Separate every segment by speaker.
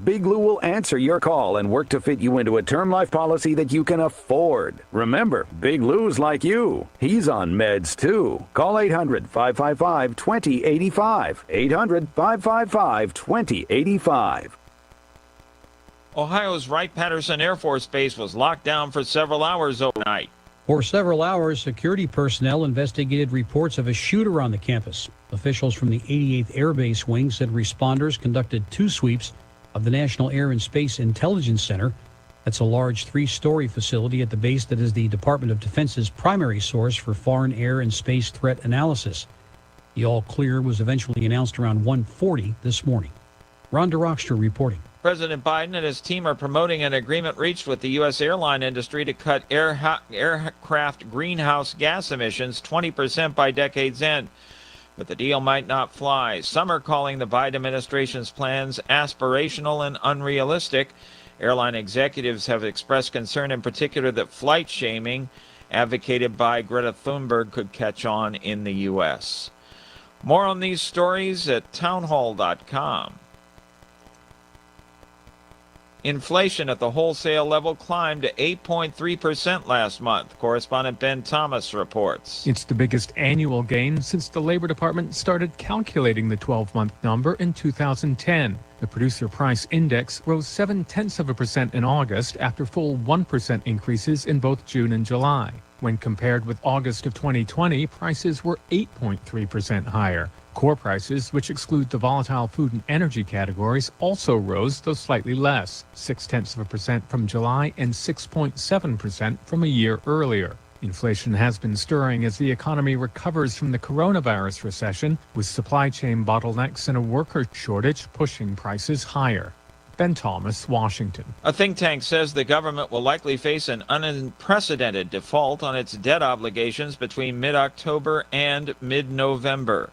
Speaker 1: Big Lou will answer your call and work to fit you into a term life policy that you can afford. Remember, Big Lou's like you. He's on meds too. Call 800-555-2085. 800-555-2085.
Speaker 2: Ohio's Wright-Patterson Air Force Base was locked down for several hours overnight.
Speaker 3: For several hours, security personnel investigated reports of a shooter on the campus. Officials from the 88th Air Base Wing said responders conducted 2 sweeps of the National Air and Space Intelligence Center. That's a large 3-story facility at the base that is the Department of Defense's primary source for foreign air and space threat analysis. The all-clear was eventually announced around 1:40 this morning. Rhonda Rockster reporting.
Speaker 2: President Biden and his team are promoting an agreement reached with the U.S. airline industry to cut aircraft greenhouse gas emissions 20% by decade's end. But the deal might not fly. Some are calling the Biden administration's plans aspirational and unrealistic. Airline executives have expressed concern in particular that flight shaming advocated by Greta Thunberg could catch on in the U.S. More on these stories at townhall.com. Inflation at the wholesale level climbed to 8.3% last month. Correspondent Ben Thomas reports.
Speaker 4: It's the biggest annual gain since the Labor Department started calculating the 12-month number in 2010. The Producer Price Index rose 0.7% in August after full 1% increases in both June and July. When compared with August of 2020, prices were 8.3% higher. Core prices, which exclude the volatile food and energy categories, also rose, though slightly less, 0.6% from July and 6.7% from a year earlier. Inflation has been stirring as the economy recovers from the coronavirus recession, with supply chain bottlenecks and a worker shortage pushing prices higher. Ben Thomas, Washington.
Speaker 2: A think tank says the government will likely face an unprecedented default on its debt obligations between mid-October and mid-November.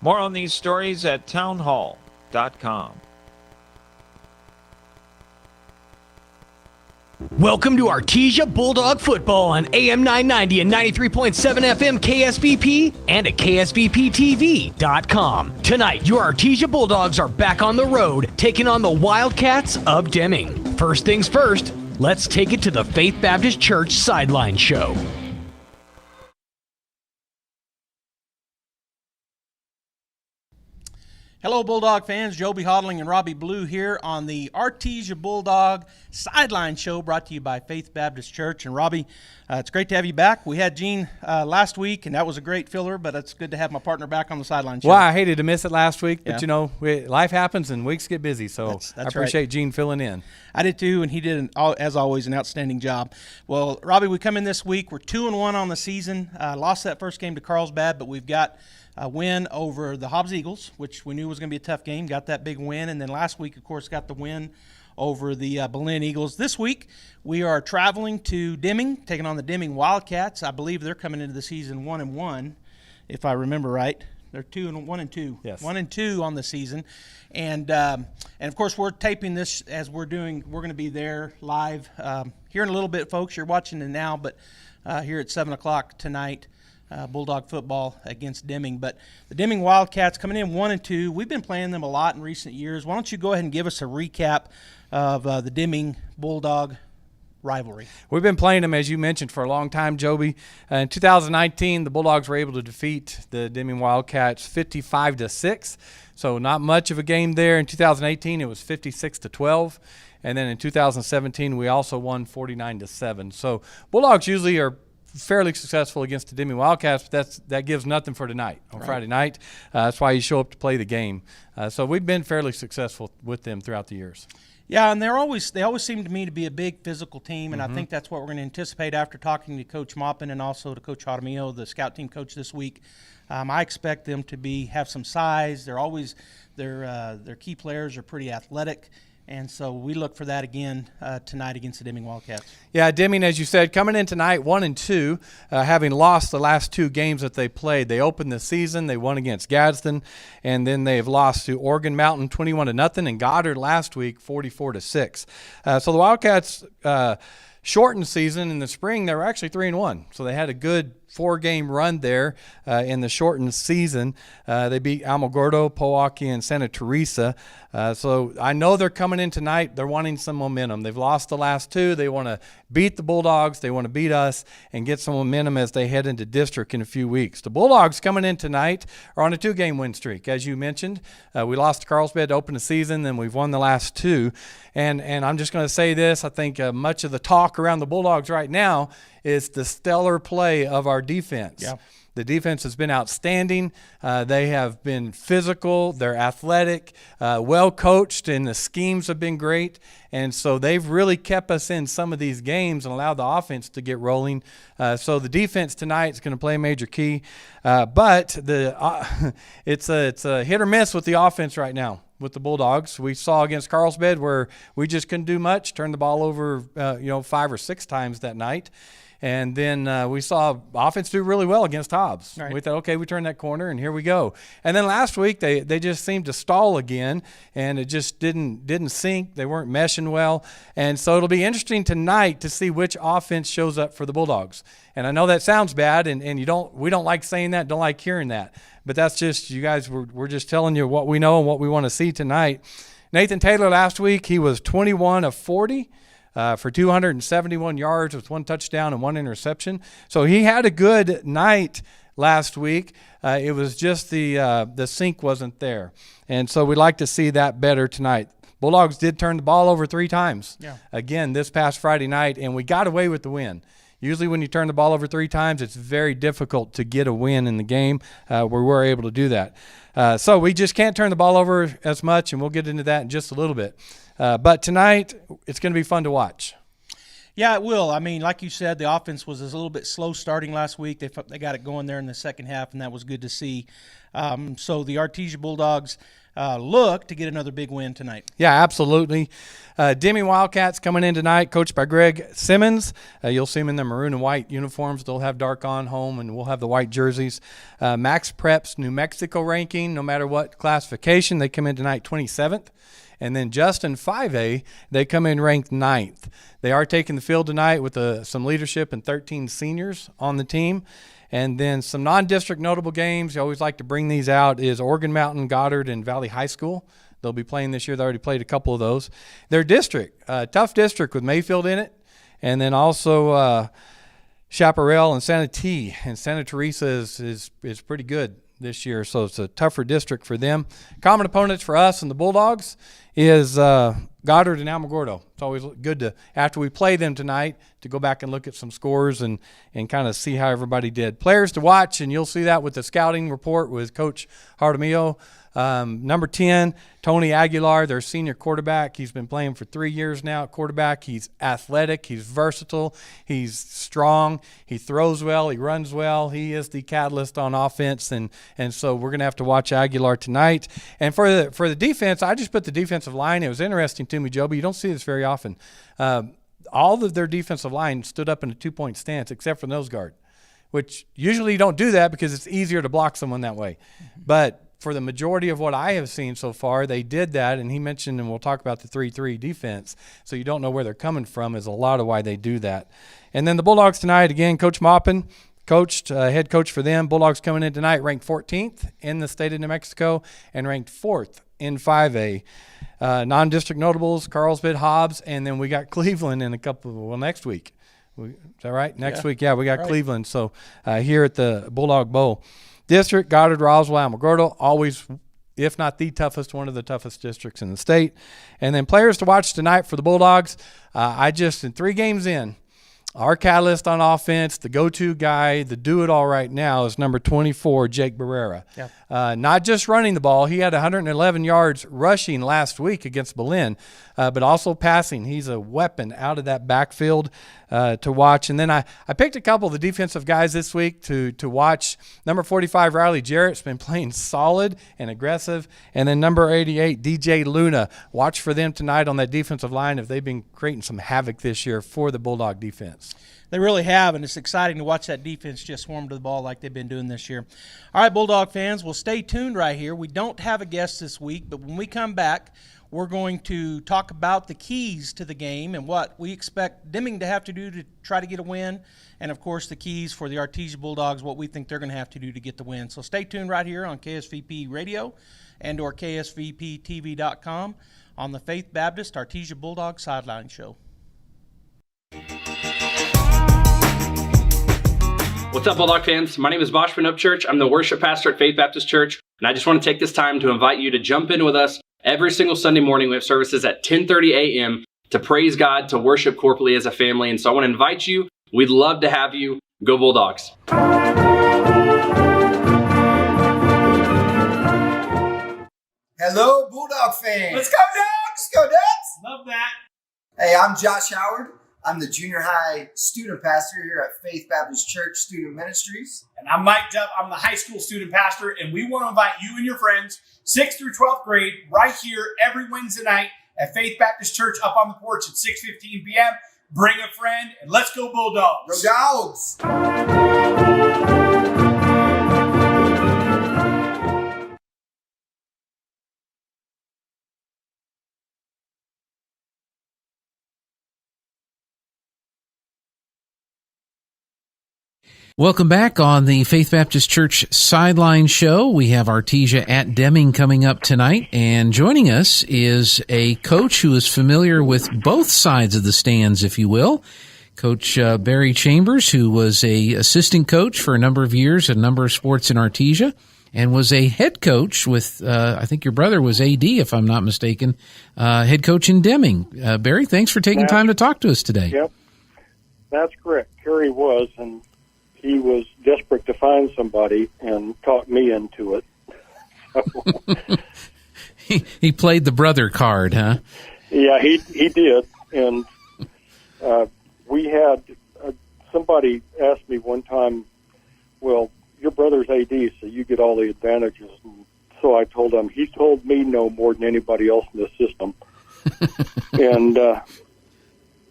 Speaker 2: More on these stories at townhall.com.
Speaker 5: Welcome to Artesia Bulldog Football on AM 990 and 93.7 FM KSVP and at KSVPTV.com. Tonight, your Artesia Bulldogs are back on the road, taking on the Wildcats of Deming. First things first, let's take it to the Faith Baptist Church Sideline Show.
Speaker 6: Hello, Bulldog fans. Joby Hodling and Robbie Blue here on the Artesia Bulldog Sideline Show, brought to you by Faith Baptist Church. And Robbie, it's great to have you back. We had Gene last week, and that was a great filler, but it's good to have my partner back on the Sideline Show.
Speaker 7: Well, I hated to miss it last week, but, life happens and weeks get busy, so
Speaker 6: that's
Speaker 7: I appreciate right. Gene filling in.
Speaker 6: I did too, and he did, as always, an outstanding job. Well, Robbie, we come in this week. We're 2-1 on the season. Lost that first game to Carlsbad, but we've got a win over the Hobbs Eagles, which we knew was going to be a tough game. Got that big win. And then last week, of course, got the win over the Berlin Eagles. This week, we are traveling to Deming, taking on the Deming Wildcats. I believe they're coming into the season 1-1, if I remember right. They're 1-2.
Speaker 7: Yes.
Speaker 6: 1-2 on the season. And of course, we're taping this as we're going to be there live here in a little bit, folks. You're watching it now, but here at 7 o'clock tonight. Bulldog football against Deming. But the Deming Wildcats coming in 1-2. We've been playing them a lot in recent years. Why don't you go ahead and give us a recap of the Deming Bulldog rivalry?
Speaker 7: We've been playing them, as you mentioned, for a long time, Joby. In 2019, the Bulldogs were able to defeat the Deming Wildcats 55-6. So not much of a game there. In 2018, it was 56-12. And then in 2017, we also won 49-7. So Bulldogs usually are fairly successful against the Deming Wildcats, but that gives nothing for tonight on Friday night. That's why you show up to play the game. So we've been fairly successful with them throughout the years.
Speaker 6: Yeah, and they always seem to me to be a big physical team, and I think that's what we're going to anticipate after talking to Coach Maupin and also to Coach Jaramillo, the scout team coach this week. I expect them to have some size. They're always their key players are pretty athletic. And so we look for that again tonight against the Deming Wildcats.
Speaker 7: Yeah, Deming, as you said, coming in tonight 1-2, having lost the last 2 games that they played. They opened the season, they won against Gadsden, and then they've lost to Oregon Mountain 21-0 and Goddard last week 44-6. So the Wildcats shortened season in the spring, they were actually 3-1. So they had a good 4-game run there in the shortened season. They beat Alamogordo, Powauke, and Santa Teresa. So I know they're coming in tonight. They're wanting some momentum. They've lost the last 2. They want to beat the Bulldogs. They want to beat us and get some momentum as they head into district in a few weeks. The Bulldogs coming in tonight are on a 2-game win streak. As you mentioned, we lost to Carlsbad to open the season, then we've won the last 2. And I'm just going to say this. I think much of the talk around the Bulldogs right now is the stellar play of our defense.
Speaker 6: Yeah.
Speaker 7: The defense has been outstanding. They have been physical. They're athletic, well coached, and the schemes have been great. And so they've really kept us in some of these games and allowed the offense to get rolling. So the defense tonight is going to play a major key. But it's a hit or miss with the offense right now with the Bulldogs. We saw against Carlsbad where we just couldn't do much, turned the ball over 5 or 6 times that night. And then we saw offense do really well against Hobbs.
Speaker 6: Right.
Speaker 7: We thought, okay, we turned that corner, and here we go. And then last week they just seemed to stall again, and it just didn't sync. They weren't meshing well. And so it'll be interesting tonight to see which offense shows up for the Bulldogs. And I know that sounds bad, and we don't like saying that, don't like hearing that. But that's just, you guys, we're just telling you what we know and what we want to see tonight. Nathan Taylor last week, he was 21 of 40. For 271 yards with 1 touchdown and 1 interception. So he had a good night last week. It was just the sync wasn't there. And so we'd like to see that better tonight. Bulldogs did turn the ball over 3 times.
Speaker 6: Yeah.
Speaker 7: Again, this past Friday night, and we got away with the win. Usually when you turn the ball over 3 times, it's very difficult to get a win in the game where we're able to do that. So we just can't turn the ball over as much, and we'll get into that in just a little bit. But tonight, it's going to be fun to watch.
Speaker 6: Yeah, it will. I mean, like you said, the offense was a little bit slow starting last week. They got it going there in the second half, and that was good to see. So the Artesia Bulldogs look to get another big win tonight.
Speaker 7: Yeah, absolutely. Deming Wildcats coming in tonight, coached by Greg Simmons. You'll see them in their maroon and white uniforms. They'll have dark on home, and we'll have the white jerseys. Max Prep's New Mexico ranking, no matter what classification, they come in tonight 27th. And then Justin 5A, they come in ranked 9th. They are taking the field tonight with some leadership and 13 seniors on the team. And then some non-district notable games, you always like to bring these out, is Oregon Mountain, Goddard, and Valley High School. They'll be playing this year. They already played a couple of those. Their district, tough district with Mayfield in it. And then also Chaparral and Santa T. And Santa Teresa is pretty good this year, so it's a tougher district for them. Common opponents for us and the Bulldogs is Goddard and Alamogordo. It's always good to, after we play them tonight, to go back and look at some scores and kind of see how everybody did. Players to watch, and you'll see that with the scouting report with Coach Hardemillo. Number 10, Tony Aguilar, their senior quarterback. He's been playing for 3 years now at quarterback. He's athletic. He's versatile. He's strong. He throws well. He runs well. He is the catalyst on offense, and so we're going to have to watch Aguilar tonight. And for the defense, I just put the defensive line. It was interesting to me, Joe, but you don't see this very often. All of their defensive line stood up in a 2-point stance except for nose guard, which usually you don't do that because it's easier to block someone that way. Mm-hmm. But for the majority of what I have seen so far, they did that, and he mentioned, and we'll talk about the 3-3 defense, so you don't know where they're coming from is a lot of why they do that. And then the Bulldogs tonight, again, Coach Maupin coached, head coach for them. Bulldogs coming in tonight ranked 14th in the state of New Mexico and ranked 4th in 5A. Non-district notables, Carlsbad, Hobbs, and then we got Cleveland in next week. Is that right? Next week, yeah, we got right. Cleveland. So here at the Bulldog Bowl. District, Goddard, Roswell, Alamogordo, always, if not the toughest, one of the toughest districts in the state. And then players to watch tonight for the Bulldogs. In 3 games in, our catalyst on offense, the go-to guy, the do-it-all right now is number 24, Jake Barrera. Yeah. Not just running the ball. He had 111 yards rushing last week against Belen, but also passing. He's a weapon out of that backfield to watch. And then I picked a couple of the defensive guys this week to watch. Number 45, Riley Jarrett's been playing solid and aggressive. And then number 88, DJ Luna. Watch for them tonight on that defensive line if they've been creating some havoc this year for the Bulldog defense.
Speaker 6: They really have, and it's exciting to watch that defense just swarm to the ball like they've been doing this year. All right, Bulldog fans, well, stay tuned right here. We don't have a guest this week, but when we come back, we're going to talk about the keys to the game and what we expect Deming to have to do to try to get a win, and, of course, the keys for the Artesia Bulldogs, what we think they're going to have to do to get the win. So stay tuned right here on KSVP Radio and or KSVPTV.com on the Faith Baptist Artesia Bulldog Sideline Show.
Speaker 8: What's up, Bulldog fans? My name is Maupin Upchurch. I'm the worship pastor at Faith Baptist Church, and I just want to take this time to invite you to jump in with us every single Sunday morning. We have services at 10:30 a.m. to praise God, to worship corporately as a family, and so I want to invite you. We'd love to have you. Go Bulldogs.
Speaker 9: Hello, Bulldog fans.
Speaker 10: Let's go, Dogs!
Speaker 9: Let's go, Dogs!
Speaker 10: Love that.
Speaker 9: Hey, I'm Josh Howard. I'm the junior high student pastor here at Faith Baptist Church Student Ministries.
Speaker 10: And I'm Mike Duff. I'm the high school student pastor, and we want to invite you and your friends, 6th through 12th grade, right here every Wednesday night at Faith Baptist Church up on the porch at 6:15 p.m. Bring a friend, and let's go Bulldogs.
Speaker 9: Go Dogs!
Speaker 11: Welcome back on the Faith Baptist Church Sideline Show. We have Artesia at Deming coming up tonight, and joining us is a coach who is familiar with both sides of the stands, if you will. Coach Barry Chambers, who was a assistant coach for a number of years at a number of sports in Artesia, and was a head coach with, I think your brother was AD, if I'm not mistaken, head coach in Deming. Barry, thanks for taking time to talk to us today.
Speaker 12: Yep, that's correct. Kerry was, and he was desperate to find somebody and talked me into it.
Speaker 11: He played the brother card, huh?
Speaker 12: Yeah, he did. And we had somebody asked me one time, well, your brother's AD, so you get all the advantages. And so I told him, he told me no more than anybody else in the system.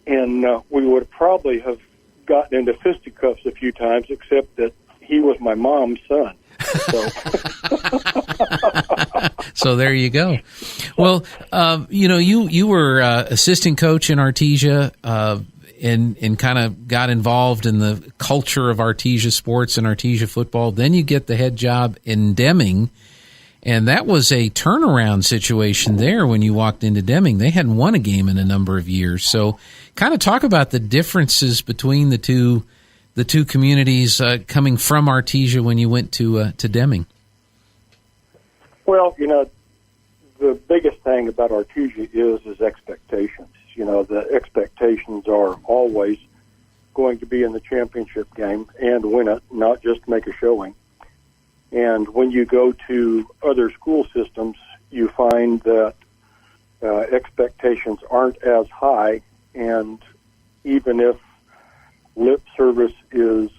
Speaker 12: and we would probably have gotten into fisticuffs a few times, except that he was my mom's son.
Speaker 11: So there you go. Well, you were assistant coach in Artesia and kind of got involved in the culture of Artesia sports and Artesia football. Then you get the head job in Deming, and that was a turnaround situation there when you walked into Deming. They hadn't won a game in a number of years. So kind of talk about the differences between the two communities coming from Artesia when you went to Deming.
Speaker 12: Well, the biggest thing about Artesia is expectations. The expectations are always going to be in the championship game and win it, not just make a showing. And when you go to other school systems, you find that expectations aren't as high, and even if lip service is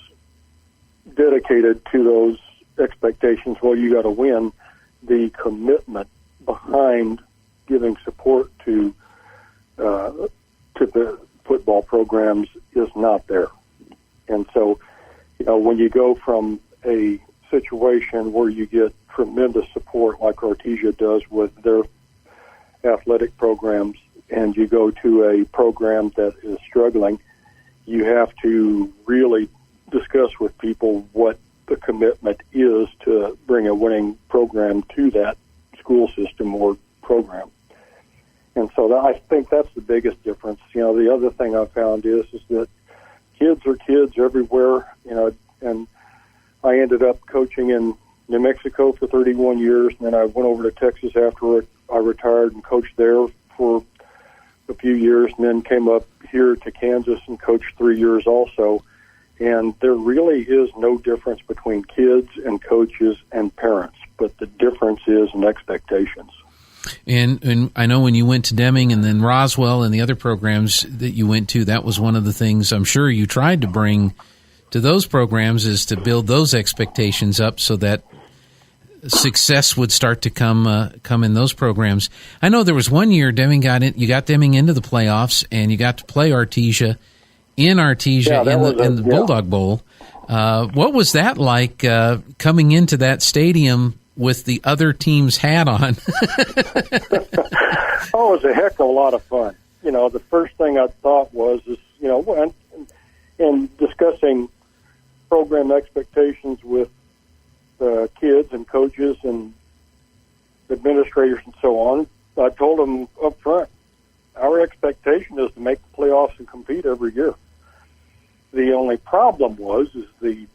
Speaker 12: dedicated to those expectations, well, you got to win. The commitment behind giving support to the football programs is not there. And so, when you go from a situation where you get tremendous support like Artesia does with their athletic programs, and you go to a program that is struggling, you have to really discuss with people what the commitment is to bring a winning program to that school system or program. And so I think that's the biggest difference. The other thing I found is that kids are kids everywhere, and I ended up coaching in New Mexico for 31 years, and then I went over to Texas after I retired and coached there for a few years, and then came up here to Kansas and coached 3 years also. And there really is no difference between kids and coaches and parents, but the difference is in expectations.
Speaker 11: And I know when you went to Deming and then Roswell and the other programs that you went to, that was one of the things I'm sure you tried to bring to those programs, is to build those expectations up so that success would start to come in those programs. I know there was one year Deming you got Deming into the playoffs, and you got to play Artesia in Artesia in the Bulldog Bowl. What was that like coming into that stadium with the other team's hat on?
Speaker 12: Oh, it was a heck of a lot of fun. You know, the first thing I thought was, in discussing program expectations with kids and coaches and administrators and so on, I told them up front, our expectation is to make the playoffs and compete every year. The only problem is the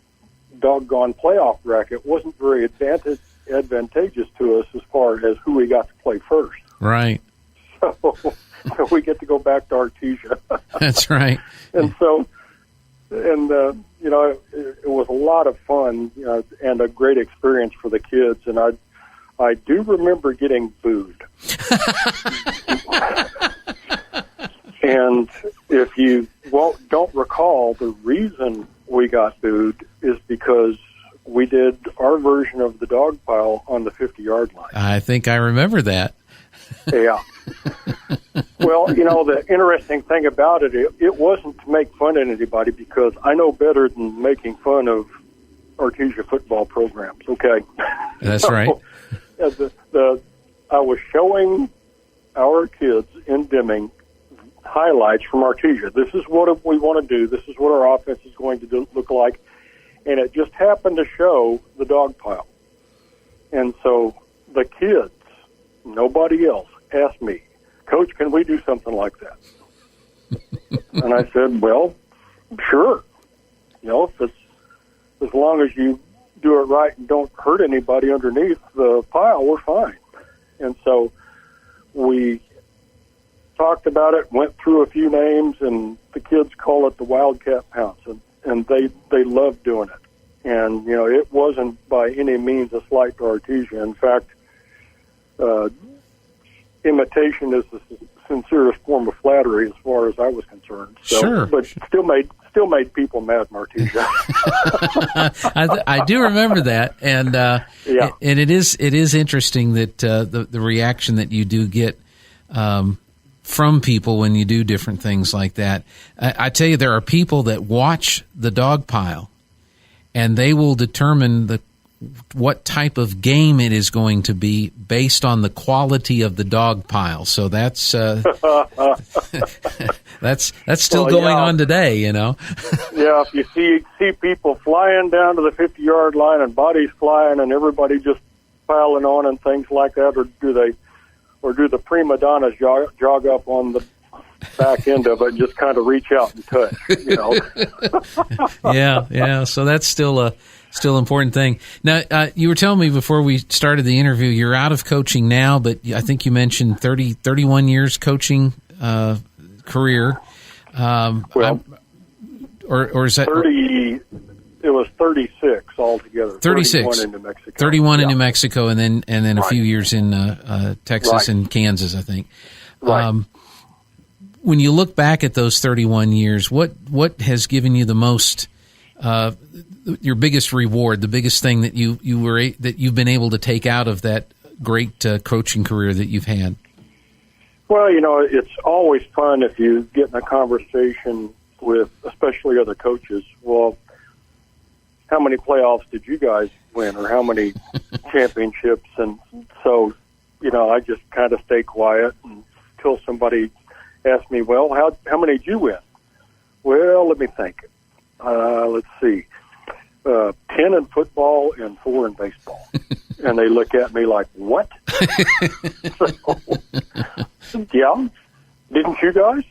Speaker 12: doggone playoff bracket wasn't very advantageous to us as far as who we got to play first.
Speaker 11: Right.
Speaker 12: So we get to go back to Artesia.
Speaker 11: That's right.
Speaker 12: And so, it was a lot of fun, and a great experience for the kids. And I do remember getting booed. And if you don't recall, the reason we got booed is because we did our version of the dog pile on the 50-yard line.
Speaker 11: I think I remember that.
Speaker 12: Yeah. Well, the interesting thing about it wasn't to make fun of anybody, because I know better than making fun of Artesia football programs, okay?
Speaker 11: That's right.
Speaker 12: I was showing our kids in Deming highlights from Artesia. This is what we want to do. This is what our offense is going to look like. And it just happened to show the dog pile. And so the kids, nobody else, asked me, Coach, can we do something like that? And I said, well, sure. If it's, as long as you do it right and don't hurt anybody underneath the pile, we're fine. And so we talked about it, went through a few names, and the kids call it the Wildcat Pounce, and they love doing it. And, it wasn't by any means a slight to Artesia. In fact, imitation is the sincerest form of flattery as far as I was concerned. So,
Speaker 11: sure.
Speaker 12: But still made people mad in Artesia.
Speaker 11: I do remember that, and and it is interesting that the reaction that you do get from people when you do different things like that. I tell you, there are people that watch the dog pile, and they will determine what type of game it is going to be based on the quality of the dog pile. So that's that's still going on today, Yeah,
Speaker 12: if you see people flying down to the 50-yard line and bodies flying and everybody just piling on and things like that, or do the prima donnas jog up on the back end of it and just kind of reach out and touch,
Speaker 11: Yeah. So that's still an important thing. Now, you were telling me before we started the interview, you're out of coaching now, but I think you mentioned 31 years coaching career.
Speaker 12: Or
Speaker 11: is that
Speaker 12: 30? It was 36 altogether.
Speaker 11: 36.
Speaker 12: 31 in New Mexico.
Speaker 11: 31 in New Mexico, and then a few years in Texas and Kansas, I think.
Speaker 12: Right.
Speaker 11: When you look back at those 31 years, what has given you the most, your biggest reward, the biggest thing that you've been able to take out of that great coaching career that you've had?
Speaker 12: Well, it's always fun if you get in a conversation with, especially other coaches. Well, how many playoffs did you guys win, or how many championships? And so, I just kind of stay quiet until somebody asks me, well, how many did you win? Well, let me think. Let's see. 10 in football and 4 in baseball. And they look at me like, what? So, yeah, didn't you guys?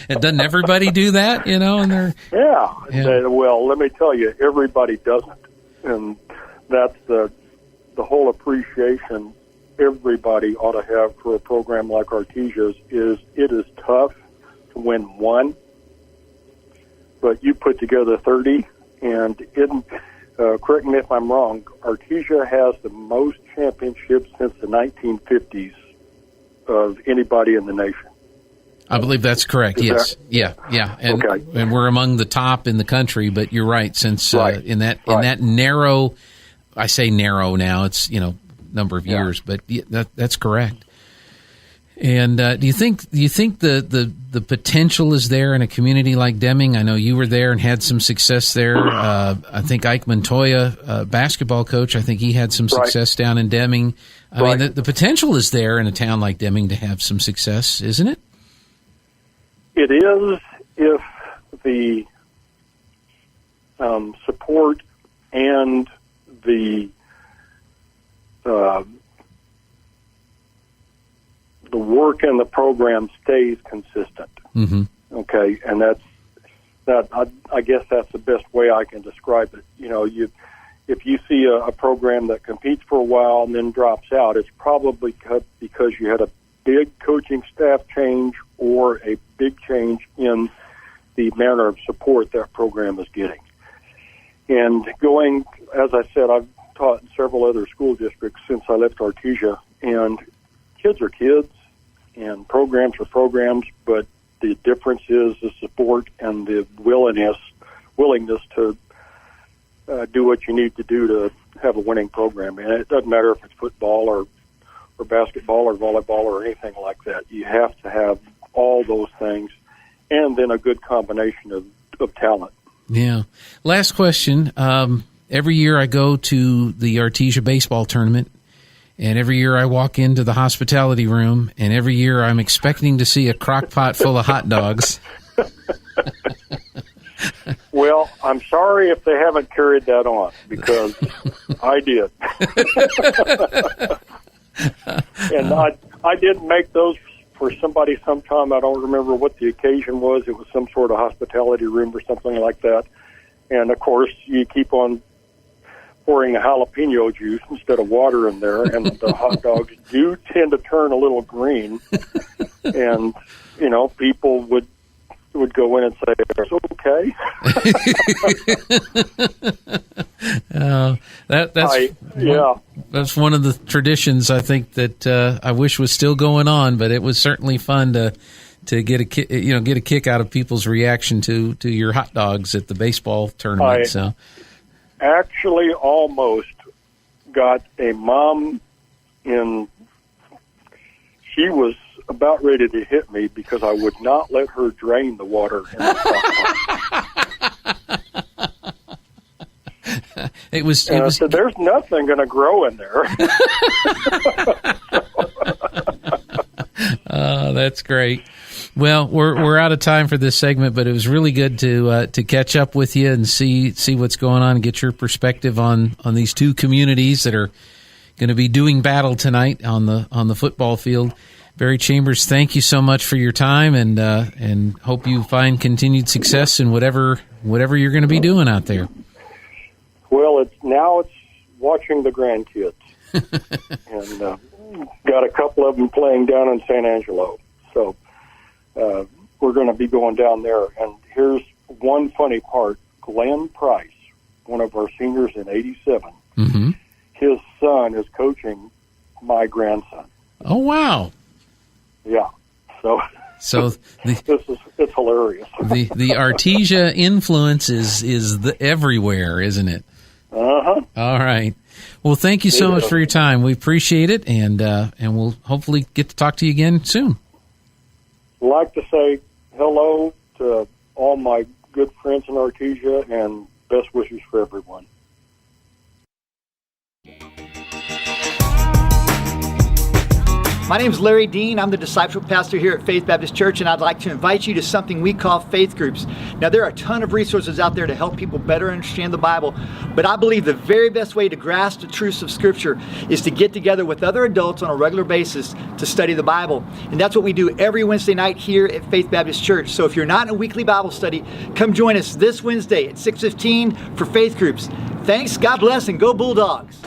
Speaker 11: And doesn't everybody do that, And
Speaker 12: yeah. Well, let me tell you, everybody doesn't. And that's the whole appreciation everybody ought to have for a program like Artesia's is it is tough to win one, but you put together 30, and correct me if I'm wrong, Artesia has the most championships since the 1950s of anybody in the nation.
Speaker 11: I believe that's correct. Yes. Yeah. And,
Speaker 12: okay.
Speaker 11: And we're among the top in the country, but you're right. Since in that narrow, I say narrow now, it's, number of years, but that's correct. And do you think the potential is there in a community like Deming? I know you were there and had some success there. I think Ike Montoya, basketball coach, I think he had some success down in Deming. I mean, the potential is there in a town like Deming to have some success, isn't it?
Speaker 12: It is if the support and the work in the program stays consistent.
Speaker 11: Mm-hmm.
Speaker 12: Okay, and I guess that's the best way I can describe it. You know, if you see a program that competes for a while and then drops out, it's probably because you had a big coaching staff change or a big change in the manner of support that program is getting. And going, as I said, I've taught in several other school districts since I left Artesia, and kids are kids, and programs are programs, but the difference is the support and the willingness to do what you need to do to have a winning program. And it doesn't matter if it's football or basketball or volleyball or anything like that. You have to have all those things and then a good combination of talent.
Speaker 11: Yeah. Last question. Every year I go to the Artesia baseball tournament, and every year I walk into the hospitality room, and every year I'm expecting to see a crock pot full of hot dogs.
Speaker 12: Well, I'm sorry if they haven't carried that on, because I did. And I did make those for somebody sometime. I don't remember what the occasion was. It was some sort of hospitality room or something like that. And, of course, you keep on pouring a jalapeno juice instead of water in there, and the hot dogs do tend to turn a little green. And, you know, people would go in and say, "It's okay."
Speaker 11: That's one of the traditions I think that I wish was still going on, but it was certainly fun to get a kick out of people's reaction to your hot dogs at the baseball tournament. So
Speaker 12: actually almost got a mom in. She was about ready to hit me because I would not let her drain the water in the pot. I said, "There's nothing going to grow in there."
Speaker 11: That's great. Well, we're out of time for this segment, but it was really good to catch up with you and see what's going on and get your perspective on these two communities that are going to be doing battle tonight on the football field. Barry Chambers, thank you so much for your time, and hope you find continued success in whatever you're going to be doing out there.
Speaker 12: Well, it's watching the grandkids, and got a couple of them playing down in San Angelo. So we're going to be going down there. And here's one funny part: Glenn Price, one of our seniors in '87,
Speaker 11: mm-hmm.
Speaker 12: his son is coaching my grandson.
Speaker 11: Oh, wow.
Speaker 12: Yeah, so it's hilarious.
Speaker 11: the Artesia influence is everywhere, isn't it?
Speaker 12: Uh-huh.
Speaker 11: All right. Well, thank you so much for your time. We appreciate it, and we'll hopefully get to talk to you again soon.
Speaker 12: I'd like to say hello to all my good friends in Artesia and best wishes for everyone.
Speaker 13: My name is Larry Dean. I'm the discipleship pastor here at Faith Baptist Church, and I'd like to invite you to something we call faith groups. Now, there are a ton of resources out there to help people better understand the Bible, but I believe the very best way to grasp the truths of Scripture is to get together with other adults on a regular basis to study the Bible. And that's what we do every Wednesday night here at Faith Baptist Church. So if you're not in a weekly Bible study, come join us this Wednesday at 6:15 for faith groups. Thanks, God bless, and go Bulldogs!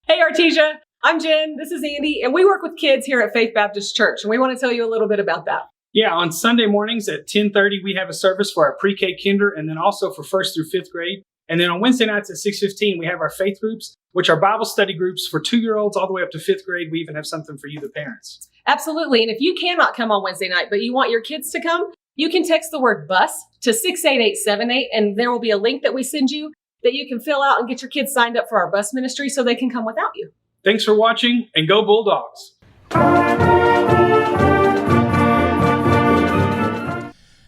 Speaker 14: Hey Artesia, I'm Jen, this is Andy, and we work with kids here at Faith Baptist Church, and we want to tell you a little bit about that.
Speaker 10: Yeah, on Sunday mornings at 10:30, we have a service for our pre-K kinder, and then also for 1st through 5th grade. And then on Wednesday nights at 6:15, we have our faith groups, which are Bible study groups for 2-year-olds all the way up to 5th grade. We even have something for you, the parents.
Speaker 14: Absolutely, and if you cannot come on Wednesday night, but you want your kids to come, you can text the word BUS to 68878, and there will be a link that we send you that you can fill out and get your kids signed up for our bus ministry so they can come without you.
Speaker 10: Thanks for watching, and go Bulldogs.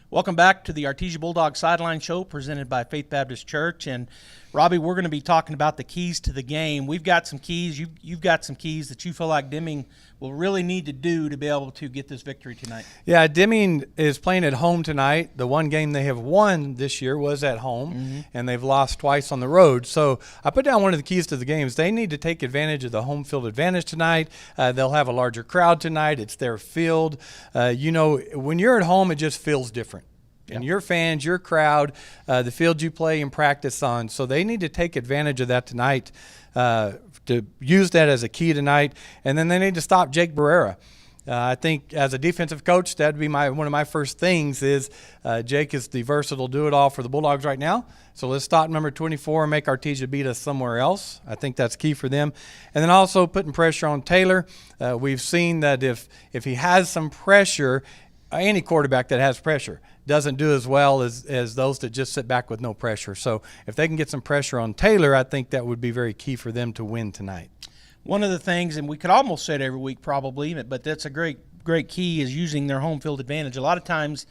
Speaker 6: Welcome back to the Artesia Bulldog Sideline Show presented by Faith Baptist Church. And Robbie, we're going to be talking about the keys to the game. We've got some keys. You've got some keys that you feel like Deming will really need to do to be able to get this victory tonight.
Speaker 7: Yeah, Deming is playing at home tonight. The one game they have won this year was at home, and they've lost twice on the road. So I put down one of the keys to the game is they need to take advantage of the home field advantage tonight. They'll have a larger crowd tonight. It's their field. When you're at home, it just feels different. And your fans, your crowd, the field you play and practice on. So they need to take advantage of that tonight, to use that as a key tonight. And then they need to stop Jake Barrera. I think as a defensive coach, that would be one of my first things is Jake is the versatile do-it-all for the Bulldogs right now. So let's stop number 24 and make Artesia beat us somewhere else. I think that's key for them. And then also putting pressure on Taylor. We've seen that if he has some pressure, any quarterback that has pressure doesn't do as well as those that just sit back with no pressure. So if they can get some pressure on Taylor, I think that would be very key for them to win tonight.
Speaker 6: One of the things, and we could almost say it every week probably, but that's a great key, is using their home field advantage. A lot of times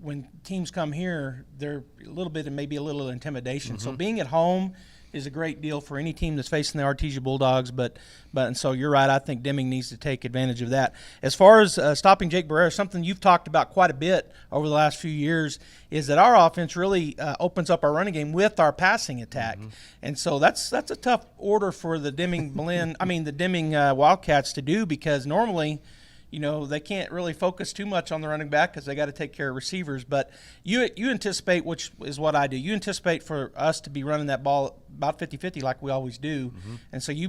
Speaker 6: when teams come here, they're a little bit and maybe a little intimidation. So being at home is a great deal for any team that's facing the Artesia Bulldogs, and so you're right. I think Deming needs to take advantage of that. As far as stopping Jake Barrera, something you've talked about quite a bit over the last few years is that our offense really opens up our running game with our passing attack, and so that's a tough order for the Deming Wildcats to do, because normally, they can't really focus too much on the running back because they got to take care of receivers. But you anticipate, which is what I do, you anticipate for us to be running that ball about 50-50 like we always do. And so you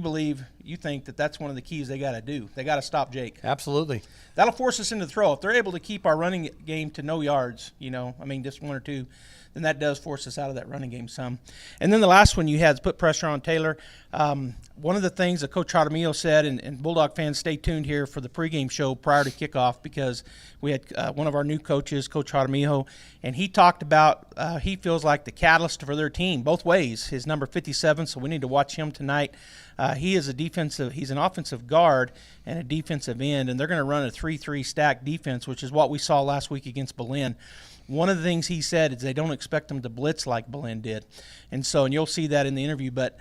Speaker 6: think that that's one of the keys they got to do. They got to stop Jake.
Speaker 7: Absolutely.
Speaker 6: That'll force us into the throw. If they're able to keep our running game to no yards, just one or two, then that does force us out of that running game some. And then the last one you had is put pressure on Taylor. One of the things that Coach Jaramillo said, and Bulldog fans, stay tuned here for the pregame show prior to kickoff, because we had one of our new coaches, Coach Jaramillo, and he talked about he feels like the catalyst for their team both ways. His number 57, so we need to watch him tonight. He's an offensive guard and a defensive end, and they're going to run a 3-3 stack defense, which is what we saw last week against Belen. One of the things he said is they don't expect them to blitz like Belen did. And you'll see that in the interview. But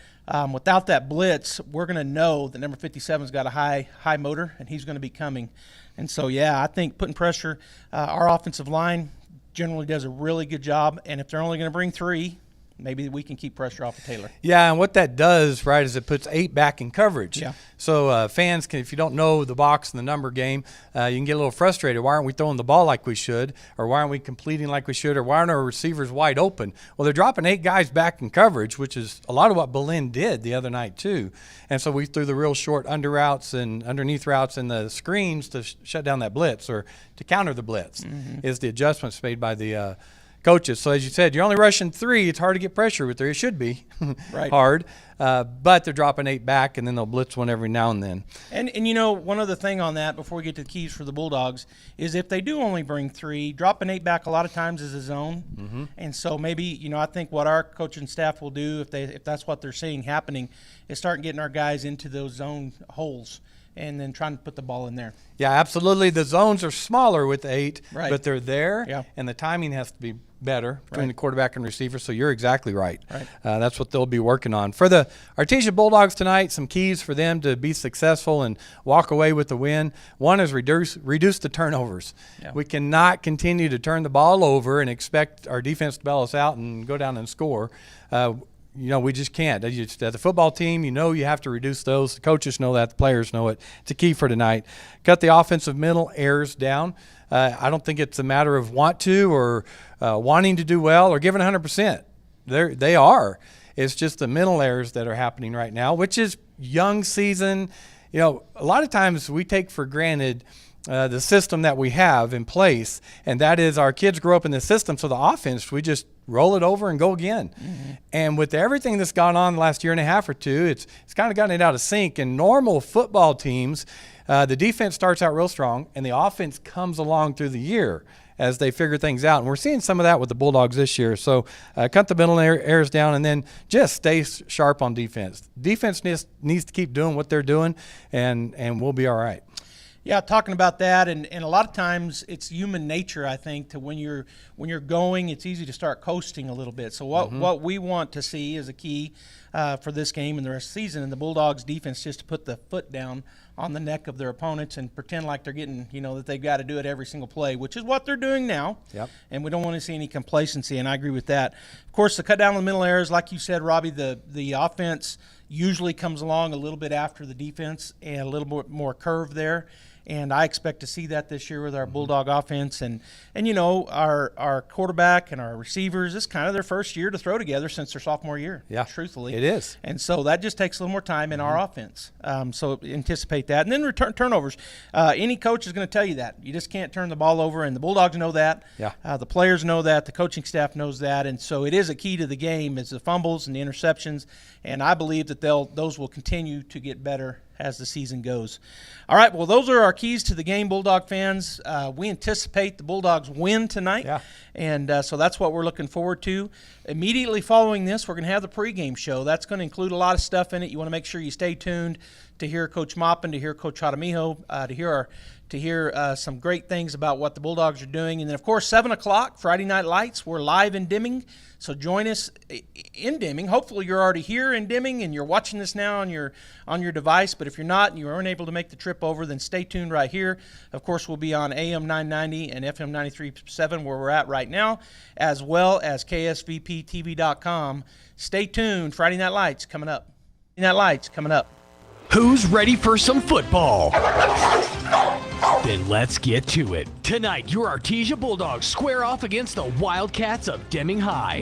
Speaker 6: without that blitz, we're going to know that number 57's got a high motor, and he's going to be coming. And I think putting pressure, our offensive line generally does a really good job. And if they're only going to bring 3, maybe we can keep pressure off of Taylor.
Speaker 7: Yeah, and what that does, right, is it puts 8 back in coverage.
Speaker 6: Yeah.
Speaker 7: So fans can, if you don't know the box and the number game, you can get a little frustrated. Why aren't we throwing the ball like we should? Or why aren't we completing like we should? Or why aren't our receivers wide open? Well, they're dropping 8 guys back in coverage, which is a lot of what Belen did the other night too. And so we threw the real short under routes and underneath routes and the screens to shut down that blitz, or to counter the blitz, is the adjustments made by the coaches. So as you said, you're only rushing 3. It's hard to get pressure with 3. It should be
Speaker 6: right.
Speaker 7: hard, but they're dropping 8 back, and then they'll blitz one every now and then.
Speaker 6: And one other thing on that before we get to the keys for the Bulldogs is if they do only bring 3, dropping 8 back a lot of times is a zone. And so maybe I think what our coaching staff will do if that's what they're seeing happening is start getting our guys into those zone holes and then trying to put the ball in there.
Speaker 7: Yeah, absolutely. The zones are smaller with 8,
Speaker 6: right,
Speaker 7: but they're there, and the timing has to be better between the quarterback and receiver, so you're exactly right. That's what they'll be working on. For the Artesia Bulldogs tonight, some keys for them to be successful and walk away with the win. One is reduce the turnovers. We cannot continue to turn the ball over and expect our defense to bail us out and go down and score. We just can't. As a football team, you have to reduce those. The coaches know that. The players know it. It's a key for tonight. Cut the offensive mental errors down. I don't think it's a matter of want to or wanting to do well or giving 100%. They are. It's just the mental errors that are happening right now, which is young season. A lot of times we take for granted the system that we have in place, and that is our kids grow up in the system, so the offense, we just roll it over and go again. And with everything that's gone on the last year and a half or two, it's kind of gotten it out of sync. And normal football teams, the defense starts out real strong, and the offense comes along through the year. as they figure things out. And we're seeing some of that with the Bulldogs this year. So cut the mental errors down and then just stay sharp on defense. Defense needs to keep doing what they're doing, and we'll be all right.
Speaker 6: Yeah, talking about that, and a lot of times it's human nature, I think, to when you're going, it's easy to start coasting a little bit. So what we want to see is a key for this game and the rest of the season, and the Bulldogs defense just to put the foot down on the neck of their opponents and pretend like they're getting, that they've got to do it every single play, which is what they're doing now.
Speaker 7: Yep.
Speaker 6: And we don't want to see any complacency, and I agree with that. Of course, the cut down on the mental errors, like you said, Robbie, the offense usually comes along a little bit after the defense and a little bit more curve there. And I expect to see that this year with our Bulldog offense. And our quarterback and our receivers, it's kind of their first year to throw together since their sophomore year, truthfully.
Speaker 7: It is.
Speaker 6: And so that just takes a little more time in our offense. So anticipate that. And then turnovers. Any coach is going to tell you that. You just can't turn the ball over, and the Bulldogs know that.
Speaker 7: Yeah.
Speaker 6: The players know that. The coaching staff knows that. And so it is a key to the game is the fumbles and the interceptions. And I believe that those will continue to get better as the season goes. All right, well, those are our keys to the game, Bulldog fans. We anticipate the Bulldogs win tonight, and so that's what we're looking forward to. Immediately following this, we're going to have the pregame show. That's going to include a lot of stuff in it. You want to make sure you stay tuned to hear Coach Maupin, to hear Coach Jaramillo, to hear some great things about what the Bulldogs are doing. And then, of course, 7 o'clock, Friday Night Lights, we're live in Deming. So join us in Deming. Hopefully you're already here in Deming and you're watching this now on your device. But if you're not and you aren't able to make the trip over, then stay tuned right here. Of course, we'll be on AM 990 and FM 93.7 where we're at right now, as well as KSVPTV.com. Stay tuned. Friday Night Lights coming up.
Speaker 5: Who's ready for some football? Then let's get to it. Tonight, your Artesia Bulldogs square off against the Wildcats of Deming High.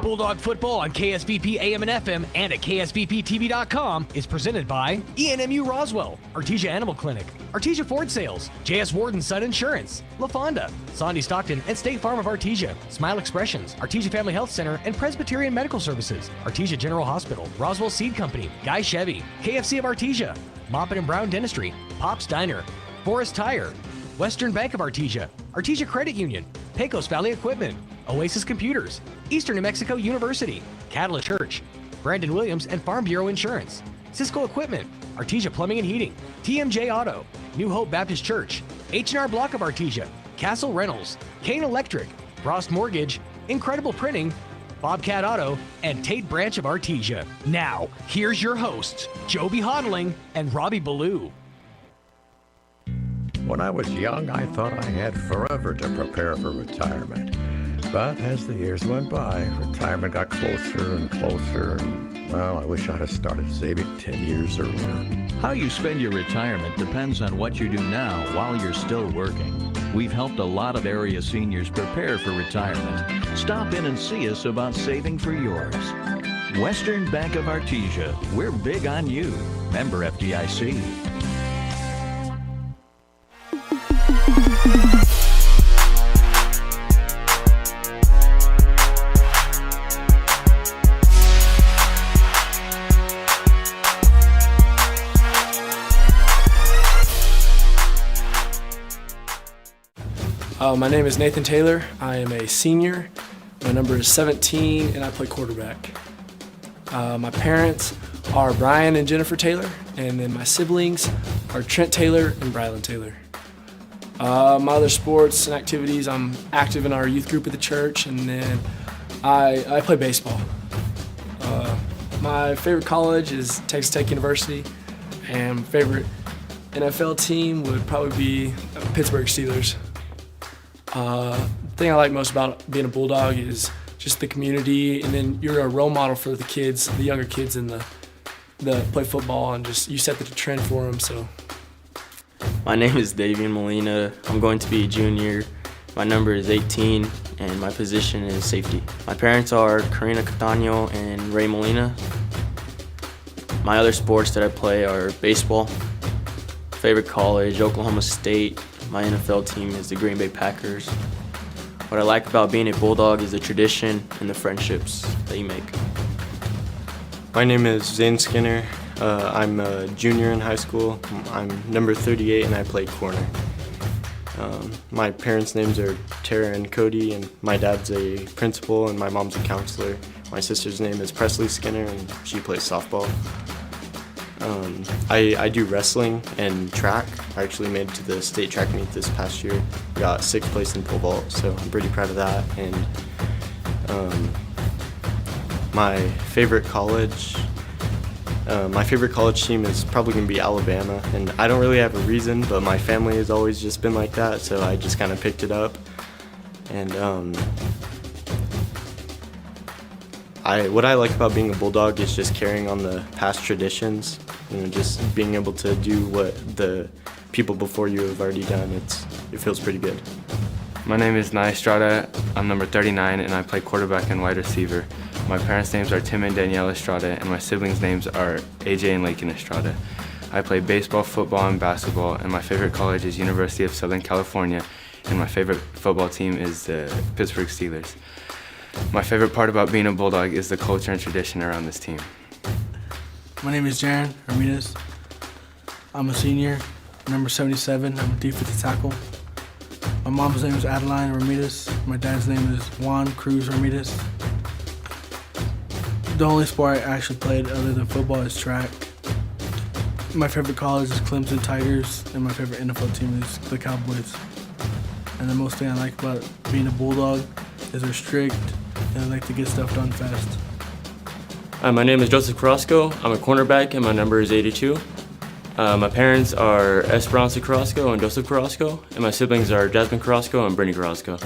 Speaker 5: Bulldog football on KSVP AM and FM and at KSVPTV.com is presented by ENMU Roswell, Artesia Animal Clinic, Artesia Ford Sales, J.S. Warden Sun Insurance, La Fonda, Sandy Stockton and State Farm of Artesia, Smile Expressions, Artesia Family Health Center and Presbyterian Medical Services, Artesia General Hospital, Roswell Seed Company, Guy Chevy, KFC of Artesia, Maupin and Brown Dentistry, Pop's Diner, Forest Tire, Western Bank of Artesia, Artesia Credit Union, Pecos Valley Equipment, Oasis Computers, Eastern New Mexico University, Catalyst Church, Brandon Williams and Farm Bureau Insurance, Cisco Equipment, Artesia Plumbing and Heating, TMJ Auto, New Hope Baptist Church, H&R Block of Artesia, Castle Rentals, Kane Electric, Frost Mortgage, Incredible Printing, Bobcat Auto, and Tate Branch of Artesia. Now, here's your hosts, Joby Hodling and Robbie Ballou.
Speaker 15: When I was young, I thought I had forever to prepare for retirement. But as the years went by, retirement got closer and closer, and, well, I wish I'd have started saving 10 years earlier.
Speaker 16: How you spend your retirement depends on what you do now while you're still working. We've helped a lot of area seniors prepare for retirement. Stop in and see us about saving for yours. Western Bank of Artesia, we're big on you. Member FDIC.
Speaker 17: My name is Nathan Taylor. I am a senior. My number is 17, and I play quarterback. My parents are Brian and Jennifer Taylor, and then my siblings are Trent Taylor and Brylan Taylor. My other sports and activities, I'm active in our youth group at the church, and then I play baseball. My favorite college is Texas Tech University, and my favorite NFL team would probably be Pittsburgh Steelers. The thing I like most about being a Bulldog is just the community, and then you're a role model for the kids, the younger kids in the play football, and just you set the trend for them. So,
Speaker 18: my name is Davian Molina. I'm going to be a junior. My number is 18, and my position is safety. My parents are Karina Catano and Ray Molina. My other sports that I play are baseball. Favorite college, Oklahoma State. My NFL team is the Green Bay Packers. What I like about being a Bulldog is the tradition and the friendships that you make.
Speaker 19: My name is Zane Skinner. I'm a junior in high school. I'm number 38 and I play corner. My parents' names are Tara and Cody, and my dad's a principal and my mom's a counselor. My sister's name is Presley Skinner, and she plays softball. I do wrestling and track. I actually made it to the state track meet this past year. Got 6th place in pole vault, so I'm pretty proud of that. And my favorite college team is probably going to be Alabama, and I don't really have a reason, but my family has always just been like that, so I just kind of picked it up. And what I like about being a Bulldog is just carrying on the past traditions, just being able to do what the people before you have already done. It feels pretty good.
Speaker 20: My name is Nye Estrada. I'm number 39, and I play quarterback and wide receiver. My parents' names are Tim and Danielle Estrada, and my siblings' names are AJ and Lakin Estrada. I play baseball, football, and basketball, and my favorite college is University of Southern California, and my favorite football team is the Pittsburgh Steelers. My favorite part about being a Bulldog is the culture and tradition around this team.
Speaker 17: My name is Jaron Ramirez. I'm a senior, number 77. I'm a defensive tackle. My mom's name is Adeline Ramirez. My dad's name is Juan Cruz Ramirez. The only sport I actually played other than football is track. My favorite college is Clemson Tigers, and my favorite NFL team is the Cowboys. And the most thing I like about being a Bulldog is they're strict, and they like to get stuff done fast.
Speaker 20: Hi, my name is Joseph Carrasco. I'm a cornerback, and my number is 82. My parents are Esperanza Carrasco and Joseph Carrasco, and my siblings are Jasmine Carrasco and Brittany Carrasco.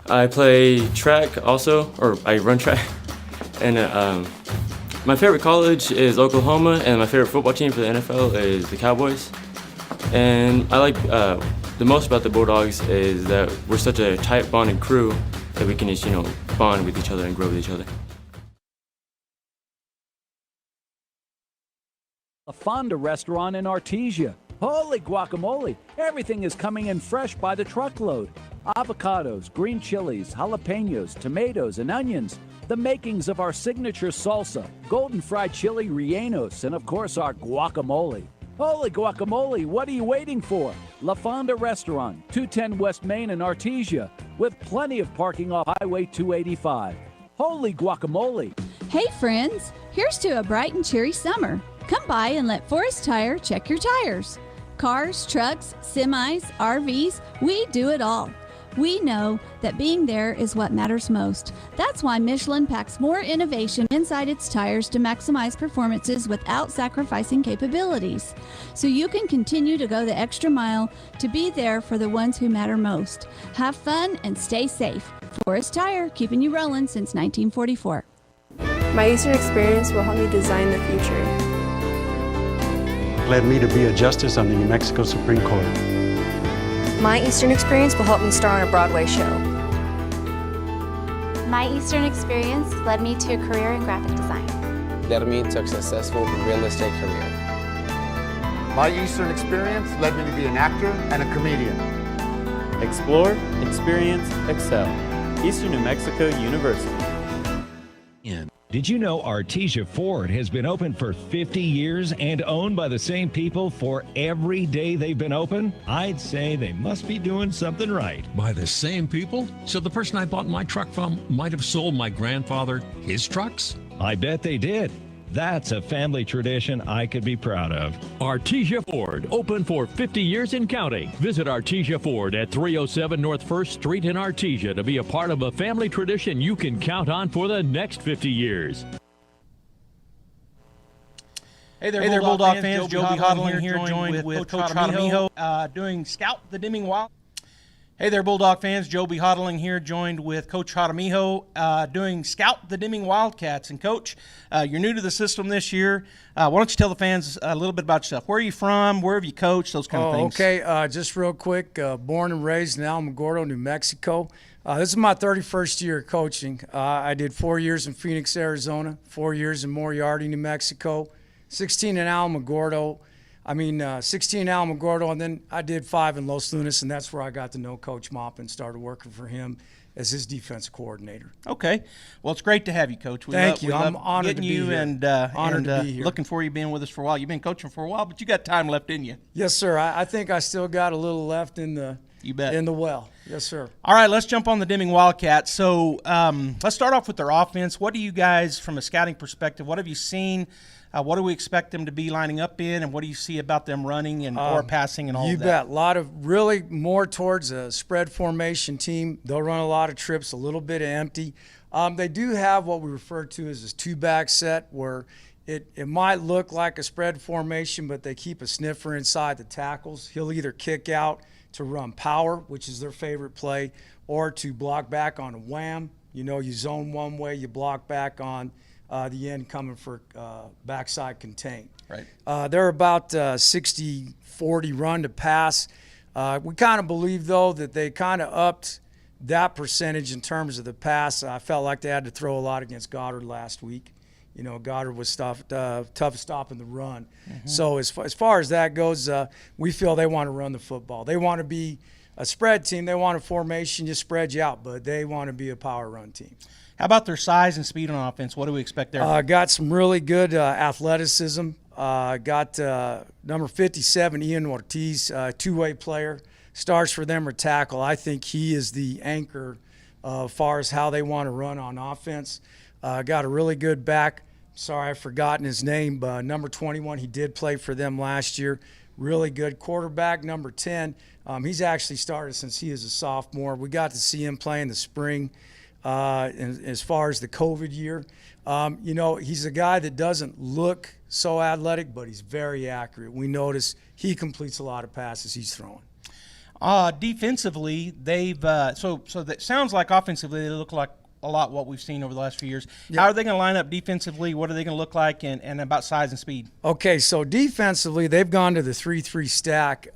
Speaker 20: I play track also, or I run track. And my favorite college is Oklahoma, and my favorite football team for the NFL is the Cowboys. And I like the most about the Bulldogs is that we're such a tight bonded crew that we can just, bond with each other and grow with each other.
Speaker 21: La Fonda restaurant in Artesia. Holy guacamole! Everything is coming in fresh by the truckload. Avocados, green chilies, jalapenos, tomatoes, and onions. The makings of our signature salsa, golden fried chili rellenos, and of course our guacamole. Holy guacamole, what are you waiting for? La Fonda Restaurant, 210 West Main in Artesia, with plenty of parking off Highway 285. Holy guacamole!
Speaker 22: Hey friends, here's to a bright and cheery summer. Come by and let Forest Tire check your tires. Cars, trucks, semis, RVs, we do it all. We know that being there is what matters most. That's why Michelin packs more innovation inside its tires to maximize performances without sacrificing capabilities. So you can continue to go the extra mile to be there for the ones who matter most. Have fun and stay safe. Forest Tire, keeping you rolling since 1944.
Speaker 23: My Eastern experience will help me design the future.
Speaker 24: Led me to be a justice on the New Mexico Supreme Court.
Speaker 23: My Eastern experience will help me star on a Broadway show.
Speaker 25: My Eastern experience led me to a career in graphic design.
Speaker 26: Led me to a successful real estate career.
Speaker 27: My Eastern experience led me to be an actor and a comedian.
Speaker 28: Explore, experience, excel. Eastern New Mexico University.
Speaker 29: Did you know Artesia Ford has been open for 50 years and owned by the same people for every day they've been open? I'd say they must be doing something right.
Speaker 30: By the same people? So the person I bought my truck from might have sold my grandfather his trucks?
Speaker 29: I bet they did. That's a family tradition I could be proud of.
Speaker 31: Artesia Ford, open for 50 years and counting. Visit Artesia Ford at 307 North 1st Street in Artesia to be a part of a family tradition you can count on for the next 50 years.
Speaker 6: Hey there, Bulldog fans. Joby Hodling here, joined with Coach Trotamijo doing Scout the Deming Wild. Hey there, Bulldog fans. Joby Hodling here, joined with Coach Trotamijo doing Scout the Deming Wildcats. And, Coach, you're new to the system this year. Why don't you tell the fans a little bit about yourself? Where are you from? Where have you coached? Those kind of things.
Speaker 32: Okay, just real quick, born and raised in Alamogordo, New Mexico. This is my 31st year coaching. I did 4 years in Phoenix, Arizona, 4 years in Moriarty, New Mexico, 16 in Alamogordo. 16 in Alamogordo, and then I did 5 in Los Lunas, and that's where I got to know Coach Maupin, started working for him as his defensive coordinator.
Speaker 6: Okay. Well, it's great to have you, Coach.
Speaker 32: Thank you.
Speaker 6: We
Speaker 32: I'm
Speaker 6: love
Speaker 32: honored to
Speaker 6: getting
Speaker 32: be
Speaker 6: you
Speaker 32: here.
Speaker 6: and
Speaker 32: Honored to be here.
Speaker 6: looking for you being with us for a while. You've been coaching for a while, but you got time left in you.
Speaker 32: Yes, sir. I think I still got a little left in the
Speaker 6: You bet.
Speaker 32: in the well. Yes, sir.
Speaker 6: All right, let's jump on the Deming Wildcats. So let's start off with their offense. What do you guys, from a scouting perspective, what have you seen? What do we expect them to be lining up in, and what do you see about them running and or passing and all of that?
Speaker 32: You bet. A lot of really more towards a spread formation team. They'll run a lot of trips, a little bit of empty. They do have what we refer to as a two-back set where it might look like a spread formation, but they keep a sniffer inside the tackles. He'll either kick out to run power, which is their favorite play, or to block back on a wham. You know, you zone one way, you block back on the end coming for backside contain.
Speaker 6: Right.
Speaker 32: They're about 60-40 run to pass. We kind of believe, though, that they kind of upped that percentage in terms of the pass. I felt like they had to throw a lot against Goddard last week. You know, Goddard was tough stopping the run.
Speaker 6: Mm-hmm.
Speaker 32: So as far as that goes, we feel they want to run the football. They want to be a spread team. They want a formation, just spread you out, but they want to be a power run team.
Speaker 6: How about their size and speed on offense? What do we expect there?
Speaker 32: Got some really good athleticism. Got number 57, Ian Ortiz, two-way player. Starts for them or tackle. I think he is the anchor as far as how they want to run on offense. Got a really good back. Sorry, I've forgotten his name, but number 21, he did play for them last year. Really good quarterback, number 10. He's actually started since he is a sophomore. We got to see him play in the spring. And as far as the COVID year, you know, he's a guy that doesn't look so athletic, but he's very accurate. We notice he completes a lot of passes he's throwing.
Speaker 6: Defensively, they've so that sounds like offensively they look like a lot what we've seen over the last few years.
Speaker 32: Yeah.
Speaker 6: How are they going to line up defensively? What are they going to look like, and about size and speed?
Speaker 32: Okay, so defensively, they've gone to the 3-3 stack.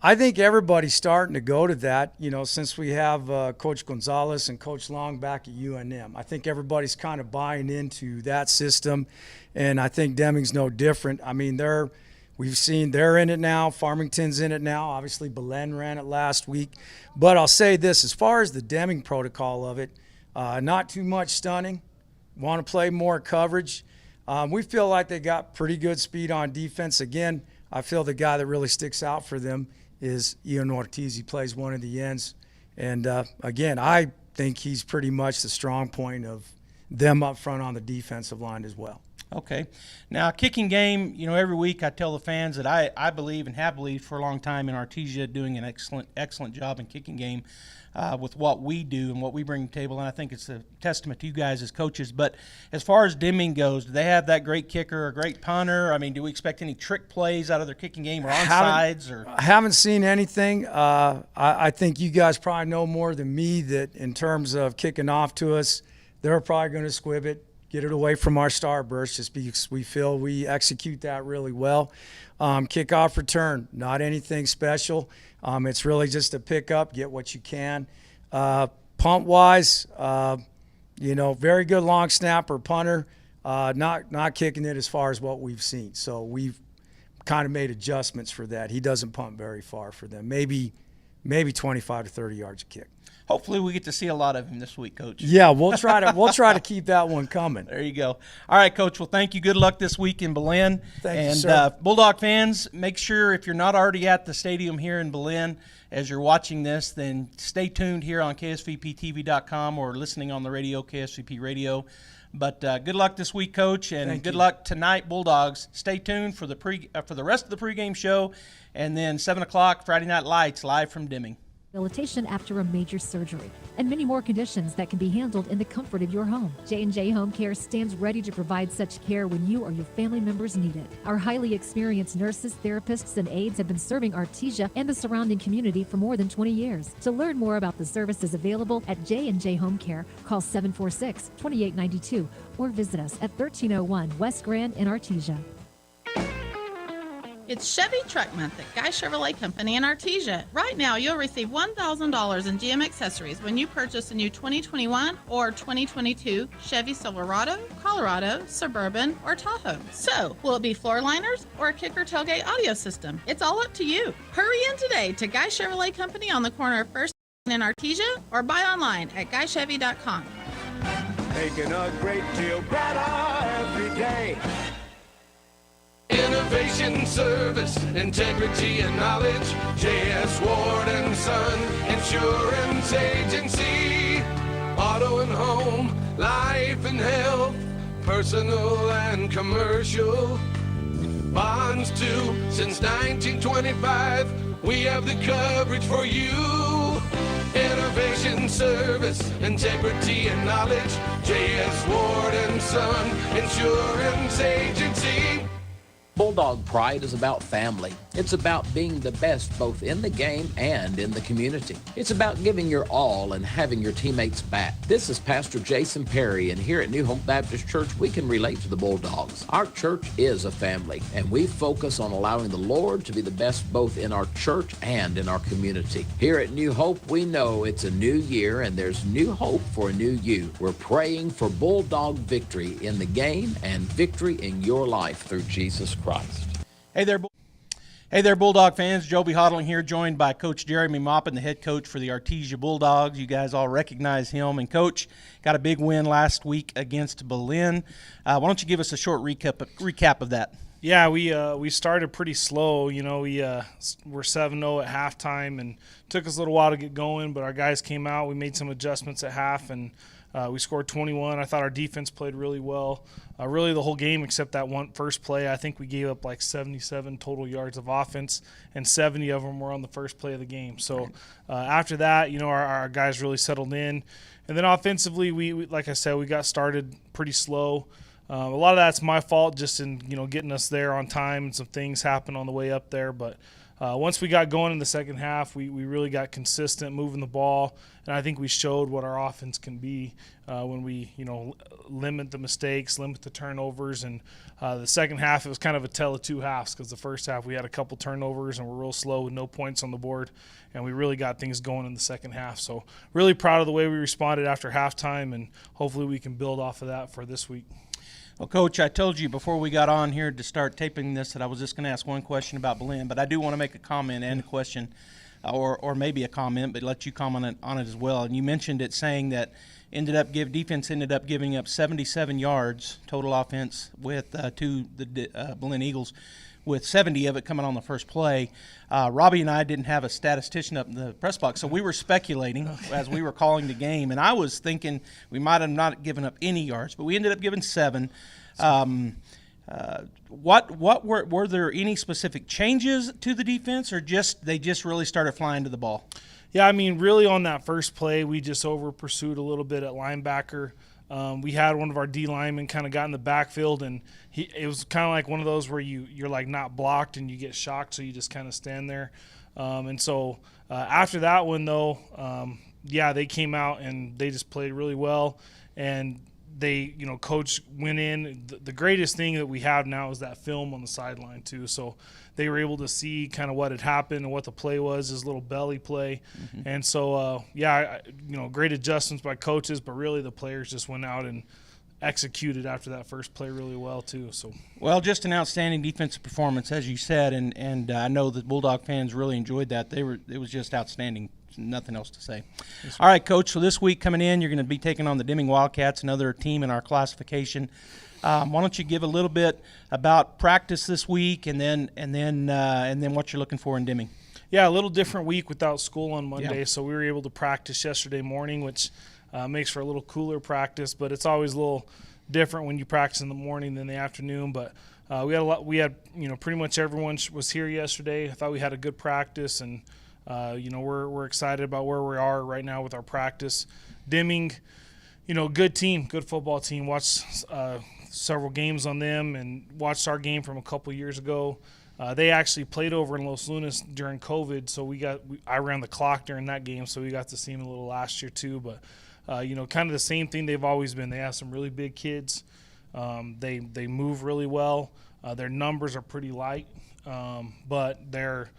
Speaker 32: I think everybody's starting to go to that, you know, since we have Coach Gonzalez and Coach Long back at UNM. I think everybody's kind of buying into that system, and I think Deming's no different. I mean, we've seen they're in it now. Farmington's in it now. Obviously, Belen ran it last week. But I'll say this, as far as the Deming protocol of it, not too much stunning. Want to play more coverage. We feel like they got pretty good speed on defense. Again, I feel the guy that really sticks out for them is Ian Ortiz. He plays one of the ends. And, again, I think he's pretty much the strong point of them up front on the defensive line as well.
Speaker 6: Okay. Now, kicking game, you know, every week I tell the fans that I believe and have believed for a long time in Artesia doing an excellent job in kicking game with what we do and what we bring to the table, and I think it's a testament to you guys as coaches. But as far as Deming goes, do they have that great kicker, a great punter? I mean, do we expect any trick plays out of their kicking game or onside?
Speaker 32: I haven't seen anything. I think you guys probably know more than me that in terms of kicking off to us, they're probably going to squib it, get it away from our starburst just because we feel we execute that really well. Kickoff return, not anything special. It's really just a pick up, get what you can. Punt-wise, you know, very good long snapper, punter, not kicking it as far as what we've seen. So we've kind of made adjustments for that. He doesn't punt very far for them, maybe 25 to 30 yards a kick.
Speaker 6: Hopefully we get to see a lot of him this week, Coach.
Speaker 32: Yeah, we'll try to keep that one coming.
Speaker 6: There you go. All right, Coach. Well, thank you. Good luck this week in Belen.
Speaker 32: Thank you, sir.
Speaker 6: Bulldog fans, make sure if you're not already at the stadium here in Belen as you're watching this, then stay tuned here on KSVPTV.com or listening on the radio, KSVP Radio. But good luck this week, Coach, and good luck tonight, Bulldogs. Stay tuned for the rest of the pregame show, and then 7 o'clock Friday Night Lights live from Deming.
Speaker 1: Rehabilitation after a major surgery, and many more conditions that can be handled in the comfort of your home. J&J Home Care stands ready to provide such care when you or your family members need it. Our highly experienced nurses, therapists, and aides have been serving Artesia and the surrounding community for more than 20 years. To learn more about the services available at J&J Home Care, call 746-2892 or visit us at 1301 West Grand in Artesia.
Speaker 2: It's Chevy Truck Month at Guy Chevrolet Company in Artesia. Right now, you'll receive $1,000 in GM accessories when you purchase a new 2021 or 2022 Chevy Silverado, Colorado, Suburban, or Tahoe. So, will it be floor liners or a kicker tailgate audio system? It's all up to you. Hurry in today to Guy Chevrolet Company on the corner of 1st in Artesia or buy online at guychevy.com.
Speaker 3: Making a great deal better every day.
Speaker 4: Innovation, service, integrity, and knowledge. J.S. Ward and Son Insurance Agency. Auto and home, life and health, personal and commercial. Bonds too, since 1925. We have the coverage for you. Innovation, service, integrity, and knowledge. J.S. Ward and Son Insurance Agency.
Speaker 5: Bulldog Pride is about family. It's about being the best both in the game and in the community. It's about giving your all and having your teammates back. This is Pastor Jason Perry, and here at New Hope Baptist Church, we can relate to the Bulldogs. Our church is a family, and we focus on allowing the Lord to be the best both in our church and in our community. Here at New Hope, we know it's a new year, and there's new hope for a new you. We're praying for Bulldog victory in the game and victory in your life through Jesus Christ.
Speaker 6: Hey there, Bulldog fans. Joby Hodling here, joined by Coach Jeremy Maupin, the head coach for the Artesia Bulldogs. You guys all recognize him. And, Coach, got a big win last week against Berlin. Why don't you give us a short recap of that?
Speaker 7: Yeah, we started pretty slow. You know, we're 7-0 at halftime, and took us a little while to get going. But our guys came out. We made some adjustments at half, and we scored 21. I thought our defense played really well. Really the whole game except that one first play. I think we gave up like 77 total yards of offense, and 70 of them were on the first play of the game. So after that, you know, our guys really settled in. And then offensively, we like I said, we got started pretty slow. A lot of that's my fault, just in, you know, getting us there on time, and some things happened on the way up there. But once we got going in the second half, we really got consistent moving the ball, and I think we showed what our offense can be when we, you know, limit the mistakes, limit the turnovers. And the second half, it was kind of a tale of two halves, because the first half we had a couple turnovers and we're real slow with no points on the board, and we really got things going in the second half. So really proud of the way we responded after halftime, and hopefully we can build off of that for this week.
Speaker 6: Well, Coach, I told you before we got on here to start taping this that I was just going to ask one question about Berlin, but I do want to make a comment and a question, or maybe a comment, but let you comment on it as well. And you mentioned it, saying that defense ended up giving up 77 yards total offense with to the Berlin Eagles, with 70 of it coming on the first play. Robbie and I didn't have a statistician up in the press box, so we were speculating as we were calling the game, and I was thinking we might have not given up any yards, but we ended up giving 7. Were there any specific changes to the defense, or they just really started flying to the ball?
Speaker 7: Yeah, I mean, really on that first play, we just over-pursued a little bit at linebacker. We had one of our D linemen kind of got in the backfield, and it was kind of like one of those where you're like not blocked and you get shocked, so you just kind of stand there. And so after that one, though, they came out and they just played really well. And they, you know, coach went in. The greatest thing that we have now is that film on the sideline too. So they were able to see kind of what had happened and what the play was, his little belly play. Mm-hmm. And so, great adjustments by coaches, but really the players just went out and executed after that first play really well too. So,
Speaker 6: well, just an outstanding defensive performance, as you said, and I know that Bulldog fans really enjoyed that. It was just outstanding. Nothing else to say. All right, Coach, so this week coming in, you're going to be taking on the Deming Wildcats, another team in our classification. Why don't you give a little bit about practice this week, and then what you're looking for in Deming?
Speaker 7: Yeah, a little different week without school on Monday, so we were able to practice yesterday morning, which makes for a little cooler practice, but it's always a little different when you practice in the morning than the afternoon. But we had pretty much everyone was here yesterday. I thought we had a good practice, and we're excited about where we are right now with our practice. Deming, good team, good football team. Watched several games on them and watched our game from a couple years ago. They actually played over in Los Lunas during COVID, so I ran the clock during that game, so we got to see them a little last year too. But kind of the same thing they've always been. They have some really big kids. They move really well. Their numbers are pretty light, but they're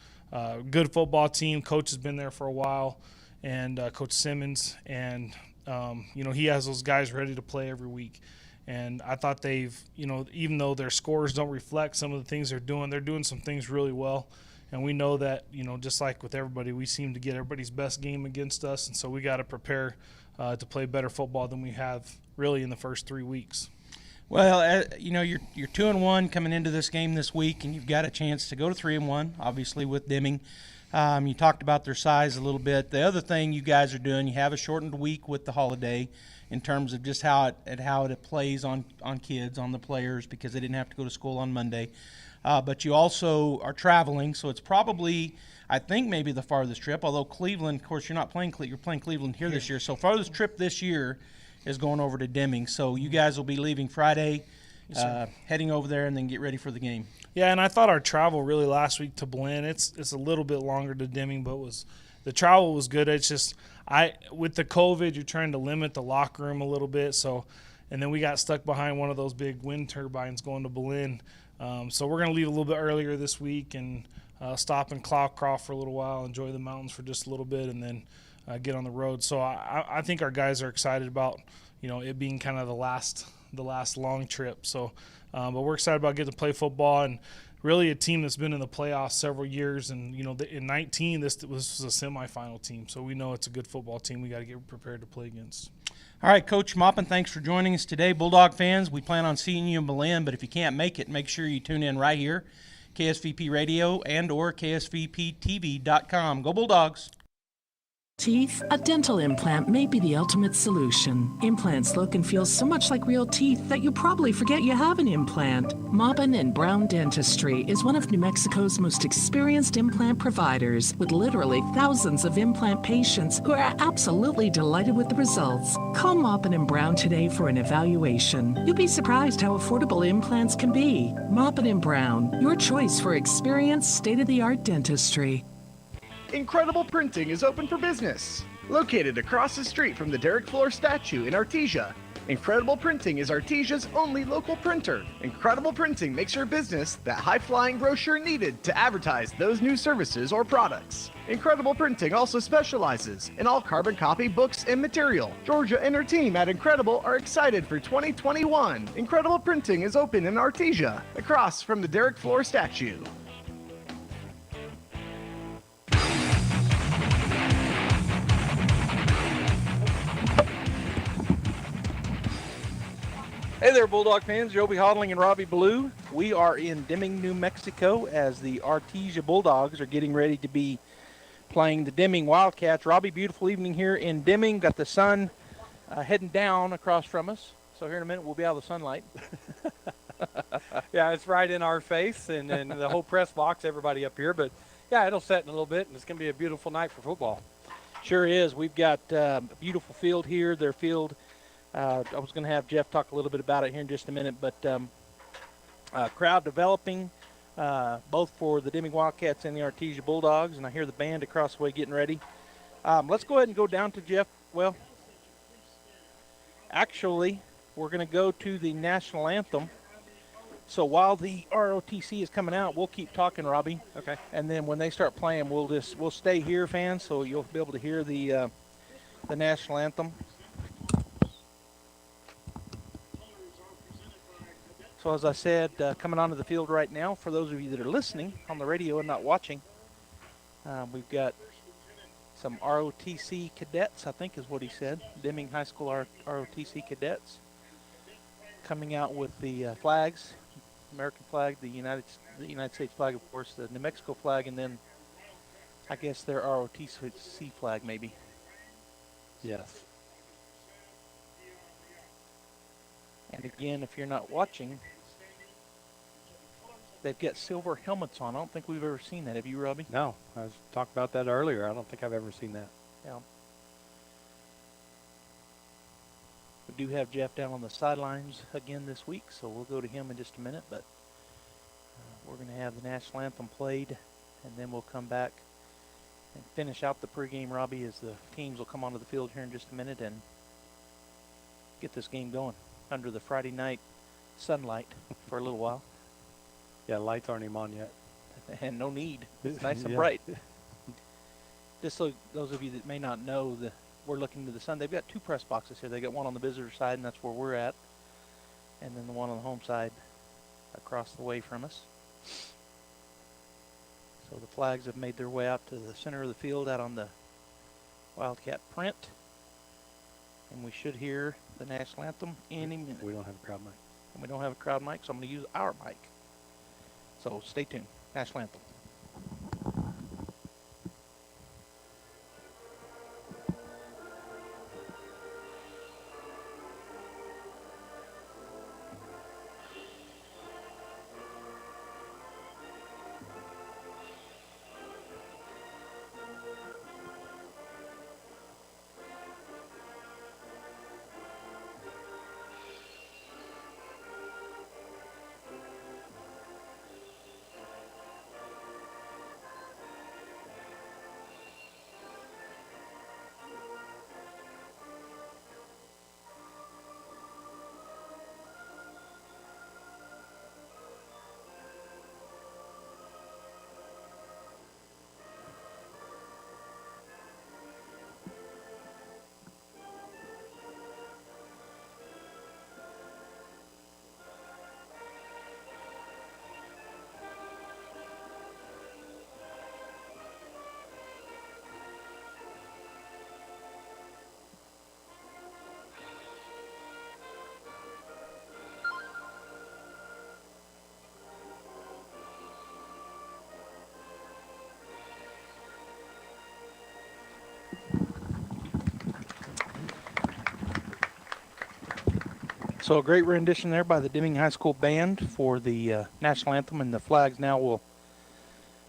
Speaker 7: good football team. Coach has been there for a while, and Coach Simmons, and he has those guys ready to play every week. And I thought they've, even though their scores don't reflect some of the things they're doing some things really well. And we know that, just like with everybody, we seem to get everybody's best game against us. And so we got to prepare to play better football than we have really in the first 3 weeks.
Speaker 6: Well, you're 2-1 coming into this game this week, and you've got a chance to go to 3-1, obviously with Deming. You talked about their size a little bit. The other thing you guys are doing, you have a shortened week with the holiday in terms of just how it plays on kids, on the players, because they didn't have to go to school on Monday. But you also are traveling, so it's probably, I think, maybe the farthest trip. Although Cleveland, of course, you're playing Cleveland here this year. So farthest trip this year is going over to Deming. So you guys will be leaving Friday, heading over there, and then get ready for the game.
Speaker 7: Yeah, and I thought our travel really last week to Blinn, it's a little bit longer to Deming, but the travel was good. It's just with the COVID, you're trying to limit the locker room a little bit. So, and then we got stuck behind one of those big wind turbines going to Blinn. So we're going to leave a little bit earlier this week and stop in Cloudcroft for a little while, enjoy the mountains for just a little bit, and then get on the road. So I think our guys are excited about it being kind of the last long trip. So, but we're excited about getting to play football, and really a team that's been in the playoffs several years. And in 19, this was a semifinal team, so we know it's a good football team. We got to get prepared to play against.
Speaker 6: All right, Coach Maupin, thanks for joining us today. Bulldog fans, we plan on seeing you in Berlin, but if you can't make it, make sure you tune in right here, KSVP Radio and or KSVPTV.com. Go Bulldogs!
Speaker 8: Teeth? A dental implant may be the ultimate solution. Implants look and feel so much like real teeth that you probably forget you have an implant. Maupin and Brown Dentistry is one of New Mexico's most experienced implant providers, with literally thousands of implant patients who are absolutely delighted with the results. Call Maupin and Brown today for an evaluation. You'll be surprised how affordable implants can be. Maupin and Brown, your choice for experienced, state-of-the-art dentistry.
Speaker 9: Incredible Printing is open for business. Located across the street from the Derek Floor statue in Artesia, Incredible Printing is Artesia's only local printer. Incredible Printing makes your business that high-flying brochure needed to advertise those new services or products. Incredible Printing also specializes in all carbon copy books and material. Georgia and her team at Incredible are excited for 2021. Incredible Printing is open in Artesia, across from the Derek Floor statue.
Speaker 6: Hey there, Bulldog fans. Joby Hodling and Robbie Blue. We are in Deming, New Mexico, as the Artesia Bulldogs are getting ready to be playing the Deming Wildcats. Robbie, beautiful evening here in Deming. Got the sun heading down across from us. So here in a minute, we'll be out of the sunlight.
Speaker 10: Yeah, it's right in our face, and the whole press box, everybody up here. But, yeah, it'll set in a little bit, and it's going to be a beautiful night for football.
Speaker 6: Sure is. We've got a beautiful field here. Their field, I was going to have Jeff talk a little bit about it here in just a minute, but crowd developing both for the Deming Wildcats and the Artesia Bulldogs, and I hear the band across the way getting ready. Let's go ahead and go down to Jeff. Well, actually, we're going to go to the national anthem. So while the ROTC is coming out, we'll keep talking, Robbie.
Speaker 10: Okay.
Speaker 6: And then when they start playing, we'll stay here, fans, so you'll be able to hear the national anthem. So as I said, coming onto the field right now, for those of you that are listening on the radio and not watching, we've got some ROTC cadets, I think is what he said, Deming High School ROTC cadets, coming out with the flags, American flag, the United States flag, of course, the New Mexico flag, and then I guess their ROTC flag maybe.
Speaker 10: Yes.
Speaker 6: And again, if you're not watching, they've got silver helmets on. I don't think we've ever seen that. Have you, Robbie?
Speaker 10: No, I was talking about that earlier. I don't think I've ever seen that.
Speaker 6: Yeah. We do have Jeff down on the sidelines again this week, so we'll go to him in just a minute. But we're going to have the national anthem played, and then we'll come back and finish out the pregame, Robbie, as the teams will come onto the field here in just a minute and get this game going under the Friday night sunlight for a little while.
Speaker 10: Yeah, lights aren't even on yet.
Speaker 6: And no need. It's nice and bright. Just so those of you that may not know, we're looking to the sun. They've got two press boxes here. They got one on the visitor side, and that's where we're at, and then the one on the home side across the way from us.
Speaker 11: So the flags have made their way out to the center of the field out on the Wildcat print. And we should hear the national anthem any minute.
Speaker 10: We don't have a crowd mic.
Speaker 11: And we don't have a crowd mic, so I'm going to use our mic. So stay tuned. National anthem. So a great rendition there by the Deming High School Band for the national anthem, and the flags now will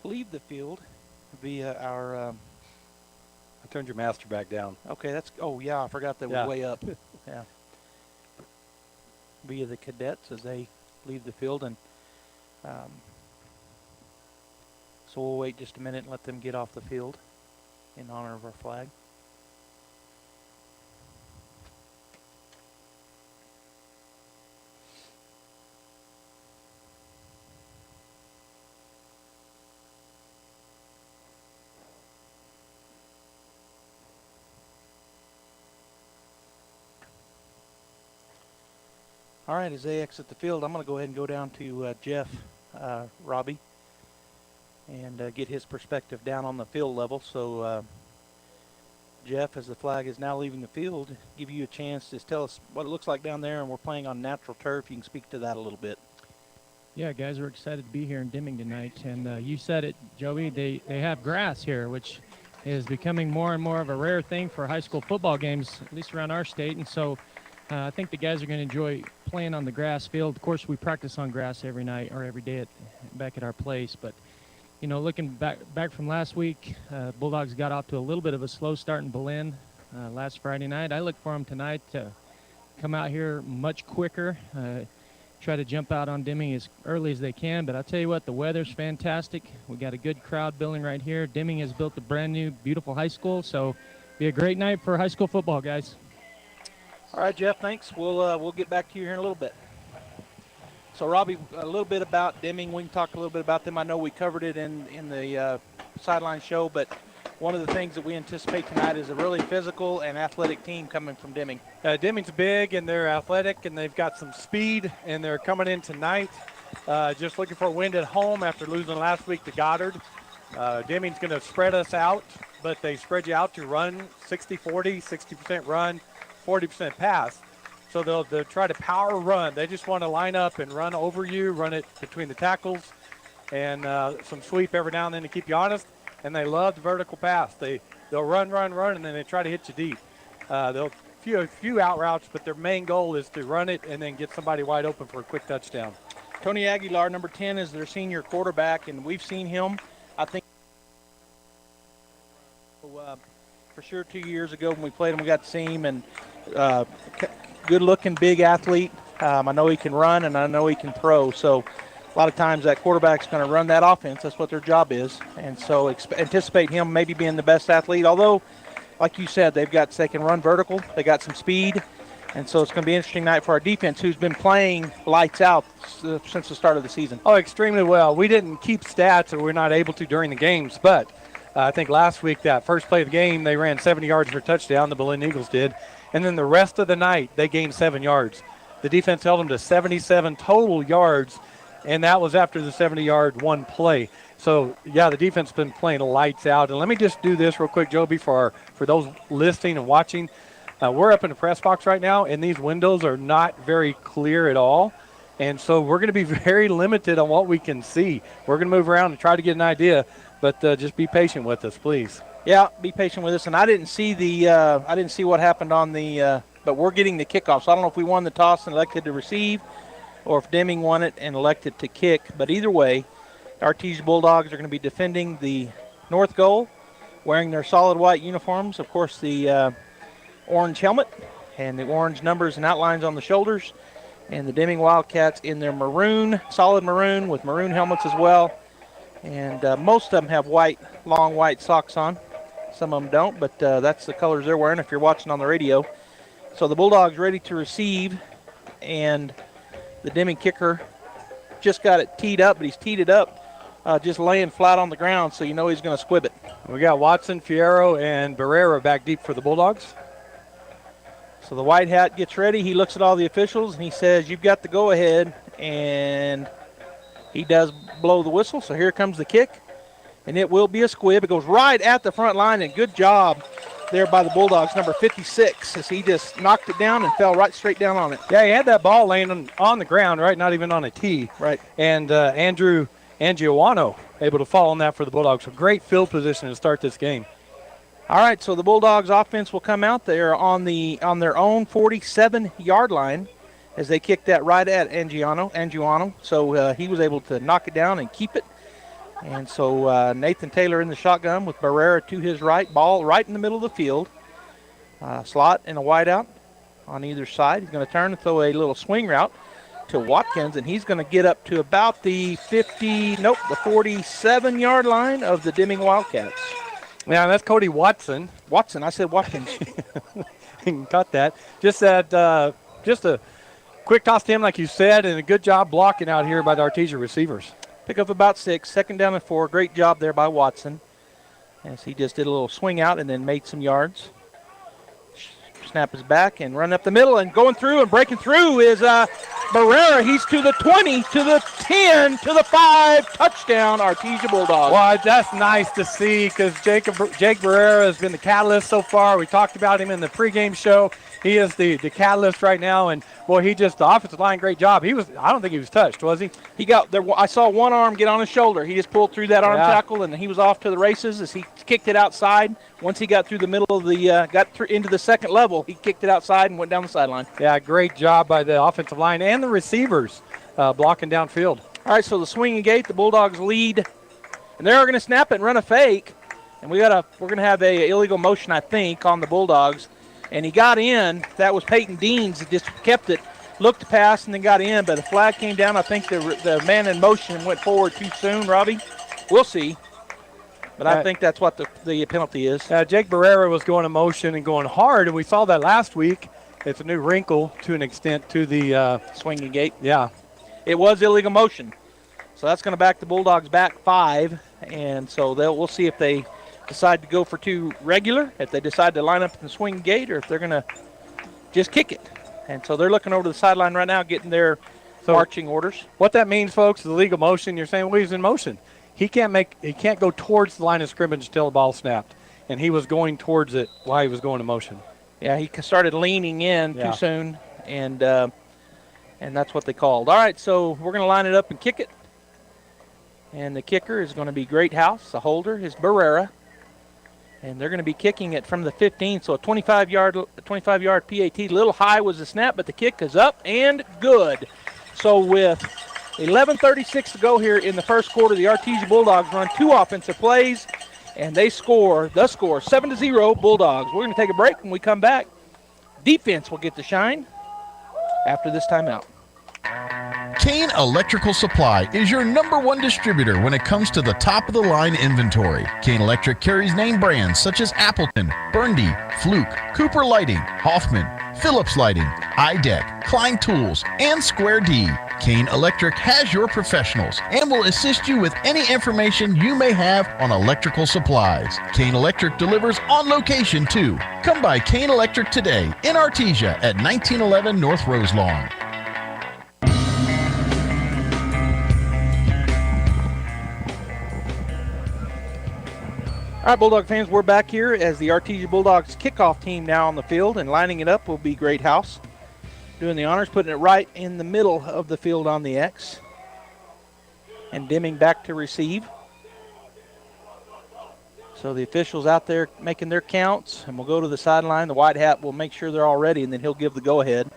Speaker 11: leave the field via our... I
Speaker 10: turned your master back down.
Speaker 11: Okay, that's... Oh, yeah, I forgot they were way up. Yeah. Via the cadets as they leave the field, and so we'll wait just a minute and let them get off the field in honor of our flag. All right, as they exit the field, I'm going to go ahead and go down to Jeff, Robbie, and get his perspective down on the field level. So, Jeff, as the flag is now leaving the field, give you a chance to tell us what it looks like down there, and we're playing on natural turf. You can speak to that a little bit.
Speaker 12: Yeah, guys, we're excited to be here in Deming tonight, and you said it, Joey, they have grass here, which is becoming more and more of a rare thing for high school football games, at least around our state, and so I think the guys are going to enjoy playing on the grass field. Of course, we practice on grass every night or every day back at our place. But, you know, looking back from last week, Bulldogs got off to a little bit of a slow start in Berlin last Friday night. I look for them tonight to come out here much quicker, try to jump out on Deming as early as they can. But I'll tell you what, the weather's fantastic. We got a good crowd building right here. Deming has built a brand new, beautiful high school. So be a great night for high school football, guys.
Speaker 11: All right, Jeff, thanks. We'll get back to you here in a little bit. So, Robbie, a little bit about Deming. We can talk a little bit about them. I know we covered it in the Sideline show, but one of the things that we anticipate tonight is a really physical and athletic team coming from Deming.
Speaker 10: Deming's big, and they're athletic, and they've got some speed, and they're coming in tonight just looking for a win at home after losing last week to Goddard. Deming's going to spread us out, but they spread you out to run 60-40, 60% run, 40% pass. So they'll try to power run. They just want to line up and run over you, run it between the tackles, and some sweep every now and then to keep you honest. And they love the vertical pass. They'll run, and then they try to hit you deep. They'll few out routes, but their main goal is to run it and then get somebody wide open for a quick touchdown.
Speaker 11: Tony Aguilar, number 10, is their senior quarterback, and we've seen him, I think, for sure 2 years ago when we played him. We got to see him, and good-looking, big athlete. I know he can run, and I know he can throw. So a lot of times that quarterback's going to run that offense. That's what their job is. And so anticipate him maybe being the best athlete. Although, like you said, they can run vertical. They got some speed. And so it's going to be an interesting night for our defense, who's been playing lights out since the start of the season.
Speaker 10: Oh, extremely well. We didn't keep stats, or we're not able to during the games, but I think last week, that first play of the game, they ran 70 yards for a touchdown, the Berlin Eagles did. And then the rest of the night, they gained 7 yards. The defense held them to 77 total yards, and that was after the 70-yard one play. So, yeah, the defense has been playing lights out. And let me just do this real quick, Joby, for those listening and watching. We're up in the press box right now, and these windows are not very clear at all. And so we're going to be very limited on what we can see. We're going to move around and try to get an idea, but just be patient with us, please.
Speaker 11: Yeah, be patient with us. And I didn't see what happened on the but we're getting the kickoff. So I don't know if we won the toss and elected to receive or if Deming won it and elected to kick. But either way, Artesia Bulldogs are going to be defending the north goal, wearing their solid white uniforms. Of course, the orange helmet and the orange numbers and outlines on the shoulders. And the Deming Wildcats in their maroon, solid maroon with maroon helmets as well. And most of them have long white socks on. Some of them don't, but that's the colors they're wearing if you're watching on the radio. So the Bulldogs ready to receive, and the Deming kicker just got it teed up, but he's teed it up just laying flat on the ground, so you know he's going to squib it.
Speaker 10: We got Watson, Fierro, and Barrera back deep for the Bulldogs.
Speaker 11: So the white hat gets ready. He looks at all the officials, and he says, "You've got the go-ahead," and he does blow the whistle. So here comes the kick, and it will be a squib. It goes right at the front line, and good job there by the Bulldogs, number 56, as he just knocked it down and fell right straight down on it.
Speaker 10: Yeah, he had that ball laying on the ground, right, not even on a tee.
Speaker 11: Right.
Speaker 10: And Andrew Angiowano able to fall on that for the Bulldogs. So great field position to start this game.
Speaker 11: All right, so the Bulldogs offense will come out there on their own 47-yard line as they kick that right at Angiowano. So he was able to knock it down and keep it. And so Nathan Taylor in the shotgun with Barrera to his right, ball right in the middle of the field. Slot and a wideout on either side. He's going to turn and throw a little swing route to Watkins, and he's going to get up to about the 47-yard line of the Deming Wildcats.
Speaker 10: Yeah, that's Cody Watson.
Speaker 11: I said Watkins.
Speaker 10: You can cut that. Just a quick toss to him, like you said, and a good job blocking out here by the Artesia receivers.
Speaker 11: Pick up about 6, second down and 4. Great job there by Watson as he just did a little swing out and then made some yards. Snap is back and run up the middle, and going through and breaking through is Barrera. He's to the 20, to the 10, to the 5. Touchdown, Artesia Bulldogs.
Speaker 10: Well, that's nice to see because Jake Barrera has been the catalyst so far. We talked about him in the pregame show. He is the catalyst right now, and boy, the offensive line, great job. I don't think he was touched, was he?
Speaker 11: He got there. I saw one arm get on his shoulder. He just pulled through that arm tackle, and he was off to the races as he kicked it outside. Once he got through the middle of into the second level, he kicked it outside and went down the sideline.
Speaker 10: Yeah, great job by the offensive line and the receivers blocking downfield.
Speaker 11: All right, so the swinging gate, the Bulldogs lead, and they're going to snap it and run a fake, and we're going to have a illegal motion, I think, on the Bulldogs. And he got in. That was Peyton Deans. He just kept it, looked to pass, and then got in. But the flag came down. I think the man in motion went forward too soon, Robbie. We'll see. But I think that's what the penalty is.
Speaker 10: Jake Barrera was going in motion and going hard, and we saw that last week. It's a new wrinkle to an extent to the
Speaker 11: swinging gate.
Speaker 10: Yeah.
Speaker 11: It was illegal motion. So that's going to back the Bulldogs back 5. And so we'll see if they decide to go for 2 regular, if they decide to line up in the swing gate, or if they're going to just kick it. And so they're looking over to the sideline right now, getting their marching orders.
Speaker 10: What that means, folks, is illegal motion. You're saying, well, he's in motion. He can't go towards the line of scrimmage until the ball snapped, and he was going towards it while he was going in motion.
Speaker 11: Yeah, he started leaning in too soon, and that's what they called. All right, so we're going to line it up and kick it. And the kicker is going to be Great House. The holder is Barrera. And they're going to be kicking it from the 15, so a 25-yard PAT. A little high was the snap, but the kick is up and good. So with 11:36 to go here in the first quarter, the Artesia Bulldogs run 2 offensive plays, and they score 7-0 Bulldogs. We're going to take a break. When we come back, defense will get the shine after this timeout.
Speaker 13: Kane Electrical Supply is your #1 distributor when it comes to the top-of-the-line inventory. Kane Electric carries name brands such as Appleton, Burndy, Fluke, Cooper Lighting, Hoffman, Phillips Lighting, iDeck, Klein Tools, and Square D. Kane Electric has your professionals and will assist you with any information you may have on electrical supplies. Kane Electric delivers on location too. Come by Kane Electric today in Artesia at 1911 North Roselawn.
Speaker 11: All right, Bulldog fans, we're back here as the Artesia Bulldogs kickoff team now on the field, and lining it up will be Great House. Doing the honors, putting it right in the middle of the field on the X. And Deming back to receive. So the officials out there making their counts, and we'll go to the sideline. The white hat will make sure they're all ready, and then he'll give the go-ahead.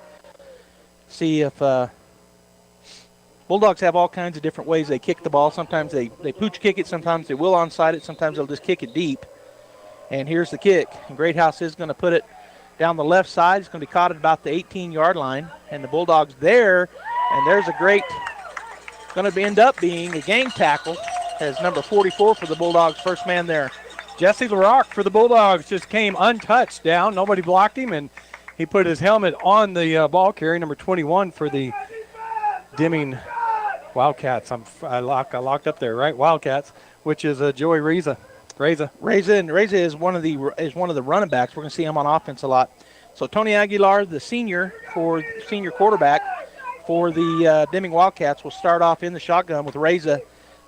Speaker 11: See if Bulldogs have all kinds of different ways they kick the ball. Sometimes they pooch kick it. Sometimes they will onside it. Sometimes they'll just kick it deep. And here's the kick. And Great House is going to put it down the left side. It's going to be caught at about the 18-yard line. And the Bulldogs there, and there's a great, going to end up being a gang tackle as number 44 for the Bulldogs, first man there.
Speaker 10: Jesse LaRock for the Bulldogs just came untouched down. Nobody blocked him, and he put his helmet on the ball carrier, number 21 for the Deming Wildcats. I locked up there, right? Wildcats, which is Joey Reza. Reza is one of the running backs. We're going to see him on offense a lot. So Tony Aguilar, the senior quarterback for the Deming Wildcats, will start off in the shotgun with Reza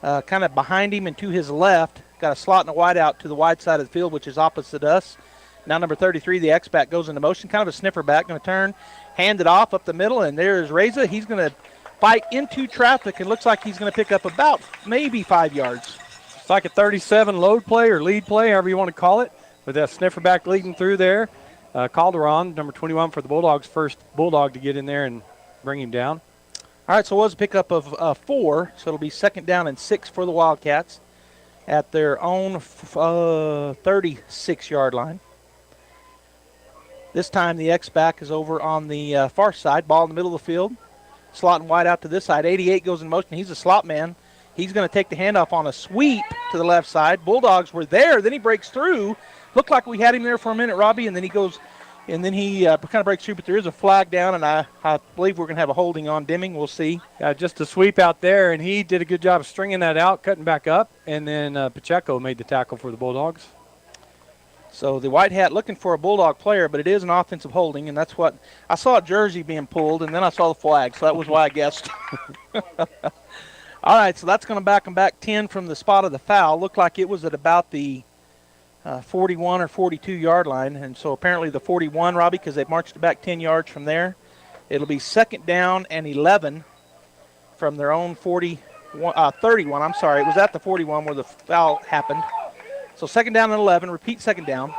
Speaker 10: kind of behind him and to his left. Got a slot and a wide out to the wide side of the field, which is opposite us. Now number 33, the X-back, goes into motion. Kind of a sniffer back, going to turn, hand it off up the middle, and there's Reza. He's going to fight into traffic, and looks like he's going to pick up about maybe 5 yards. It's like a 37 load play or lead play, however you want to call it, with that sniffer back leading through there. Calderon, number 21 for the Bulldogs, first Bulldog to get in there and bring him down.
Speaker 11: All right, so it was a pickup of 4, so it'll be 2nd down and 6 for the Wildcats at their own 36-yard line. This time the X-back is over on the far side, ball in the middle of the field. Slot and wide out to this side. 88 goes in motion. He's a slot man. He's going to take the handoff on a sweep to the left side. Bulldogs were there. Then he breaks through. Looked like we had him there for a minute, Robbie, and then he goes, and then he kind of breaks through, but there is a flag down, and I believe we're going to have a holding on Deming. We'll see.
Speaker 10: Just a sweep out there, and he did a good job of stringing that out, cutting back up, and then Pacheco made the tackle for the Bulldogs.
Speaker 11: So the white hat looking for a Bulldog player, but it is an offensive holding, and that's what I saw a jersey being pulled, and then I saw the flag, so that was why I guessed. All right, so that's going to back them back 10 from the spot of the foul. Looked like it was at about the 41 or 42-yard line, and so apparently the 41, Robbie, because they've marched it back 10 yards from there. It'll be 2nd down and 11 from their own 31. I'm sorry, it was at the 41 where the foul happened. So 2nd down and 11, repeat 2nd down.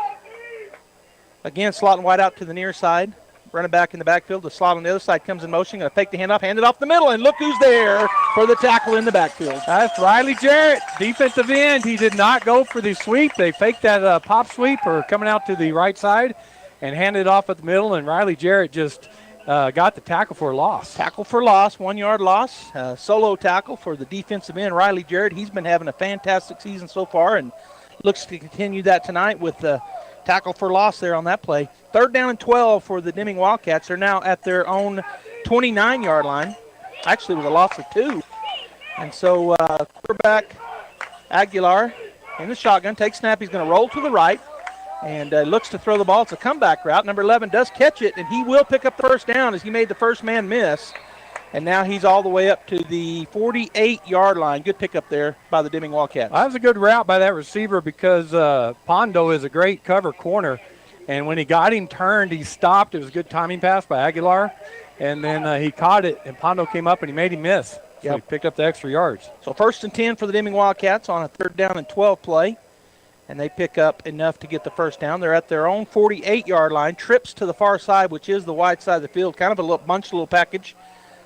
Speaker 11: Again, slot and wide out to the near side. Running back in the backfield. The slot on the other side comes in motion. Going to fake the handoff, hand it off the middle, and look who's there for the tackle in the backfield.
Speaker 10: That's Riley Jarrett, defensive end. He did not go for the sweep. They faked that pop sweep or coming out to the right side and handed it off at the middle, and Riley Jarrett just got the tackle for a loss.
Speaker 11: Tackle for loss, 1-yard loss. Solo tackle for the defensive end, Riley Jarrett. He's been having a fantastic season so far and looks to continue that tonight with the tackle for loss there on that play. 3rd down and 12 for the Deming Wildcats. They're now at their own 29-yard line. Actually, it was a loss of 2. And so quarterback Aguilar in the shotgun, takes snap. He's going to roll to the right and looks to throw the ball. It's a comeback route. Number 11 does catch it, and he will pick up the first down as he made the first man miss. And now he's all the way up to the 48-yard line. Good pickup there by the Deming Wildcats.
Speaker 10: That was a good route by that receiver because Pondo is a great cover corner. And when he got him turned, he stopped. It was a good timing pass by Aguilar. And then he caught it, and Pondo came up and he made him miss. So he picked up the extra yards.
Speaker 11: So 1st and 10 for the Deming Wildcats on a 3rd down and 12 play. And they pick up enough to get the first down. They're at their own 48-yard line. Trips to the far side, which is the wide side of the field. Kind of a little package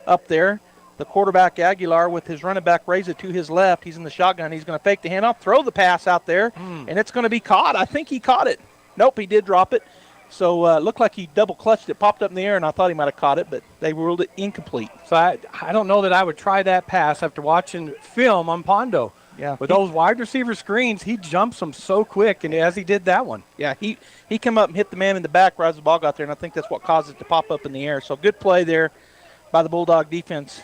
Speaker 11: up there. The quarterback Aguilar with his running back Reza to his left. He's in the shotgun. He's going to fake the handoff, throw the pass out there, and it's going to be caught. I think he caught it. Nope, he did drop it. So looked like he double clutched it, popped up in the air, and I thought he might have caught it, but they ruled it incomplete.
Speaker 10: So I don't know that I would try that pass after watching film on Pondo.
Speaker 11: Yeah.
Speaker 10: With those wide receiver screens, he jumps them so quick, and as he did that one.
Speaker 11: Yeah, he came up and hit the man in the back right as the ball got there, and I think that's what caused it to pop up in the air. So good play there by the Bulldog defense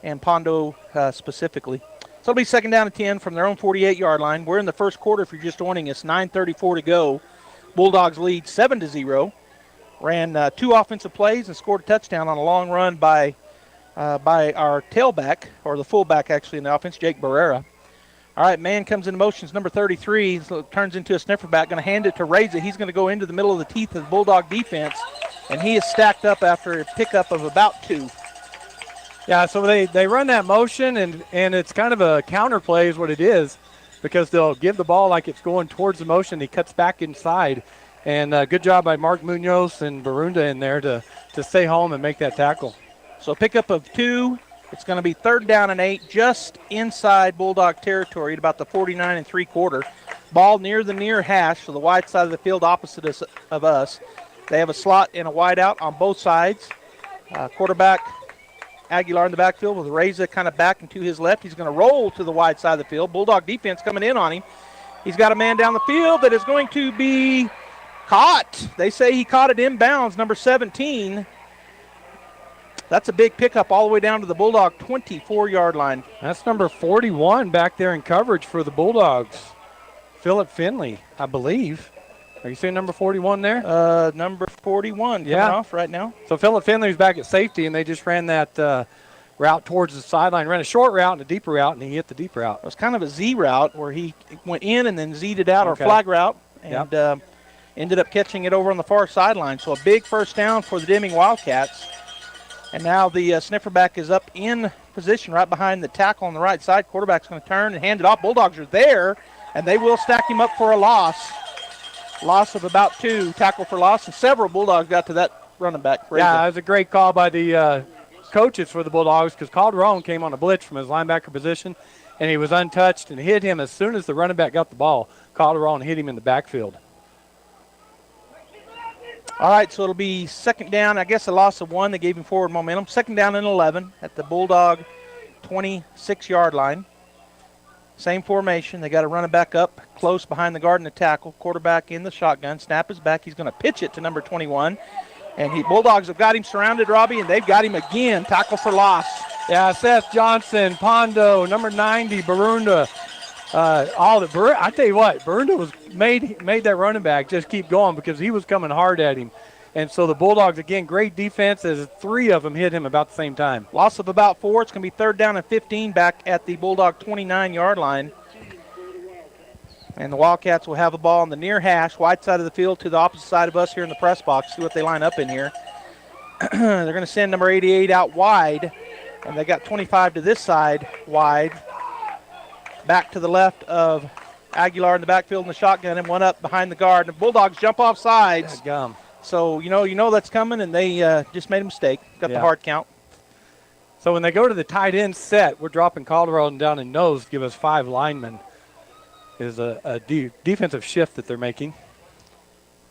Speaker 11: and Pondo specifically. So it'll be 2nd down and 10 from their own 48-yard line. We're in the first quarter if you're just joining us. 9:34 to go. Bulldogs lead 7-0. Ran 2 offensive plays and scored a touchdown on a long run by our tailback, or the fullback actually in the offense, Jake Barrera. All right, man comes into motion. It's number 33. So it turns into a sniffer back. Going to hand it to Reza. He's going to go into the middle of the teeth of the Bulldog defense, and he is stacked up after a pickup of about 2.
Speaker 10: Yeah, so they run that motion, and it's kind of a counter play is what it is, because they'll give the ball like it's going towards the motion. He cuts back inside. And good job by Mark Munoz and Barunda in there to stay home and make that tackle.
Speaker 11: So pickup of 2. It's going to be 3rd down and 8, just inside Bulldog territory at about the 49 3/4. Ball near the near hash, so the wide side of the field opposite of us. They have a slot and a wide out on both sides. Quarterback Aguilar in the backfield with Reza kind of back and to his left. He's going to roll to the wide side of the field. Bulldog defense coming in on him. He's got a man down the field that is going to be caught. They say he caught it inbounds, number 17. That's a big pickup all the way down to the Bulldog 24-yard line.
Speaker 10: That's number 41 back there in coverage for the Bulldogs. Philip Finley, I believe. Are you saying number 41 there?
Speaker 11: Number 41 coming off right now.
Speaker 10: So Philip Finley's back at safety, and they just ran that route towards the sideline. Ran a short route and a deeper route, and he hit the deep route.
Speaker 11: It was kind of a Z route where he went in and then Z'd it out, or flag route, and ended up catching it over on the far sideline. So a big first down for the Deming Wildcats. And now the sniffer back is up in position right behind the tackle on the right side. Quarterback's going to turn and hand it off. Bulldogs are there, and they will stack him up for a loss. Loss of about 2, tackle for loss, and several Bulldogs got to that running back.
Speaker 10: Yeah, it was a great call by the coaches for the Bulldogs, because Calderon came on a blitz from his linebacker position, and he was untouched and hit him as soon as the running back got the ball. Calderon hit him in the backfield.
Speaker 11: All right, so it'll be 2nd down. I guess a loss of 1. They gave him forward momentum. 2nd down and 11 at the Bulldog 26-yard line. Same formation. They got to run it back up close behind the guard and the tackle. Quarterback in the shotgun. Snap is back. He's going to pitch it to number 21. And Bulldogs have got him surrounded, Robbie, and they've got him again. Tackle for loss.
Speaker 10: Yeah, Seth Johnson, Pondo, number 90, Barunda. I tell you what, Barunda made that running back just keep going because he was coming hard at him. And so the Bulldogs, again, great defense as 3 of them hit him about the same time.
Speaker 11: Loss of about 4. It's going to be 3rd down and 15 back at the Bulldog 29-yard line. And the Wildcats will have a ball on the near hash, wide side of the field to the opposite side of us here in the press box. See what they line up in here. They're going to send number 88 out wide, and they got 25 to this side wide. Back to the left of Aguilar in the backfield in the shotgun, and one up behind the guard. And the Bulldogs jump off sides. So, you know that's coming, and they just made a mistake. Got the hard count.
Speaker 10: So when they go to the tight end set, we're dropping Calderon down in nose to give us 5 linemen. It is a defensive shift that they're making.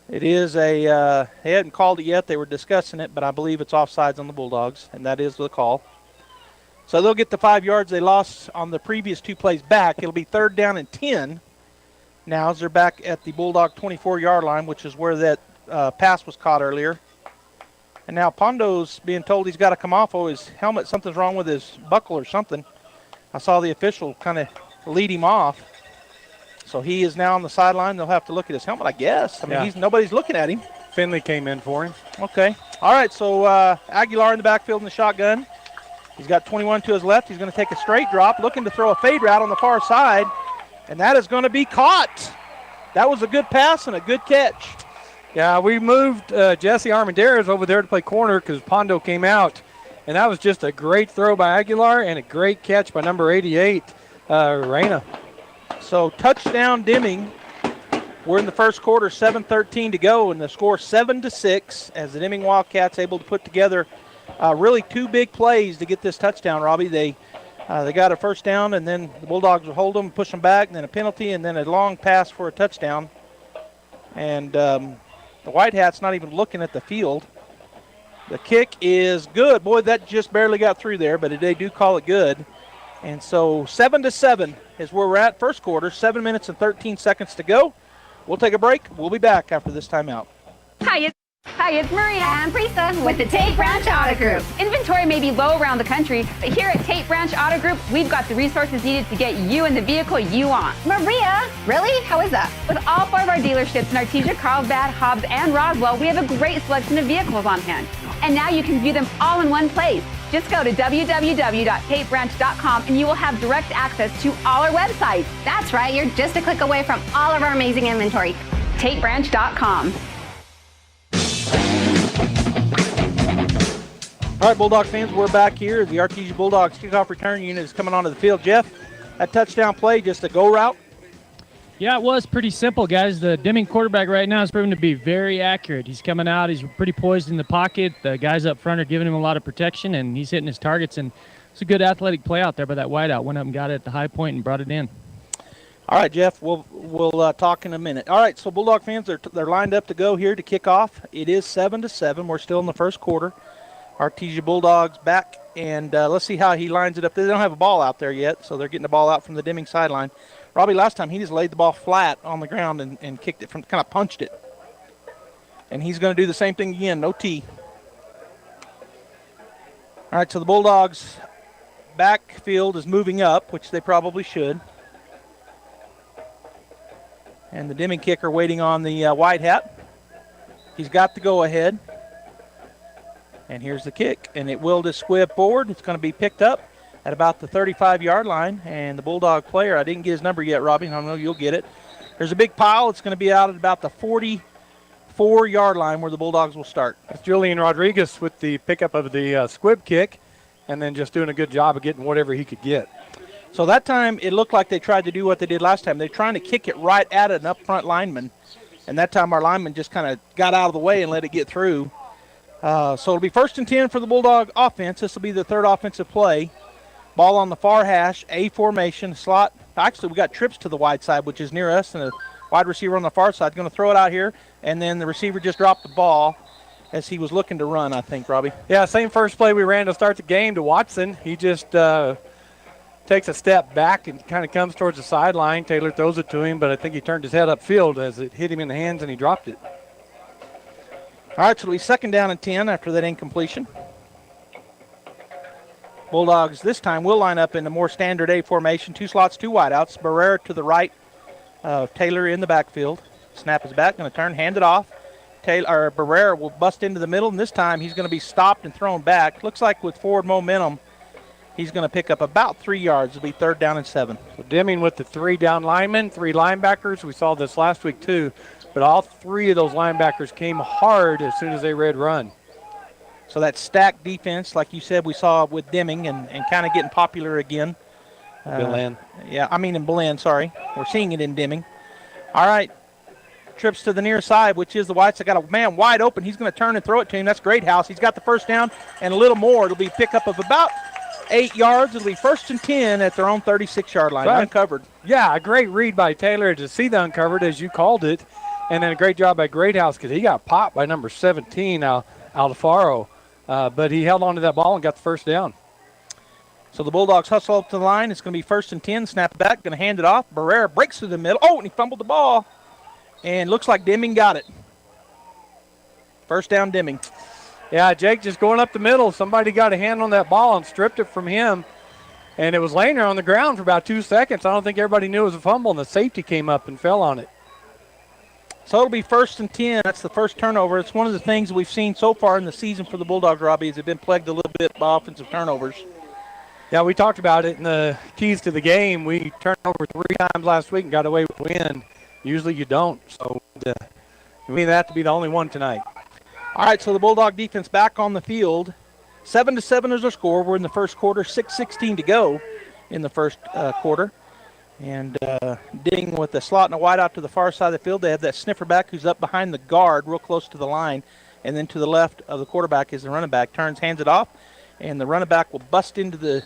Speaker 11: It is they hadn't called it yet. They were discussing it, but I believe it's offsides on the Bulldogs, and that is the call. So they'll get the 5 yards they lost on the previous 2 plays back. It'll be 3rd down and 10 now as they're back at the Bulldog 24-yard line, which is where that pass was caught earlier. And now Pondo's being told he's got to come off his helmet. Something's wrong with his buckle or something. I saw the official kind of lead him off. So he is now on the sideline. They'll have to look at his helmet, I guess. I mean, nobody's looking at him.
Speaker 10: Finley came in for him.
Speaker 11: Okay. All right, so Aguilar in the backfield in the shotgun. He's got 21 to his left. He's going to take a straight drop, looking to throw a fade route on the far side, and that is going to be caught. That was a good pass and a good catch.
Speaker 10: Yeah, we moved Jesse Armendariz over there to play corner because Pondo came out, and that was just a great throw by Aguilar and a great catch by number 88, Reyna.
Speaker 11: So touchdown Deming. We're in the first quarter, 7:13 to go, and the score 7-6 as the Deming Wildcats able to put together really 2 big plays to get this touchdown, Robbie. They got a first down, and then the Bulldogs will hold them, push them back, and then a penalty, and then a long pass for a touchdown. And the White Hats not even looking at the field. The kick is good. Boy, that just barely got through there, but they do call it good. And so 7-7 is where we're at. First quarter, 7 minutes and 13 seconds to go. We'll take a break. We'll be back after this timeout.
Speaker 14: Hi, it's Maria and Prisa with the Tate Branch Auto Group. Inventory may be low around the country, but here at Tate Branch Auto Group, we've got the resources needed to get you in the vehicle you want. Maria, really? How is that? With all 4 of our dealerships in Artesia, Carlsbad, Hobbs, and Roswell, we have a great selection of vehicles on hand. And now you can view them all in one place. Just go to www.tatebranch.com and you will have direct access to all our websites.
Speaker 15: That's right, you're just a click away from all of our amazing inventory.
Speaker 14: tatebranch.com.
Speaker 11: All right, Bulldog fans, we're back here. The Artesia Bulldogs kickoff return unit is coming onto the field. Jeff, that touchdown play, just a go route?
Speaker 12: Yeah, it was pretty simple, guys. The Deming quarterback right now is proven to be very accurate. He's coming out. He's pretty poised in the pocket. The guys up front are giving him a lot of protection, and he's hitting his targets. And it's a good athletic play out there by that wideout. Went up and got it at the high point and brought it in.
Speaker 11: All right, Jeff, we'll talk in a minute. All right, so Bulldog fans, they're lined up to go here to kick off. It is 7-7. We're still in the first quarter. Artesia Bulldogs back, and let's see how he lines it up. They don't have a ball out there yet, so they're getting the ball out from the Deming sideline. Robbie, last time he just laid the ball flat on the ground and kicked it from, kind of punched it. And he's going to do the same thing again, no tee. All right, so the Bulldogs backfield is moving up, which they probably should. And the Deming kicker waiting on the white hat. He's got the go-ahead. And here's the kick, and it will just squib forward. It's going to be picked up at about the 35-yard line, and the Bulldog player, I didn't get his number yet, Robbie, and I know you'll get it. There's a big pile. It's going to be out at about the 44-yard line where the Bulldogs will start.
Speaker 10: That's Julian Rodriguez with the pickup of the squib kick, and then just doing a good job of getting whatever he could get.
Speaker 11: So that time it looked like they tried to do what they did last time. They're trying to kick it right at an up-front lineman, and that time our lineman just kind of got out of the way and let it get through. So it'll be 1st and 10 for the Bulldog offense. This will be the third offensive play. Ball on the far hash, A formation, slot. Actually, we got trips to the wide side, which is near us, and a wide receiver on the far side. Going to throw it out here, and then the receiver just dropped the ball as he was looking to run, I think, Robbie.
Speaker 10: Yeah, same first play we ran to start the game to Watson. He just takes a step back and kind of comes towards the sideline. Taylor throws it to him, but I think he turned his head upfield as it hit him in the hands, and he dropped it.
Speaker 11: All right, so it'll be 2nd down and 10 after that incompletion. Bulldogs this time will line up in a more standard A formation. 2 slots, 2 wideouts. Barrera to the right, Taylor in the backfield. Snap is back, going to turn, hand it off. Barrera will bust into the middle, and this time he's going to be stopped and thrown back. Looks like with forward momentum, he's going to pick up about 3 yards. It'll be 3rd down and 7.
Speaker 10: So Deming with the 3 down linemen, 3 linebackers. We saw this last week too, but all 3 of those linebackers came hard as soon as they read run.
Speaker 11: So that stacked defense, like you said, we saw with Deming and kind of getting popular again.
Speaker 10: Belen.
Speaker 11: Yeah, I mean in Belen, sorry. We're seeing it in Deming. All right, trips to the near side, which is the whites. I got a man wide open. He's going to turn and throw it to him. That's Greathouse. He's got the 1st down and a little more. It'll be pickup of about 8 yards. It'll be 1st and 10 at their own 36-yard line. Right. Uncovered.
Speaker 10: Yeah, a great read by Taylor to see the uncovered, as you called it, and then a great job by Greathouse because he got popped by number 17, Alfaro. But he held on to that ball and got the 1st down.
Speaker 11: So the Bulldogs hustle up to the line. It's going to be 1st and 10. Snap back, going to hand it off. Barrera breaks through the middle. Oh, and he fumbled the ball. And looks like Deming got it. 1st down, Deming.
Speaker 10: Yeah, Jake just going up the middle. Somebody got a hand on that ball and stripped it from him. And it was laying there on the ground for about 2 seconds. I don't think everybody knew it was a fumble, and the safety came up and fell on it.
Speaker 11: So it'll be 1st and 10. That's the first turnover. It's one of the things we've seen so far in the season for the Bulldogs, Robbie, is they've been plagued a little bit by offensive turnovers.
Speaker 10: Yeah, we talked about it in the keys to the game. We turned over 3 times last week and got away with a win. Usually you don't. So we need that to be the only one tonight.
Speaker 11: All right, so the Bulldog defense back on the field. 7-7 is our score. We're in the first quarter. 6:16 to go in the first quarter. And Ding with the slot and a wide out to the far side of the field. They have that sniffer back who's up behind the guard real close to the line. And then to the left of the quarterback is the running back. Turns, hands it off, and the running back will bust into the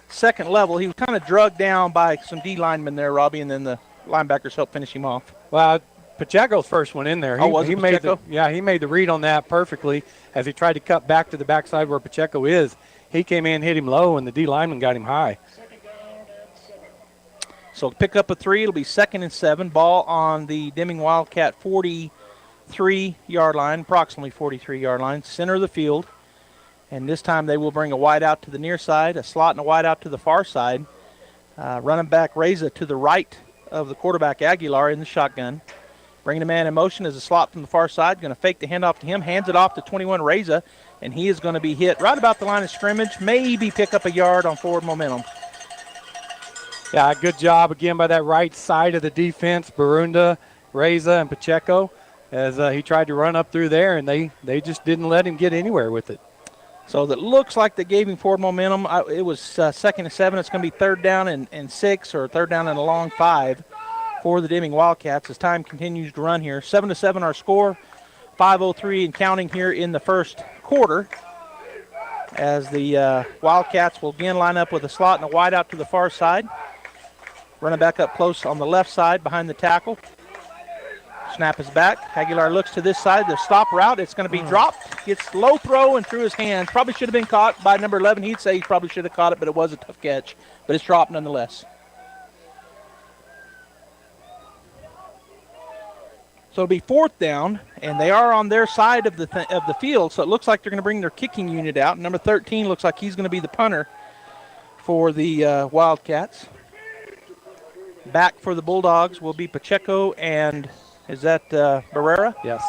Speaker 11: second level. He was kind of drugged down by some D linemen there, Robbie, and then the linebackers helped finish him off.
Speaker 10: Well, Pacheco's first one in there.
Speaker 11: He made
Speaker 10: he made the read on that perfectly as he tried to cut back to the backside where Pacheco is. He came in, hit him low, and the D lineman got him high.
Speaker 11: So pick up a 3. It'll be 2nd and 7. Ball on the Deming Wildcat 43-yard line, approximately 43-yard line, center of the field. And this time they will bring a wide out to the near side, a slot and a wide out to the far side. Running back Reza to the right of the quarterback Aguilar in the shotgun. Bringing the man in motion is a slot from the far side. Going to fake the handoff to him. Hands it off to 21 Reza. and he is going to be hit right about the line of scrimmage, maybe pick up a yard on forward momentum.
Speaker 10: Yeah, good job again by that right side of the defense, Barunda, Reza, and Pacheco, as he tried to run up through there, and they just didn't let him get anywhere with it.
Speaker 11: So that looks like they gave him forward momentum. It was 2nd and 7. It's going to be 3rd down and 6, or 3rd down and a long 5 for the Deming Wildcats as time continues to run here. 7-7 our score, 5:03 and counting here in the first quarter, as the Wildcats will again line up with a slot and a wide out to the far side. Running back up close on the left side behind the tackle. Snap is back. Aguilar looks to this side. The stop route, it's going to be dropped. Gets low throw and through his hands. Probably should have been caught by number 11. He'd say he probably should have caught it, but it was a tough catch. But it's dropped nonetheless. So it'll be 4th down, and they are on their side of the field, so it looks like they're going to bring their kicking unit out. Number 13 looks like he's going to be the punter for the Wildcats. Back for the Bulldogs will be Pacheco and... Is that Barrera?
Speaker 10: Yes.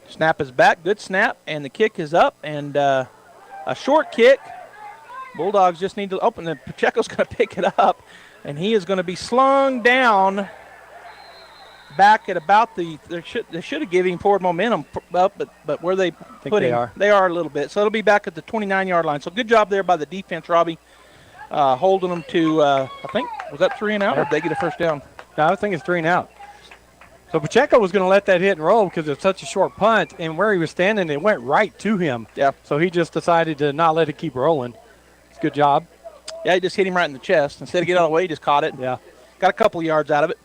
Speaker 11: Snap is back. Good snap. And the kick is up. And a short kick. Bulldogs just need to open. And Pacheco's going to pick it up. And he is going to be slung down back at about the – they should have given him forward momentum up, but where they put him, they are a little bit. So it'll be back at the 29-yard line. So good job there by the defense, Robbie. Holding them to, I think, was that 3 and out, or did they get a first down?
Speaker 10: No, I think it's 3 and out. So Pacheco was going to let that hit and roll because it's such a short punt, and where he was standing, it went right to him.
Speaker 11: Yeah.
Speaker 10: So he just decided to not let it keep rolling. It's a good job.
Speaker 11: Yeah, he just hit him right in the chest. Instead of getting out of the way, he just caught it.
Speaker 10: Yeah.
Speaker 11: Got a couple of yards out of it.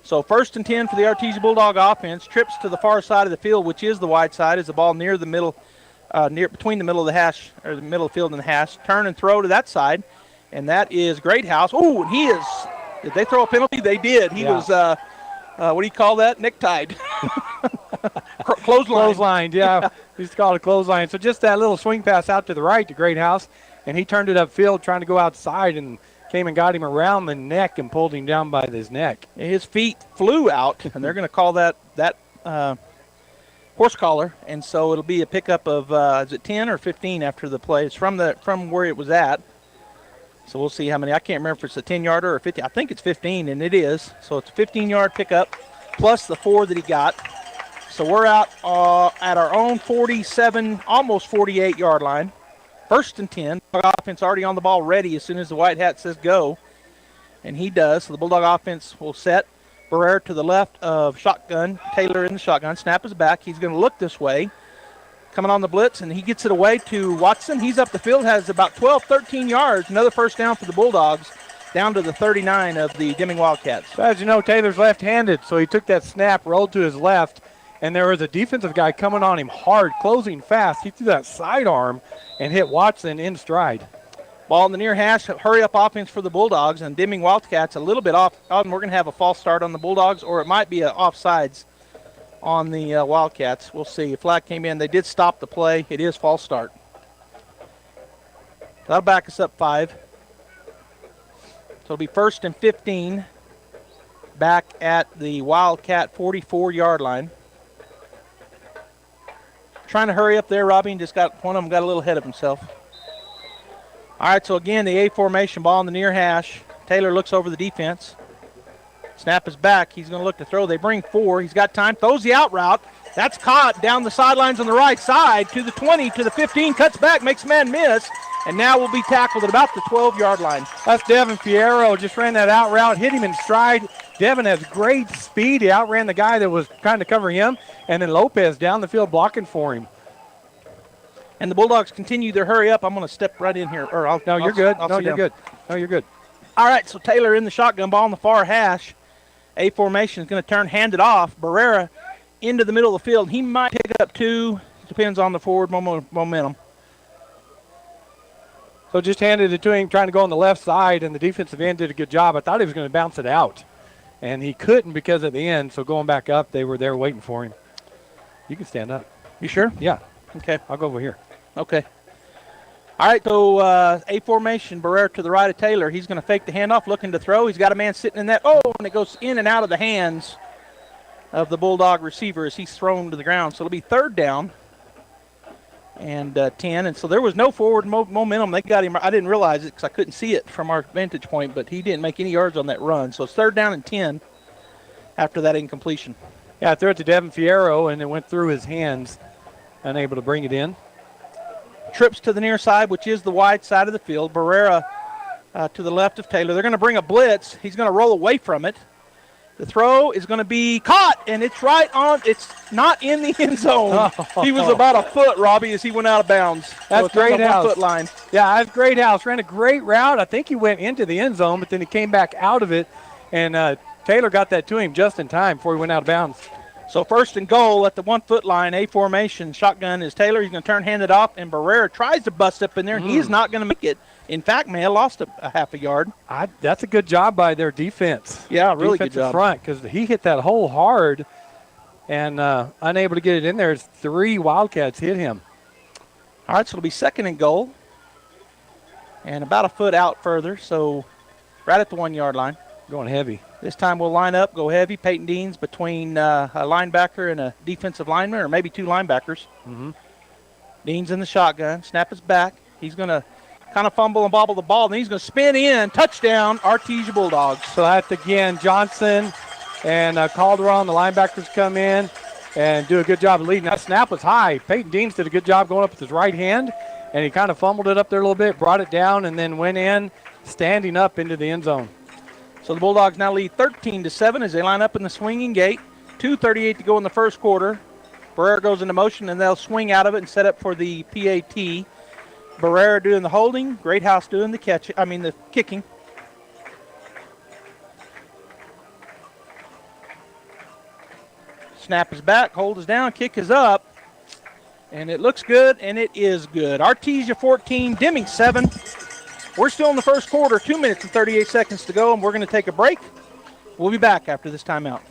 Speaker 11: So 1st and 10 for the Artesia Bulldog offense. Trips to the far side of the field, which is the wide side, is the ball near the middle, between the middle of the hash, or the middle of the field and the hash. Turn and throw to that side. And that is Greathouse. Oh, and he is – did they throw a penalty? They did. He was, what do you call that? Necktied.
Speaker 10: Clothesline, yeah. He's called a clothesline. So just that little swing pass out to the right to Greathouse, and he turned it upfield trying to go outside and came and got him around the neck and pulled him down by his neck.
Speaker 11: His feet flew out, and they're going to call that horse collar. And so it'll be a pickup of, is it 10 or 15 after the play? It's from where it was at. So we'll see how many. I can't remember if it's a 10-yarder or 50. I think it's 15, and it is. So it's a 15-yard pickup plus the 4 that he got. So we're out at our own 47, almost 48-yard line. 1st and 10. Bulldog offense already on the ball ready as soon as the white hat says go. And he does. So the Bulldog offense will set. Barrera to the left of shotgun. Taylor in the shotgun. Snap is back. He's going to look this way. Coming on the blitz, and he gets it away to Watson. He's up the field, has about 12, 13 yards. Another first down for the Bulldogs, down to the 39 of the Deming Wildcats.
Speaker 10: As you know, Taylor's left-handed, so he took that snap, rolled to his left, and there was a defensive guy coming on him hard, closing fast. He threw that sidearm and hit Watson in stride.
Speaker 11: Ball in the near hash, hurry-up offense for the Bulldogs, and Deming Wildcats a little bit off. We're going to have a false start on the Bulldogs, or it might be an offsides on the Wildcats. We'll see. A flag came in. They did stop the play. It is false start. That'll back us up 5. So it'll be 1st and 15 back at the Wildcat 44-yard line. Trying to hurry up there, Robbie, and just got one of them got a little ahead of himself. All right, so again, the A formation, ball in the near hash. Taylor looks over the defense. Snap is back. He's going to look to throw. They bring 4. He's got time. Throws the out route. That's caught down the sidelines on the right side to the 20, to the 15. Cuts back, makes man miss, and now will be tackled at about the 12-yard line.
Speaker 10: That's Devin Fierro. Just ran that out route, hit him in stride. Devin has great speed. He outran the guy that was trying to cover him, and then Lopez down the field blocking for him.
Speaker 11: And the Bulldogs continue their hurry up. I'm going to step right in here.
Speaker 10: You're good. No, you're good.
Speaker 11: All right, so Taylor in the shotgun, ball in the far hash. A formation is going to turn, hand it off. Barrera into the middle of the field. He might pick up 2. Depends on the forward momentum.
Speaker 10: So just handed it to him, trying to go on the left side, and the defensive end did a good job. I thought he was going to bounce it out, and he couldn't because of the end. So going back up, they were there waiting for him. You can stand up.
Speaker 11: You sure?
Speaker 10: Yeah.
Speaker 11: Okay.
Speaker 10: I'll go over here.
Speaker 11: Okay. All right, so A formation, Barrera to the right of Taylor. He's going to fake the handoff, looking to throw. He's got a man sitting in that. Oh, and it goes in and out of the hands of the Bulldog receiver as he's thrown to the ground. So it'll be third down and 10. And so there was no forward momentum. They got him. I didn't realize it because I couldn't see it from our vantage point, but he didn't make any yards on that run. So it's third down and 10 after that incompletion.
Speaker 10: Yeah, I threw it to Devin Fierro, and it went through his hands, unable to bring it in.
Speaker 11: Trips to the near side, which is the wide side of the field. Barrera to the left of Taylor. They're going to bring a blitz. He's going to roll away from it. The throw is going to be caught, and it's right on. It's not in the end zone. He was about a foot, Robbie, as he went out of bounds.
Speaker 10: That's
Speaker 11: so
Speaker 10: great house.
Speaker 11: 1 foot line.
Speaker 10: Yeah, that's great house. Ran a great route. I think he went into the end zone, but then he came back out of it, and Taylor got that to him just in time before he went out of bounds.
Speaker 11: So first and goal at the 1 foot line, A formation. Shotgun is Taylor. He's going to turn, hand it off, and Barrera tries to bust up in there, and he's not going to make it. In fact, may have lost a half a yard.
Speaker 10: That's a good job by their defense.
Speaker 11: Yeah, really good job.
Speaker 10: Front, because he hit that hole hard and unable to get it in there. 3 Wildcats hit him.
Speaker 11: All right, so it'll be second and goal. And about a foot out further, so right at the 1 yard line.
Speaker 10: Going heavy.
Speaker 11: This time we'll line up, go heavy. Peyton Deans between a linebacker and a defensive lineman, or maybe 2 linebackers.
Speaker 10: Mm-hmm.
Speaker 11: Deans in the shotgun. Snap is back. He's going to kind of fumble and bobble the ball, and he's going to spin in. Touchdown, Artesia Bulldogs.
Speaker 10: So that's, again, Johnson and Calderon, the linebackers, come in and do a good job of leading. That snap was high. Peyton Deans did a good job going up with his right hand, and he kind of fumbled it up there a little bit, brought it down, and then went in, standing up into the end zone.
Speaker 11: So the Bulldogs now lead 13-7 as they line up in the swinging gate. 2:38 to go in the first quarter. Barrera goes into motion, and they'll swing out of it and set up for the PAT. Barrera doing the holding. Greathouse doing the the kicking. Snap is back. Hold is down. Kick is up. And it looks good, and it is good. Artesia 14, Deming 7. We're still in the first quarter, 2 minutes and 38 seconds to go, and we're going to take a break. We'll be back after this timeout.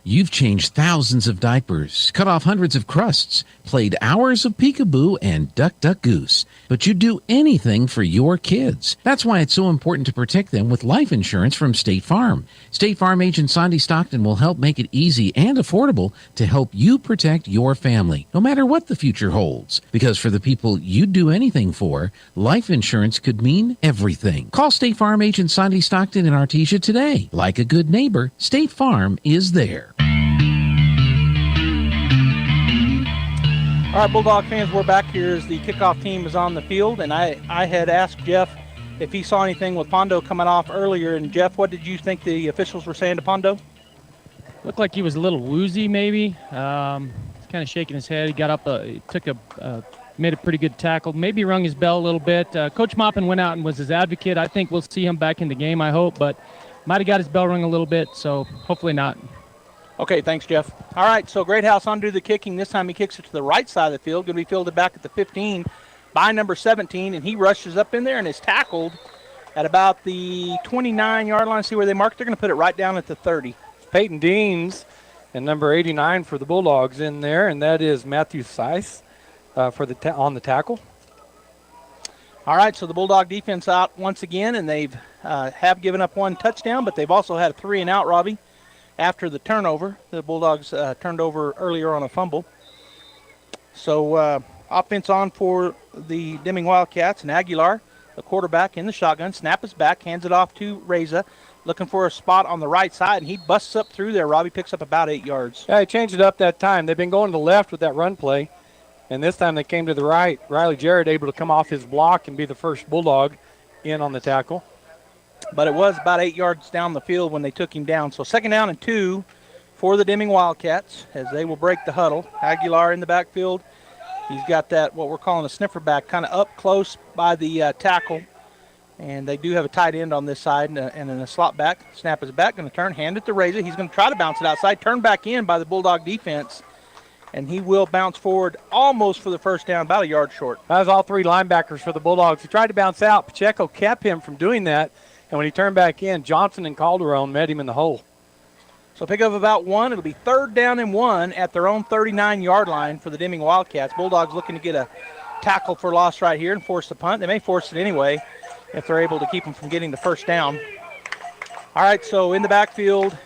Speaker 16: You've changed thousands of diapers, cut off hundreds of crusts, played hours of peekaboo and duck, duck, goose. But you'd do anything for your kids. That's why it's so important to protect them with life insurance from State Farm. State Farm agent Sandy Stockton will help make it easy and affordable to help you protect your family, no matter what the future holds. Because for the people you'd do anything for, life insurance could mean everything. Call State Farm agent Sandy Stockton in Artesia today. Like a good neighbor, State Farm is there.
Speaker 11: All right, Bulldog fans, we're back here as the kickoff team is on the field, and I had asked Jeff if he saw anything with Pondo coming off earlier. And Jeff, what did you think the officials were saying to Pondo?
Speaker 12: Looked like he was a little woozy, maybe. He's kind of shaking his head. He got up, made a pretty good tackle. Maybe rung his bell a little bit. Coach Maupin went out and was his advocate. I think we'll see him back in the game, I hope, but might have got his bell rung a little bit, so hopefully not.
Speaker 11: Okay, thanks, Jeff. All right, so Greathouse undo the kicking. This time he kicks it to the right side of the field. Going to be fielded back at the 15 by number 17, and he rushes up in there and is tackled at about the 29-yard line. See where they marked? They're going to put it right down at the 30.
Speaker 10: Peyton Deans and number 89 for the Bulldogs in there, and that is Matthew Seiss for on the tackle.
Speaker 11: All right, so the Bulldog defense out once again, and they've have given up 1 touchdown, but they've also had a 3-and-out, Robbie. After the turnover, the Bulldogs turned over earlier on a fumble. So offense on for the Deming Wildcats, and Aguilar, the quarterback in the shotgun. Snap is back, hands it off to Reza, looking for a spot on the right side, and he busts up through there. Robbie picks up about 8 yards.
Speaker 10: Yeah, he changed it up that time. They've been going to the left with that run play, and this time they came to the right. Riley Jarrett able to come off his block and be the first Bulldog in on the tackle.
Speaker 11: But it was about 8 yards down the field when they took him down. So 2nd down and 2 for the Deming Wildcats as they will break the huddle. Aguilar in the backfield. He's got that, what we're calling a sniffer back, kind of up close by the tackle. And they do have a tight end on this side and in a slot back. Snap is back, going to turn, hand it to Reza. He's going to try to bounce it outside, turn back in by the Bulldog defense. And he will bounce forward almost for the first down, about a yard short.
Speaker 10: That was all 3 linebackers for the Bulldogs. He tried to bounce out. Pacheco kept him from doing that. And when he turned back in, Johnson and Calderon met him in the hole.
Speaker 11: So pick up about 1. It'll be 3rd down and 1 at their own 39-yard line for the Deming Wildcats. Bulldogs looking to get a tackle for loss right here and force the punt. They may force it anyway if they're able to keep them from getting the first down. All right, so in the backfield,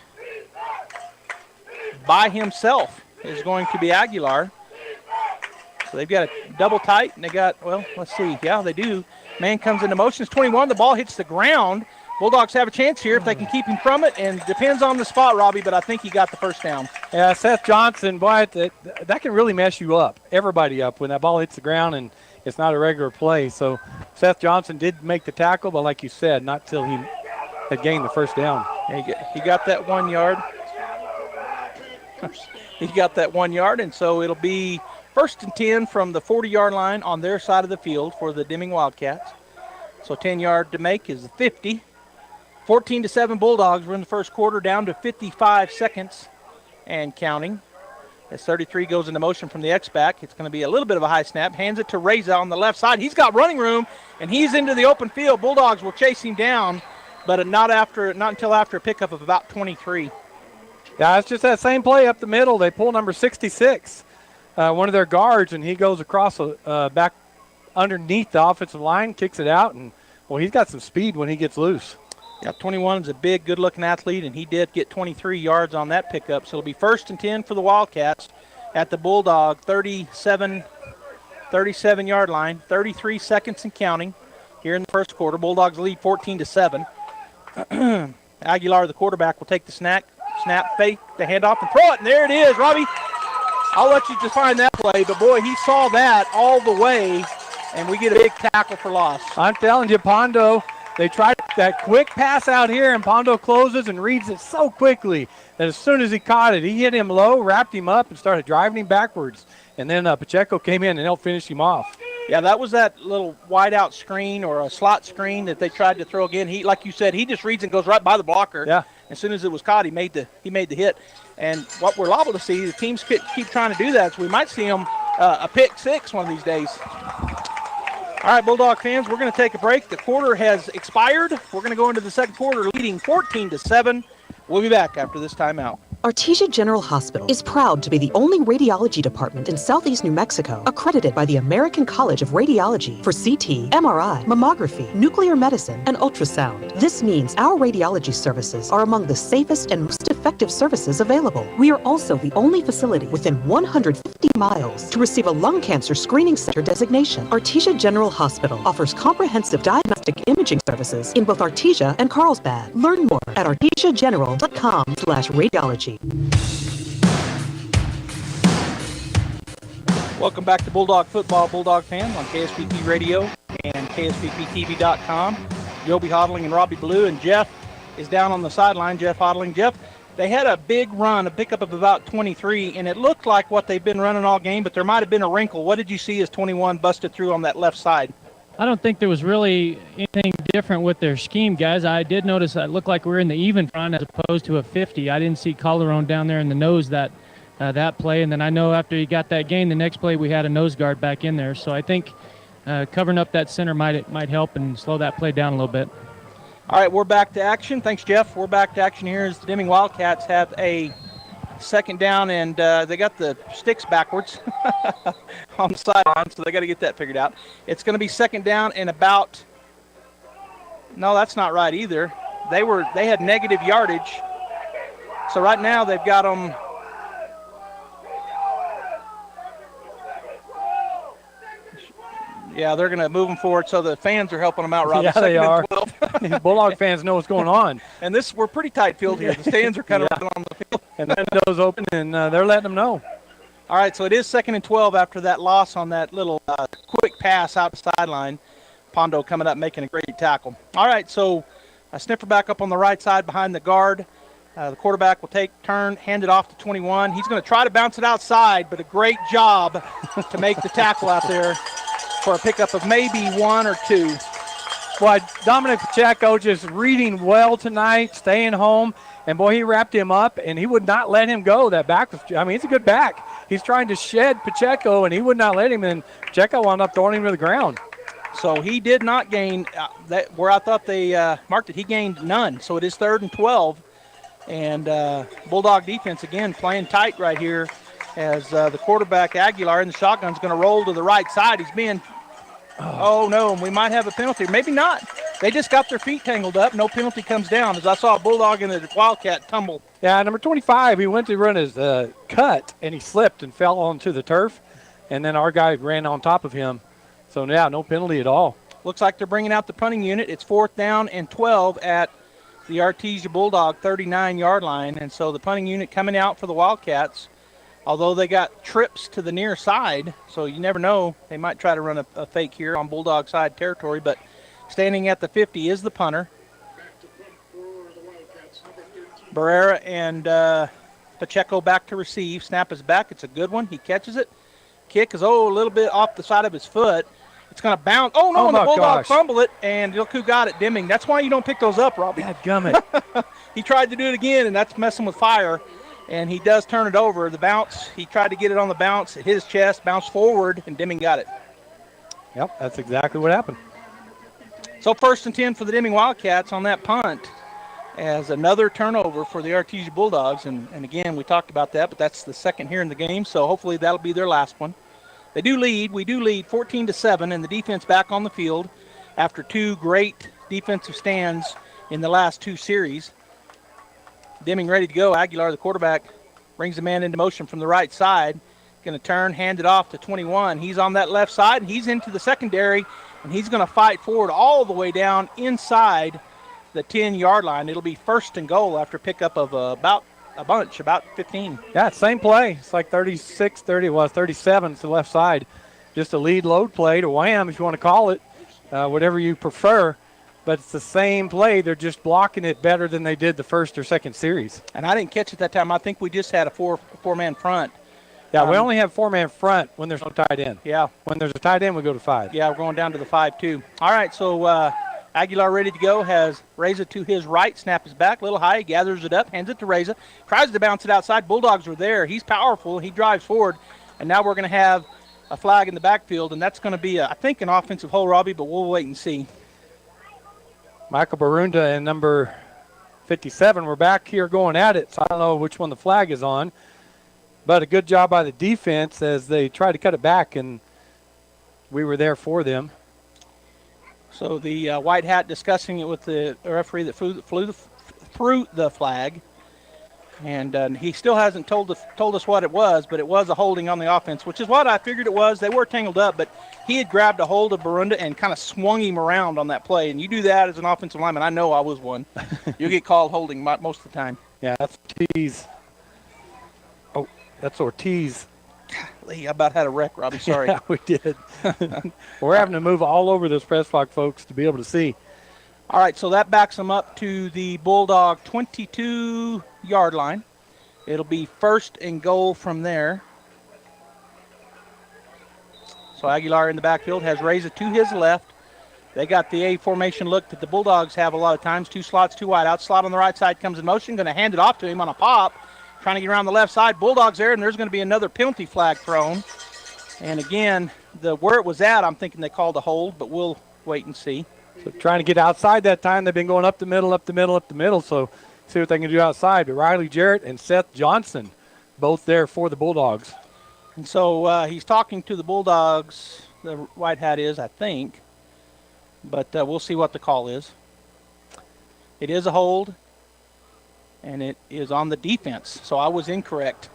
Speaker 11: by himself is going to be Aguilar. So they've got a double tight, and they got, well, let's see. Yeah, they do. Man comes into motion. It's 21. The ball hits the ground. Bulldogs have a chance here if they can keep him from it, and depends on the spot, Robbie, but I think he got the first down.
Speaker 10: Yeah, Seth Johnson, boy, that can really mess you up, everybody up, when that ball hits the ground and it's not a regular play. So Seth Johnson did make the tackle, but like you said, not till he had gained the first down.
Speaker 11: He got that 1 yard. He got that 1 yard, and so it'll be 1st and 10 from the 40-yard line on their side of the field for the Deming Wildcats. So 10 yard to make is 50. 14-7 Bulldogs. We're in the first quarter, down to 55 seconds and counting. As 33 goes into motion from the X-back, it's going to be a little bit of a high snap. Hands it to Reza on the left side. He's got running room, and he's into the open field. Bulldogs will chase him down, but not until after a pickup of about 23.
Speaker 10: Yeah, it's just that same play up the middle. They pull number 66, one of their guards, and he goes across back underneath the offensive line, kicks it out, and, well, he's got some speed when he gets loose.
Speaker 11: Yeah, 21 is a big, good-looking athlete, and he did get 23 yards on that pickup. So it'll be 1st and 10 for the Wildcats at the Bulldog 37-yard line. 33 seconds and counting here in the first quarter. Bulldogs lead 14-7. Aguilar, the quarterback, will take the snap, fake, the handoff, and throw it, and there it is, Robbie. I'll let you define that play, but, boy, he saw that all the way, and we get a big tackle for loss.
Speaker 10: I'm telling you, Pondo, they tried that quick pass out here, and Pondo closes and reads it so quickly that as soon as he caught it, he hit him low, wrapped him up, and started driving him backwards. And then Pacheco came in and helped finish him off.
Speaker 11: Yeah, that was that little wide-out screen or a slot screen that they tried to throw again. He, like you said, he just reads and goes right by the blocker.
Speaker 10: Yeah.
Speaker 11: As soon as it was caught, he made the hit. And what we're liable to see, the teams keep trying to do that, so we might see them a pick six one of these days. All right, Bulldog fans, we're going to take a break. The quarter has expired. We're going to go into the second quarter leading 14-7. We'll be back after this timeout.
Speaker 17: Artesia General Hospital is proud to be the only radiology department in Southeast New Mexico accredited by the American College of Radiology for CT, MRI, mammography, nuclear medicine, and ultrasound. This means our radiology services are among the safest and most effective services available. We are also the only facility within 150 miles to receive a lung cancer screening center designation. Artesia General Hospital offers comprehensive diagnostic imaging services in both Artesia and Carlsbad. Learn more at artesiageneral.com/radiology.
Speaker 11: Welcome back to Bulldog Football, Bulldog fans, on KSPP Radio and KSPPTV.com. Joby Hodling and Robbie Blue, and Jeff is down on the sideline. Jeff Hodling. Jeff, they had a big run, a pickup of about 23, and it looked like what they've been running all game, but there might have been a wrinkle. What did you see as 21 busted through on that left side?
Speaker 12: I don't think there was really anything different with their scheme, guys. I did notice that it looked like we were in the even front as opposed to a 50. I didn't see Calderon down there in the nose that play, and then I know after he got that gain, the next play we had a nose guard back in there. So I think covering up that center might help and slow that play down a little bit.
Speaker 11: All right, we're back to action. Thanks, Jeff. We're back to action here as the Deming Wildcats have a second down, and they got the sticks backwards on the sideline, so they got to get that figured out. It's going to be second down and about – no, that's not right either. They had negative yardage. So right now they've got them – yeah, they're going to move them forward, so the fans are helping them out, Rob.
Speaker 10: Yeah, they are. Bulldog fans know what's going on.
Speaker 11: And we're pretty tight field here. The stands are kind of right on the field.
Speaker 10: And the window's open, and they're letting them know.
Speaker 11: All right, so it is 2nd and 12 after that loss on that little quick pass out the sideline. Pondo coming up making a great tackle. All right, so a sniffer back up on the right side behind the guard. The quarterback will turn, hand it off to 21. He's going to try to bounce it outside, but a great job to make the tackle out there for a pickup of maybe 1 or 2.
Speaker 10: Boy, Dominic Pacheco just reading well tonight, staying home. And, boy, he wrapped him up, and he would not let him go. That back was, he's a good back. He's trying to shed Pacheco, and he would not let him, and Pacheco wound up throwing him to the ground.
Speaker 11: So he did not gain where I thought they marked it. He gained none. So it is 3rd and 12. And Bulldog defense, again, playing tight right here as the quarterback, Aguilar, in the shotgun is going to roll to the right side. He's being – oh, no, we might have a penalty. Maybe not. They just got their feet tangled up. No penalty comes down, as I saw a Bulldog and a Wildcat tumble.
Speaker 10: Yeah, number 25, he went to run his cut, and he slipped and fell onto the turf, and then our guy ran on top of him. So, yeah, no penalty at all.
Speaker 11: Looks like they're bringing out the punting unit. It's 4th down and 12 at the Artesia Bulldog 39-yard line, and so the punting unit coming out for the Wildcats. Although they got trips to the near side, so you never know. They might try to run a fake here on Bulldog side territory, but standing at the 50 is the punter. Barrera and Pacheco back to receive. Snap is back. It's a good one. He catches it. Kick is, a little bit off the side of his foot. It's going to bounce. Oh, no, and the Bulldog fumble it, and look who got it, Deming. That's why you don't pick those up, Robbie.
Speaker 10: Dadgummit.
Speaker 11: He tried to do it again, and that's messing with fire. And he does turn it over. The bounce, he tried to get it on the bounce. It hit his chest, bounced forward, and Deming got it.
Speaker 10: Yep, that's exactly what happened.
Speaker 11: So 1st and 10 for the Deming Wildcats on that punt as another turnover for the Artesia Bulldogs. And again, we talked about that, but that's the second here in the game, so hopefully that'll be their last one. We do lead 14-7, and the defense back on the field after 2 great defensive stands in the last 2 series. Deming ready to go. Aguilar, the quarterback, brings the man into motion from the right side. Going to turn, hand it off to 21. He's on that left side, and he's into the secondary, and he's going to fight forward all the way down inside the 10-yard line. It'll be 1st and goal after pickup of about 15.
Speaker 10: Yeah, same play. It's like 36, 37 to the left side. Just a lead load play to wham, if you want to call it, whatever you prefer. But it's the same play. They're just blocking it better than they did the first or second series.
Speaker 11: And I didn't catch it that time. I think we just had a four-man front.
Speaker 10: Yeah, we only have 4-man front when there's no tight end.
Speaker 11: Yeah.
Speaker 10: When there's a tight end, we go to 5.
Speaker 11: Yeah, we're going down to the 5-2. All right, so Aguilar ready to go, has Reza to his right, snap is back, a little high, he gathers it up, hands it to Reza, tries to bounce it outside. Bulldogs were there. He's powerful. He drives forward, and now we're going to have a flag in the backfield, and that's going to be, I think, an offensive hold, Robbie, but we'll wait and see.
Speaker 10: Michael Barunda and number 57 were back here going at it, so I don't know which one the flag is on. But a good job by the defense as they tried to cut it back, and we were there for them.
Speaker 11: So the white hat discussing it with the referee that threw the flag. And he still hasn't told us what it was, but it was a holding on the offense, which is what I figured it was. They were tangled up, but he had grabbed a hold of Barunda and kind of swung him around on that play. And you do that as an offensive lineman. I know I was one. You get called holding most of the time.
Speaker 10: Yeah, that's Ortiz. Oh, that's Ortiz.
Speaker 11: Golly, I about had a wreck, Robbie. Sorry.
Speaker 10: Yeah, we did. We're having to move all over this press box, folks, to be able to see.
Speaker 11: All right, so that backs them up to the Bulldog 22-yard line. It'll be 1st and goal from there. So Aguilar in the backfield has Reza to his left. They got the A formation look that the Bulldogs have a lot of times. 2 slots, 2 wide outs. Slot on the right side comes in motion. Going to hand it off to him on a pop. Trying to get around the left side. Bulldogs there, and there's going to be another penalty flag thrown. And again, where it was at, I'm thinking they called a hold, but we'll wait and see.
Speaker 10: So trying to get outside that time. They've been going up the middle, so see what they can do outside. But Riley Jarrett and Seth Johnson, both there for the Bulldogs.
Speaker 11: And so he's talking to the Bulldogs, the white hat is, I think. But we'll see what the call is. It is a hold, and it is on the defense. So I was incorrect.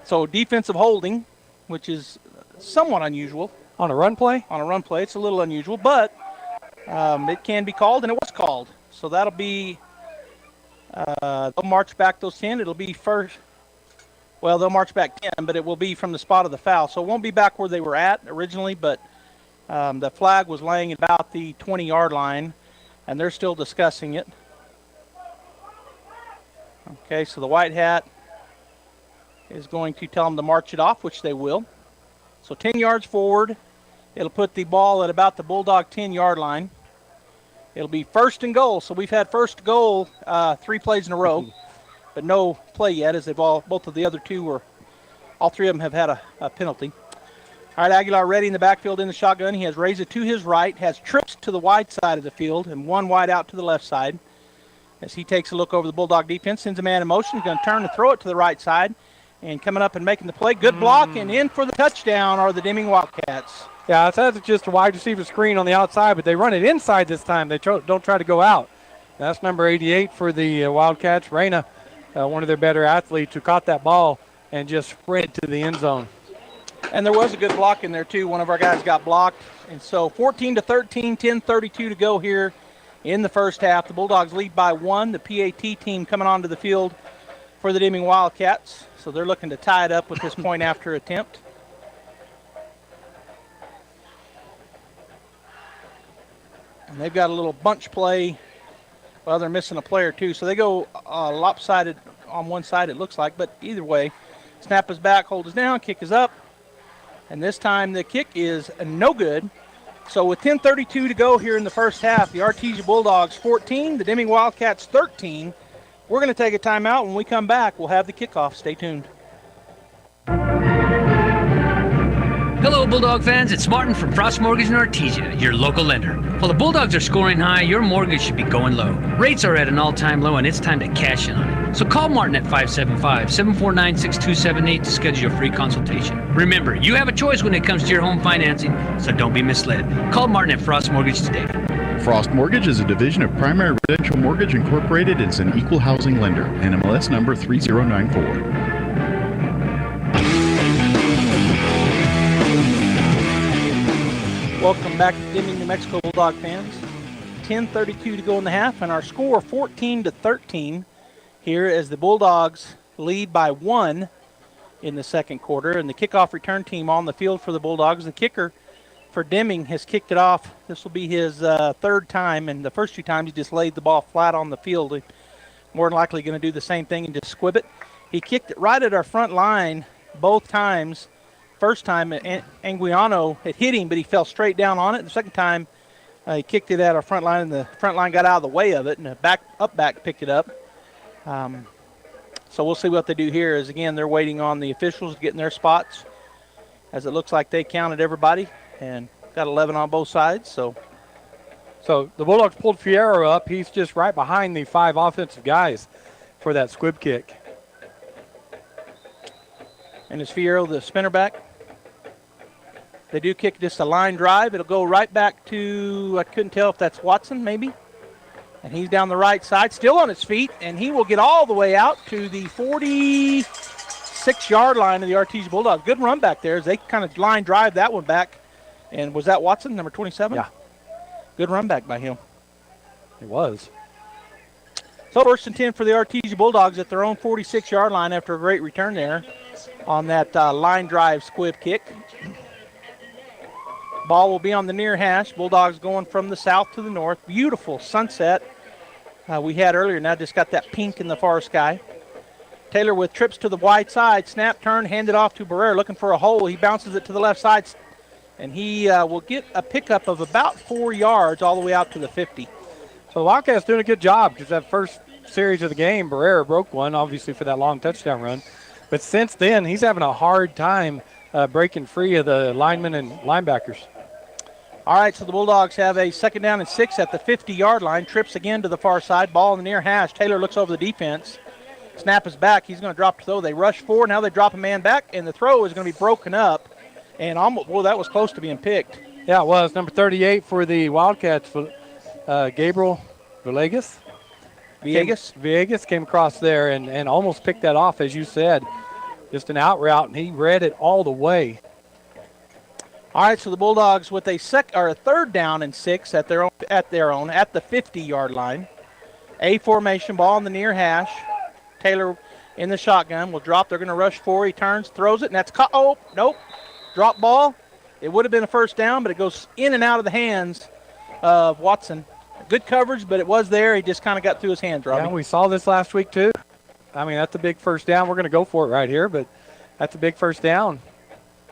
Speaker 11: So defensive holding, which is somewhat unusual.
Speaker 10: On a run play?
Speaker 11: On a run play. It's a little unusual, but it can be called, and it was called. So that'll be, they'll march back those 10. It'll be first. Well, they'll march back 10, but it will be from the spot of the foul. So it won't be back where they were at originally, but the flag was laying about the 20-yard line, and they're still discussing it. Okay, so the white hat is going to tell them to march it off, which they will. So 10 yards forward. It'll put the ball at about the Bulldog 10-yard line. It'll be 1st and goal. So we've had 1st goal 3 plays in a row, but no play yet as both of the other two all 3 of them have had a penalty. All right, Aguilar ready in the backfield in the shotgun. He has Reza to his right, has trips to the wide side of the field, and 1 wide out to the left side. As he takes a look over the Bulldog defense, sends a man in motion. He's going to turn and throw it to the right side. And coming up and making the play. Good block and in for the touchdown are the Deming Wildcats.
Speaker 10: Yeah, that's just a wide receiver screen on the outside, but they run it inside this time. They don't try to go out. That's number 88 for the Wildcats. Reyna, one of their better athletes, who caught that ball and just sprinted to the end zone.
Speaker 11: And there was a good block in there, too. One of our guys got blocked. And so 14-13, 10:32 to go here in the first half. The Bulldogs lead by 1. The PAT team coming onto the field for the Deming Wildcats. So they're looking to tie it up with this point after attempt. And they've got a little bunch play. Well, they're missing a player, too. So they go lopsided on one side, it looks like. But either way, snap is back, hold is down, kick is up. And this time the kick is no good. So with 10:32 to go here in the first half, the Artesia Bulldogs 14, the Deming Wildcats 13. We're going to take a timeout. When we come back, we'll have the kickoff. Stay tuned.
Speaker 18: Hello, Bulldog fans. It's Martin from Frost Mortgage in Artesia, your local lender. While the Bulldogs are scoring high, your mortgage should be going low. Rates are at an all-time low, and it's time to cash in on it. So call Martin at 575-749-6278 to schedule your free consultation. Remember, you have a choice when it comes to your home financing, so don't be misled. Call Martin at Frost Mortgage today.
Speaker 13: Frost Mortgage is a division of Primary Residential Mortgage Incorporated and is an equal housing lender. NMLS number 3094.
Speaker 11: Welcome back to Deming, New Mexico Bulldog fans. 10:32 to go in the half, and our score 14-13 here as the Bulldogs lead by 1 in the second quarter. And the kickoff return team on the field for the Bulldogs. The kicker for Deming has kicked it off. This will be his third time, and the first 2 times he just laid the ball flat on the field. He's more than likely going to do the same thing and just squib it. He kicked it right at our front line both times. First time, Anguiano had hit him, but he fell straight down on it. The second time, he kicked it at our front line, and the front line got out of the way of it, and the back picked it up. So we'll see what they do here. As again, they're waiting on the officials to get in their spots, as it looks like they counted everybody and got 11 on both sides. So
Speaker 10: the Bulldogs pulled Fierro up. He's just right behind the 5 offensive guys for that squib kick.
Speaker 11: And it's Fierro, the spinner back. They do kick just a line drive. It'll go right back to, I couldn't tell if that's Watson, maybe. And he's down the right side, still on his feet, and he will get all the way out to the 46-yard line of the Artesia Bulldogs. Good run back there as they kind of line drive that one back. And was that Watson, number 27?
Speaker 10: Yeah.
Speaker 11: Good run back by him.
Speaker 10: It was.
Speaker 11: So 1st and 10 for the Artesia Bulldogs at their own 46-yard line after a great return there on that line drive squib kick. Ball will be on the near hash. Bulldogs going from the south to the north. Beautiful sunset we had earlier. Now just got that pink in the far sky. Taylor with trips to the wide side. Snap, turn, hand it off to Barrera looking for a hole. He bounces it to the left side, and he will get a pickup of about 4 yards all the way out to the 50.
Speaker 10: So the Wildcats doing a good job because that first series of the game, Barrera broke one, obviously, for that long touchdown run. But since then, he's having a hard time breaking free of the linemen and linebackers.
Speaker 11: All right, so the Bulldogs have a 2nd down and 6 at the 50-yard line. Trips again to the far side. Ball in the near hash. Taylor looks over the defense. Snap is back. He's going to drop the throw. They rush forward. Now they drop a man back, and the throw is going to be broken up. And almost, well, that was close to being picked.
Speaker 10: Yeah, it was. Number 38 for the Wildcats, Gabriel Villegas. Villegas came across there and almost picked that off, as you said. Just an out route, and he read it all the way.
Speaker 11: All right, so the Bulldogs with a 3rd down and 6 at the 50-yard line. A formation, ball in the near hash. Taylor in the shotgun will drop. They're going to rush forward. He turns, throws it, and that's caught. Oh, nope. Drop ball. It would have been a 1st down, but it goes in and out of the hands of Watson. Good coverage, but it was there. He just kind of got through his hands, Robbie.
Speaker 10: Yeah, we saw this last week, too. I mean, that's a big 1st down. We're going to go for it right here, but that's a big 1st down.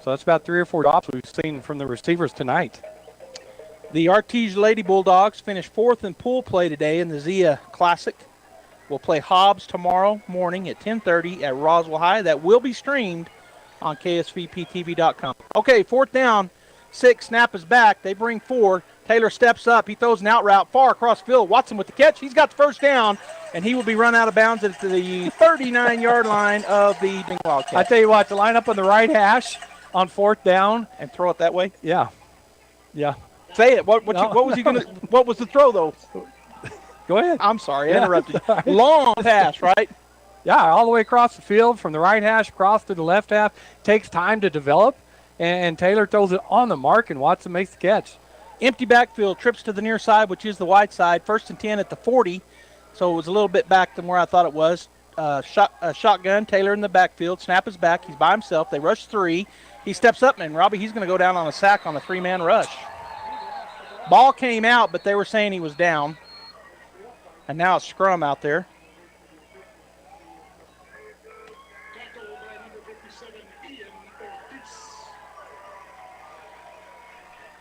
Speaker 10: So that's about 3 or 4 drops we've seen from the receivers tonight.
Speaker 11: The Artesia Lady Bulldogs finished 4th in pool play today in the Zia Classic. We'll play Hobbs tomorrow morning at 10:30 at Roswell High. That will be streamed on KSVPTV.com. Okay, 4th down, 6, snap is back. They bring 4. Taylor steps up. He throws an out route far across field. Watson with the catch. He's got the 1st down, and he will be run out of bounds at the 39-yard line of the Wildcats.
Speaker 10: I tell you what, to line up on the right hash on 4th down
Speaker 11: and throw it that way.
Speaker 10: Yeah, Yeah.
Speaker 11: Say it. What was he going to – what was the throw, though?
Speaker 10: Go ahead.
Speaker 11: I'm sorry. I interrupted you. Long pass, right?
Speaker 10: Yeah, all the way across the field from the right hash across to the left half. Takes time to develop, and Taylor throws it on the mark, and Watson makes the catch.
Speaker 11: Empty backfield, trips to the near side, which is the wide side. 1st and 10 at the 40, so it was a little bit back than where I thought it was. Shotgun, Taylor in the backfield. Snap is back. He's by himself. They rush 3. He steps up, and Robbie, he's going to go down on a sack on a 3-man rush. Ball came out, but they were saying he was down. And now it's scrum out there.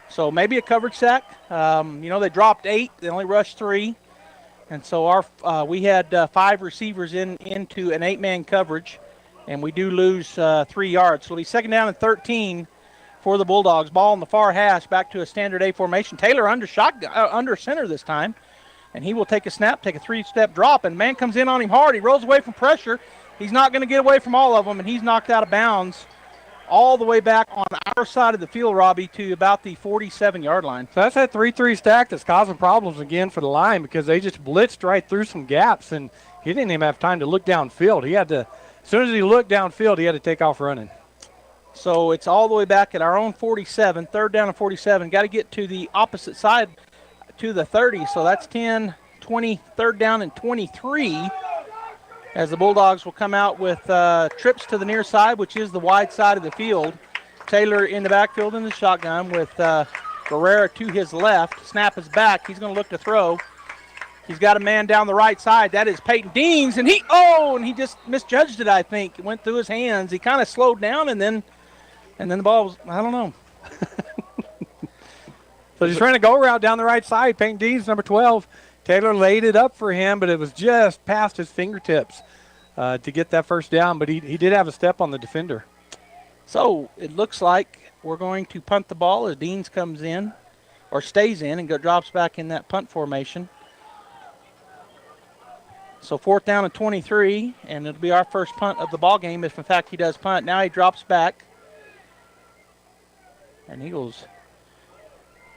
Speaker 11: So maybe a coverage sack. They dropped 8. They only rushed 3. And so we had 5 receivers into an 8-man coverage, and we do lose 3 yards. So it'll be 2nd down and 13 for the Bulldogs. Ball in the far hash, back to a standard A formation. Taylor under center this time, and he will take a snap, take a 3-step drop, and man comes in on him hard. He rolls away from pressure. He's not going to get away from all of them, and he's knocked out of bounds all the way back on our side of the field, Robbie, to about the 47-yard line.
Speaker 10: So that's that 3-3 stack that's causing problems again for the line because they just blitzed right through some gaps, and he didn't even have time to look downfield. As soon as he looked downfield, he had to take off running.
Speaker 11: So it's all the way back at our own 47, 3rd down and 47. Got to get to the opposite side to the 30, so that's 10, 20, 3rd down and 23. As the Bulldogs will come out with trips to the near side, which is the wide side of the field. Taylor in the backfield in the shotgun with Guerrera to his left. Snap is back. He's going to look to throw. He's got a man down the right side. That is Peyton Deans, and he just misjudged it, I think. It went through his hands. He kind of slowed down, and then the ball was, I don't know.
Speaker 10: So he's trying to go route down the right side. Peyton Deans, number 12. Taylor laid it up for him, but it was just past his fingertips to get that 1st down. But he did have a step on the defender.
Speaker 11: So it looks like we're going to punt the ball as Deans comes in, or stays in, and drops back in that punt formation. So 4th down and 23, and it'll be our first punt of the ball game if, in fact, he does punt. Now he drops back, and he goes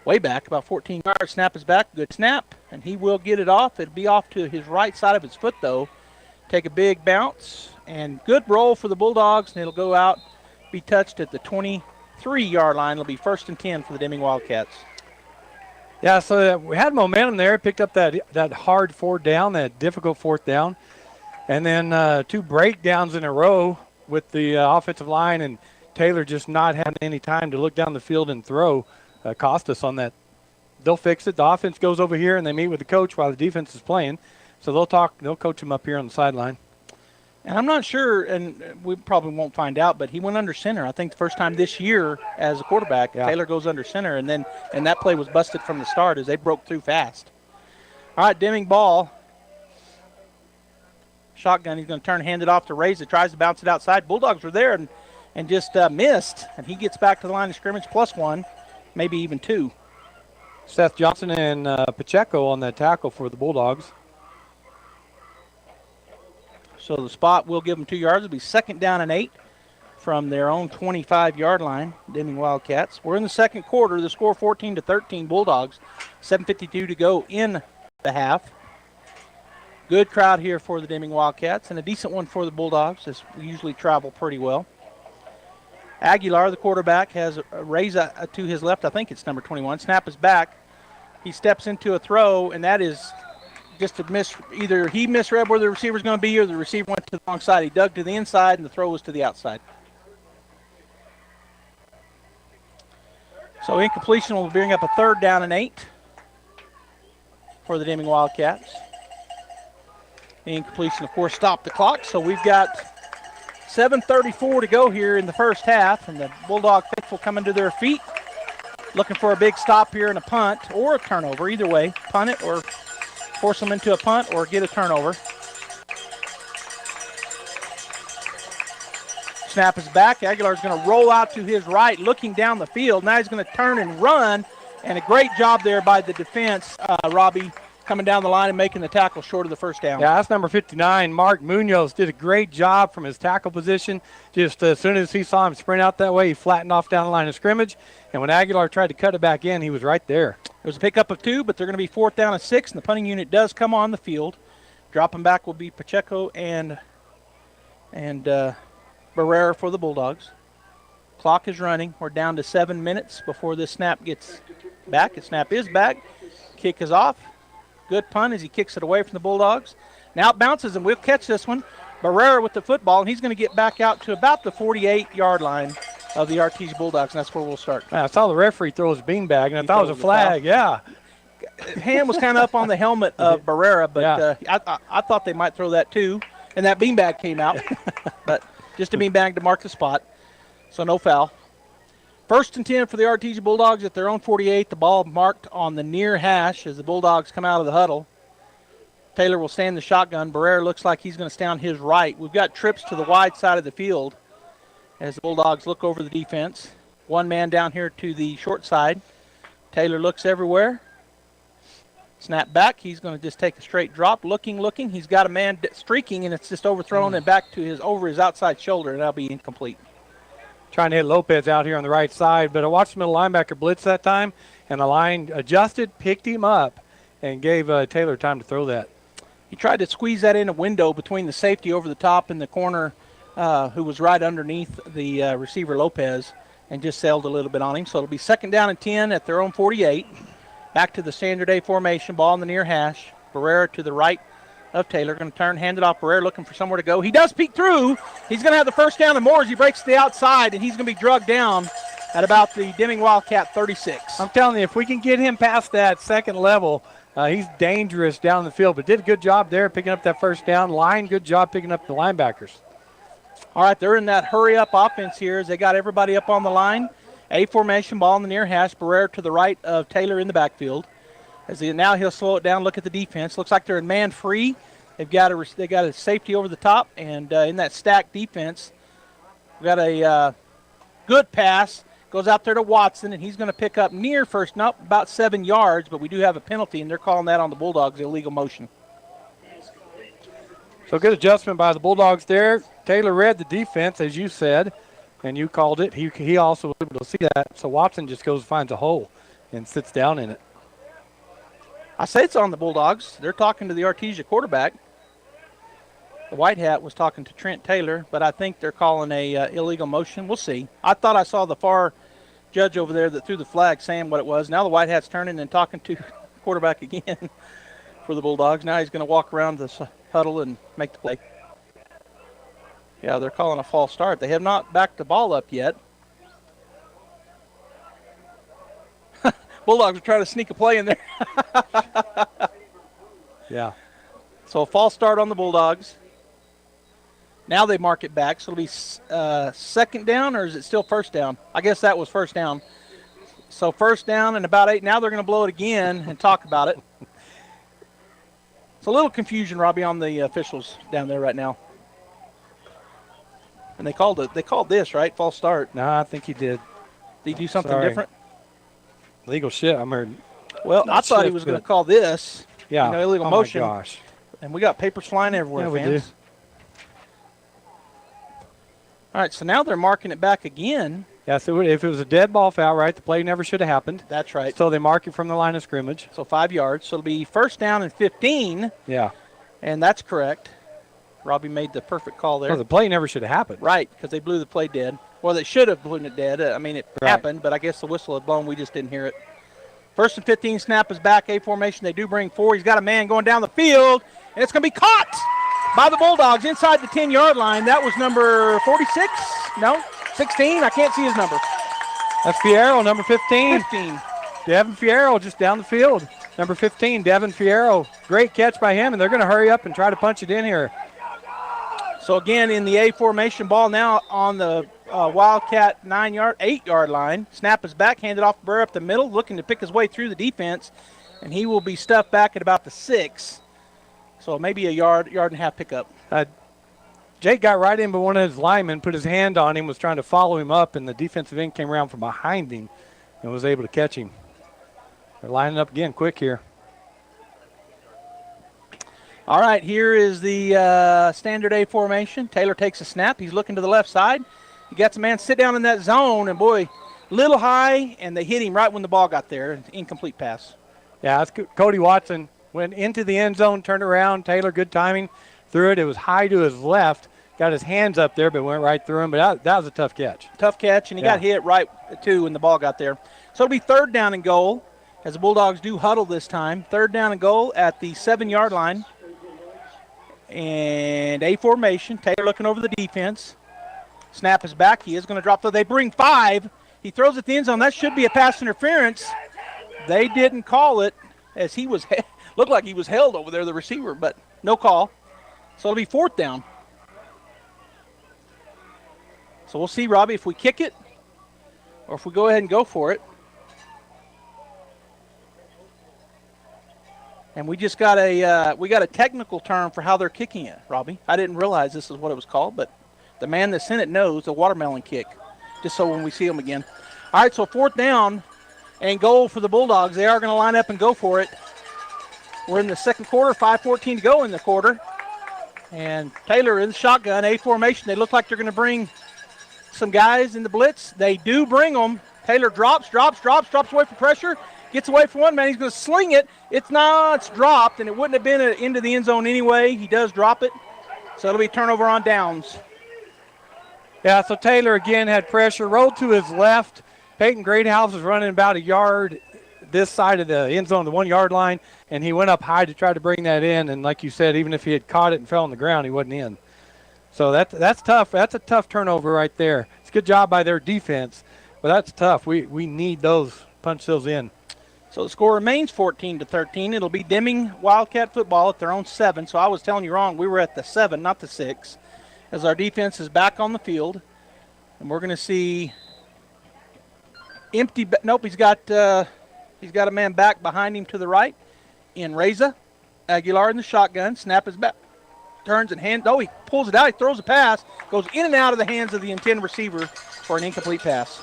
Speaker 11: way back, about 14 yards. Snap is back. Good snap, and he will get it off. It'll be off to his right side of his foot, though. Take a big bounce, and good roll for the Bulldogs, and it'll go out, be touched at the 23-yard line. It'll be 1st and 10 for the Deming Wildcats.
Speaker 10: Yeah, so we had momentum there. Picked up that hard 4th down, that difficult 4th down. And then 2 breakdowns in a row with the offensive line, and Taylor just not having any time to look down the field and throw. Cost us on that. They'll fix it. The offense goes over here, and they meet with the coach while the defense is playing. So they'll coach him up here on the sideline.
Speaker 11: And I'm not sure, and we probably won't find out, but he went under center. I think the first time this year as a quarterback, yeah. Taylor goes under center, and that play was busted from the start as they broke through fast. All right, Deming ball. Shotgun, he's going to turn, hand it off to Raise. It tries to bounce it outside. Bulldogs were there and just missed, and he gets back to the line of scrimmage +1. Maybe even 2.
Speaker 10: Seth Johnson and Pacheco on that tackle for the Bulldogs.
Speaker 11: So the spot will give them 2 yards. It'll be 2nd down and 8 from their own 25-yard line, Deming Wildcats. We're in the 2nd quarter. The score 14-13 Bulldogs. 7:52 to go in the half. Good crowd here for the Deming Wildcats, and a decent one for the Bulldogs, as we usually travel pretty well. Aguilar, the quarterback, has a raise to his left. I think it's number 21. Snap is back. He steps into a throw, and that is just a miss. Either he misread where the receiver's going to be or the receiver went to the wrong side. He dug to the inside, and the throw was to the outside. So incompletion will bring up a 3rd down and 8 for the Deming Wildcats. The incompletion, of course, stopped the clock, so we've got 7:34 to go here in the first half, and the Bulldog faithful coming to their feet, looking for a big stop here and a punt or a turnover. Either way, punt it or force them into a punt or get a turnover. Snap is back. Aguilar's going to roll out to his right, looking down the field. Now he's going to turn and run, and a great job there by the defense, Robbie, coming down the line and making the tackle short of the first down.
Speaker 10: Yeah, that's number 59. Mark Munoz did a great job from his tackle position. Just as soon as he saw him sprint out that way, he flattened off down the line of scrimmage. And when Aguilar tried to cut it back in, he was right there.
Speaker 11: It was a pickup of 2, but they're going to be 4th down and 6, and the punting unit does come on the field. Dropping back will be Pacheco and Barrera for the Bulldogs. Clock is running. We're down to 7 minutes before this snap gets back. The snap is back. Kick is off. Good punt as he kicks it away from the Bulldogs. Now it bounces, and we'll catch this one. Barrera with the football, and he's going to get back out to about the 48-yard line of the Artesia Bulldogs, and that's where we'll start.
Speaker 10: I saw the referee throw his beanbag, and I thought it was a flag. Yeah.
Speaker 11: Hand was kind of up on the helmet of Barrera, but I thought they might throw that too, and that beanbag came out. But just a beanbag to mark the spot, so no foul. 1st and 10 for the Artesia Bulldogs at their own 48. The ball marked on the near hash as the Bulldogs come out of the huddle. Taylor will stand the shotgun. Barrera looks like he's going to stay on his right. We've got trips to the wide side of the field as the Bulldogs look over the defense. One man down here to the short side. Taylor looks everywhere. Snap back. He's going to just take a straight drop. Looking. He's got a man streaking, and it's just overthrown and back to over his outside shoulder, and that'll be incomplete.
Speaker 10: Trying to hit Lopez out here on the right side, but I watched the middle linebacker blitz that time, and the line adjusted, picked him up, and gave Taylor time to throw that.
Speaker 11: He tried to squeeze that in a window between the safety over the top and the corner who was right underneath the receiver Lopez, and just sailed a little bit on him. So it'll be 2nd down and 10 at their own 48. Back to the standard A formation, ball in the near hash. Barrera to the right of Taylor, going to turn, hand it off. Barrera looking for somewhere to go. He does peek through. He's going to have the first down and more as he breaks to the outside, and he's going to be drugged down at about the Deming Wildcat 36.
Speaker 10: I'm telling you, if we can get him past that second level, he's dangerous down the field, but did a good job there picking up that first down. Line, good job picking up the linebackers.
Speaker 11: All right, they're in that hurry-up offense here as they got everybody up on the line. A formation, ball in the near hash. Barrera to the right of Taylor in the backfield. Now he'll slow it down, look at the defense. Looks like they're in man free. They've got a safety over the top, and in that stacked defense, we've got a good pass. Goes out there to Watson, and he's going to pick up near first, not about 7 yards, but we do have a penalty, and they're calling that on the Bulldogs, illegal motion.
Speaker 10: So good adjustment by the Bulldogs there. Taylor read the defense, as you said, and you called it. He also was able to see that. So Watson just goes and finds a hole and sits down in it.
Speaker 11: I say it's on the Bulldogs. They're talking to the Artesia quarterback. The white hat was talking to Trent Taylor, but I think they're calling a illegal motion. We'll see. I thought I saw the far judge over there that threw the flag saying what it was. Now the white hat's turning and talking to the quarterback again for the Bulldogs. Now he's going to walk around this huddle and make the play. Yeah, they're calling a false start. They have not backed the ball up yet. Bulldogs are trying to sneak a play in there.
Speaker 10: Yeah.
Speaker 11: So a false start on the Bulldogs. Now they mark it back. So it'll be 2nd down, or is it still 1st down? I guess that was 1st down. So 1st down and about 8. Now they're going to blow it again and talk about it. It's a little confusion, Robbie, on the officials down there right now. And they called this, right? False start.
Speaker 10: No, I think he did.
Speaker 11: Did he do something different?
Speaker 10: Legal shit. I'm heard.
Speaker 11: Well, I thought he was going to call this.
Speaker 10: Yeah.
Speaker 11: Illegal motion.
Speaker 10: Oh my gosh.
Speaker 11: And we got papers flying everywhere,
Speaker 10: yeah, we
Speaker 11: fans.
Speaker 10: do.
Speaker 11: All right, so now they're marking it back again.
Speaker 10: Yeah, so if it was a dead ball foul, right, the play never should have happened.
Speaker 11: That's right.
Speaker 10: So they mark it from the line of scrimmage.
Speaker 11: So 5 yards. So it'll be 1st down and 15.
Speaker 10: Yeah.
Speaker 11: And that's correct. Robbie made the perfect call there.
Speaker 10: Well, the play never should have happened.
Speaker 11: Right, because they blew the play dead. Well, they should have blown it dead. I mean, it happened, but I guess the whistle had blown. We just didn't hear it. 1st and 15, snap is back. A formation. They do bring 4. He's got a man going down the field, and it's going to be caught by the Bulldogs inside the 10-yard line. That was number 46? No, 16. I can't see his number.
Speaker 10: That's Fierro, number 15.
Speaker 11: 15.
Speaker 10: Devin Fierro just down the field. Number 15, Devin Fierro. Great catch by him, and they're going to hurry up and try to punch it in here.
Speaker 11: So, again, in the A formation, ball now on the Wildcat 8-yard line. Snap is back, handed off Burr up the middle, looking to pick his way through the defense, and he will be stuffed back at about the 6. So maybe a yard and a half pickup.
Speaker 10: Jake got right in, but one of his linemen put his hand on him, was trying to follow him up, and the defensive end came around from behind him and was able to catch him. They're lining up again quick here.
Speaker 11: All right, here is the standard A formation. Taylor takes a snap. He's looking to the left side. He got some man sit down in that zone, and boy, little high, and they hit him right when the ball got there. Incomplete pass.
Speaker 10: Yeah, that's Cody Watson went into the end zone, turned around. Taylor, good timing, threw it. It was high to his left. Got his hands up there, but went right through him. But that was a tough catch.
Speaker 11: Tough catch, and he got hit right, too, when the ball got there. So it'll be 3rd down and goal, as the Bulldogs do huddle this time. 3rd down and goal at the 7-yard line. And A formation. Taylor looking over the defense. Snap is back. He is going to drop. They bring 5. He throws it the end zone. That should be a pass interference. They didn't call it, as he was looked like he was held over there, the receiver, but no call. So it'll be 4th down. So we'll see, Robbie, if we kick it or if we go ahead and go for it. And we just got a technical term for how they're kicking it, Robbie. I didn't realize this is what it was called, but the man that sent it knows, a watermelon kick, just so when we see them again. All right, so 4th down and goal for the Bulldogs. They are going to line up and go for it. We're in the 2nd quarter, 5:14 to go in the quarter. And Taylor in the shotgun, A formation. They look like they're going to bring some guys in the blitz. They do bring them. Taylor drops away from pressure. Gets away from one man. He's going to sling it. It's dropped, and it wouldn't have been into the end zone anyway. He does drop it. So it'll be turnover on downs.
Speaker 10: Yeah, so Taylor again had pressure. Rolled to his left. Peyton Greathouse was running about a yard this side of the end zone, the 1-yard line, and he went up high to try to bring that in. And like you said, even if he had caught it and fell on the ground, he wasn't in. So that's tough. That's a tough turnover right there. It's a good job by their defense, but that's tough. We need those, punch those in.
Speaker 11: So the score remains 14-13. It'll be Deming Wildcat football at their own 7. So I was telling you wrong. We were at the 7, not the 6, as our defense is back on the field. And we're going to see empty. Nope, he's got a man back behind him to the right in Reza. Aguilar in the shotgun. Snap is back. Turns and hands. Oh, he pulls it out. He throws a pass. Goes in and out of the hands of the intended receiver for an incomplete pass.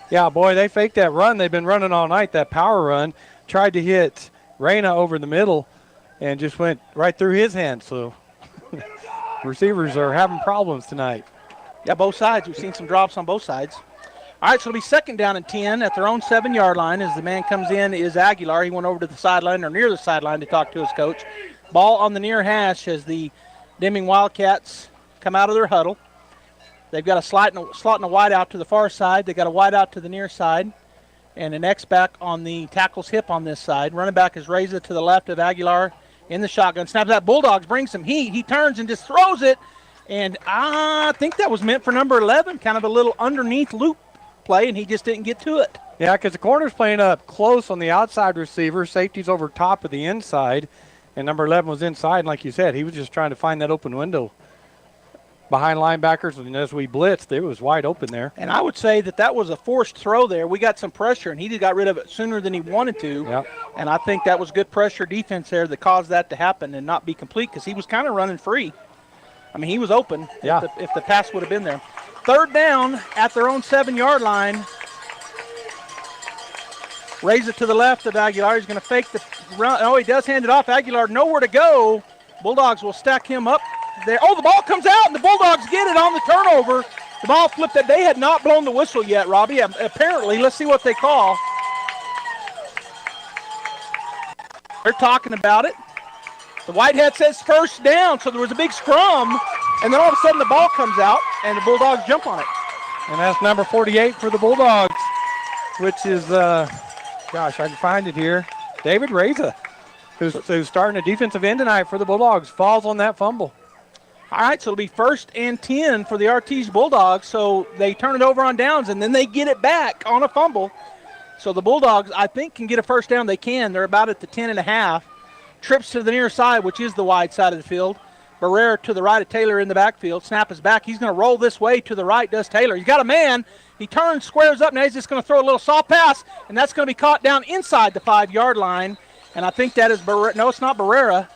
Speaker 10: Yeah, boy, they faked that run. They've been running all night, that power run. Tried to hit Reyna over the middle and just went right through his hands. So receivers are having problems tonight.
Speaker 11: Yeah, both sides. We've seen some drops on both sides. All right, so it'll be 2nd down and 10 at their own 7-yard line. As the man comes in is Aguilar. He went over to the sideline or near the sideline to talk to his coach. Ball on the near hash as the Deming Wildcats come out of their huddle. They've got a slot and a wide out to the far side. They got a wide out to the near side. And an X back on the tackle's hip on this side. Running back is Reza to the left of Aguilar in the shotgun. Snaps that. Bulldogs bring some heat. He turns and just throws it. And I think that was meant for number 11. Kind of a little underneath loop play, and he just didn't get to it.
Speaker 10: Yeah, because the corner's playing up close on the outside receiver. Safety's over top of the inside. And number 11 was inside. And like you said, he was just trying to find that open window behind linebackers, and as we blitzed, it was wide open there.
Speaker 11: And I would say that was a forced throw there. We got some pressure, and he just got rid of it sooner than he wanted to.
Speaker 10: Yep.
Speaker 11: And I think that was good pressure defense there that caused that to happen and not be complete because he was kind of running free. I mean, he was open if the pass would have been there. 3rd down at their own 7-yard line. Raise it to the left of Aguilar. He's going to fake the run. Oh, he does hand it off. Aguilar nowhere to go. Bulldogs will stack him up there. Oh, the ball comes out, and the Bulldogs get it on the turnover. The ball flipped. That they had not blown the whistle yet, Robbie. Apparently, let's see what they call. They're talking about it. The white hat says 1st down, so there was a big scrum, and then all of a sudden the ball comes out, and the Bulldogs jump on it.
Speaker 10: And that's number 48 for the Bulldogs, which is, gosh, I can find it here, David Reza, who's starting a defensive end tonight for the Bulldogs, falls on that fumble.
Speaker 11: All right, so it'll be 1st and 10 for the Artesia Bulldogs, so they turn it over on downs, and then they get it back on a fumble. So the Bulldogs, I think, can get a 1st down. They can. They're about at the 10.5. Trips to the near side, which is the wide side of the field. Barrera to the right of Taylor in the backfield. Snap is back. He's going to roll this way to the right, does Taylor. He's got a man. He turns, squares up. Now he's just going to throw a little soft pass, and that's going to be caught down inside the 5-yard line. And I think that is Barrera. No, it's not Barrera.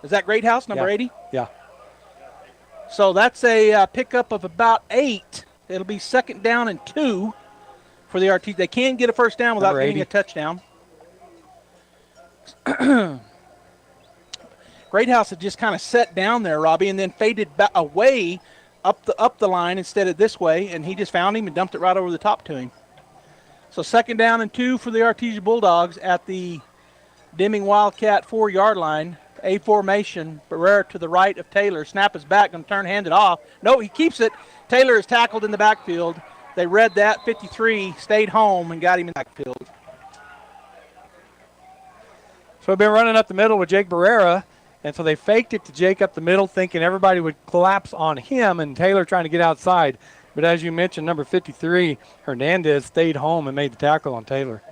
Speaker 11: Is that Greathouse, number 80?
Speaker 10: Yeah.
Speaker 11: So that's a pickup of about 8. It'll be 2nd down and 2 for the RT. They can get a 1st down without getting a touchdown. Greathouse had just kind of set down there, Robbie, and then faded away up the line instead of this way, and he just found him and dumped it right over the top to him. So 2nd down and 2 for the Artesia Bulldogs at the Deming Wildcat 4-yard line. A formation. Barrera to the right of Taylor. Snap is back, going to turn, hand it off. No, he keeps it. Taylor is tackled in the backfield. They read that. 53 stayed home and got him in the backfield.
Speaker 10: So we've been running up the middle with Jake Barrera, and so they faked it to Jake up the middle, thinking everybody would collapse on him, and Taylor trying to get outside. But as you mentioned, number 53, Hernandez, stayed home and made the tackle on Taylor.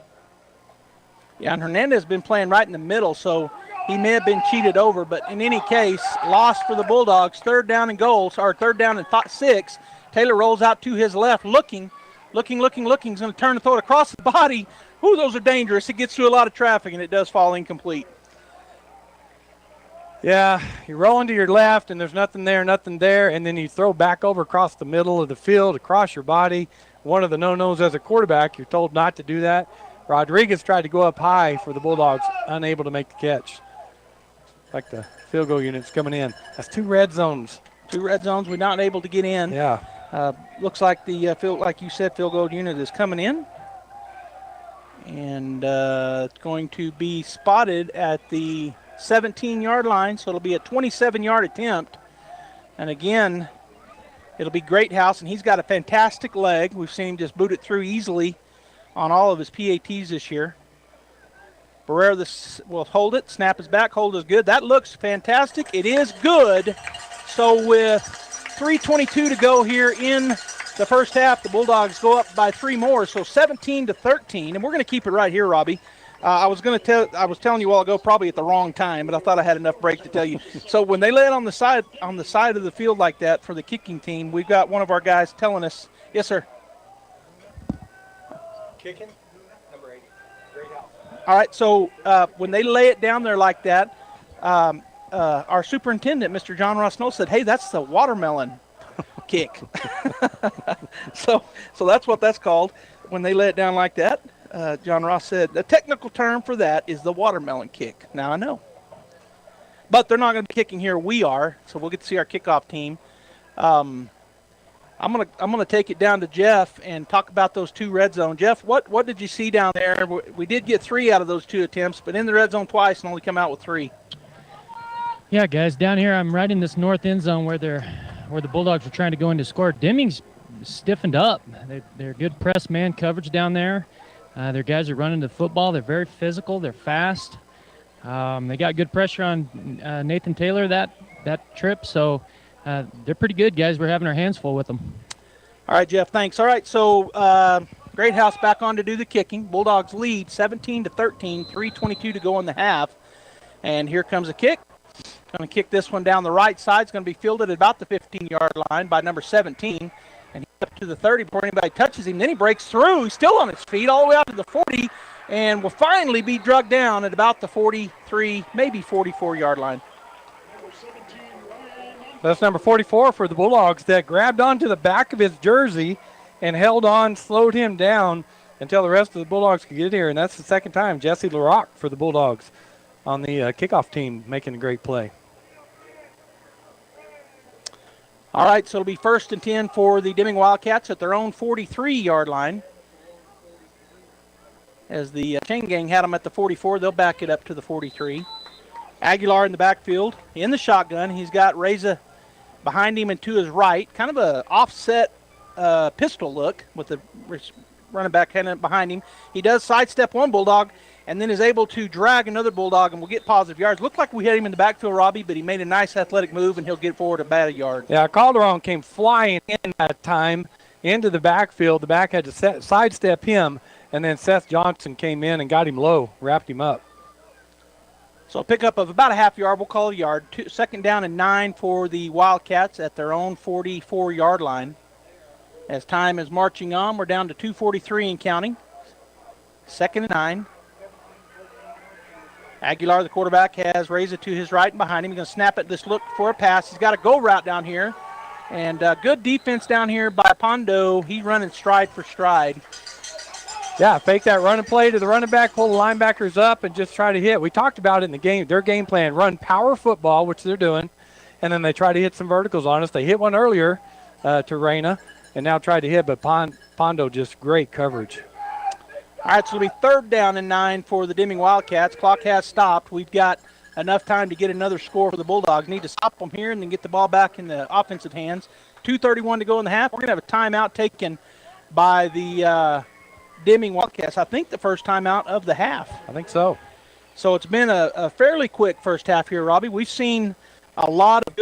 Speaker 11: Yeah, and Hernandez has been playing right in the middle, so he may have been cheated over. But in any case, loss for the Bulldogs. 3rd down and goals, or 3rd down and 6. Taylor rolls out to his left, looking. He's going to turn and throw it across the body. Ooh, those are dangerous. It gets through a lot of traffic, and it does fall incomplete.
Speaker 10: Yeah, you roll into your left, and there's nothing there, and then you throw back over across the middle of the field, across your body. One of the no-nos as a quarterback, you're told not to do that. Rodriguez tried to go up high for the Bulldogs, unable to make the catch. Like the field goal unit's coming in. That's 2 red zones.
Speaker 11: 2 red zones. We're not able to get in.
Speaker 10: Yeah.
Speaker 11: Looks like the field, like you said, field goal unit is coming in. And it's going to be spotted at the 17-yard line, so it'll be a 27-yard attempt. And again, it'll be Greathouse, and he's got a fantastic leg. We've seen him just boot it through easily on all of his PATs this year. Barrera will hold it. Snap is back. Hold is good. That looks fantastic. It is good. So with 3:22 to go here in the first half, the Bulldogs go up by 3 more, so 17-13. And we're going to keep it right here, Robbie. I was telling you a while ago, probably at the wrong time, but I thought I had enough break to tell you. So when they lay it on the side of the field like that for the kicking team, we've got one of our guys telling us, yes, sir.
Speaker 10: Kicking, number 80. Greathouse.
Speaker 11: All right, so when they lay it down there like that, our superintendent, Mr. John Ross Snow, said, hey, that's the watermelon kick. so that's what that's called when they lay it down like that. John Ross said the technical term for that is the watermelon kick. Now I know. But they're not going to be kicking here. We are, so we'll get to see our kickoff team. I'm gonna take it down to Jeff and talk about those 2 red zone. Jeff, what did you see down there? We did get 3 out of those 2 attempts, but in the red zone twice and only come out with 3.
Speaker 12: Yeah, guys, down here I'm right in this north end zone where the Bulldogs are trying to go in to score. Deming's stiffened up. They're good press man coverage down there. Their guys are running the football. They're very physical. They're fast. They got good pressure on Nathan Taylor that trip, so they're pretty good, guys. We're having our hands full with them.
Speaker 11: All right, Jeff, thanks. All right, so Greathouse back on to do the kicking. Bulldogs lead 17-13, 3:22 to go in the half. And here comes a kick. Going to kick this one down the right side. It's going to be fielded at about the 15-yard line by number 17. And he's up to the 30 before anybody touches him. Then he breaks through. He's still on his feet all the way out to the 40 and will finally be drugged down at about the 43, maybe 44-yard line.
Speaker 10: That's number 44 for the Bulldogs that grabbed onto the back of his jersey and held on, slowed him down until the rest of the Bulldogs could get here. And that's the second time Jesse LaRock for the Bulldogs on the kickoff team making a great play.
Speaker 11: All right, so it'll be 1st and 10 for the Deming Wildcats at their own 43-yard line. As the chain gang had them at the 44, they'll back it up to the 43. Aguilar in the backfield in the shotgun. He's got Reza behind him and to his right. Kind of a offset pistol look with the running back behind him. He does sidestep one Bulldog and then is able to drag another Bulldog and will get positive yards. Looked like we had him in the backfield, Robbie, but he made a nice athletic move and he'll get forward about a yard.
Speaker 10: Yeah, Calderon came flying in that time into the backfield. The back had to sidestep him, and then Seth Johnson came in and got him low, wrapped him up.
Speaker 11: So a pickup of about a half yard, we'll call it a yard. 2nd down and 9 for the Wildcats at their own 44-yard line. As time is marching on, we're down to 2:43 and counting. 2nd and 9. Aguilar, the quarterback, has Reza to his right and behind him. He's going to snap it, look for a pass. He's got a go route down here. And good defense down here by Pondo. He's running stride for stride.
Speaker 10: Yeah, fake that running play to the running back, pull the linebackers up, and just try to hit. We talked about it in the game. Their game plan, run power football, which they're doing, and then they try to hit some verticals on us. They hit one earlier to Reyna, and now tried to hit, but Pondo just great coverage.
Speaker 11: All right, so it'll be 3rd down and 9 for the Deming Wildcats. Clock has stopped. We've got enough time to get another score for the Bulldogs. Need to stop them here and then get the ball back in the offensive hands. 2:31 to go in the half. We're going to have a timeout taken by the Deming Wildcats. I think the first timeout of the half.
Speaker 10: I think so.
Speaker 11: So it's been a fairly quick first half here, Robbie. We've seen a lot of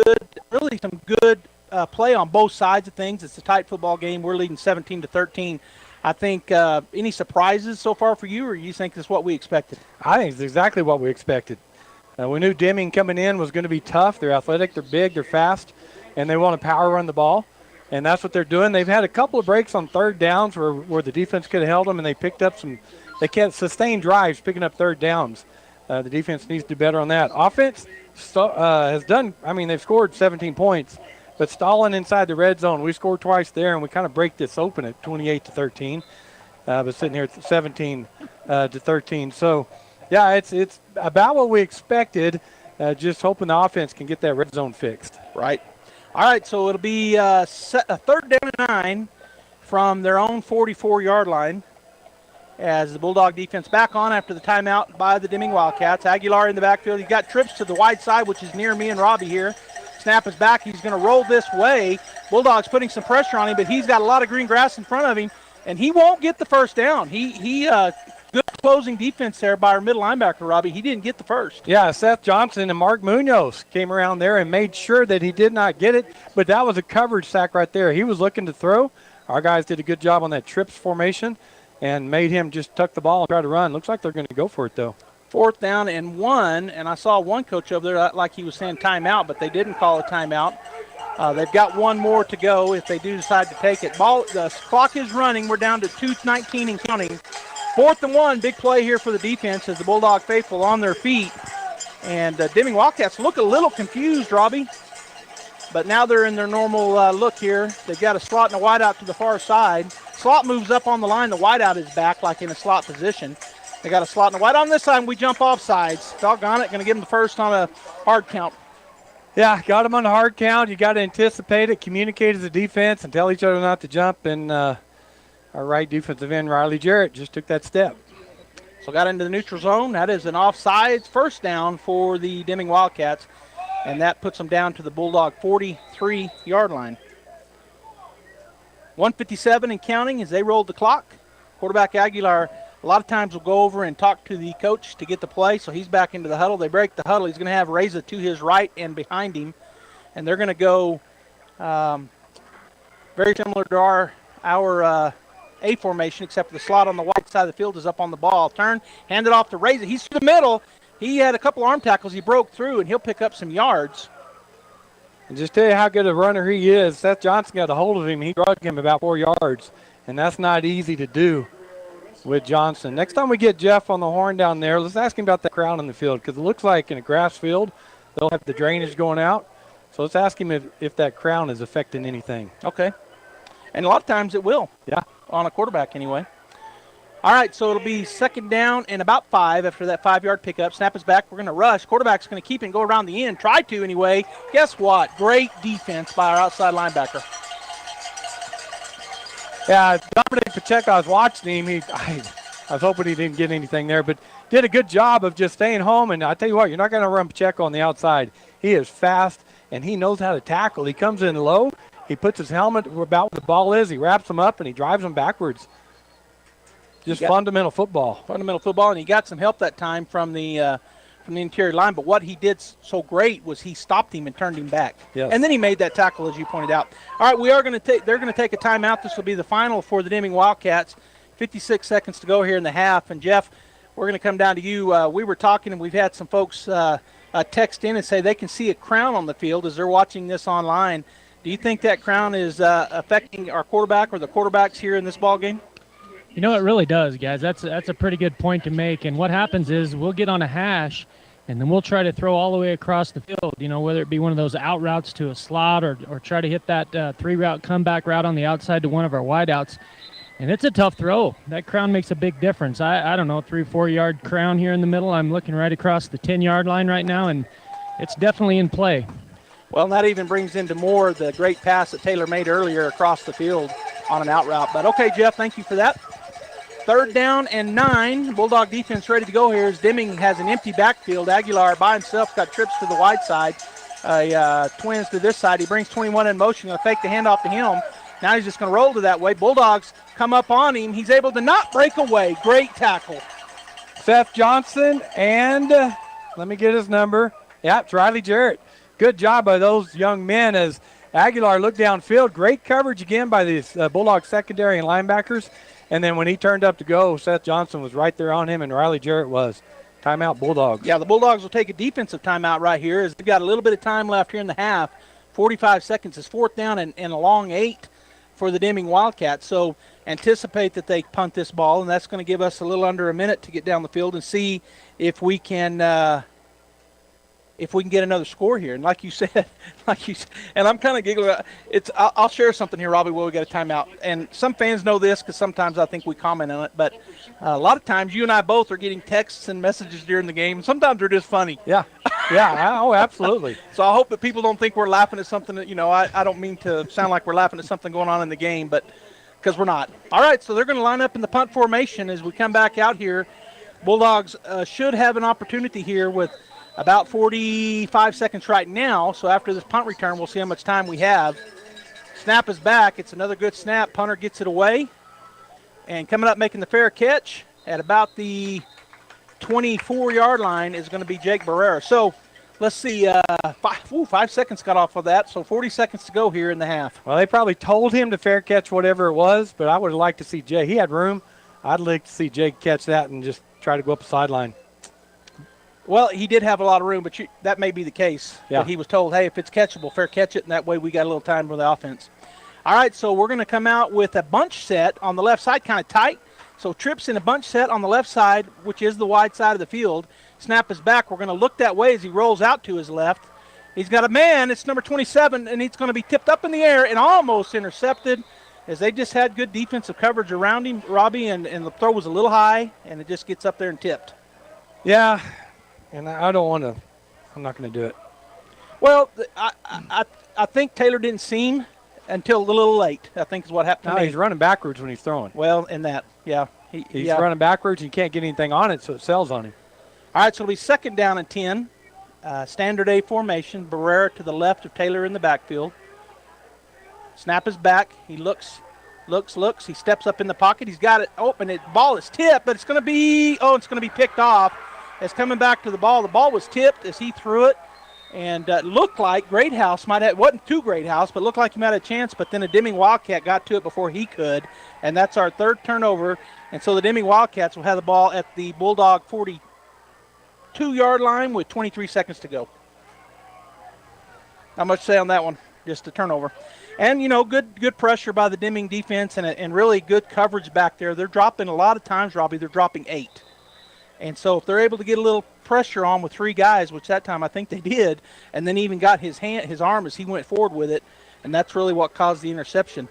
Speaker 11: some good play on both sides of things. It's a tight football game. We're leading 17-13. I think any surprises so far for you, or you think this is what we expected?
Speaker 10: I think it's exactly what we expected. We knew Deming coming in was going to be tough. They're athletic, they're big, they're fast, and they want to power run the ball. And that's what they're doing. They've had a couple of breaks on 3rd downs where the defense could have held them, and they picked up they can't sustain drives picking up 3rd downs. The defense needs to do better on that. Offense has done, they've scored 17 points, but stalling inside the red zone. We scored twice there, and we kind of break this open at 28-13, but sitting here at 17-13. So, yeah, it's about what we expected, just hoping the offense can get that red zone fixed.
Speaker 11: Right. All right, so it'll be a 3rd down and 9 from their own 44-yard line as the Bulldog defense back on after the timeout by the Deming Wildcats. Aguilar in the backfield. He's got trips to the wide side, which is near me and Robbie here. Snap is back. He's going to roll this way. Bulldogs putting some pressure on him, but he's got a lot of green grass in front of him, and he won't get the first down. Good closing defense there by our middle linebacker, Robbie. He didn't get the first.
Speaker 10: Yeah, Seth Johnson and Mark Munoz came around there and made sure that he did not get it, but that was a coverage sack right there. He was looking to throw. Our guys did a good job on that trips formation and made him just tuck the ball and try to run. Looks like they're going to go for it, though.
Speaker 11: 4th down and 1, and I saw one coach over there like he was saying timeout, but they didn't call a timeout. They've got one more to go if they do decide to take it. The clock is running. We're down to 2:19 and counting. 4th and 1, big play here for the defense as the Bulldog faithful on their feet. And Deming Wildcats look a little confused, Robbie. But now they're in their normal look here. They've got a slot and a wideout to the far side. Slot moves up on the line. The wideout is back like in a slot position. They got a slot and a wideout on this side, and we jump off sides. Doggone it, going to give them the first on a hard count.
Speaker 10: Yeah, got them on the hard count. You got to anticipate it, communicate as a defense, and tell each other not to jump. And our right defensive end, Riley Jarrett, just took that step.
Speaker 11: So got into the neutral zone. That is an offsides first down for the Deming Wildcats, and that puts them down to the Bulldog 43-yard line. 1:57 and counting as they rolled the clock. Quarterback Aguilar a lot of times will go over and talk to the coach to get the play, so he's back into the huddle. They break the huddle. He's going to have Reza to his right and behind him, and they're going to go very similar to our A formation, except for the slot on the wide side of the field is up on the ball. Turn, hand it off to Reza. He's through the middle. He had a couple arm tackles. He broke through, and he'll pick up some yards.
Speaker 10: And just tell you how good a runner he is. Seth Johnson got a hold of him. He dragged him about 4 yards, and that's not easy to do with Johnson. Next time we get Jeff on the horn down there, let's ask him about that crowd in the field, because it looks like in a grass field they'll have the drainage going out. So let's ask him if that crown is affecting anything.
Speaker 11: Okay. And a lot of times it will.
Speaker 10: Yeah.
Speaker 11: On a quarterback anyway. All right, so it'll be 2nd down and about 5 after that 5-yard pickup. Snap is back. We're going to rush. Quarterback's going to keep it and go around the end. Try to anyway. Guess what? Great defense by our outside linebacker.
Speaker 10: Yeah, Dominic Pacheco, I was watching him. I was hoping he didn't get anything there, but did a good job of just staying home. And I tell you what, you're not going to run Pacheco on the outside. He is fast, and he knows how to tackle. He comes in low. He puts his helmet about where the ball is. He wraps him up, and he drives him backwards. Just fundamental football.
Speaker 11: Fundamental football, and he got some help that time from the interior line. But what he did so great was he stopped him and turned him back.
Speaker 10: Yes.
Speaker 11: And then he made that tackle, as you pointed out. All right, they're going to take a timeout. This will be the final for the Deming Wildcats. 56 seconds to go here in the half. And, Jeff, we're going to come down to you. We were talking, and we've had some folks text in and say they can see a crown on the field as they're watching this online. Do you think that crown is affecting our quarterback or the quarterbacks here in this ball game?
Speaker 12: You know, it really does, guys. That's a pretty good point to make. And what happens is we'll get on a hash, and then we'll try to throw all the way across the field, you know, whether it be one of those out routes to a slot or try to hit that 3-route comeback route on the outside to one of our wideouts. And it's a tough throw. That crown makes a big difference. I don't know, 3-4 yard crown here in the middle. I'm looking right across the 10-yard line right now, and it's definitely in play.
Speaker 11: Well, and that even brings into more the great pass that Taylor made earlier across the field on an out route. But okay, Jeff, thank you for that. 3rd down and 9. Bulldog defense ready to go here as Deming has an empty backfield. Aguilar by himself got trips to the wide side. Twins to this side. He brings 21 in motion. Going to fake the handoff to him. Now he's just going to roll to that way. Bulldogs come up on him. He's able to not break away. Great tackle.
Speaker 10: Seth Johnson and let me get his number. Yeah, it's Riley Jarrett. Good job by those young men as Aguilar looked downfield. Great coverage again by these Bulldog secondary and linebackers. And then when he turned up to go, Seth Johnson was right there on him, and Riley Jarrett was. Timeout, Bulldogs.
Speaker 11: Yeah, the Bulldogs will take a defensive timeout right here as they've got a little bit of time left here in the half. 45 seconds is 4th down and a long 8 for the Deming Wildcats. So anticipate that they punt this ball, and that's going to give us a little under a minute to get down the field and see if we can get another score here. And like you said, and I'm kind of giggling. I'll share something here, Robbie, while we got a timeout. And some fans know this because sometimes I think we comment on it. But a lot of times you and I both are getting texts and messages during the game. Sometimes they're just funny.
Speaker 10: Yeah. Yeah. Oh, absolutely.
Speaker 11: So I hope that people don't think we're laughing at something that, I don't mean to sound like we're laughing at something going on in the game, but because we're not. All right, so they're going to line up in the punt formation as we come back out here. Bulldogs should have an opportunity here with about 45 seconds right now. So after this punt return, we'll see how much time we have. Snap is back. It's another good snap. Punter gets it away. And coming up making the fair catch at about the 24-yard line is going to be Jake Barrera. So let's see. 5 seconds got off of that. So 40 seconds to go here in the half.
Speaker 10: Well, they probably told him to fair catch whatever it was, but I would have liked to see Jay. He had room. I'd like to see Jake catch that and just try to go up the sideline.
Speaker 11: Well, he did have a lot of room, but that may be the case.
Speaker 10: Yeah.
Speaker 11: But he was told, hey, if it's catchable, fair catch it, and that way we got a little time for the offense. All right, so we're going to come out with a bunch set on the left side, kind of tight. So trips in a bunch set on the left side, which is the wide side of the field. Snap is back. We're going to look that way as he rolls out to his left. He's got a man. It's number 27, and he's going to be tipped up in the air and almost intercepted as they just had good defensive coverage around him, Robbie, and the throw was a little high, and it just gets up there and tipped.
Speaker 10: Yeah. And I don't want to. I'm not going to do it.
Speaker 11: Well, I think Taylor didn't see him until a little late, I think is what happened to me.
Speaker 10: He's running backwards when he's throwing.
Speaker 11: Well, in that, yeah.
Speaker 10: He's running backwards. You can't get anything on it, so it sells on him.
Speaker 11: All right, so it'll be 2nd down and 10. Standard A formation. Barrera to the left of Taylor in the backfield. Snap is back. He looks. He steps up in the pocket. He's got it open. The ball is tipped, but it's going to be picked off. It's coming back to the ball. The ball was tipped as he threw it, and looked like Greathouse wasn't too Greathouse, but looked like he might have a chance, but then a Deming Wildcat got to it before he could, and that's our 3rd turnover. And so the Deming Wildcats will have the ball at the Bulldog 42-yard line with 23 seconds to go. Not much to say on that one, just a turnover. And, good pressure by the Deming defense and really good coverage back there. They're dropping a lot of times, Robbie, they're dropping 8. And so if they're able to get a little pressure on with 3 guys, which that time I think they did, and then even got his arm as he went forward with it, and that's really what caused the interception.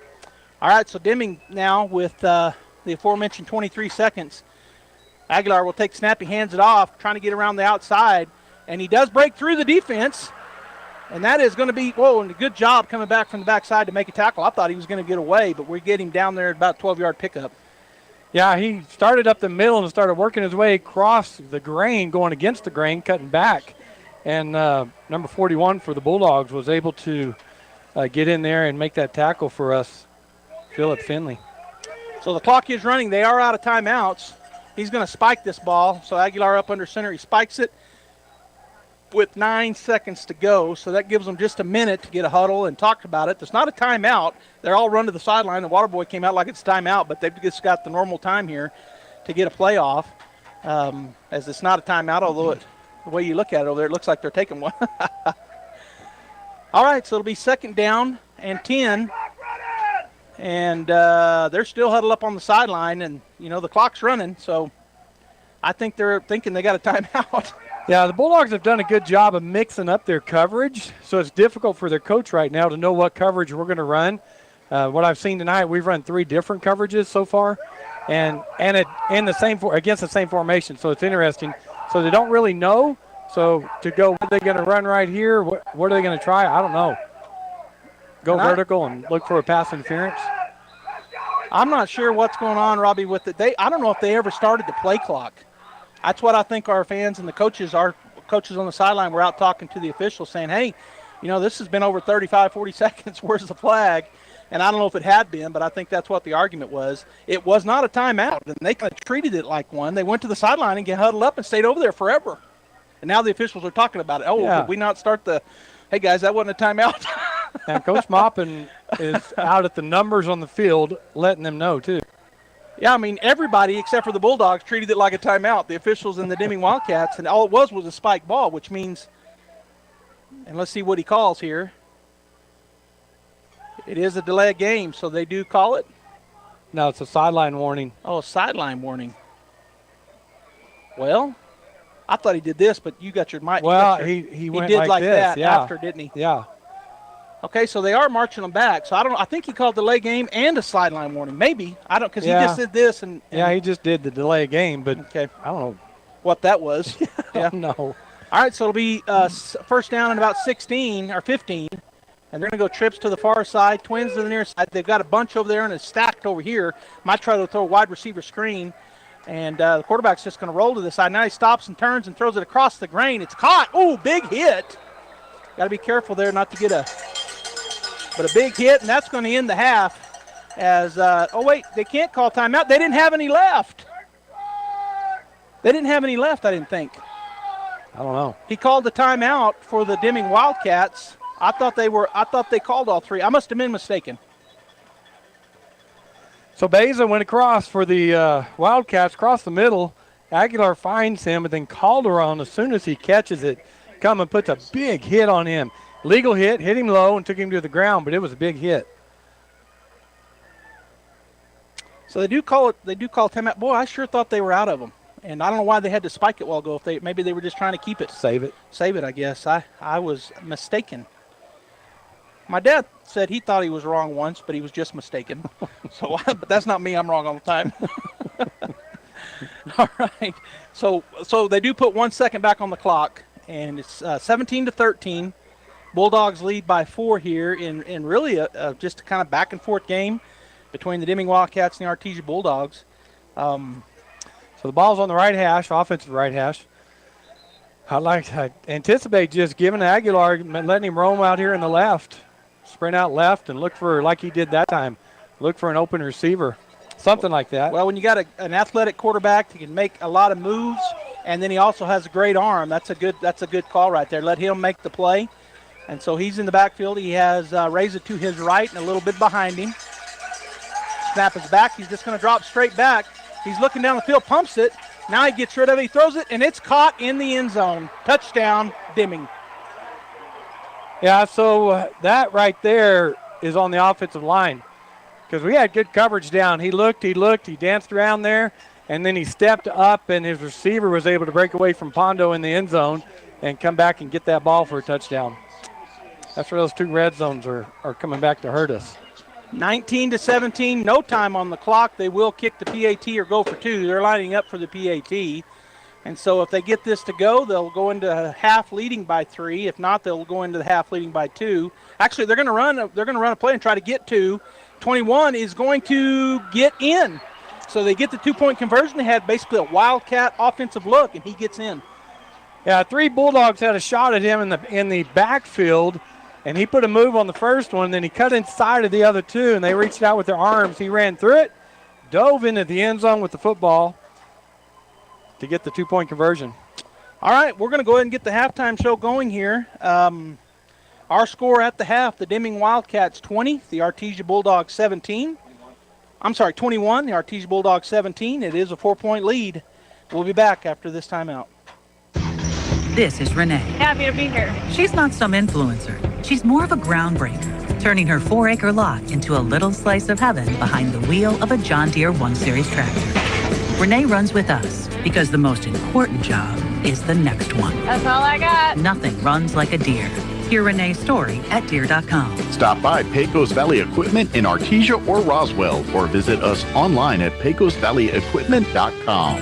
Speaker 11: All right, so Deming now with the aforementioned 23 seconds. Aguilar will take snap. He hands it off, trying to get around the outside, and he does break through the defense. And that is going to be, and a good job coming back from the backside to make a tackle. I thought he was going to get away, but we get him down there at about 12-yard pickup.
Speaker 10: Yeah, he started up the middle and started working his way across the grain, going against the grain, cutting back. And number 41 for the Bulldogs was able to get in there and make that tackle for us, Philip Finley.
Speaker 11: So the clock is running. They are out of timeouts. He's going to spike this ball. So Aguilar up under center. He spikes it with 9 seconds to go. So that gives them just a minute to get a huddle and talk about it. There's not a timeout. They're all run to the sideline. The water boy came out like it's timeout, but they've just got the normal time here to get a play off. As it's not a timeout, although the way you look at it over there, it looks like they're taking one. All right, so it'll be 2nd down and 10. And they're still huddled up on the sideline, and, the clock's running. So I think they're thinking they got a timeout.
Speaker 10: Yeah, the Bulldogs have done a good job of mixing up their coverage, so it's difficult for their coach right now to know what coverage we're going to run. What I've seen tonight, we've run 3 different coverages so far, and it in the same against the same formation. So it's interesting. So they don't really know. So to go, what are they going to run right here? What are they going to try? I don't know. Go vertical and look for a pass interference.
Speaker 11: I'm not sure what's going on, Robbie, with it. I don't know if they ever started the play clock. That's what I think our fans and our coaches on the sideline were out talking to the officials saying, hey, this has been over 35, 40 seconds. Where's the flag? And I don't know if it had been, but I think that's what the argument was. It was not a timeout, and they kind of treated it like one. They went to the sideline and huddled up and stayed over there forever. And now the officials are talking about it. Did we not start hey, guys, that wasn't a timeout?
Speaker 10: And Coach Maupin is out at the numbers on the field letting them know, too.
Speaker 11: Yeah, I mean, everybody except for the Bulldogs treated it like a timeout, the officials and the Deming Wildcats, and all it was a spike ball, which means, and let's see what he calls here. It is a delay of game, so they do call it?
Speaker 10: No, it's a sideline warning.
Speaker 11: Oh, a sideline warning. Well, I thought he did this, but you got your mic.
Speaker 10: Well, he went
Speaker 11: did like
Speaker 10: this,
Speaker 11: that after, didn't he?
Speaker 10: Yeah.
Speaker 11: Okay, so they are marching them back. So I think he called delay game and a sideline warning. Maybe. Because he just did this. And
Speaker 10: he just did the delay game, but I don't know
Speaker 11: what that was.
Speaker 10: No.
Speaker 11: All right, so it'll be first down in about 16 or 15. And they're going to go trips to the far side, twins to the near side. They've got a bunch over there and it's stacked over here. Might try to throw a wide receiver screen. And the quarterback's just going to roll to the side. Now he stops and turns and throws it across the grain. It's caught. Oh, big hit. Got to be careful there not to get a big hit, and that's going to end the half as, they can't call timeout. They didn't have any left. I didn't think.
Speaker 10: I don't know.
Speaker 11: He called the timeout for the Deming Wildcats. I thought they called all 3. I must have been mistaken.
Speaker 10: So Beza went across for the Wildcats, across the middle. Aguilar finds him, and then Calderon, as soon as he catches it, come and puts a big hit on him. Legal hit him low and took him to the ground, but it was a big hit.
Speaker 11: So they do call timeout. Boy, I sure thought they were out of them. And I don't know why they had to spike it a while ago. Maybe they were just trying to keep it.
Speaker 10: Save it,
Speaker 11: I guess. I was mistaken. My dad said he thought he was wrong once, but he was just mistaken. But that's not me. I'm wrong all the time. All right. So they do put 1 second back on the clock, and it's 17-13. Bulldogs lead by 4 here in really just a kind of back and forth game between the Deming Wildcats and the Artesia Bulldogs.
Speaker 10: So the ball's on the right hash, offensive right hash. I anticipate just giving Aguilar, letting him roam out here in the left, sprint out left, and look for, like he did that time, look for an open receiver, something like that.
Speaker 11: Well, when you got an athletic quarterback, he can make a lot of moves, and then he also has a great arm. That's a good call right there. Let him make the play. And so he's in the backfield. He has Reza to his right and a little bit behind him. Snap is back. He's just going to drop straight back. He's looking down the field, pumps it. Now he gets rid of it. He throws it, and it's caught in the end zone. Touchdown, Deming.
Speaker 10: Yeah, so that right there is on the offensive line because we had good coverage down. He looked, he danced around there, and then he stepped up, and his receiver was able to break away from Pondo in the end zone and come back and get that ball for a touchdown. That's where those 2 red zones are coming back to hurt us.
Speaker 11: 19-17, no time on the clock. They will kick the PAT or go for 2. They're lining up for the PAT. And so if they get this to go, they'll go into half leading by 3. If not, they'll go into the half leading by 2. Actually, they're going to run a play and try to get to. 21 is going to get in. So they get the 2-point conversion. They had basically a Wildcat offensive look, and he gets in.
Speaker 10: Yeah, 3 Bulldogs had a shot at him in the backfield. And he put a move on the first one, then he cut inside of the other 2, and they reached out with their arms. He ran through it, dove into the end zone with the football to get the 2-point conversion.
Speaker 11: All right, we're going to go ahead and get the halftime show going here. Our score at the half, the Deming Wildcats 20, the Artesia Bulldogs 17. I'm sorry, 21, the Artesia Bulldogs 17. It is a 4-point lead. We'll be back after this timeout.
Speaker 19: This is Renee.
Speaker 15: Happy to be here.
Speaker 19: She's not some influencer. She's more of a groundbreaker, turning her 4-acre lot into a little slice of heaven behind the wheel of a John Deere 1 Series tractor. Renee runs with us because the most important job is the next one.
Speaker 15: That's all I got.
Speaker 19: Nothing runs like a Deere. Hear Renee's story at deer.com.
Speaker 13: Stop by Pecos Valley Equipment in Artesia or Roswell, or visit us online at pecosvalleyequipment.com.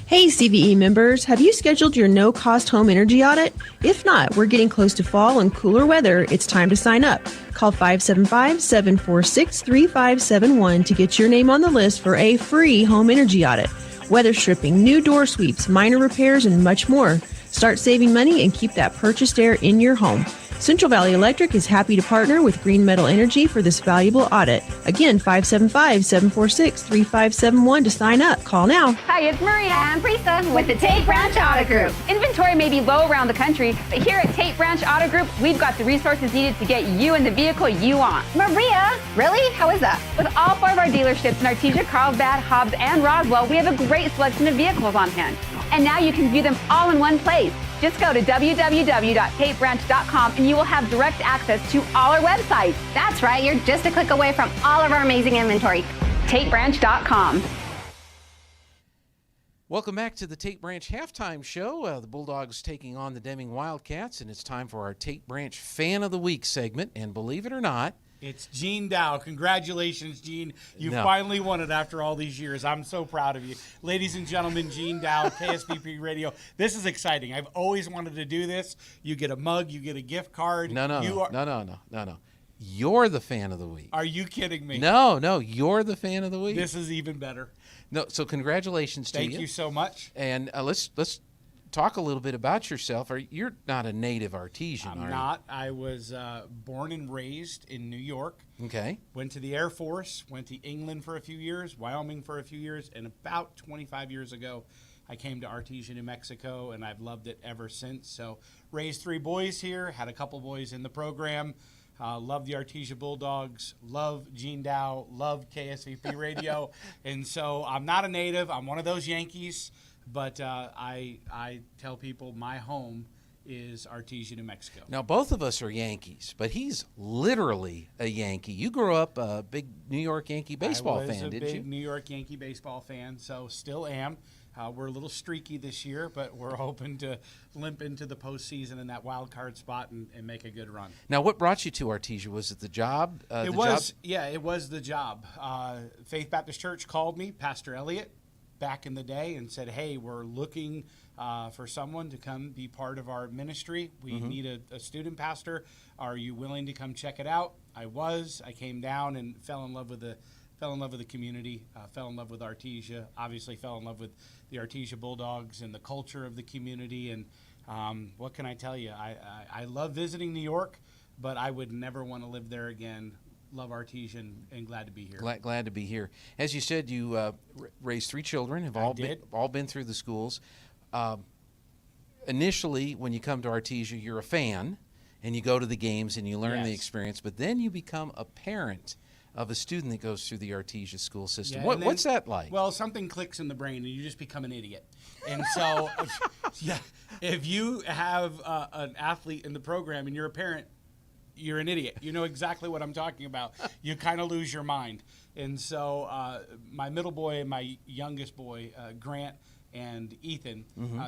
Speaker 20: Hey CVE members, have you scheduled your no-cost home energy audit? If not, we're getting close to fall and cooler weather. It's time to sign up. Call 575-746-3571 to get your name on the list for a free home energy audit. Weather stripping, new door sweeps, minor repairs, and much more. Start saving money and keep that purchased air in your home. Central Valley Electric is happy to partner with Green Metal Energy for this valuable audit. Again, 575-746-3571 to sign up. Call now.
Speaker 14: Hi, it's Maria and Prisa with the Tate Branch Auto Group. Inventory may be low around the country, but here at Tate Branch Auto Group, we've got the resources needed to get you in the vehicle you want.
Speaker 15: Maria, really? How is that?
Speaker 14: With all 4 of our dealerships in Artesia, Carlsbad, Hobbs, and Roswell, we have a great selection of vehicles on hand. And now you can view them all in one place. Just go to www.tatebranch.com and you will have direct access to all our websites.
Speaker 15: That's right, you're just a click away from all of our amazing inventory.
Speaker 14: tatebranch.com.
Speaker 16: Welcome back to the Tate Branch halftime show. The Bulldogs taking on the Deming Wildcats, and it's time for our Tate Branch Fan of the Week segment. And believe it or not,
Speaker 6: it's Gene Dow. Congratulations, Gene. You finally won it after all these years. I'm so proud of you. Ladies and gentlemen, Gene Dow, KSBP Radio. This is exciting. I've always wanted to do this. You get a mug. You get a gift card.
Speaker 16: No. You're the Fan of the Week.
Speaker 6: Are you kidding me?
Speaker 16: No, you're the Fan of the Week.
Speaker 6: This is even better.
Speaker 16: No, so congratulations to you.
Speaker 6: Thank you so much.
Speaker 16: And let's talk a little bit about yourself. You're not a native Artesian, are you?
Speaker 6: I'm not. I was born and raised in New York.
Speaker 16: Okay.
Speaker 6: Went to the Air Force, went to England for a few years, Wyoming for a few years, and about 25 years ago, I came to Artesia, New Mexico, and I've loved it ever since. So raised 3 boys here, had a couple boys in the program. Love the Artesia Bulldogs, love Gene Dow, love KSVP Radio. And so I'm not a native. I'm one of those Yankees. But I tell people my home is Artesia, New Mexico.
Speaker 16: Now, both of us are Yankees, but he's literally a Yankee. You grew up a big New York Yankee baseball fan, didn't you?
Speaker 6: I was a big New York Yankee baseball fan, so still am. We're a little streaky this year, but we're hoping to limp into the postseason in that wild card spot and make a good run.
Speaker 16: Now, what brought you to Artesia? Was it the job?
Speaker 6: It was the job. Faith Baptist Church called me, Pastor Elliott, back in the day, and said, hey, we're looking for someone to come be part of our ministry. We need a student pastor. Are you willing to come check it out? I came down and fell in love with the community, fell in love with Artesia, obviously fell in love with the Artesia Bulldogs and the culture of the community. And what can I tell you? I love visiting New York, but I would never want to live there again. Love Artesia and glad to be here.
Speaker 16: Glad to be here. As you said, you raised 3 children, have all been through the schools. Initially, when you come to Artesia, you're a fan, and you go to the games and you learn the experience, but then you become a parent of a student that goes through the Artesia school system.
Speaker 6: Yeah,
Speaker 16: What's that like?
Speaker 6: Well, something clicks in the brain and you just become an idiot. And so if you have an athlete in the program and you're a parent, you're an idiot. You know exactly what I'm talking about. You kind of lose your mind. And so my middle boy and my youngest boy, Grant and Ethan,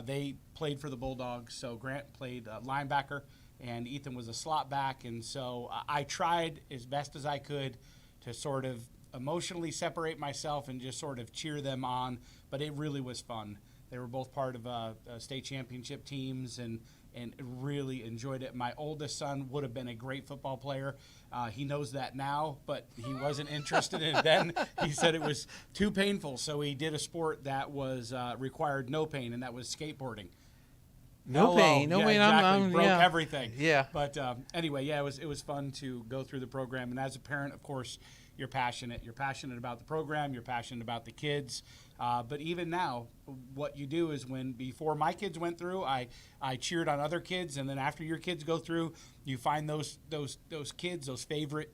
Speaker 6: they played for the Bulldogs. So Grant played linebacker and Ethan was a slot back. And so I tried as best as I could to sort of emotionally separate myself and just sort of cheer them on. But it really was fun. They were both part of state championship teams and really enjoyed it. My oldest son would have been a great football player. He knows that now, but he wasn't interested in it then. He said it was too painful, so he did a sport that was required no pain, and that was skateboarding.
Speaker 16: No pain.
Speaker 6: Exactly. Broke
Speaker 16: yeah.
Speaker 6: everything.
Speaker 16: Yeah.
Speaker 6: But anyway, it was fun to go through the program. And as a parent, of course, you're passionate. You're passionate about the program. You're passionate about the kids. But even now, what you do is before my kids went through, I cheered on other kids, and then after your kids go through, you find those kids, those favorite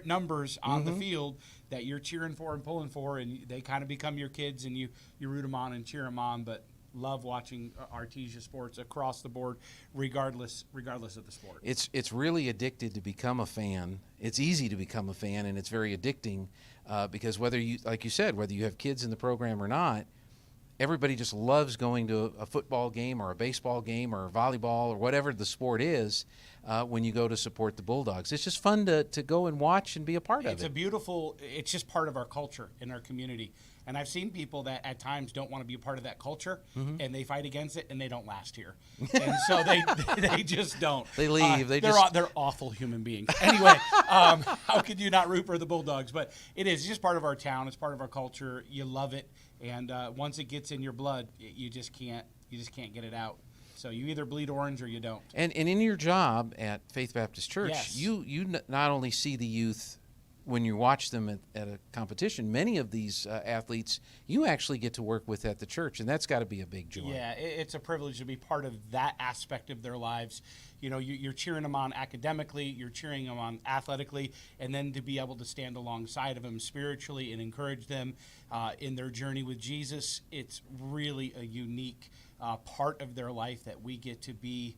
Speaker 6: numbers on the field that you're cheering for and pulling for, and they kind of become your kids, and you root them on and cheer them on. But love watching Artesia sports across the board, regardless of the sport.
Speaker 16: It's really addicted to become a fan. It's easy to become a fan, and it's very addicting because whether you, like you said, whether you have kids in the program or not, everybody just loves going to a football game or a baseball game or volleyball or whatever the sport is when you go to support the Bulldogs. It's just fun to go and watch and be a part of it.
Speaker 6: It's just part of our culture in our community. And I've seen people that at times don't want to be a part of that culture, and they fight against it, and they don't last here. And so they just don't.
Speaker 16: They leave.
Speaker 6: They're awful human beings. Anyway, how could you not root for the Bulldogs? But it's just part of our town. It's part of our culture. You love it, and once it gets in your blood, you just can't get it out. So you either bleed orange or you don't.
Speaker 16: And in your job at Faith Baptist Church,
Speaker 6: yes.
Speaker 16: you not only see the youth when you watch them at a competition, many of these athletes you actually get to work with at the church, and that's got to be a big joy.
Speaker 6: Yeah, it's a privilege to be part of that aspect of their lives. You know, you're cheering them on academically, you're cheering them on athletically, and then to be able to stand alongside of them spiritually and encourage them in their journey with Jesus, it's really a unique part of their life that we get to be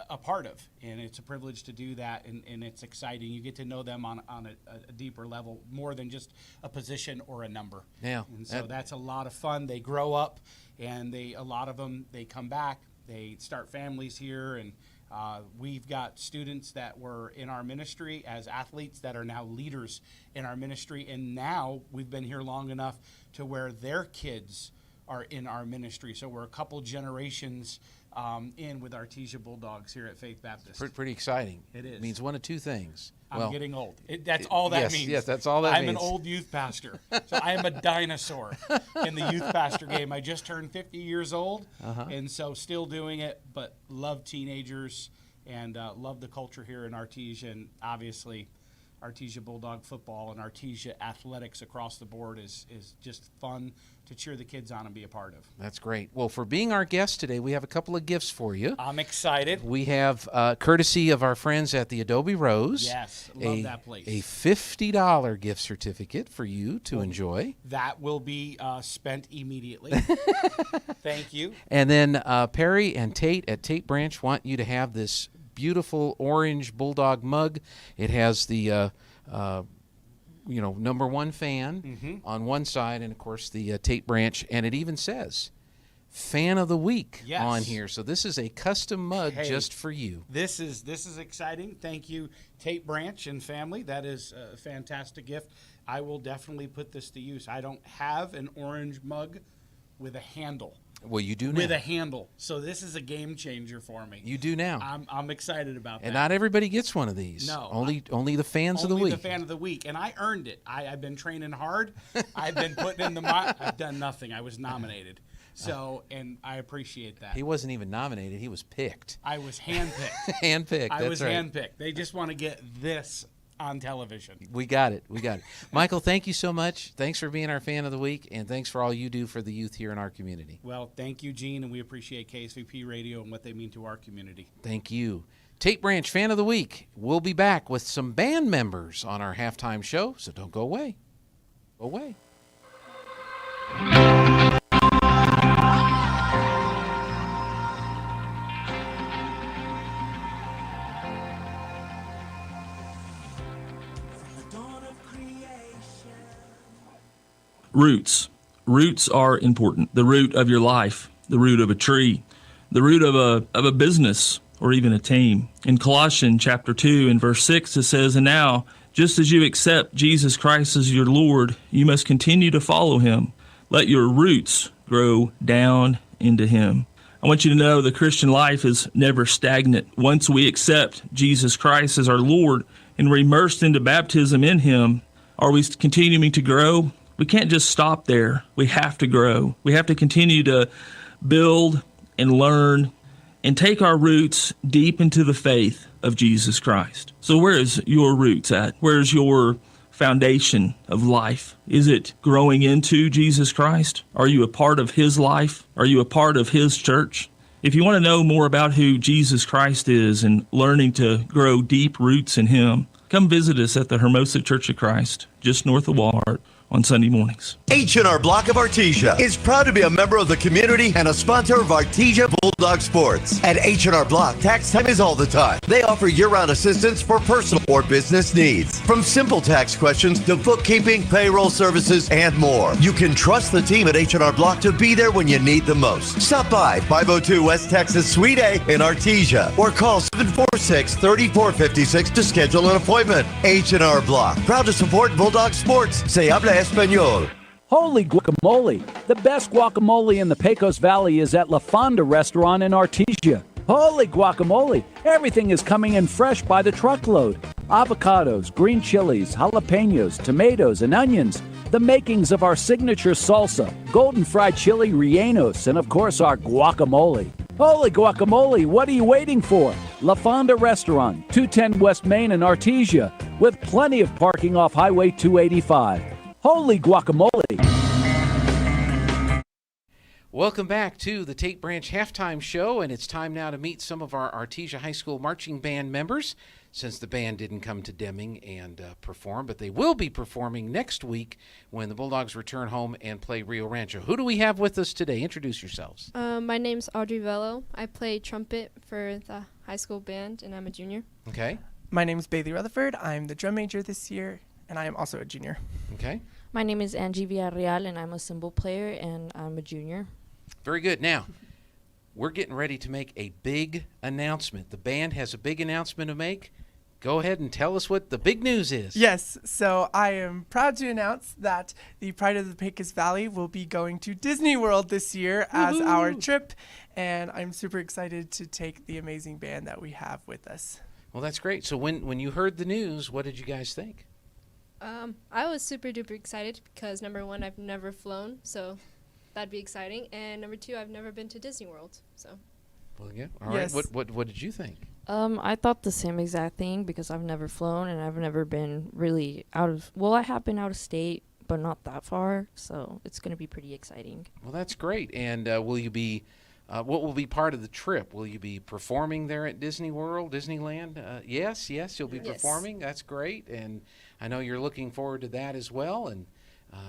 Speaker 6: a part of, and it's a privilege to do that, and it's exciting. You get to know them on a deeper level, more than just a position or a number.
Speaker 16: Yeah,
Speaker 6: and so that's a lot of fun. They grow up, and a lot of them, they come back, they start families here, and we've got students that were in our ministry as athletes that are now leaders in our ministry, and now we've been here long enough to where their kids are in our ministry. So we're a couple generations in with Artesia Bulldogs here at Faith Baptist.
Speaker 16: Pretty exciting.
Speaker 6: It is.
Speaker 16: It means one of two things.
Speaker 6: I'm getting old. That's all that means.
Speaker 16: Yes, that's all that means.
Speaker 6: I'm an old youth pastor. So I am a dinosaur in the youth pastor game. I just turned 50 years old, and so still doing it, but love teenagers and love the culture here in Artesia, and obviously Artesia Bulldog football and Artesia athletics across the board is just fun to cheer the kids on and be a part of.
Speaker 16: That's great. Well, for being our guest today, we have a couple of gifts for you.
Speaker 6: I'm excited.
Speaker 16: We have, courtesy of our friends at the Adobe Rose.
Speaker 6: Yes, love that place.
Speaker 16: A $50 gift certificate for you to enjoy.
Speaker 6: That will be spent immediately. Thank you.
Speaker 16: And then Perry and Tate at Tate Branch want you to have this beautiful orange Bulldog mug. It has the number one fan on one side, and of course the Tate Branch, and it even says Fan of the Week on here. So this is a custom mug just for you.
Speaker 6: This is exciting. Thank you, Tate Branch and family. That is a fantastic gift. I will definitely put this to use. I don't have an orange mug with a handle.
Speaker 16: Well, you do now.
Speaker 6: With a handle. So this is a game changer for me.
Speaker 16: You do now.
Speaker 6: I'm excited about that.
Speaker 16: And not everybody gets one of these.
Speaker 6: No.
Speaker 16: Only the fans of the week.
Speaker 6: Only the fan of the week. And I earned it. I've been training hard. I've been putting in the I've done nothing. I was nominated. So, and I appreciate that.
Speaker 16: He wasn't even nominated. He was picked.
Speaker 6: I was handpicked.
Speaker 16: Handpicked.
Speaker 6: I was
Speaker 16: right.
Speaker 6: handpicked. They just want to get this on television.
Speaker 16: We got it. Michael, thank you so much. Thanks for being our fan of the week, and thanks for all you do for the youth here in our community.
Speaker 6: Well, thank you, Gene, and we appreciate KSVP Radio and what they mean to our community.
Speaker 16: Thank you. Tate Branch Fan of the Week. We'll be back with some band members on our halftime show, so don't go away. Go away.
Speaker 21: Roots. Roots are important. The root of your life, the root of a tree, the root of a business, or even a team. In Colossians chapter 2 and verse 6, it says, "And now, just as you accept Jesus Christ as your Lord, you must continue to follow him. Let your roots grow down into him." I want you to know the Christian life is never stagnant. Once we accept Jesus Christ as our Lord and we're immersed into baptism in him, are we continuing to grow? We can't just stop there. We have to grow. We have to continue to build and learn and take our roots deep into the faith of Jesus Christ. So where is your roots at? Where's your foundation of life? Is it growing into Jesus Christ? Are you a part of his life? Are you a part of his church? If you want to know more about who Jesus Christ is and learning to grow deep roots in him, come visit us at the Hermosa Church of Christ, just north of Walmart, on Sunday mornings.
Speaker 1: H&R Block of Artesia is proud to be a member of the community and a sponsor of Artesia Bulldog Sports. At H&R Block, tax time is all the time. They offer year-round assistance for personal or business needs. From simple tax questions to bookkeeping, payroll services, and more. You can trust the team at H&R Block to be there when you need the most. Stop by 502 West Texas Suite A in Artesia or call 746-3456 to schedule an appointment. H&R Block, proud to support Bulldog Sports. Se habla español.
Speaker 22: Holy guacamole! The best guacamole in the Pecos Valley is at La Fonda Restaurant in Artesia. Holy guacamole! Everything is coming in fresh by the truckload. Avocados, green chilies, jalapenos, tomatoes, and onions. The makings of our signature salsa, golden fried chili rellenos, and of course our guacamole. Holy guacamole, what are you waiting for? La Fonda Restaurant, 210 West Main in Artesia, with plenty of parking off Highway 285. Holy guacamole!
Speaker 5: Welcome back to the Tate Branch Halftime Show, and it's time now to meet some of our Artesia High School marching band members, since the band didn't come to Deming and perform, but they will be performing next week when the Bulldogs return home and play Rio Rancho. Who do we have with us today? Introduce yourselves.
Speaker 23: My name's Audrey Vello. I play trumpet for the high school band, and I'm a junior.
Speaker 5: Okay.
Speaker 24: My name's Bailey Rutherford. I'm the drum major this year, and I am also a junior.
Speaker 5: Okay.
Speaker 25: My name is Angie Villarreal, and I'm a cymbal player, and I'm a junior.
Speaker 5: Very good. Now, we're getting ready to make a big announcement. The band has a big announcement to make. Go ahead and tell us what the big news is.
Speaker 24: Yes, so I am proud to announce that the Pride of the Pecos Valley will be going to Disney World this year as our trip, and I'm super excited to take the amazing band that we have with us.
Speaker 5: Well, that's great. So when you heard the news, what did you guys think?
Speaker 23: I was super duper excited because number one, I've never flown, so that'd be exciting, and number two, I've never been to Disney World, so.
Speaker 5: Well, yeah. All right.
Speaker 24: Yes.
Speaker 5: What did you think?
Speaker 25: I thought the same exact thing because I've never flown and I've never been really I have been out of state, but not that far, so it's going to be pretty exciting.
Speaker 5: Well, that's great. And will you be, what will be part of the trip? Will you be performing there at Disney World, Disneyland? Yes, you'll be performing. That's great. And I know you're looking forward to that as well, and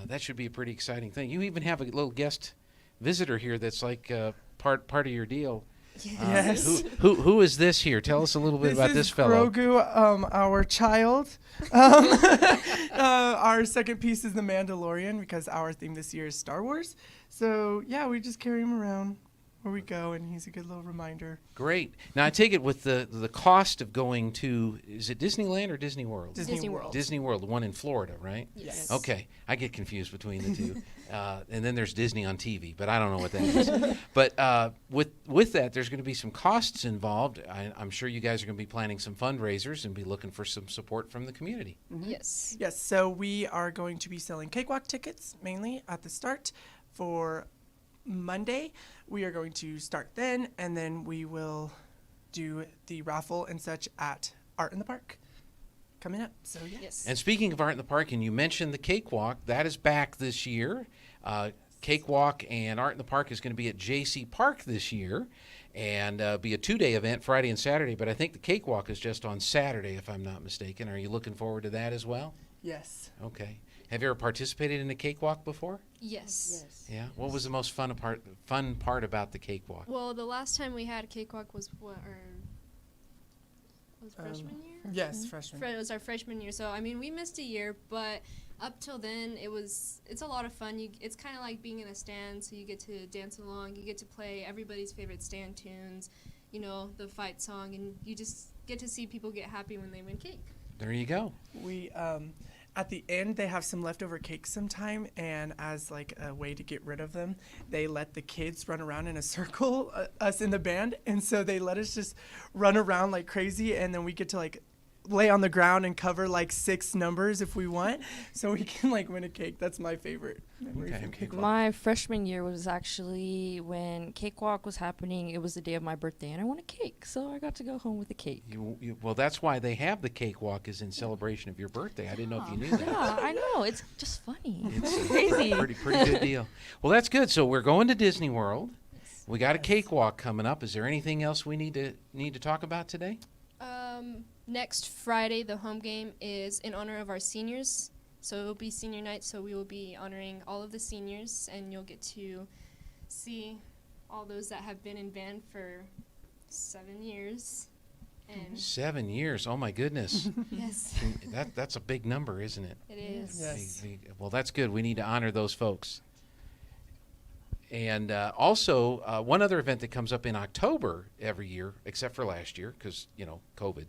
Speaker 5: that should be a pretty exciting thing. You even have a little guest visitor here that's like part of your deal.
Speaker 24: Yes.
Speaker 5: Who is this here? Tell us a little bit about this fellow.
Speaker 24: Grogu, our child. Our second piece is the Mandalorian because our theme this year is Star Wars. So, yeah, we just carry him around where we go, and he's a good little reminder.
Speaker 5: Great. Now, I take it with the cost of going to, is it Disneyland or Disney World?
Speaker 24: Disney World.
Speaker 5: Disney World, the one in Florida, right?
Speaker 24: Yes.
Speaker 5: Okay. I get confused between the two. And then there's Disney on TV, but I don't know what that is. But with that, there's going to be some costs involved. I'm sure you guys are going to be planning some fundraisers and be looking for some support from the community.
Speaker 24: Mm-hmm. Yes, so we are going to be selling cakewalk tickets mainly at the start for Monday. We are going to start then, and then we will do the raffle and such at Art in the Park coming up. So yes.
Speaker 5: And speaking of Art in the Park, and you mentioned the cakewalk, that is back this year. Cakewalk and Art in the Park is going to be at J.C. Park this year, and be a 2-day event, Friday and Saturday. But I think the cakewalk is just on Saturday, if I'm not mistaken. Are you looking forward to that as well?
Speaker 24: Yes.
Speaker 5: Okay. Have you ever participated in a cakewalk before?
Speaker 23: Yes.
Speaker 5: Yeah. What was the most fun part about the cakewalk?
Speaker 23: Well, the last time we had a cakewalk was freshman year?
Speaker 24: Yes, freshman.
Speaker 23: It was our freshman year. So, I mean, we missed a year, but up till then, it's a lot of fun. It's kind of like being in a stand, so you get to dance along. You get to play everybody's favorite stand tunes, the fight song, and you just get to see people get happy when they win cake.
Speaker 5: There you go.
Speaker 24: We, at the end, they have some leftover cakes sometime, and as like a way to get rid of them, they let the kids run around in a circle, us in the band, and so they let us just run around like crazy, and then we get to like lay on the ground and cover like 6 numbers if we want, so we can like win a cake. That's my favorite memory from Cakewalk.
Speaker 25: My freshman year was actually when Cakewalk was happening. It was the day of my birthday, and I won a cake, so I got to go home with a cake.
Speaker 5: Well, that's why they have the cakewalk is in celebration of your birthday. I didn't know if you knew that.
Speaker 25: Yeah, I know. It's just funny.
Speaker 5: It's
Speaker 25: crazy.
Speaker 5: Pretty good deal. Well, that's good. So we're going to Disney World. We got a cakewalk coming up. Is there anything else we need to talk about today?
Speaker 23: Next Friday, the home game is in honor of our seniors. So it will be senior night, so we will be honoring all of the seniors, and you'll get to see all those that have been in band for 7 years. And
Speaker 2: 7 years, oh my goodness.
Speaker 23: Yes.
Speaker 2: That's a big number, isn't it?
Speaker 23: It is.
Speaker 24: Yes.
Speaker 2: Well, that's good. We need to honor those folks. And also, one other event that comes up in October every year, except for last year, because, COVID,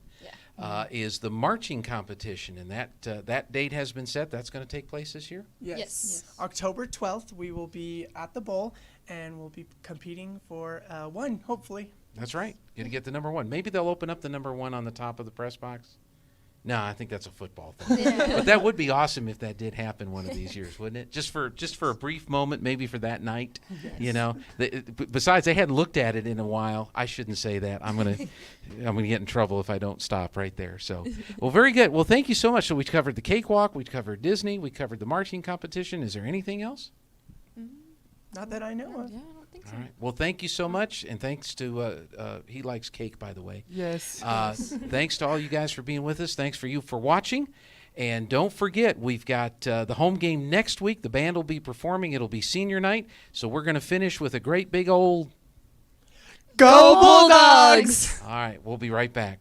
Speaker 2: is the marching competition. And that date has been set. That's going to take place this year?
Speaker 24: Yes. October 12th, we will be at the Bowl, and we'll be competing for one, hopefully.
Speaker 2: That's right. Going to get the number one. Maybe they'll open up the number one on the top of the press box. No, I think that's a football thing. But that would be awesome if that did happen one of these years, wouldn't it? Just for a brief moment, maybe for that night.
Speaker 24: Yes.
Speaker 2: Besides, they hadn't looked at it in a while. I shouldn't say that. I'm gonna get in trouble if I don't stop right there. So, well, very good. Well, thank you so much. So we covered the cakewalk, we covered Disney, we covered the marching competition. Is there anything else?
Speaker 24: Not that I know of.
Speaker 23: Yeah, I don't think so.
Speaker 2: All right. Well, thank you so much, and thanks to he likes cake, by the way.
Speaker 24: Yes.
Speaker 2: Thanks to all you guys for being with us. Thanks for you for watching, and don't forget we've got the home game next week. The band will be performing. It'll be senior night, so we're going to finish with a great big old
Speaker 24: Go Bulldogs!
Speaker 2: All right, we'll be right back.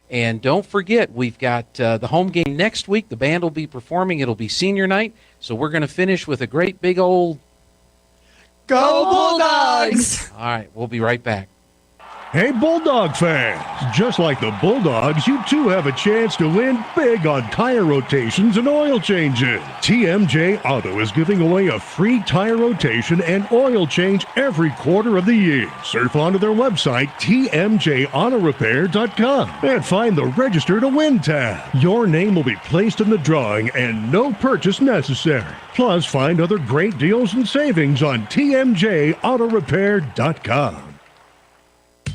Speaker 2: And don't forget, we've got the home game next week. The band will be performing. It'll be senior night, so we're going to finish with a great big old
Speaker 24: Go Bulldogs!
Speaker 2: All right, we'll be right back.
Speaker 3: Hey, Bulldog fans, just like the Bulldogs, you too have a chance to win big on tire rotations and oil changes. TMJ Auto is giving away a free tire rotation and oil change every quarter of the year. Surf onto their website, tmjautorepair.com, and find the Register to Win tab. Your name will be placed in the drawing and no purchase necessary. Plus, find other great deals and savings on tmjautorepair.com.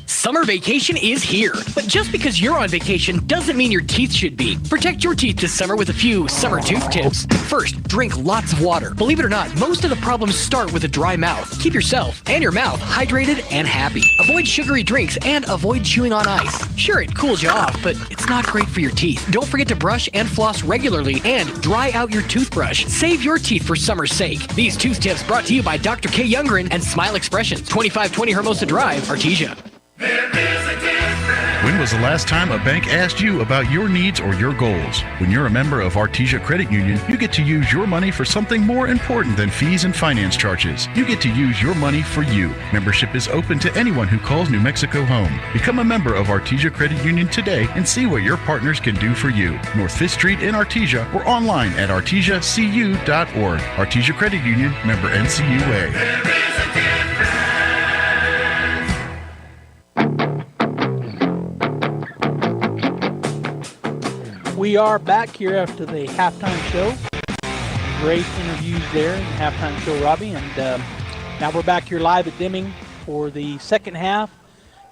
Speaker 4: Summer vacation is here, but just because you're on vacation doesn't mean your teeth should be. Protect your teeth this summer with a few summer tooth tips. First, drink lots of water. Believe it or not, most of the problems start with a dry mouth. Keep yourself and your mouth hydrated and happy. Avoid sugary drinks and avoid chewing on ice. Sure, it cools you off, but it's not great for your teeth. Don't forget to brush and floss regularly and dry out your toothbrush. Save your teeth for summer's sake. These tooth tips brought to you by Dr. K. Youngren and Smile Expressions, 2520 Hermosa Drive, Artesia.
Speaker 13: When was the last time a bank asked you about your needs or your goals? When you're a member of Artesia Credit Union, you get to use your money for something more important than fees and finance charges. You get to use your money for you. Membership is open to anyone who calls New Mexico home. Become a member of Artesia Credit Union today and see what your partners can do for you. North 5th Street in Artesia or online at artesiacu.org. Artesia Credit Union, member NCUA.
Speaker 11: We are back here after the halftime show. Great interviews there in the halftime show, Robbie. And now we're back here live at Deming for the second half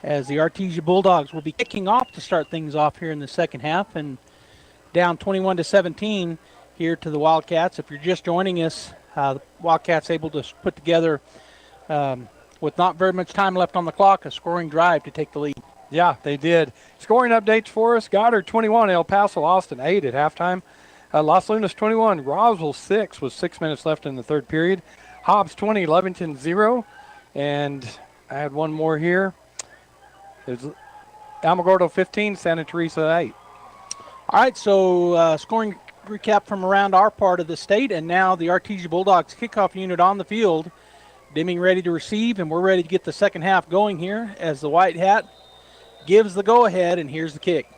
Speaker 11: as the Artesia Bulldogs will be kicking off to start things off here in the second half. And down 21-17 here to the Wildcats. If you're just joining us, the Wildcats able to put together, with not very much time left on the clock, a scoring drive to take the lead.
Speaker 10: Yeah, they did. Scoring updates for us. Goddard 21, El Paso Austin 8 at halftime. Las Lunas 21, Roswell 6 with 6 minutes left in the third period. Hobbs 20, Levington 0. And I had one more here. There's Alamogordo 15, Santa Teresa 8.
Speaker 11: All right, so scoring recap from around our part of the state, and now the Artesia Bulldogs kickoff unit on the field. Deming ready to receive, and we're ready to get the second half going here as the White Hat gives the go-ahead, and here's the kick.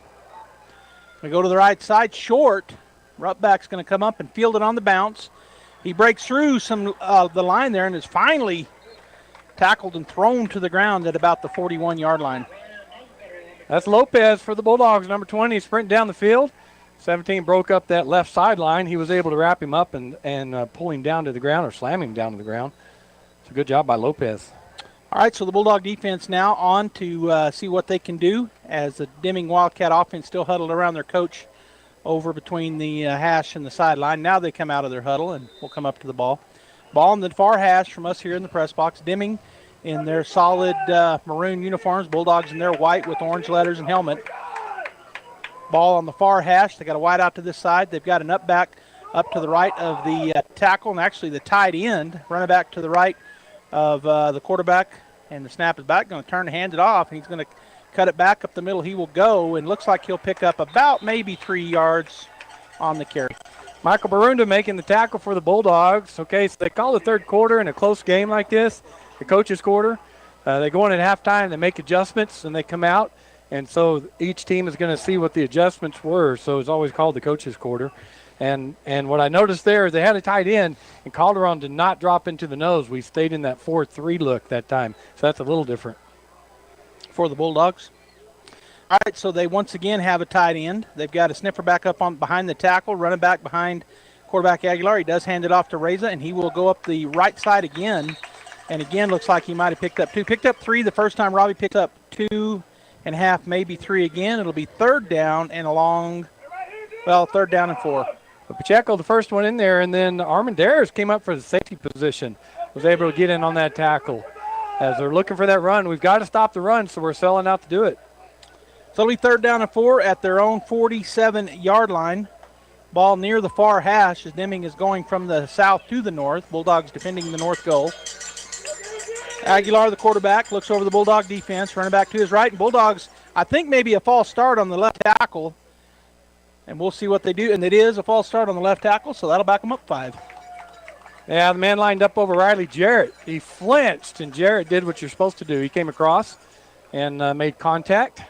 Speaker 11: We go to the right side, short. Rutback's going to come up and field it on the bounce. He breaks through the line there and is finally tackled and thrown to the ground at about the 41-yard line.
Speaker 10: That's Lopez for the Bulldogs, number 20, sprinting down the field. 17 broke up that left sideline. He was able to wrap him up and pull him down to the ground or slam him down to the ground. It's a good job by Lopez.
Speaker 11: All right, so the Bulldog defense now on to see what they can do as the Deming Wildcat offense still huddled around their coach over between the hash and the sideline. Now they come out of their huddle and will come up to the ball. Ball in the far hash from us here in the press box. Deming in their solid maroon uniforms. Bulldogs in their white with orange letters and helmet. Ball on the far hash. They got a wide out to this side. They've got an up back up to the right of the tackle, and actually the tight end running back to the right of the quarterback. And the snap is back. Going to turn and hand it off. He's going to cut it back up the middle. He will go, and looks like he'll pick up about maybe 3 yards on the carry.
Speaker 10: Michael Barunda making the tackle for the Bulldogs. Okay, so they call the third quarter in a close game like this, the coach's quarter. They go in at halftime, they make adjustments, and they come out. And so each team is going to see what the adjustments were. So it's always called the coach's quarter. And what I noticed there is they had a tight end, and Calderon did not drop into the nose. We stayed in that 4-3 look that time. So that's a little different.
Speaker 11: For the Bulldogs. All right, so they once again have a tight end. They've got a sniffer back up on behind the tackle, running back behind quarterback Aguilar. He does hand it off to Reza, and he will go up the right side again. And again, looks like he might have picked up 2. Picked up 3 the first time. Robbie picked up 2.5, maybe 3 again. It'll be third down and third down and 4.
Speaker 10: But Pacheco, the first one in there, and then Armendariz came up for the safety position, was able to get in on that tackle. As they're looking for that run, we've got to stop the run, so we're selling out to do it.
Speaker 11: So it'll be third down and 4 at their own 47-yard line. Ball near the far hash as Deming is going from the south to the north. Bulldogs defending the north goal. Aguilar, the quarterback, looks over the Bulldog defense, running back to his right. And Bulldogs, I think maybe a false start on the left tackle. And we'll see what they do. And it is a false start on the left tackle, so that'll back them up 5.
Speaker 10: Yeah, the man lined up over Riley Jarrett. He flinched, and Jarrett did what you're supposed to do. He came across and made contact.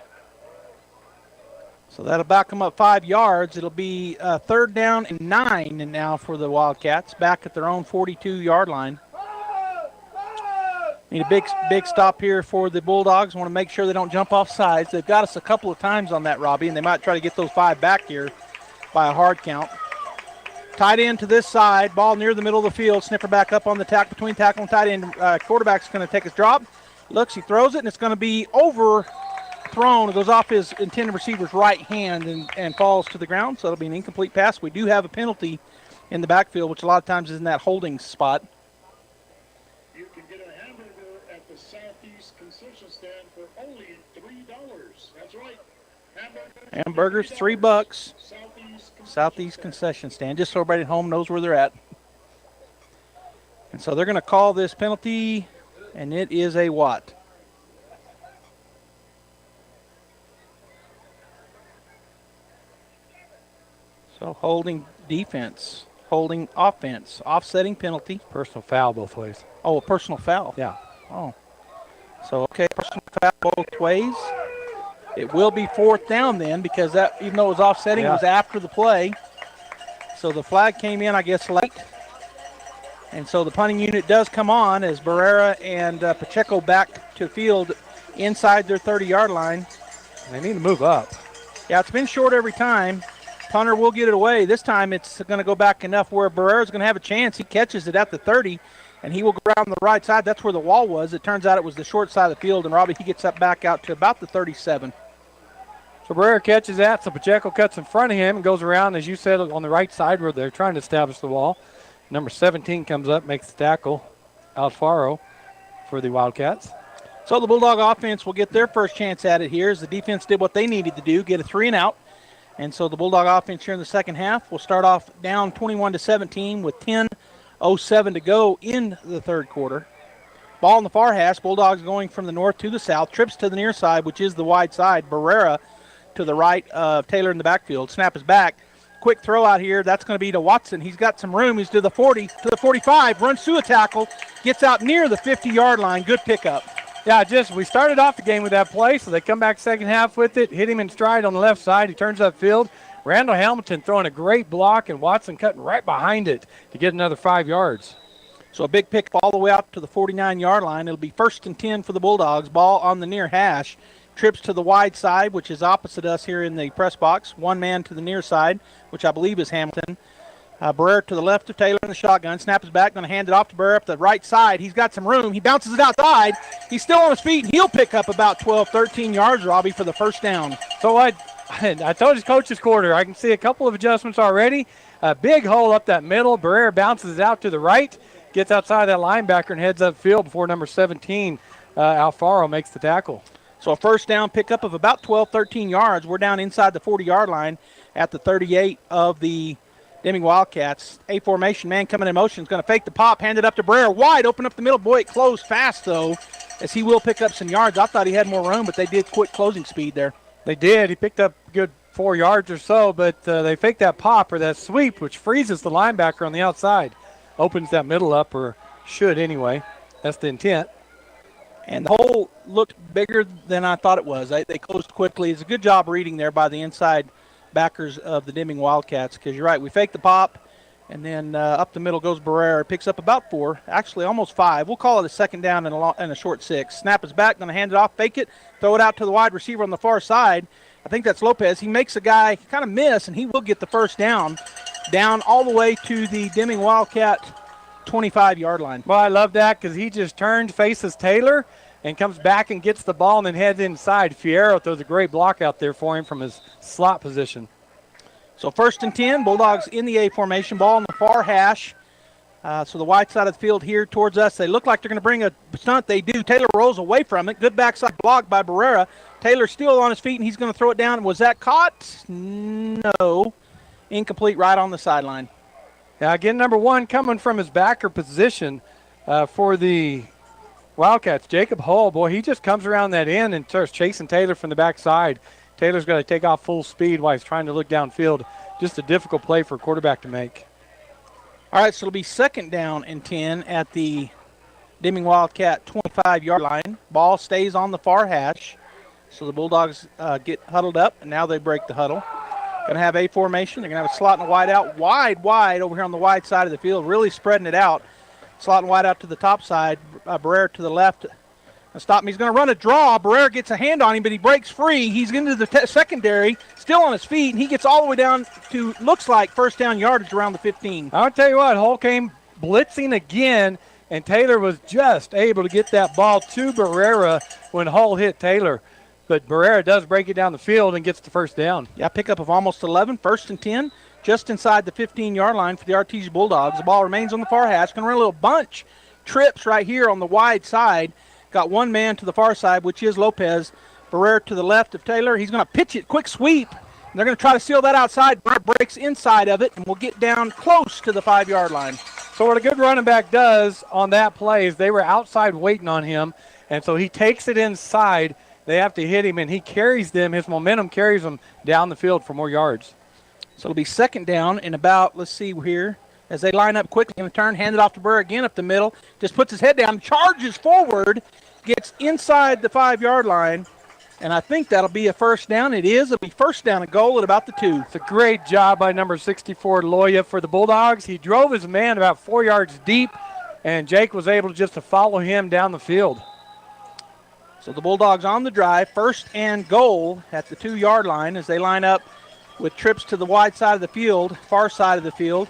Speaker 11: So that'll back them up 5 yards. It'll be third down and 9 and now for the Wildcats, back at their own 42-yard line. Need a big stop here for the Bulldogs. Want to make sure they don't jump off sides. They've got us a couple of times on that, Robbie, and they might try to get those 5 back here by a hard count. Tight end to this side, ball near the middle of the field. Sniffer back up on the between tackle and tight end. Quarterback's going to take his drop. Looks, he throws it, and it's going to be overthrown. It goes off his intended receiver's right hand and falls to the ground, so it'll be an incomplete pass. We do have a penalty in the backfield, which a lot of times is in that holding spot.
Speaker 7: You can get a hamburger at the Southeast concession stand for only $3. That's right.
Speaker 11: Hamburgers, $3. Southeast concession stand, just so everybody at home knows where they're at. And so they're going to call this penalty, and it is a what? So holding defense, holding offense, offsetting penalty.
Speaker 10: Personal foul both ways.
Speaker 11: Oh, a personal foul.
Speaker 10: Yeah.
Speaker 11: Oh. So, okay, personal foul both ways. It will be fourth down then, because that, even though it was offsetting, it was after the play. So the flag came in, I guess, late. And so the punting unit does come on as Barrera and Pacheco back to field inside their 30-yard line.
Speaker 10: They need to move up.
Speaker 11: Yeah, it's been short every time. Punter will get it away. This time it's going to go back enough where Barrera's going to have a chance. He catches it at the 30, and he will go around the right side. That's where the wall was. It turns out it was the short side of the field, and Robbie, he gets that back out to about the 37.
Speaker 10: So Barrera catches that, so Pacheco cuts in front of him and goes around, as you said, on the right side where they're trying to establish the wall. Number 17 comes up, makes the tackle, Alfaro, for the Wildcats.
Speaker 11: So the Bulldog offense will get their first chance at it here as the defense did what they needed to do, get a 3 and out. And so the Bulldog offense here in the second half will start off down 21-17 with 10:07 to go in the third quarter. Ball in the far hash. Bulldogs going from the north to the south. Trips to the near side, which is the wide side. Barrera to the right of Taylor in the backfield. Snap is back. Quick throw out here. That's going to be to Watson. He's got some room. He's to the 40, to the 45. Runs through a tackle. Gets out near the 50-yard line. Good pickup.
Speaker 10: Yeah, we started off the game with that play, so they come back second half with it, hit him in stride on the left side. He turns upfield. Randall Hamilton throwing a great block, and Watson cutting right behind it to get another 5 yards.
Speaker 11: So a big pick all the way out to the 49-yard line. It'll be 1st and 10 for the Bulldogs. Ball on the near hash. Trips to the wide side, which is opposite us here in the press box. One man to the near side, which I believe is Hamilton. Barrera to the left of Taylor in the shotgun. Snap is back. Going to hand it off to Barrera up the right side. He's got some room. He bounces it outside. He's still on his feet. He'll pick up about 12, 13 yards, Robbie, for the first down.
Speaker 10: So I told his coach's quarter. I can see a couple of adjustments already. A big hole up that middle. Barrera bounces it out to the right. Gets outside that linebacker and heads upfield before number 17, Alfaro, makes the tackle.
Speaker 6: So a first down pickup of about 12, 13 yards. We're down inside the 40-yard line at the 38 of the Deming Wildcats. A formation, man coming in motion, is going to fake the pop, hand it up to Brer. Wide, open up the middle. Boy, it closed fast, though, as he will pick up some yards. I thought he had more room, but they did quick closing speed there.
Speaker 10: They did. He picked up good 4 yards or so, but they faked that pop or that sweep, which freezes the linebacker on the outside. Opens that middle up, or should anyway. That's the intent.
Speaker 6: And the hole looked bigger than I thought it was. They closed quickly. It's a good job reading there by the inside backers of the Deming Wildcats, because you're right. We faked the pop, and then up the middle goes Barrera. Picks up about 4, actually almost 5. We'll call it a second down and a short 6. Snap is back, going to hand it off, fake it, throw it out to the wide receiver on the far side. I think that's Lopez. He makes a guy kind of miss, and he will get the first down all the way to the Deming Wildcat 25-yard line.
Speaker 10: Well, I love that because he just turned, faces Taylor, and comes back and gets the ball and then heads inside. Fierro throws a great block out there for him from his slot position.
Speaker 6: So 1st and 10, Bulldogs in the A formation, ball on the far hash. So the wide side of the field here towards us. They look like they're going to bring a stunt. They do. Taylor rolls away from it. Good backside block by Barrera. Taylor still on his feet, and he's going to throw it down. Was that caught? No. Incomplete, right on the sideline.
Speaker 10: Now, again, number 1 coming from his backer position for the Wildcats. Jacob Hull, boy, he just comes around that end and starts chasing Taylor from the backside. Taylor's got to take off full speed while he's trying to look downfield. Just a difficult play for a quarterback to make.
Speaker 6: All right, so it'll be 2nd down and 10 at the Deming Wildcat 25-yard line. Ball stays on the far hash. So the Bulldogs get huddled up, and now they break the huddle. Going to have a formation. They're going to have a slot and a wide out. Wide over here on the wide side of the field, really spreading it out. Slot and wide out to the top side. Barrera to the left. Stop him. He's going to run a draw. Barrera gets a hand on him, but he breaks free. He's into the secondary, still on his feet, and he gets all the way down to, looks like, first down yardage around the 15.
Speaker 10: I'll tell you what, Hull came blitzing again, and Taylor was just able to get that ball to Barrera when Hull hit Taylor. But Barrera does break it down the field and gets the first down.
Speaker 6: Yeah, pickup of almost 11, 1st and 10, just inside the 15-yard line for the Artesia Bulldogs. The ball remains on the far hash. Going to run a little bunch trips right here on the wide side. Got one man to the far side, which is Lopez. Barrera to the left of Taylor. He's going to pitch it, quick sweep. And they're going to try to seal that outside. Barrera breaks inside of it, and we'll get down close to the 5-yard line.
Speaker 10: So what a good running back does on that play is they were outside waiting on him, and so he takes it inside. They have to hit him, and he carries them. His momentum carries them down the field for more yards.
Speaker 6: So it'll be 2nd down and about, let's see here, as they line up quickly in the turn, hand it off to Burr again up the middle, just puts his head down, charges forward, gets inside the 5-yard line, and I think that'll be a first down. It is. It'll be first down and goal at about the 2.
Speaker 10: It's a great job by number 64, Loya, for the Bulldogs. He drove his man about 4 yards deep, and Jake was able just to follow him down the field.
Speaker 6: So the Bulldogs on the drive, 1st and goal at the 2-yard line as they line up with trips to the wide side of the field, far side of the field.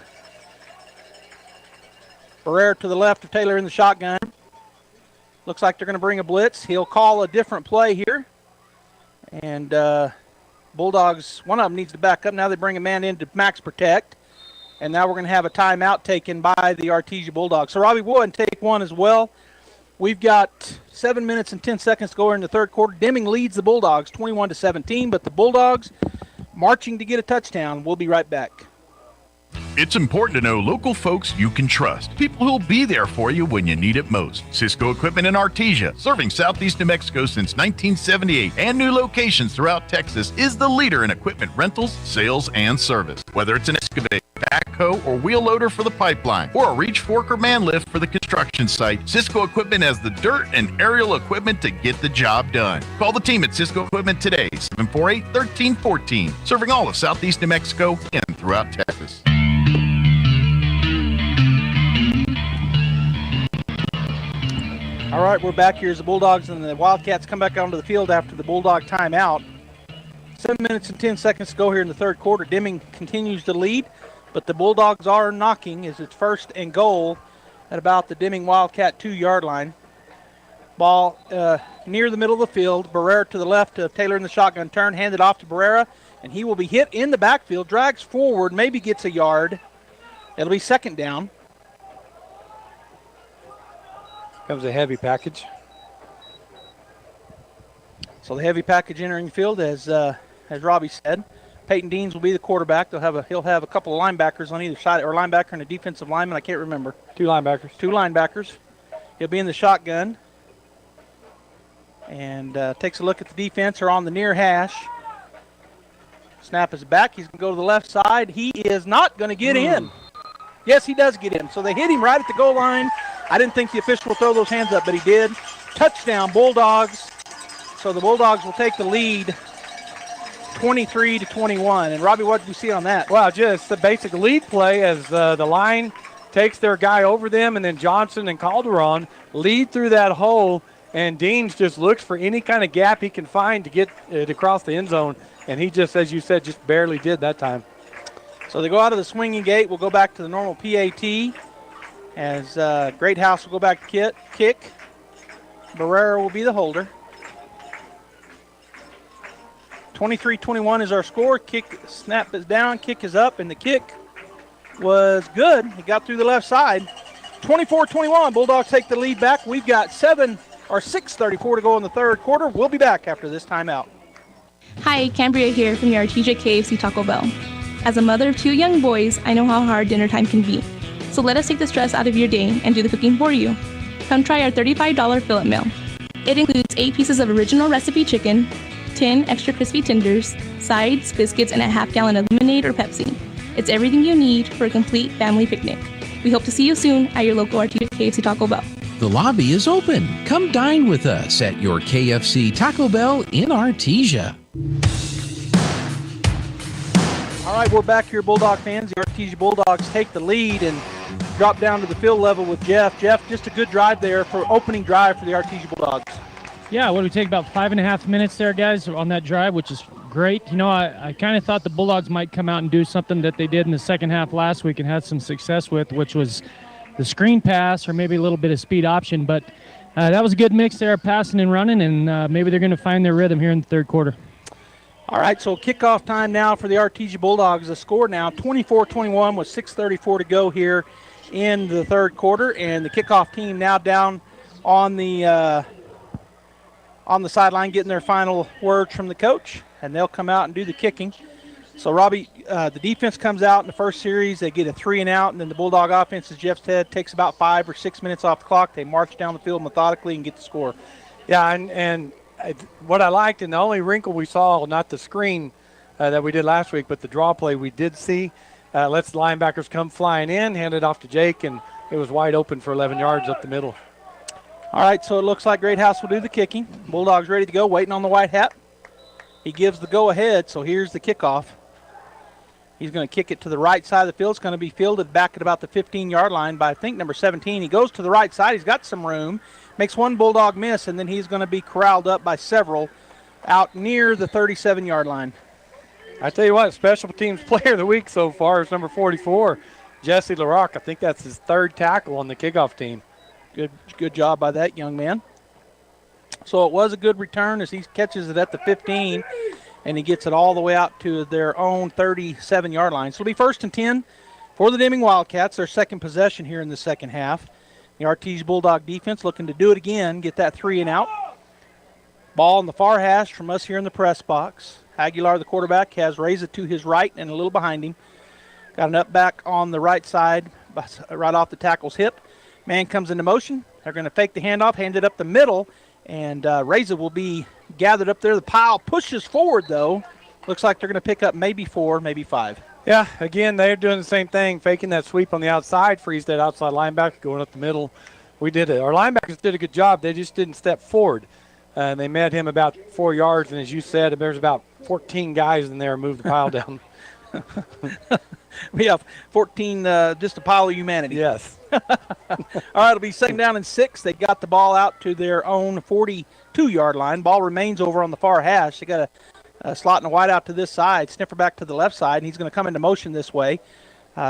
Speaker 6: Barrera to the left of Taylor in the shotgun. Looks like they're going to bring a blitz. He'll call a different play here. And Bulldogs, one of them needs to back up. Now they bring a man in to max protect. And now we're going to have a timeout taken by the Artesia Bulldogs. So Robbie, we'll take one as well. We've got 7 minutes and 10 seconds to go in the 3rd quarter. Deming leads the Bulldogs 21-17, but the Bulldogs marching to get a touchdown. We'll be right back.
Speaker 13: It's important to know local folks you can trust. People who'll be there for you when you need it most. Cisco Equipment in Artesia, serving southeast New Mexico since 1978 and new locations throughout Texas, is the leader in equipment rentals, sales, and service. Whether it's an excavator, backhoe, or wheel loader for the pipeline, or a reach fork or man lift for the construction site, Cisco Equipment has the dirt and aerial equipment to get the job done. Call the team at Cisco Equipment today, 748-1314, serving all of southeast New Mexico and throughout Texas.
Speaker 6: All right, we're back here as the Bulldogs and the Wildcats come back onto the field after the Bulldog timeout. 7 minutes and 10 seconds to go here in the 3rd quarter. Deming continues to lead, but the Bulldogs are knocking as it's 1st and goal at about the Deming Wildcat 2-yard line. Ball near the middle of the field. Barrera to the left of Taylor in the shotgun turn, handed off to Barrera, and he will be hit in the backfield, drags forward, maybe gets a yard. It'll be 2nd down.
Speaker 10: Comes a heavy package.
Speaker 11: So the heavy package entering the field, as Robbie said. Peyton Deans will be the quarterback. He'll have a couple of linebackers on either side, or linebacker and a defensive lineman. I can't remember.
Speaker 10: Two linebackers.
Speaker 11: He'll be in the shotgun. And takes a look at the defense. Are on the near hash. Snap is back. He's going to go to the left side. He is not going to get in. Yes, he does get in. So they hit him right at the goal line. I didn't think the official would throw those hands up, but he did. Touchdown, Bulldogs. So the Bulldogs will take the lead 23-21. And, Robbie, what did you see on that?
Speaker 10: Well, just the basic lead play as the line takes their guy over them, and then Johnson and Calderon lead through that hole, and Deans just looks for any kind of gap he can find to get it across the end zone. And he just, as you said, just barely did that time.
Speaker 11: So they go out of the swinging gate. We'll go back to the normal PAT as Great House will go back to kick. Barrera will be the holder. 23-21 is our score. Snap is down, kick is up, and the kick was good. He got through the left side. 24-21, Bulldogs take the lead back. We've got 6:34 to go in the third quarter. We'll be back after this timeout.
Speaker 8: Hi, Cambria here from the Artesia KFC Taco Bell. As a mother of 2 young boys, I know how hard dinner time can be. So let us take the stress out of your day and do the cooking for you. Come try our $35 fill-up meal. It includes 8 pieces of original recipe chicken, 10 extra crispy tenders, sides, biscuits, and a half-gallon of lemonade or Pepsi. It's everything you need for a complete family picnic. We hope to see you soon at your local Artesia KFC Taco Bell.
Speaker 16: The lobby is open. Come dine with us at your KFC Taco Bell in Artesia.
Speaker 11: All right, we're back here, Bulldog fans. The Artesia Bulldogs take the lead and drop down to the field level with Jeff. Jeff, just a good drive there for opening drive for the Artesia Bulldogs.
Speaker 9: Yeah, what do we take, about 5.5 minutes there, guys, on that drive, which is great. You know, I kind of thought the Bulldogs might come out and do something that they did in the second half last week and had some success with, which was the screen pass or maybe a little bit of speed option. But that was a good mix there, passing and running, and maybe they're going to find their rhythm here in the third quarter.
Speaker 11: All right, so kickoff time now for the Artesia Bulldogs. The score now 24-21 with 6:34 to go here in the third quarter, and the kickoff team now down on the sideline getting their final words from the coach, and they'll come out and do the kicking. So, Robbie, the defense comes out in the first series. They get a 3-and-out, and then the Bulldog offense, as Jeff said, takes about 5 or 6 minutes off the clock. They march down the field methodically and get the score.
Speaker 10: Yeah, and what I liked, and the only wrinkle we saw, not the screen that we did last week, but the draw play we did see, lets the linebackers come flying in, hand it off to Jake, and it was wide open for 11 yards up the middle.
Speaker 11: All right, so it looks like Great House will do the kicking. Bulldogs ready to go, waiting on the white hat. He gives the go-ahead, so here's the kickoff. He's going to kick it to the right side of the field. It's going to be fielded back at about the 15-yard line by, I think, number 17. He goes to the right side. He's got some room. Makes one Bulldog miss, and then he's going to be corralled up by several out near the 37-yard line.
Speaker 10: I tell you what, special teams player of the week so far is number 44, Jesse LaRocque. I think that's his 3rd tackle on the kickoff team.
Speaker 11: Good job by that young man. So it was a good return as he catches it at the 15, and he gets it all the way out to their own 37-yard line. So it'll be 1st and 10 for the Deming Wildcats, their second possession here in the second half. The Artesia Bulldog defense looking to do it again, get that 3-and-out. Ball in the far hash from us here in the press box. Aguilar, the quarterback, has Reza to his right and a little behind him. Got an up back on the right side, right off the tackle's hip. Man comes into motion. They're going to fake the handoff, hand it up the middle, and Reza will be gathered up there. The pile pushes forward, though. Looks like they're going to pick up maybe 4, maybe 5.
Speaker 10: Yeah, again, they're doing the same thing, faking that sweep on the outside, freeze that outside linebacker going up the middle. We did it. Our linebackers did a good job. They just didn't step forward. And they met him about 4 yards, and as you said, there's about 14 guys in there moved the pile down.
Speaker 11: We have 14, just a pile of humanity.
Speaker 10: Yes.
Speaker 11: All right, it'll be 2nd down and 6. They got the ball out to their own 42-yard line. Ball remains over on the far hash. They got a slot and a wide out to this side. Sniffer back to the left side, and he's going to come into motion this way.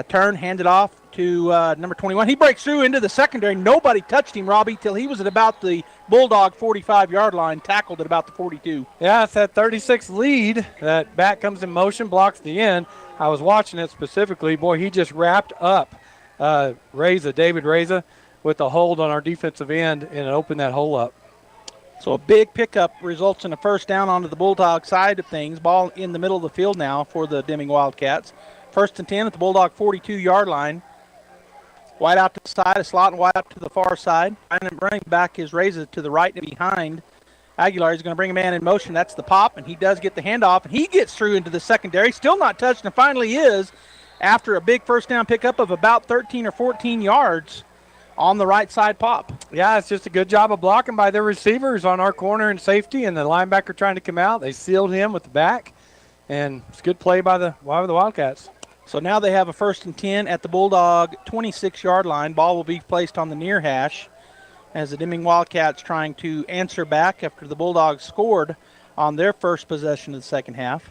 Speaker 11: Turn, hand it off to number 21. He breaks through into the secondary. Nobody touched him, Robbie, till he was at about the Bulldog 45-yard line, tackled at about the 42.
Speaker 10: Yeah, it's that 36 lead. That back comes in motion, blocks the end. I was watching it specifically. Boy, he just wrapped up David Reza, with a hold on our defensive end and opened that hole up.
Speaker 11: So a big pickup results in a first down onto the Bulldog side of things. Ball in the middle of the field now for the Deming Wildcats. 1st and 10 at the Bulldog 42-yard line. Wide out to the side, a slot and wide out to the far side. Running back is Reza to the right and behind. Aguilar is going to bring a man in motion. That's the pop, and he does get the handoff, and he gets through into the secondary. Still not touched, and finally is after a big first down pickup of about 13 or 14 yards on the right side pop.
Speaker 10: Yeah, it's just a good job of blocking by their receivers on our corner and safety, and the linebacker trying to come out. They sealed him with the back, and it's a good play by the Wildcats.
Speaker 11: So now they have a 1st and 10 at the Bulldog 26-yard line. Ball will be placed on the near hash as the Deming Wildcats trying to answer back after the Bulldogs scored on their first possession of the second half.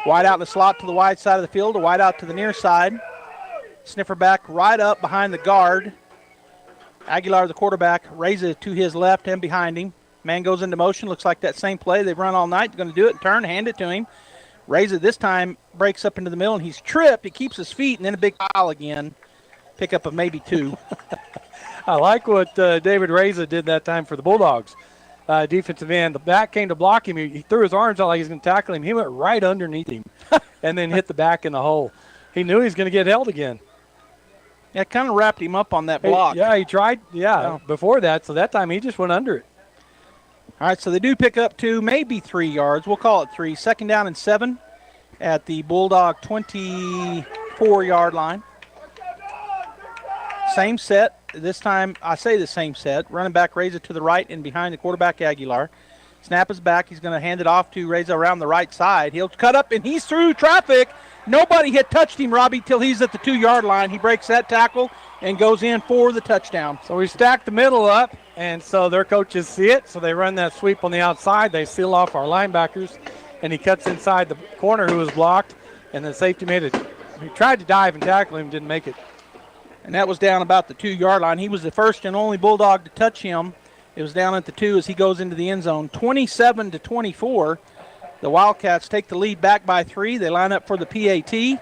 Speaker 11: Wide out in the slot to the wide side of the field, a wide out to the near side. Sniffer back right up behind the guard. Aguilar, the quarterback, raises it to his left and behind him. Man goes into motion. Looks like that same play they've run all night. They're going to do it and turn, hand it to him. Raises this time, breaks up into the middle, and he's tripped. He keeps his feet, and then a big pile again. Pickup of maybe 2.
Speaker 10: I like what David Reza did that time for the Bulldogs. Defensive end. The back came to block him. He threw his arms out like he was going to tackle him. He went right underneath him and then hit the back in the hole. He knew he was going to get held again.
Speaker 11: Yeah, kind of wrapped him up on that block.
Speaker 10: He tried, before that. So that time he just went under it.
Speaker 11: All right, so they do pick up 2, maybe 3 yards. We'll call it 3. 2nd down and 7 at the Bulldog 24-yard line. Same set. This time, I say the same set. Running back Reza to the right and behind the quarterback Aguilar. Snap is back. He's going to hand it off to Reza around the right side. He'll cut up, and he's through traffic. Nobody had touched him, Robbie, till he's at the 2-yard line. He breaks that tackle and goes in for the touchdown.
Speaker 10: So we stacked the middle up, and so their coaches see it. So they run that sweep on the outside. They seal off our linebackers, and he cuts inside the corner who was blocked, and the safety made it. He tried to dive and tackle him, didn't make it.
Speaker 11: And that was down about the 2-yard line. He was the first and only Bulldog to touch him. It was down at the 2 as he goes into the end zone. 27-24. The Wildcats take the lead back by 3. They line up for the PAT.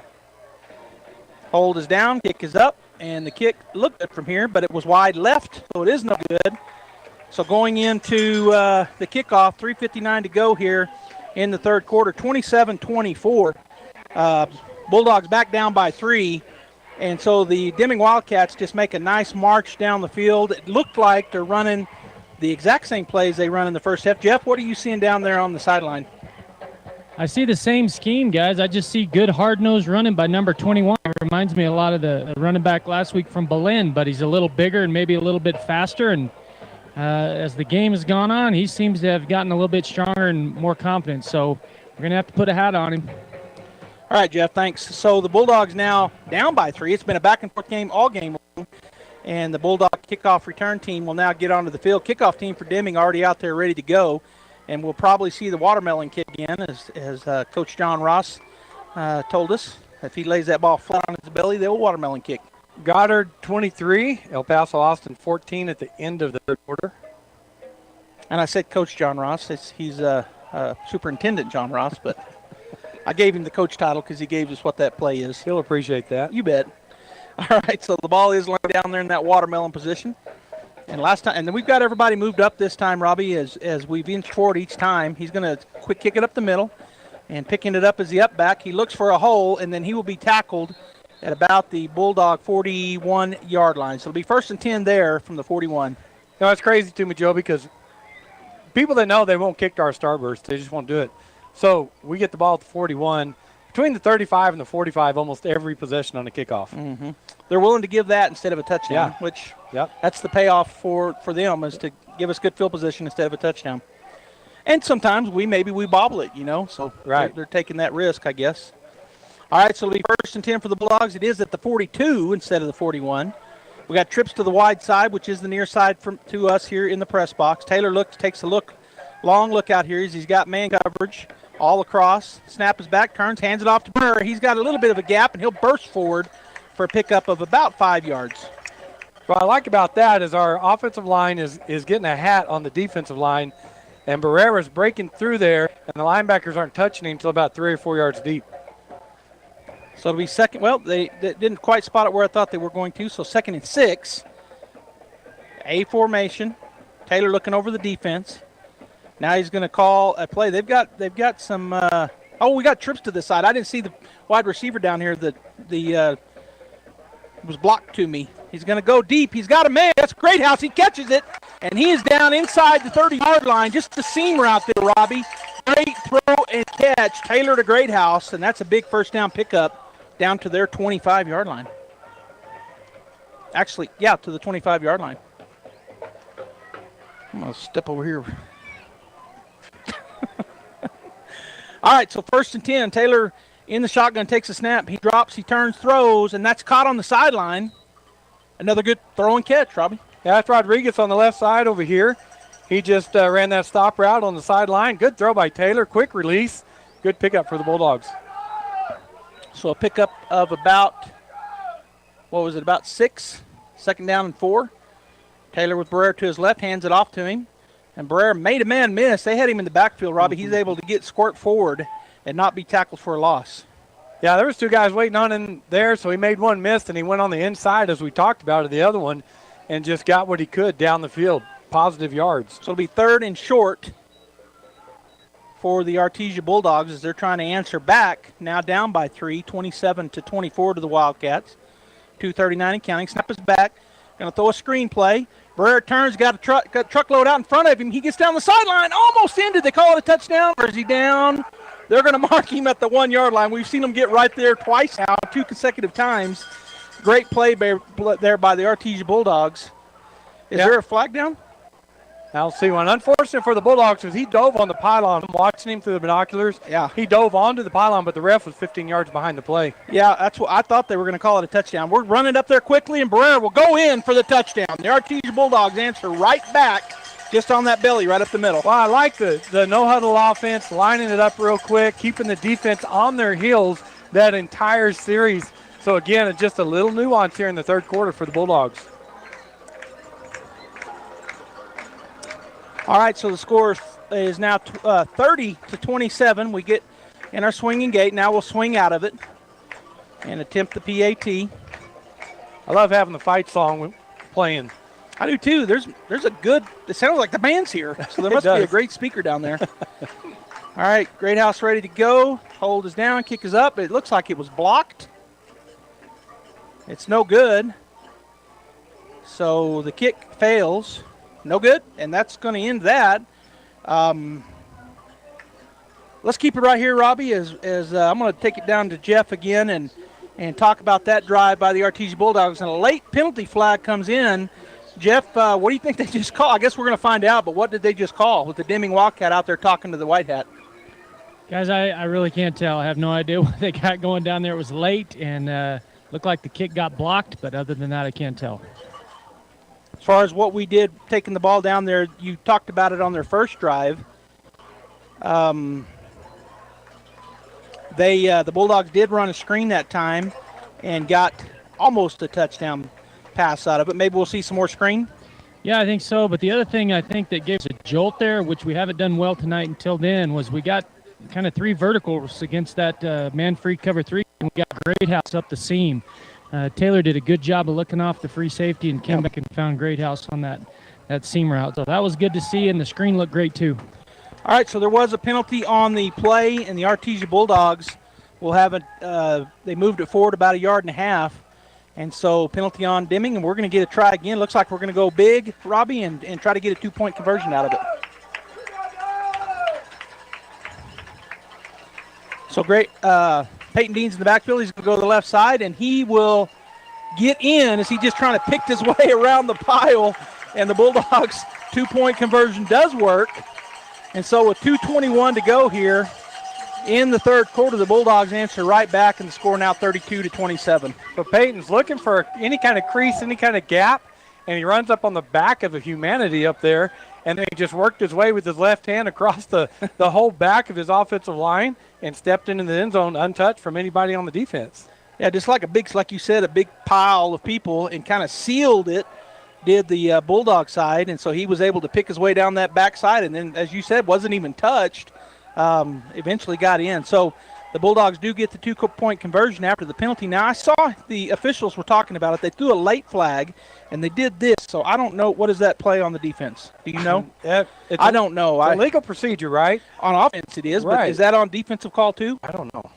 Speaker 11: Hold is down, kick is up, and the kick looked good from here, but it was wide left, so it is no good. So going into the kickoff, 3:59 to go here in the third quarter, 27-24. Bulldogs back down by 3. And so the Deming Wildcats just make a nice march down the field. It looked like they're running the exact same plays they run in the first half. Jeff, what are you seeing down there on the sideline?
Speaker 9: I see the same scheme, guys. I just see good hard-nosed running by number 21. It reminds me a lot of the running back last week from Belen, but he's a little bigger and maybe a little bit faster. And as the game has gone on, he seems to have gotten a little bit stronger and more confident. So we're going to have to put a hat on him.
Speaker 11: All right, Jeff, thanks. So the Bulldogs now down by 3. It's been a back-and-forth game all game long, and the Bulldog kickoff return team will now get onto the field. Kickoff team for Deming already out there ready to go, and we'll probably see the watermelon kick again, as Coach John Ross told us. If he lays that ball flat on his belly, they'll watermelon kick.
Speaker 10: Goddard 23, El Paso Austin 14 at the end of the third quarter.
Speaker 11: And I said Coach John Ross. He's Superintendent John Ross, but I gave him the coach title because he gave us what that play is.
Speaker 10: He'll appreciate that.
Speaker 11: You bet. All right, so the ball is laying down there in that watermelon position. And then we've got everybody moved up this time, Robbie, as we've inched forward each time. He's going to quick kick it up the middle, and picking it up as the up back. He looks for a hole, and then he will be tackled at about the Bulldog 41-yard line. So it'll be 1st and 10 there from the 41.
Speaker 10: No, it's crazy to me, Joe, because people that know they won't kick to our starburst, they just won't do it. So we get the ball at the 41. Between the 35 and the 45, almost every possession on the kickoff.
Speaker 11: Mm-hmm. They're willing to give that instead of a touchdown, which that's the payoff for them, is to give us good field position instead of a touchdown. And sometimes we bobble it, so they're taking that risk, I guess. All right, so it'll be 1st and 10 for the Bulldogs. It is at the 42 instead of the 41. We got trips to the wide side, which is the near side to us here in the press box. Taylor takes a long look out here as he's got man coverage all across. Snap is back, turns, hands it off to Burr. He's got a little bit of a gap, and he'll burst forward for a pickup of about 5 yards.
Speaker 10: What I like about that is our offensive line is getting a hat on the defensive line, and Barrera's breaking through there, and the linebackers aren't touching him until about 3 or 4 yards deep.
Speaker 11: So it'll be second. Well, they didn't quite spot it where I thought they were going to, so 2nd and 6. A formation. Taylor looking over the defense. Now he's going to call a play. They've got some. We got trips to the side. I didn't see the wide receiver down here. It was blocked to me. He's going to go deep. He's got a man. That's Greathouse. He catches it, and he is down inside the 30-yard line. Just the seam route there, Robbie. Great throw and catch. Taylor to Greathouse, and that's a big first down pickup down to their 25-yard line. Actually, yeah, to the 25-yard line. I'm going to step over here. All right, so 1st and 10. Taylor in the shotgun takes a snap. He drops, he turns, throws, and that's caught on the sideline. Another good throw and catch, Robbie.
Speaker 10: Yeah, that's Rodriguez on the left side over here. He just ran that stop route on the sideline. Good throw by Taylor. Quick release. Good pickup for the Bulldogs.
Speaker 11: So a pickup of about 6? 2nd down and 4. Taylor with Barrera to his left, hands it off to him. And Barrera made a man miss. They had him in the backfield, Robbie. He's able to squirt forward and not be tackled for a loss.
Speaker 10: Yeah, there was 2 guys waiting on him there, so he made one miss, and he went on the inside, as we talked about, of the other one, and just got what he could down the field. Positive yards.
Speaker 11: So it'll be 3rd and short for the Artesia Bulldogs as they're trying to answer back. Now down by 3, 27-24 to the Wildcats. 2:39 and counting. Snap is back. Going to throw a screen play. Barrera turns, got a truckload out in front of him. He gets down the sideline, almost in. Did they call it a touchdown, or is he down? They're going to mark him at the 1-yard line. We've seen him get right there twice now, 2 consecutive times. Great play there by the Artesia Bulldogs. Is there a flag down?
Speaker 10: I'll see one. Unfortunate for the Bulldogs because he dove on the pylon. I'm watching him through the binoculars.
Speaker 11: Yeah.
Speaker 10: He dove onto the pylon, but the ref was 15 yards behind the play.
Speaker 11: Yeah, that's what I thought they were going to call it a touchdown. We're running up there quickly, and Barrera will go in for the touchdown. The Artesia Bulldogs answer right back just on that belly right up the middle.
Speaker 10: Well, I like the no-huddle offense, lining it up real quick, keeping the defense on their heels that entire series. So, again, it's just a little nuance here in the 3rd quarter for the Bulldogs.
Speaker 11: All right, so the score is now 30-27. We get in our swinging gate. Now we'll swing out of it and attempt the PAT.
Speaker 10: I love having the fight song playing.
Speaker 11: I do too. There's a good, it sounds like the band's here. So there must be a great speaker down there. All right, Greathouse ready to go. Hold is down, kick is up. It looks like it was blocked. It's no good. So the kick fails. No good, and that's going to end that. Let's keep it right here, Robbie, as I'm going to take it down to Jeff again and talk about that drive by the Artesia Bulldogs. And a late penalty flag comes in. Jeff, what do you think they just called? I guess we're going to find out, but what did they just call with the Deming Wildcat out there talking to the White Hat?
Speaker 9: Guys, I really can't tell. I have no idea what they got going down there. It was late and looked like the kick got blocked, but other than that, I can't tell.
Speaker 11: As far as what we did taking the ball down there, you talked about it on their first drive. The Bulldogs did run a screen that time and got almost a touchdown pass out of it. Maybe we'll see some more screen.
Speaker 9: Yeah, I think so. But the other thing I think that gave us a jolt there, which we haven't done well tonight until then, was we got kind of 3 verticals against that man-free cover 3, and we got Greathouse up the seam. Taylor did a good job of looking off the free safety and came back and found Greathouse on that seam route. So that was good to see, and the screen looked great too.
Speaker 11: All right, so there was a penalty on the play, and the Artesia Bulldogs will have it. They moved it forward about 1.5 yards, and so penalty on Deming, and we're going to get a try again. Looks like we're going to go big, Robbie, and try to get a 2-point conversion out of it. So great. Peyton Dean's in the backfield. He's going to go to the left side, and he will get in as he just trying to pick his way around the pile, and the Bulldogs' 2-point conversion does work. And so with 2:21 to go here in the 3rd quarter, the Bulldogs answer right back, and the score now 32-27.
Speaker 10: So Peyton's looking for any kind of crease, any kind of gap, and he runs up on the back of a humanity up there, and then he just worked his way with his left hand across the whole back of his offensive line and stepped into the end zone untouched from anybody on the defense.
Speaker 11: Yeah, just like like you said, a big pile of people, and kind of sealed it, did the Bulldog side, and so he was able to pick his way down that back side, and then, as you said, wasn't even touched, eventually got in. So The Bulldogs do get the 2-point conversion after the penalty. Now, I saw the officials were talking about it. They threw a late flag, and they did this. So I don't know. What does that play on the defense? Do you know? I don't know.
Speaker 12: It's a legal procedure, right?
Speaker 11: On offense it is, but is that on defensive call too?
Speaker 12: I don't know.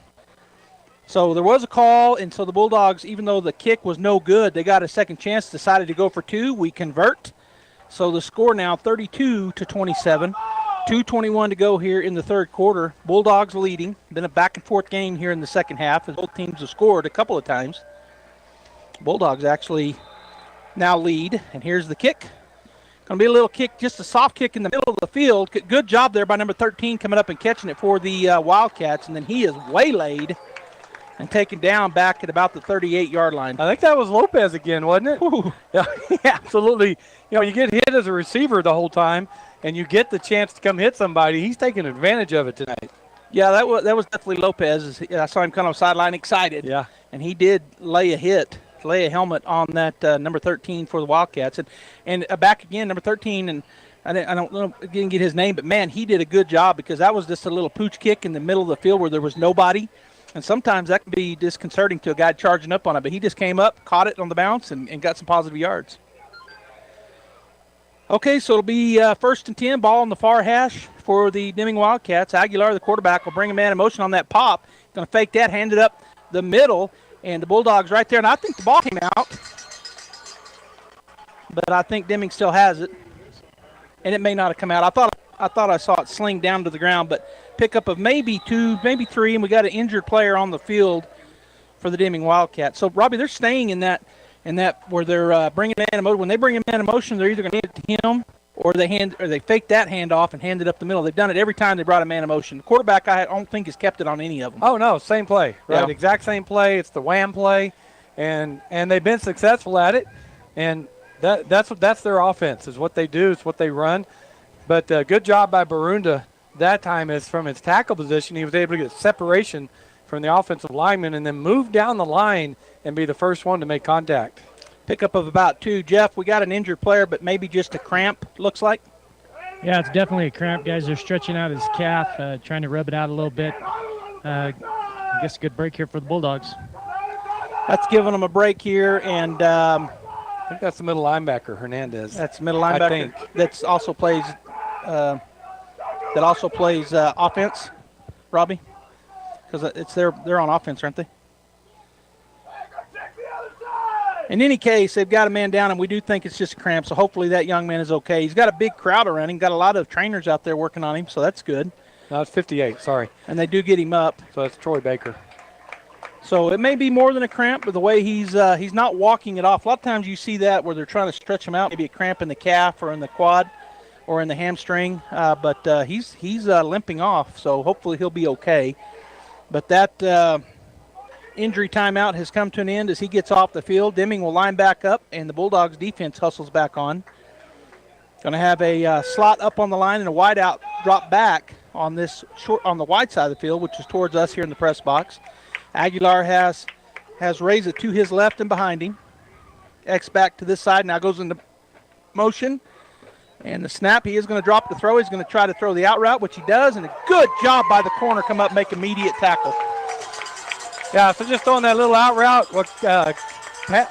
Speaker 11: So there was a call, and so the Bulldogs, even though the kick was no good, they got a second chance, decided to go for 2. We convert. So the score now 32-27. 2:21 to go here in the third quarter. Bulldogs leading. Been a back-and-forth game here in the second half as both teams have scored a couple of times. Bulldogs actually now lead, and here's the kick. Going to be a little kick, just a soft kick in the middle of the field. Good job there by number 13 coming up and catching it for the Wildcats, and then he is waylaid and taken down back at about the 38-yard line.
Speaker 12: I think that was Lopez again, wasn't it? Yeah, absolutely. You know, you get hit as a receiver the whole time, and you get the chance to come hit somebody. He's taking advantage of it tonight.
Speaker 11: Yeah, that was definitely Lopez. I saw him come on sideline excited.
Speaker 12: Yeah.
Speaker 11: And he did lay a helmet on that number 13 for the Wildcats. And back again, number 13, and I don't know, didn't get his name, but, man, he did a good job because that was just a little pooch kick in the middle of the field where there was nobody. And sometimes that can be disconcerting to a guy charging up on it. But he just came up, caught it on the bounce, and got some positive yards. Okay, so it'll be 1st and 10, ball on the far hash for the Deming Wildcats. Aguilar, the quarterback, will bring a man in motion on that pop. Going to fake that, hand it up the middle, and the Bulldogs right there. And I think the ball came out, but I think Deming still has it, and it may not have come out. I thought I saw it sling down to the ground, but pickup of maybe 2, maybe 3, and we got an injured player on the field for the Deming Wildcats. So, Robbie, they're staying in that where they're bringing man in motion. When they bring a man in motion, they're either going to hand it to him or they fake that handoff and hand it up the middle. They've done it every time they brought a man in motion. The quarterback, I don't think, has kept it on any of them.
Speaker 12: Oh, no, same play. Right,
Speaker 11: yeah.
Speaker 12: Exact same play. It's the wham play, and they've been successful at it, and that's their offense is what they do. It's what they run. But good job by Barunda that time is from his tackle position. He was able to get separation from the offensive lineman and then move down the line and be the first one to make contact.
Speaker 11: Pickup of about 2. Jeff, we got an injured player, but maybe just a cramp, looks like.
Speaker 9: Yeah, it's definitely a cramp. Guys are stretching out his calf, trying to rub it out a little bit. I guess a good break here for the Bulldogs.
Speaker 11: That's giving them a break here, and
Speaker 12: I think that's the middle linebacker, Hernandez.
Speaker 11: That's the middle linebacker. That also plays offense, Robbie, because they're on offense, aren't they? In any case, they've got a man down, and we do think it's just a cramp, so hopefully that young man is okay. He's got a big crowd around him, got a lot of trainers out there working on him, so that's good.
Speaker 12: No, it's 58, sorry.
Speaker 11: And they do get him up.
Speaker 12: So that's Troy Baker.
Speaker 11: So it may be more than a cramp, but the way he's not walking it off. A lot of times you see that where they're trying to stretch him out, maybe a cramp in the calf or in the quad or in the hamstring, but he's limping off, so hopefully he'll be okay. But that injury timeout has come to an end as he gets off the field. Deming will line back up, and the Bulldogs defense hustles back on. Going to have a slot up on the line and a wide out drop back on the wide side of the field, which is towards us here in the press box. Aguilar has raised it to his left and behind him. X back to this side, now goes into motion. And the snap, he is going to drop the throw. He's going to try to throw the out route, which he does, and a good job by the corner, come up, make immediate tackle.
Speaker 12: Yeah, so just throwing that little out route,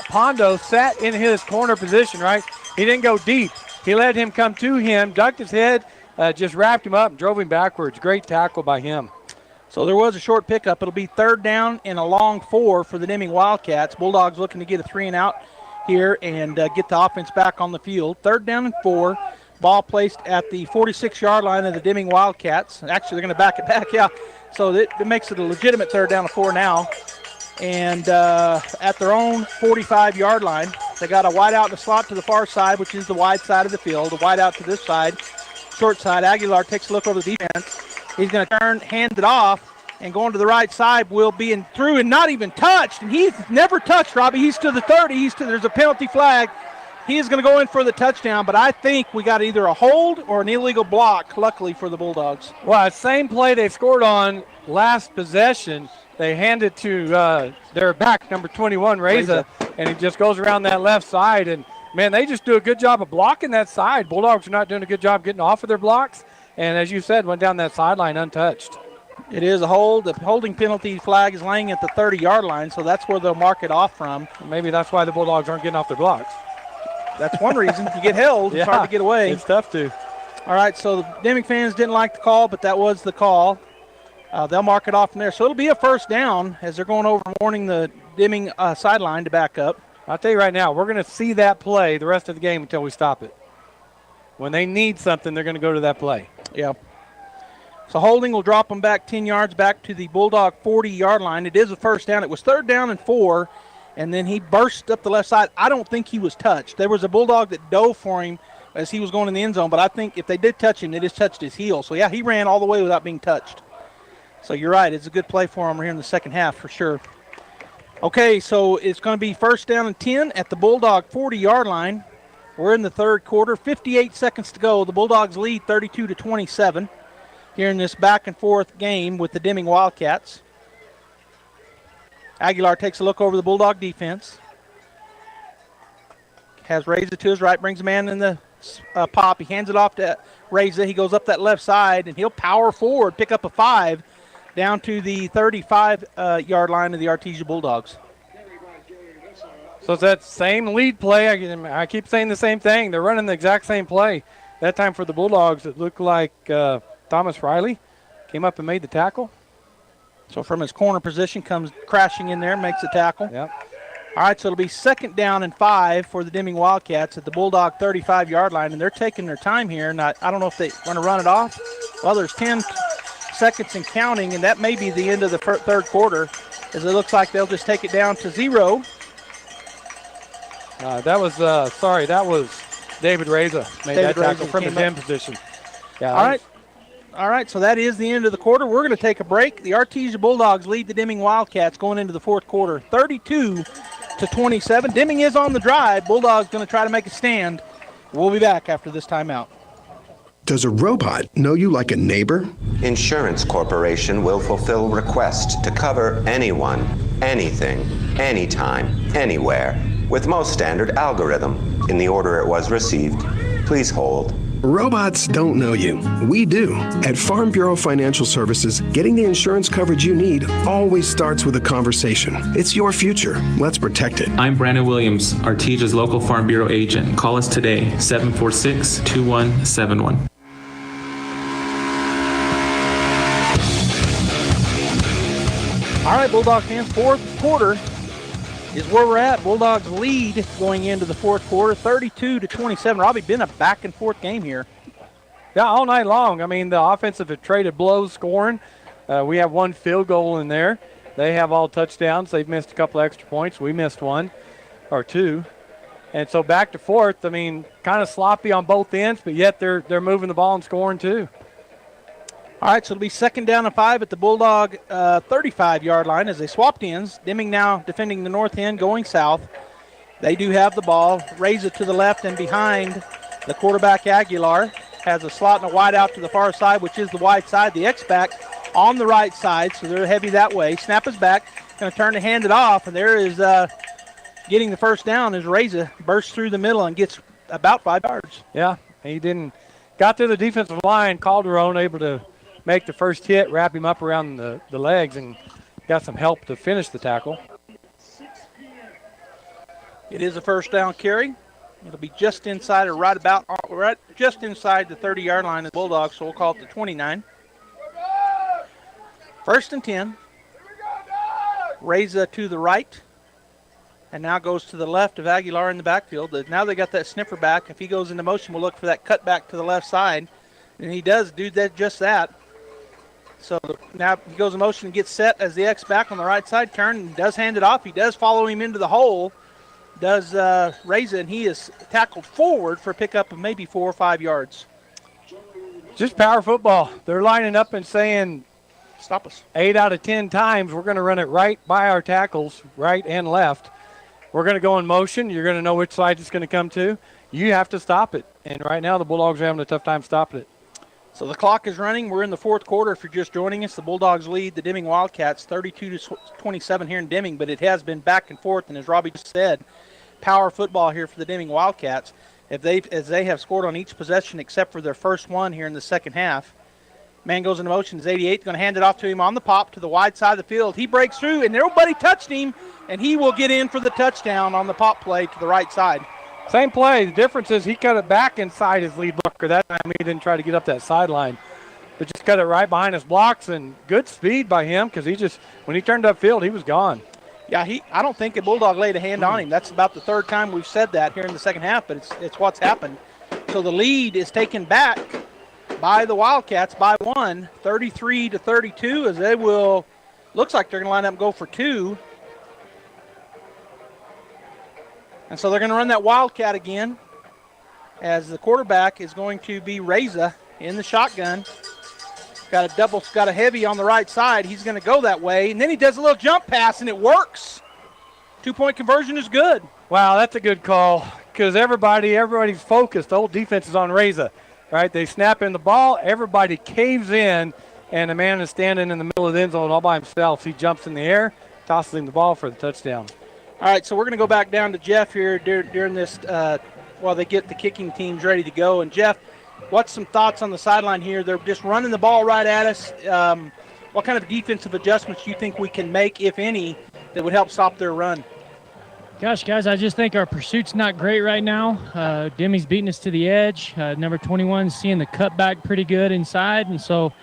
Speaker 12: Pondo sat in his corner position, right? He didn't go deep. He let him come to him, ducked his head, just wrapped him up and drove him backwards. Great tackle by him.
Speaker 11: So there was a short pickup. It'll be 3rd down and a long 4 for the Deming Wildcats. Bulldogs looking to get a 3 and out here and get the offense back on the field. 3rd down and 4. Ball placed at the 46-yard line of the Deming Wildcats. Actually, they're going to back it back, yeah. So it makes it a legitimate 3rd down and 4 now. And at their own 45-yard line, they got a wide out in the slot to the far side, which is the wide side of the field. A wide out to this side, short side. Aguilar takes a look over the defense. He's going to turn, hand it off, and going to the right side will be in through and not even touched. And he's never touched, Robbie. He's to the 30. There's a penalty flag. He is going to go in for the touchdown, but I think we got either a hold or an illegal block, luckily for the Bulldogs.
Speaker 12: Well, same play they scored on last possession. They hand it to their back, number 21, Reza, and he just goes around that left side. And, man, they just do a good job of blocking that side. Bulldogs are not doing a good job getting off of their blocks. And as you said, went down that sideline untouched.
Speaker 6: It is a hold. The holding penalty flag is laying at the 30-yard line, so that's where they'll mark it off from.
Speaker 12: Maybe that's why the Bulldogs aren't getting off their blocks.
Speaker 6: That's one reason. If you get held, it's hard to get away.
Speaker 12: It's tough to.
Speaker 6: All right, so the Deming fans didn't like the call, but that was the call. They'll mark it off from there. So it'll be a first down as they're going over and warning the Deming sideline to back up.
Speaker 12: I'll tell you right now, we're going to see that play the rest of the game until we stop it. When they need something, they're going to go to that play.
Speaker 6: Yeah. So holding will drop them back 10 yards back to the Bulldog 40-yard line. It is a first down. It was 3rd down and 4, and then he burst up the left side. I don't think he was touched. There was a Bulldog that dove for him as he was going in the end zone, but I think if they did touch him, they just touched his heel. So, yeah, he ran all the way without being touched. So you're right. It's a good play for him here in the second half for sure. Okay, so it's going to be 1st down and 10 at the Bulldog 40-yard line. We're in the third quarter. 58 seconds to go. The Bulldogs lead 32-27 here in this back-and-forth game with the Deming Wildcats. Aguilar takes a look over the Bulldog defense. Has Reza to his right, brings a man in the pop. He hands it off to Reza. He goes up that left side, and he'll power forward, pick up a 5 down to the 35-yard line of the Artesia Bulldogs.
Speaker 12: So it's that same lead play. I keep saying the same thing. They're running the exact same play. That time for the Bulldogs, it looked like Thomas Riley came up and made the tackle.
Speaker 6: So from his corner position, comes crashing in there, makes the tackle.
Speaker 12: Yep.
Speaker 6: All right, so it'll be 2nd down and 5 for the Deming Wildcats at the Bulldog 35-yard line, and they're taking their time here. And I don't know if they want to run it off. Well, there's 10 seconds and counting, and that may be the end of the third quarter, as it looks like they'll just take it down to 0.
Speaker 12: That was David Reza made that tackle from his end position.
Speaker 6: Yeah. All right, so that is the end of the quarter. We're going to take a break. The Artesia Bulldogs lead the Deming Wildcats going into the fourth quarter, 32-27. Deming is on the drive. Bulldogs going to try to make a stand. We'll be back after this timeout.
Speaker 15: Does a robot know you like a neighbor?
Speaker 17: Insurance Corporation will fulfill requests to cover anyone, anything, anytime, anywhere, with most standard algorithm in the order it was received. Please hold.
Speaker 15: Robots don't know you. We do. At Farm Bureau Financial Services, getting the insurance coverage you need always starts with a conversation. It's your future. Let's protect it.
Speaker 18: I'm Brandon Williams, Artesia's local Farm Bureau agent. Call us today, 746-2171.
Speaker 6: All right, Bulldog fans, fourth quarter is where we're at. Bulldogs lead going into the fourth quarter, 32-27. Robbie, been a back-and-forth game here.
Speaker 12: Yeah, all night long. I mean, the offensive have traded blows scoring. We have one field goal in there. They have all touchdowns. They've missed a couple extra points. We missed one or two. And so back to forth, I mean, kind of sloppy on both ends, but yet they're moving the ball and scoring too.
Speaker 6: All right, so it'll be 2nd down and 5 at the Bulldog 35-yard line as they swapped ends. Deming now defending the north end, going south. They do have the ball. Raise it to the left and behind. The quarterback, Aguilar, has a slot and a wide out to the far side, which is the wide side. The X-back on the right side, so they're heavy that way. Snap is back. Going to turn to hand it off, and there is getting the first down as Reza bursts through the middle and gets about 5 yards.
Speaker 12: Yeah, he got to the defensive line. Calderon able to make the first hit, wrap him up around the legs, and got some help to finish the tackle.
Speaker 6: It is a first down carry. It'll be just inside or just inside the 30-yard line of the Bulldogs, so we'll call it the 29. 1st and 10. Reza to the right, and now goes to the left of Aguilar in the backfield. Now they got that sniffer back. If he goes into motion, we'll look for that cut back to the left side, and he does do that, just that. So now he goes in motion and gets set as the X back on the right side. Turn and does hand it off. He does follow him into the hole. Does Reza, and he is tackled forward for a pickup of maybe 4 or 5 yards.
Speaker 12: Just power football. They're lining up and saying,
Speaker 6: stop us.
Speaker 12: 8 out of 10 times we're going to run it right by our tackles, right and left. We're going to go in motion. You're going to know which side it's going to come to. You have to stop it. And right now the Bulldogs are having a tough time stopping it.
Speaker 6: So the clock is running. We're in the fourth quarter. If you're just joining us, the Bulldogs lead the Deming Wildcats 32-27 here in Deming, but it has been back and forth, and as Robbie just said, power football here for the Deming Wildcats. As they have scored on each possession except for their first one here in the second half.
Speaker 11: Man goes into motion. Is 88 going to hand it off to him on the pop to the wide side of the field. He breaks through, and nobody touched him, and he will get in for the touchdown on the pop play to the right side.
Speaker 12: Same play. The difference is he cut it back inside his lead blocker. That time he didn't try to get up that sideline, but just cut it right behind his blocks, and good speed by him because when he turned upfield, he was gone.
Speaker 11: Yeah, I don't think a Bulldog laid a hand on him. That's about the third time we've said that here in the second half, but it's what's happened. So the lead is taken back by the Wildcats by 1, 33-32, as they looks like they're going to line up and go for 2. And so they're going to run that Wildcat again, as the quarterback is going to be Reza in the shotgun. Got a heavy on the right side. He's going to go that way, and then he does a little jump pass, and it works. 2-point conversion is good.
Speaker 12: Wow, that's a good call because everybody's focused. The whole defense is on Reza, right? They snap in the ball, everybody caves in, and the man is standing in the middle of the end zone all by himself. He jumps in the air, tosses him the ball for the touchdown.
Speaker 11: All right, so we're going to go back down to Jeff here during this while they get the kicking teams ready to go. And, Jeff, what's some thoughts on the sideline here? They're just running the ball right at us. What kind of defensive adjustments do you think we can make, if any, that would help stop their run?
Speaker 9: Gosh, guys, I just think our pursuit's not great right now. Deming's beating us to the edge. Number 21 is seeing the cutback pretty good inside. And so,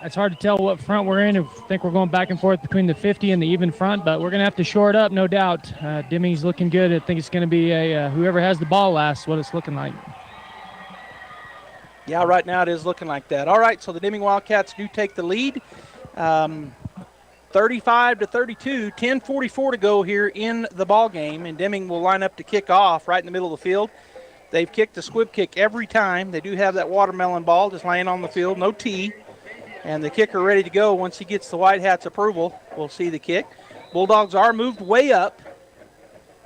Speaker 9: it's hard to tell what front we're in. I think we're going back and forth between the 50 and the even front, but we're going to have to shore it up, no doubt. Deming's looking good. I think it's going to be whoever has the ball last, what it's looking like.
Speaker 11: Yeah, right now it is looking like that. All right, so the Deming Wildcats do take the lead. 35-32, 10:44 to go here in the ball game, and Deming will line up to kick off right in the middle of the field. They've kicked the squib kick every time. They do have that watermelon ball just laying on the field, no tee, and the kicker ready to go. Once he gets the White Hats' approval, we'll see the kick. Bulldogs are moved way up,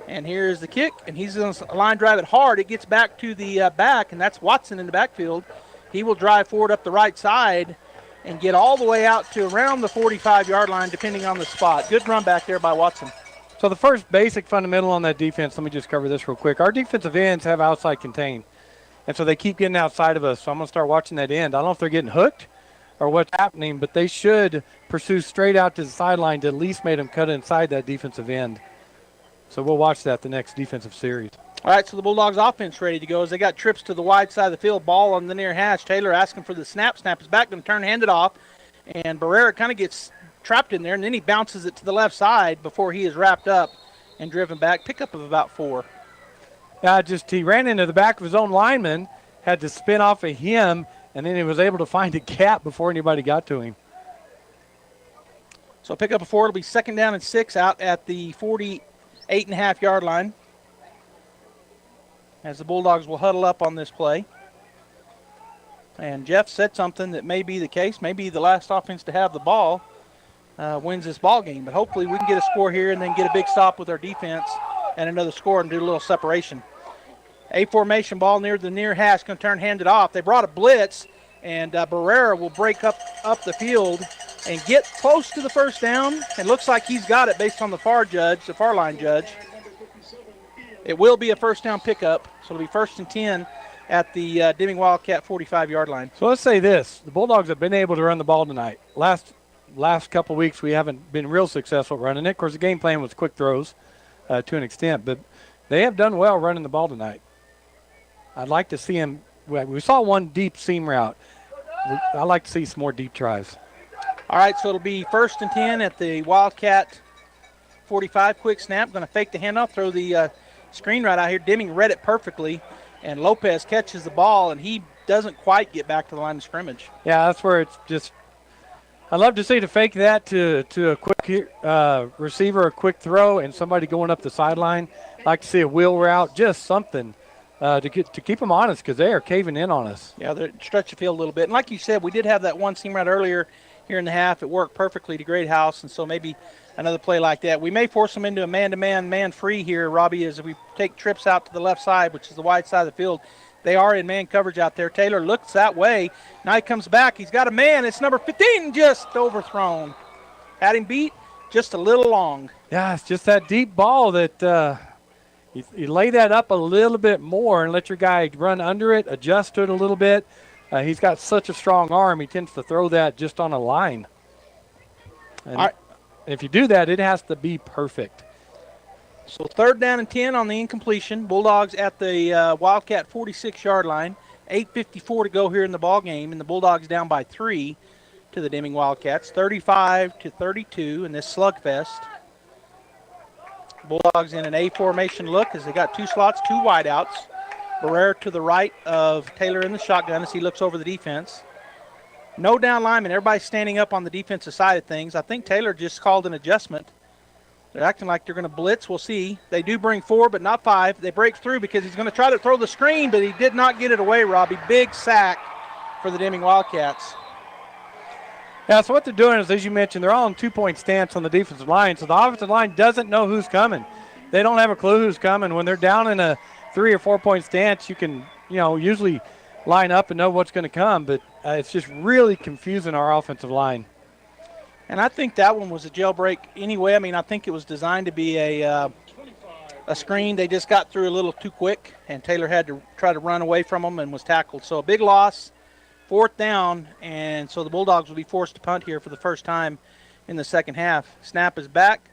Speaker 11: and here's the kick, and he's going to line drive it hard. It gets back to the back, and that's Watson in the backfield. He will drive forward up the right side and get all the way out to around the 45-yard line, depending on the spot. Good run back there by Watson.
Speaker 12: So the first basic fundamental on that defense, let me just cover this real quick. Our defensive ends have outside contain, and so they keep getting outside of us. So I'm going to start watching that end. I don't know if they're getting hooked or what's happening, but they should pursue straight out to the sideline to at least make them cut inside that defensive end. So we'll watch that the next defensive series.
Speaker 11: All right, so the Bulldogs offense ready to go as they got trips to the wide side of the field. Ball on the near hash. Taylor asking for the snap. Snap is back, going to turn, hand it off. And Barrera kind of gets trapped in there, and then he bounces it to the left side before he is wrapped up and driven back. Pickup of about 4.
Speaker 12: He ran into the back of his own lineman, had to spin off of him, and then he was able to find a gap before anybody got to him.
Speaker 11: So pick up a 4. It'll be 2nd down and 6 out at the 48.5-yard line, as the Bulldogs will huddle up on this play. And Jeff said something that may be the case. Maybe the last offense to have the ball wins this ball game. But hopefully we can get a score here and then get a big stop with our defense and another score and do a little separation. A formation ball near the near hash, going to turn, hand it off. They brought a blitz, and Barrera will break up the field and get close to the first down. It looks like he's got it based on the far line judge. It will be a first down pickup, so it'll be 1st and 10 at the Deming Wildcat 45-yard line.
Speaker 12: So let's say this. The Bulldogs have been able to run the ball tonight. Last couple weeks we haven't been real successful running it. Of course, the game plan was quick throws to an extent, but they have done well running the ball tonight. I'd like to see him. We saw one deep seam route. I'd like to see some more deep tries.
Speaker 11: All right, so it'll be 1st and 10 at the Wildcat 45. Quick snap. Going to fake the handoff, throw the screen right out here. Deming read it perfectly, and Lopez catches the ball, and he doesn't quite get back to the line of scrimmage.
Speaker 12: Yeah, that's where it's just – I'd love to see to fake that to a quick receiver, a quick throw, and somebody going up the sideline. I'd like to see a wheel route, just something to keep them honest because they are caving in on us.
Speaker 11: Yeah, they stretch the field a little bit. And like you said, we did have that one seam route earlier here in the half. It worked perfectly to Greathouse, and so maybe another play like that. We may force them into a man-to-man, man-free here, Robbie, as we take trips out to the left side, which is the wide side of the field. They are in man coverage out there. Taylor looks that way. Now he comes back. He's got a man. It's number 15, just overthrown. Had him beat just a little long.
Speaker 12: Yeah, it's just that deep ball that you lay that up a little bit more and let your guy run under it, adjust to it a little bit. He's got such a strong arm, he tends to throw that just on a line. And if you do that, it has to be perfect.
Speaker 6: So 3rd down and 10 on the incompletion. Bulldogs at the Wildcat 46-yard line. 8:54 to go here in the ball game, and the Bulldogs down by 3 to the Deming Wildcats, 35-32 in this slugfest. Bulldogs in an A formation look as they got 2 slots, 2 wideouts. Barrera to the right of Taylor in the shotgun as he looks over the defense. No down lineman. Everybody's standing up on the defensive side of things. I think Taylor just called an adjustment. They're acting like they're going to blitz. We'll see. They do bring 4, but not 5. They break through because he's going to try to throw the screen, but he did not get it away, Robbie. Big sack for the Deming Wildcats.
Speaker 12: Yeah, so what they're doing is, as you mentioned, they're all in 2-point stance on the defensive line, so the offensive line doesn't know who's coming. They don't have a clue who's coming. When they're down in a 3 or 4 point stance, you can, usually line up and know what's going to come, but it's just really confusing our offensive line.
Speaker 6: And I think that one was a jailbreak anyway. I mean, I think it was designed to be a screen. They just got through a little too quick, and Taylor had to try to run away from them and was tackled. So a big loss, 4th down, and so the Bulldogs will be forced to punt here for the first time in the second half. Snap is back.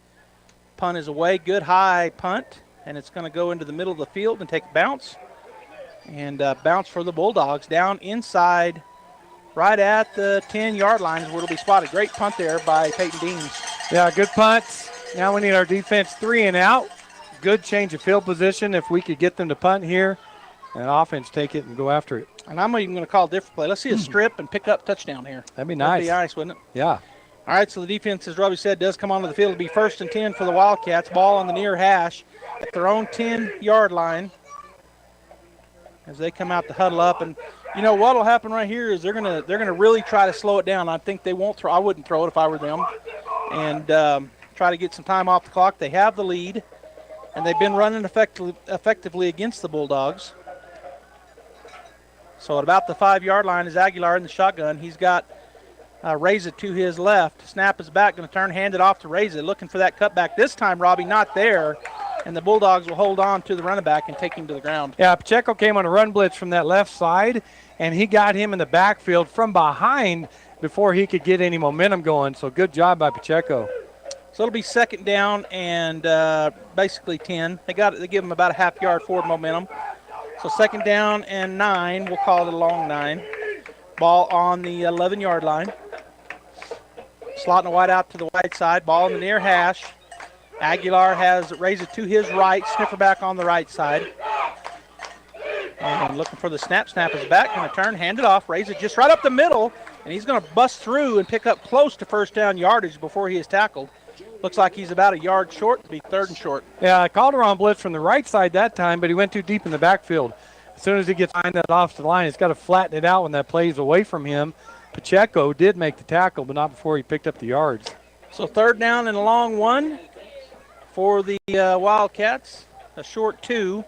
Speaker 6: Punt is away. Good high punt, and it's going to go into the middle of the field and take a bounce. And bounce for the Bulldogs down inside right at the 10-yard line is where it'll be spotted. Great punt there by Peyton Deans.
Speaker 12: Yeah, good punt. Now we need our defense 3 and out. Good change of field position if we could get them to punt here. And offense take it and go after it.
Speaker 6: And I'm even going to call a different play. Let's see a strip and pick up touchdown here.
Speaker 12: That'd be nice.
Speaker 6: That'd be nice, wouldn't it?
Speaker 12: Yeah.
Speaker 6: All right, so the defense, as Robbie said, does come onto the field. It'll be 1st and 10 for the Wildcats. Ball on the near hash at their own 10-yard line as they come out to huddle up. And you know what'll happen right here is they're gonna really try to slow it down. I think they won't throw. I wouldn't throw it if I were them, and try to get some time off the clock. They have the lead, and they've been running effectively against the Bulldogs. So at about the 5-yard line is Aguilar in the shotgun. He's got Reza to his left. Snap is back, going to turn, hand it off to Reza. Looking for that cutback. This time, Robbie, not there. And the Bulldogs will hold on to the running back and take him to the ground.
Speaker 12: Yeah, Pacheco came on a run blitz from that left side, and he got him in the backfield from behind before he could get any momentum going. So good job by Pacheco.
Speaker 6: So it'll be 2nd down and basically 10. They give him about a half-yard forward momentum. So 2nd down and 9. We'll call it a long 9. Ball on the 11-yard line. Slotting a wide out to the wide side. Ball in the near hash. Aguilar has raised it to his right. Sniffer back on the right side. And looking for the snap. Snap is back. Going to turn, hand it off. Raise it just right up the middle. And he's going to bust through and pick up close to 1st down yardage before he is tackled. Looks like he's about a yard short. It'll be 3rd and short.
Speaker 12: Yeah, Calderon blitz from the right side that time, but he went too deep in the backfield. As soon as he gets that off the line, he's got to flatten it out when that plays away from him. Pacheco did make the tackle, but not before he picked up the yards.
Speaker 6: So 3rd down and a long 1 for the Wildcats. A short 2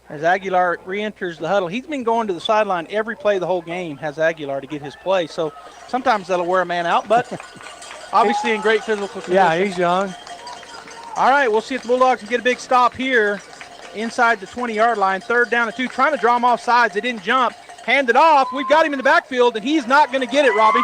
Speaker 6: as Aguilar re-enters the huddle. He's been going to the sideline every play the whole game, has Aguilar to get his play. So sometimes that'll wear a man out, but obviously in great physical condition.
Speaker 12: Yeah, he's young.
Speaker 6: All right, we'll see if the Bulldogs can get a big stop here inside the 20-yard line. 3rd down and 2, trying to draw him off sides. They didn't jump. Hand it off. We've got him in the backfield, and he's not going to get it, Robbie.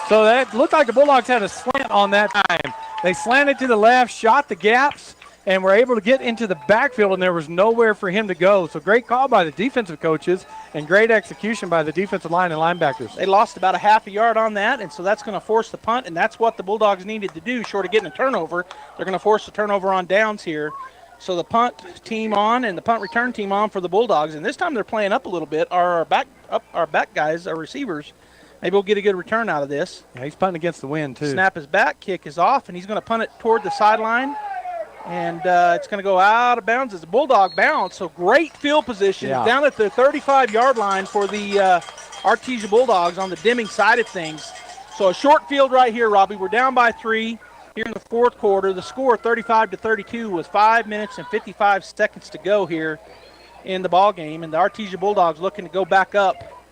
Speaker 12: So that looked like the Bulldogs had a slant on that time. They slanted to the left, shot the gaps, and were able to get into the backfield, and there was nowhere for him to go. So great call by the defensive coaches and great execution by the defensive line and linebackers.
Speaker 6: They lost about a half a yard on that, and so that's going to force the punt, and that's what the Bulldogs needed to do, short of getting a turnover. They're going to force the turnover on downs here. So the punt team on and the punt return team on for the Bulldogs, and this time they're playing up a little bit. Our back guys, our receivers, maybe we'll get a good return out of this.
Speaker 12: Yeah, he's punting against the wind, too.
Speaker 6: Snap is back, kick is off, and he's going to punt it toward the sideline. And it's going to go out of bounds. It's a Bulldog bounce, so great field position down at the 35-yard line for the Artesia Bulldogs on the Deming side of things. So a short field right here, Robbie. We're down by 3 here in the 4th quarter. The score 35-32 with 5 minutes and 55 seconds to go here in the ball game. And the Artesia Bulldogs looking to go back up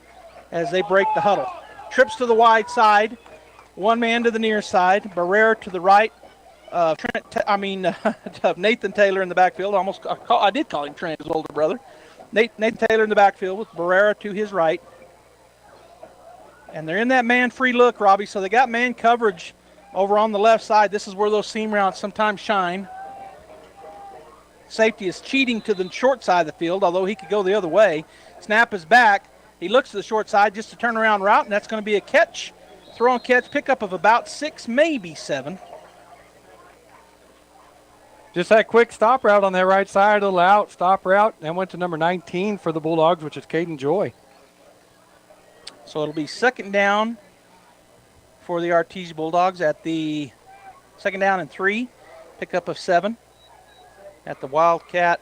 Speaker 6: as they break the huddle. Trips to the wide side. One man to the near side. Barrera to the right. Nathan Taylor in the backfield. I did call him Trent, his older brother.
Speaker 11: Nathan Taylor in the backfield with Barrera to his right. And they're in that man-free look, Robbie, so they got man coverage over on the left side. This is where those seam routes sometimes shine. Safety is cheating to the short side of the field, although he could go the other way. Snap is back. He looks to the short side, just a turnaround route, and that's going to be a catch. Throw and catch, pickup of about 6, maybe 7.
Speaker 12: Just that quick stop route on that right side, a little out, stop route, and went to number 19 for the Bulldogs, which is Caden Joy.
Speaker 11: So it'll be second down for the Artesia Bulldogs at the second down and 3, pickup of 7 at the Wildcat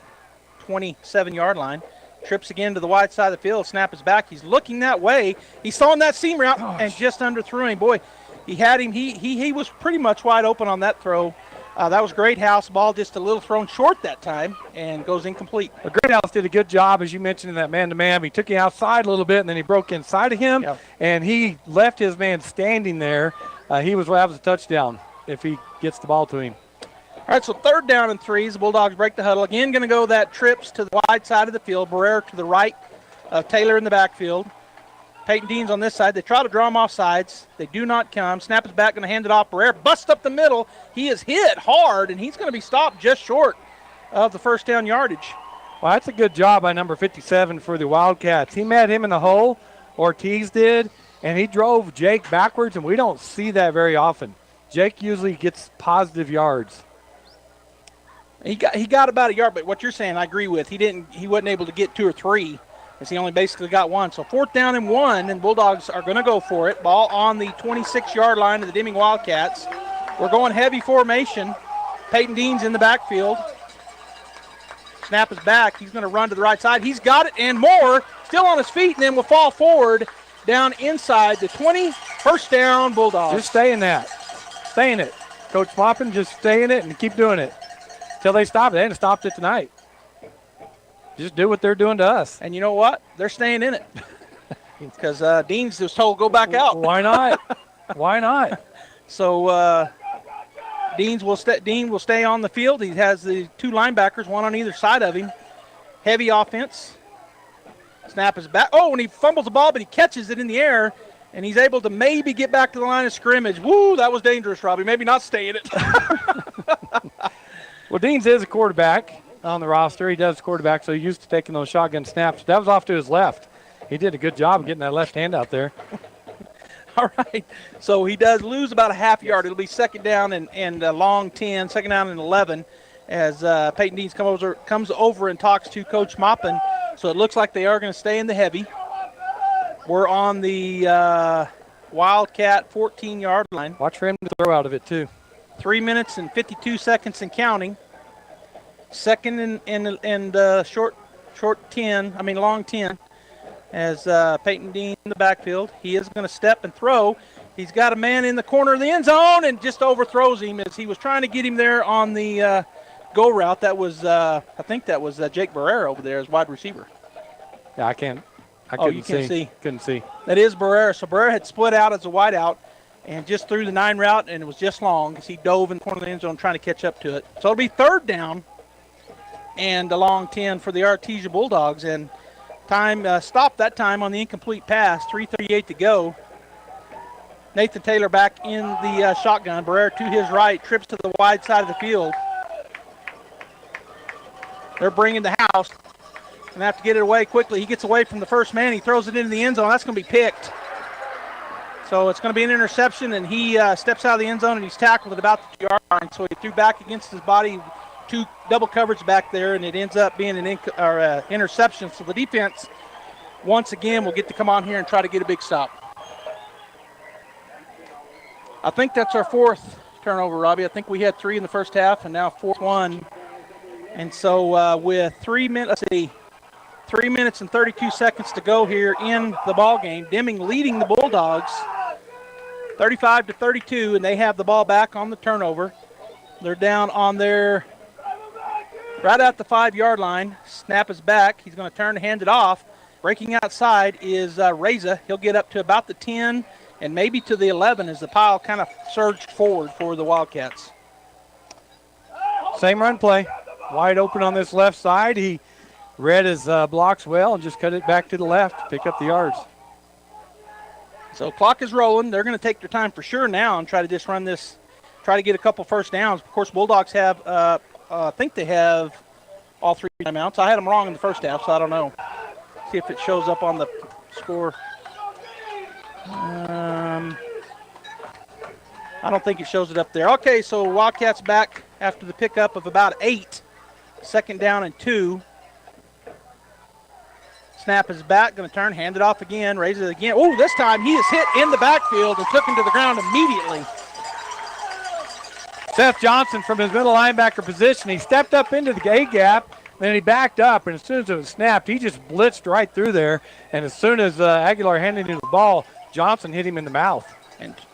Speaker 11: 27-yard line. Trips again to the wide side of the field. Snap is back. He's looking that way. He's throwing that seam route and just underthrew him. Boy, he had him. He was pretty much wide open on that throw. That was Great House. Ball just a little thrown short that time and goes incomplete.
Speaker 12: Great House did a good job, as you mentioned, in that man-to-man. He took him outside a little bit, and then he broke inside of him, and he left his man standing there. That was a touchdown if he gets the ball to him.
Speaker 11: All right, so third down and 3. The Bulldogs break the huddle. Again, going to go that trips to the wide side of the field. Barrera to the right of Taylor in the backfield. Peyton Deans on this side. They try to draw him off sides. They do not come. Snap is back, going to hand it off. Barrera busts up the middle. He is hit hard, and he's going to be stopped just short of the first down yardage.
Speaker 12: Well, that's a good job by number 57 for the Wildcats. He met him in the hole, Ortiz did, and he drove Jake backwards, and we don't see that very often. Jake usually gets positive yards.
Speaker 11: He got about a yard, but what you're saying I agree with. He wasn't able to get 2 or 3, as he only basically got 1. So fourth down and 1, and Bulldogs are going to go for it. Ball on the 26-yard line of the Deming Wildcats. We're going heavy formation. Peyton Deans in the backfield. Snap is back. He's going to run to the right side. He's got it and more. Still on his feet, and then will fall forward down inside the 20. First down, Bulldogs.
Speaker 12: Just stay in that. Stay in it. Coach Maupin, just stay in it and keep doing it until they stop it. They haven't stopped it tonight. Just do what they're doing to us.
Speaker 11: And you know what? They're staying in it because Deans was told go back out.
Speaker 12: Why not? Why not?
Speaker 11: So Dean will stay on the field. He has the 2 linebackers, one on either side of him. Heavy offense. Snap is back. Oh, and he fumbles the ball, but he catches it in the air, and he's able to maybe get back to the line of scrimmage. Woo, that was dangerous, Robbie. Maybe not stay in it.
Speaker 12: Well, Deans is a quarterback on the roster. He does quarterback, so he's used to taking those shotgun snaps. That was off to his left. He did a good job of getting that left hand out there.
Speaker 11: All right. So he does lose about a half yard. It'll be second down and long 10, second down and 11 as Peyton Deans comes over and talks to Coach Maupin. So it looks like they are going to stay in the heavy. We're on the Wildcat 14-yard line.
Speaker 12: Watch for him to throw out of it, too.
Speaker 11: 3 minutes and 52 seconds and counting. Second and long 10 as Peyton Dean in the backfield. He is going to step and throw. He's got a man in the corner of the end zone and just overthrows him as he was trying to get him there on the go route. That was, I think that was Jake Barrera over there as wide receiver.
Speaker 12: Yeah, I couldn't see. Couldn't see.
Speaker 11: That is Barrera. So Barrera had split out as a wide out and just threw the 9 route, and it was just long as he dove in the corner of the end zone trying to catch up to it. So it'll be third down and a long 10 for the Artesia Bulldogs. And time stopped that time on the incomplete pass, 3:38 to go. Nathan Taylor back in the shotgun. Barrera to his right, trips to the wide side of the field. They're bringing the house. Going to have to get it away quickly. He gets away from the first man. He throws it into the end zone. That's going to be picked. So it's going to be an interception, and he steps out of the end zone, and he's tackled at about the 2-yard line. So he threw back against his body, 2 double coverage back there, and it ends up being an interception. So the defense, once again, will get to come on here and try to get a big stop. I think that's our 4th turnover, Robbie. I think we had 3 in the first half, and now 4th one. And so with 3 minutes, 3 minutes and 32 seconds to go here in the ball game, Deming leading the Bulldogs 35-32, and they have the ball back on the turnover. They're down on their right at the 5-yard line. Snap is back. He's going to turn and hand it off. Breaking outside is Reza. He'll get up to about the 10 and maybe to the 11 as the pile kind of surged forward for the Wildcats.
Speaker 12: Same run play. Wide open on this left side. He read his blocks well and just cut it back to the left to pick up the yards.
Speaker 11: So clock is rolling. They're going to take their time for sure now and try to just run this, try to get a couple first downs. Of course, Bulldogs have, I think they have all 3 timeouts. I had them wrong in the first half, so I don't know. See if it shows up on the score. I don't think it shows it up there. Okay, so Wildcats back after the pickup of about 8. 2nd down and 2. Snap is back, going to turn, hand it off again, raise it again. Oh, this time he is hit in the backfield and took him to the ground immediately.
Speaker 12: Seth Johnson from his middle linebacker position, he stepped up into the A gap, then he backed up, and as soon as it was snapped, he just blitzed right through there. And as soon as Aguilar handed him the ball, Johnson hit him in the mouth.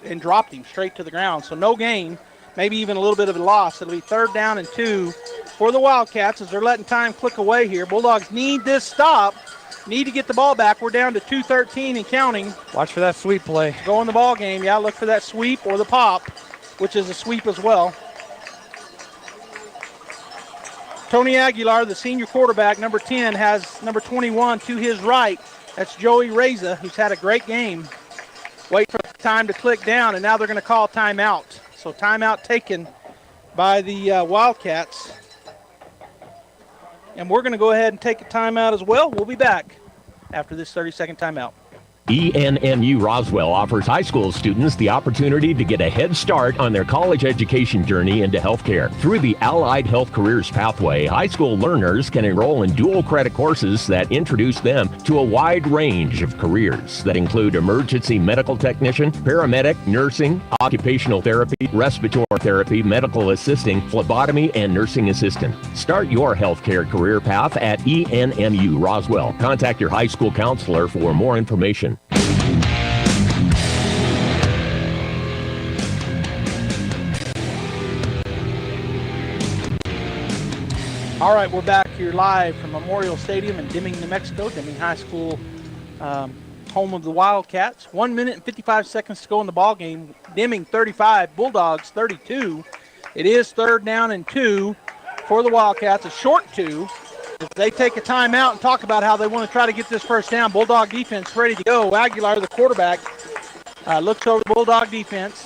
Speaker 11: And dropped him straight to the ground. So no gain, maybe even a little bit of a loss. It'll be 3rd down and 2 for the Wildcats as they're letting time click away here. Bulldogs need this stop. Need to get the ball back. We're down to 2:13 and counting.
Speaker 12: Watch for that sweep play.
Speaker 11: Go in the ball game. Yeah, look for that sweep or the pop, which is a sweep as well. Tony Aguilar, the senior quarterback, number 10, has number 21 to his right. That's Joey Reza, who's had a great game. Wait for the time to click down, and now they're going to call timeout. So timeout taken by the Wildcats. And we're going to go ahead and take a timeout as well. We'll be back after this 30-second timeout.
Speaker 1: ENMU Roswell offers high school students the opportunity to get a head start on their college education journey into healthcare. Through the Allied Health Careers Pathway, high school learners can enroll in dual credit courses that introduce them to a wide range of careers that include emergency medical technician, paramedic, nursing, occupational therapy, respiratory therapy, medical assisting, phlebotomy, and nursing assistant. Start your healthcare career path at ENMU Roswell. Contact your high school counselor for more information.
Speaker 11: All right, we're back here live from Memorial Stadium in Deming, New Mexico. Deming High School, home of the Wildcats. 1 minute and 55 seconds to go in the ball game. Deming 35, Bulldogs 32. It is 3rd down and 2 for the Wildcats, a short 2. As they take a timeout and talk about how they want to try to get this first down. Bulldog defense ready to go. Aguilar, the quarterback, looks over the Bulldog defense.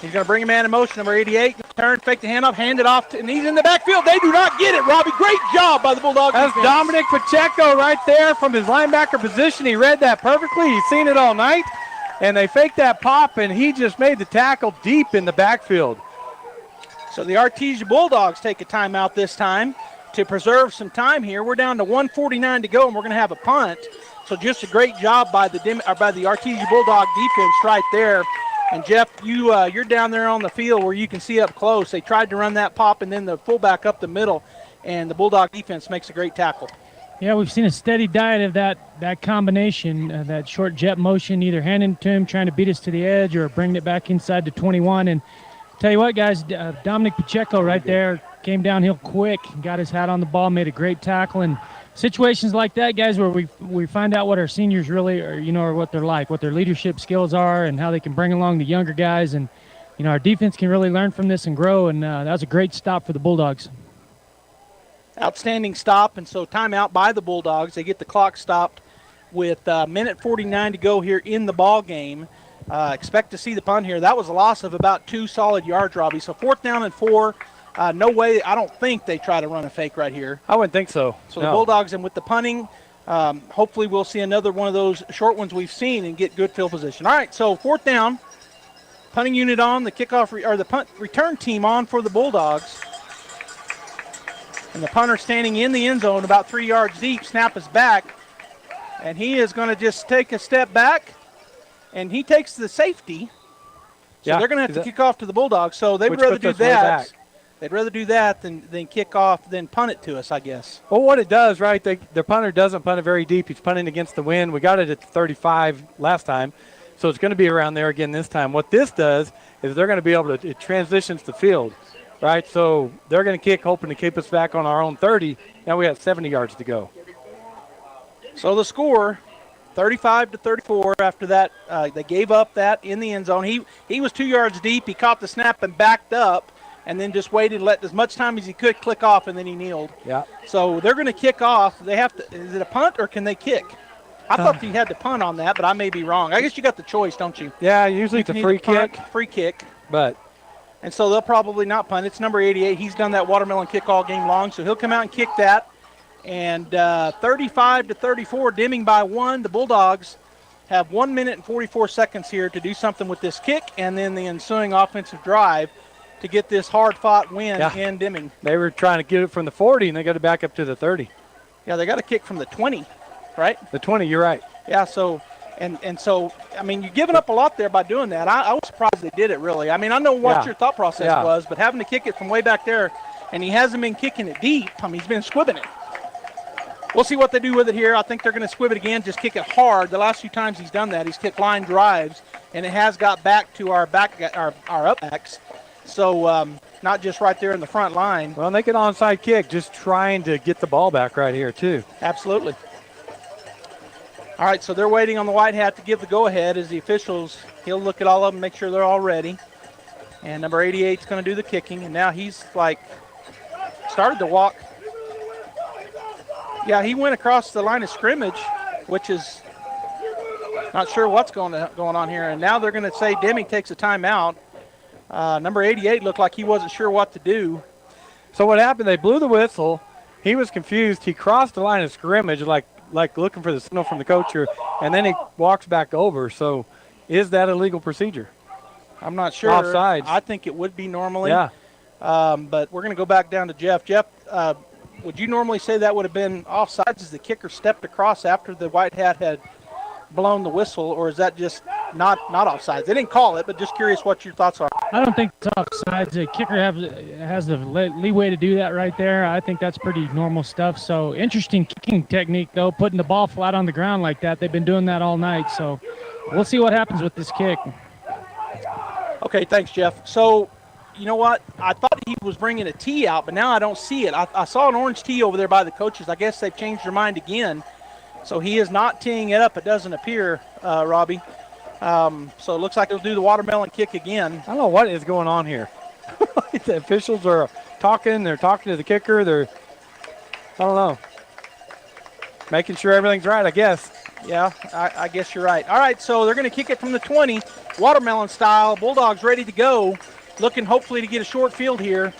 Speaker 11: He's going to bring a man in motion, number 88. Turn, fake the handoff, hand it off, and he's in the backfield. They do not get it, Robbie. Great job by the Bulldog defense.
Speaker 12: That's Dominic Pacheco right there from his linebacker position. He read that perfectly. He's seen it all night. And they faked that pop, and he just made the tackle deep in the backfield.
Speaker 11: So the Artesia Bulldogs take a timeout this time to preserve some time here. We're down to 1:49 to go, and we're going to have a punt. So just a great job by the Artesia Bulldog defense right there. And Jeff, you're down there on the field where you can see up close. They tried to run that pop and then the fullback up the middle, and the Bulldog defense makes a great tackle.
Speaker 9: Yeah, we've seen a steady diet of that combination, that short jet motion, either handing it to him, trying to beat us to the edge, or bringing it back inside to 21. And tell you what, guys, Dominic Pacheco right there came downhill quick, got his hat on the ball, made a great tackle. And situations like that, guys, where we find out what our seniors really are, or what they're like, what their leadership skills are, and how they can bring along the younger guys. And, our defense can really learn from this and grow. And that was a great stop for the Bulldogs.
Speaker 11: Outstanding stop, and so timeout by the Bulldogs. They get the clock stopped with minute 49 to go here in the ball game. Expect to see the punt here. That was a loss of about 2 solid yards, Robbie. So 4th down and 4. No way, I don't think they try to run a fake right here.
Speaker 12: I wouldn't think so.
Speaker 11: So the Bulldogs, and with the punting, hopefully we'll see another one of those short ones we've seen and get good field position. All right, so 4th down. Punting unit on, the kickoff or the punt return team on for the Bulldogs. And the punter standing in the end zone about 3 yards deep. Snap is back. And he is going to just take a step back. And he takes the safety. So they're going to have to kick off to the Bulldogs. So they'd rather do that. They'd rather do that than kick off, than punt it to us, I guess.
Speaker 12: Well, what it does, right, the punter doesn't punt it very deep. He's punting against the wind. We got it at 35 last time. So it's going to be around there again this time. What this does is they're going to be able to, it transitions the field. Right, so they're going to kick, hoping to keep us back on our own 30. Now we have 70 yards to go.
Speaker 11: So the score, 35-34. After that, they gave up that in the end zone. He was 2 yards deep. He caught the snap and backed up. and then just waited, let as much time as he could click off, and then he kneeled.
Speaker 12: Yeah.
Speaker 11: So they're going to kick off. They have to. Is it a punt or can they kick? I thought you had to punt on that, but I may be wrong. I guess you got the choice, don't you?
Speaker 12: Yeah, usually it's a free kick.
Speaker 11: Free kick.
Speaker 12: But.
Speaker 11: And so they'll probably not punt. It's number 88. He's done that watermelon kick all game long, so he'll come out and kick that. And 35-34, Deming by 1. The Bulldogs have 1 minute and 44 seconds here to do something with this kick and then the ensuing offensive drive to get this hard-fought win in Deming.
Speaker 12: They were trying to get it from the 40, and they got it back up to the 30.
Speaker 11: Yeah, they got a kick from the 20, right?
Speaker 12: The 20, you're right.
Speaker 11: Yeah, so and so, I mean, you're giving up a lot there by doing that. I was surprised they did it, really. I mean, I know what your thought process was, but having to kick it from way back there, and he hasn't been kicking it deep. I mean, he's been squibbing it. We'll see what they do with it here. I think they're going to squib it again, just kick it hard. The last few times he's done that, he's kicked line drives, and it has got back to our up backs. So not just right there in the front line.
Speaker 12: Well, they get onside kick, just trying to get the ball back right here, too.
Speaker 11: Absolutely. All right, so they're waiting on the white hat to give the go-ahead as the officials, he'll look at all of them, make sure they're all ready. And number 88 is going to do the kicking, and now he's started to walk. Yeah, he went across the line of scrimmage, which is not sure what's going on here. And now they're going to say Deming takes a timeout. Number 88 looked like he wasn't sure what to do.
Speaker 12: So what happened, they blew the whistle. He was confused. He crossed the line of scrimmage like looking for the signal from the coach here, and then he walks back over. So is that a legal procedure?
Speaker 11: I'm not sure.
Speaker 12: Offsides.
Speaker 11: I think it would be normally.
Speaker 12: Yeah.
Speaker 11: But we're going to go back down to Jeff. Jeff, would you normally say that would have been offsides as the kicker stepped across after the white hat had blown the whistle, or is that just not offsides? They didn't call it, but just curious what your thoughts are.
Speaker 9: I don't think it's offsides. The kicker has the leeway to do that right there. I think that's pretty normal stuff. So interesting kicking technique, though, putting the ball flat on the ground like that. They've been doing that all night. So we'll see what happens with this kick.
Speaker 11: Okay, thanks, Jeff. So, you know what? I thought he was bringing a tee out, but now I don't see it. I saw an orange tee over there by the coaches. I guess they've changed their mind again. So he is not teeing it up, it doesn't appear, Robbie. So it looks like he'll do the watermelon kick again.
Speaker 12: I don't know what is going on here. The officials are talking. They're talking to the kicker. I don't know. Making sure everything's right, I guess.
Speaker 11: Yeah, I guess you're right. All right, so they're going to kick it from the 20, watermelon style. Bulldogs ready to go, looking hopefully to get a short field here.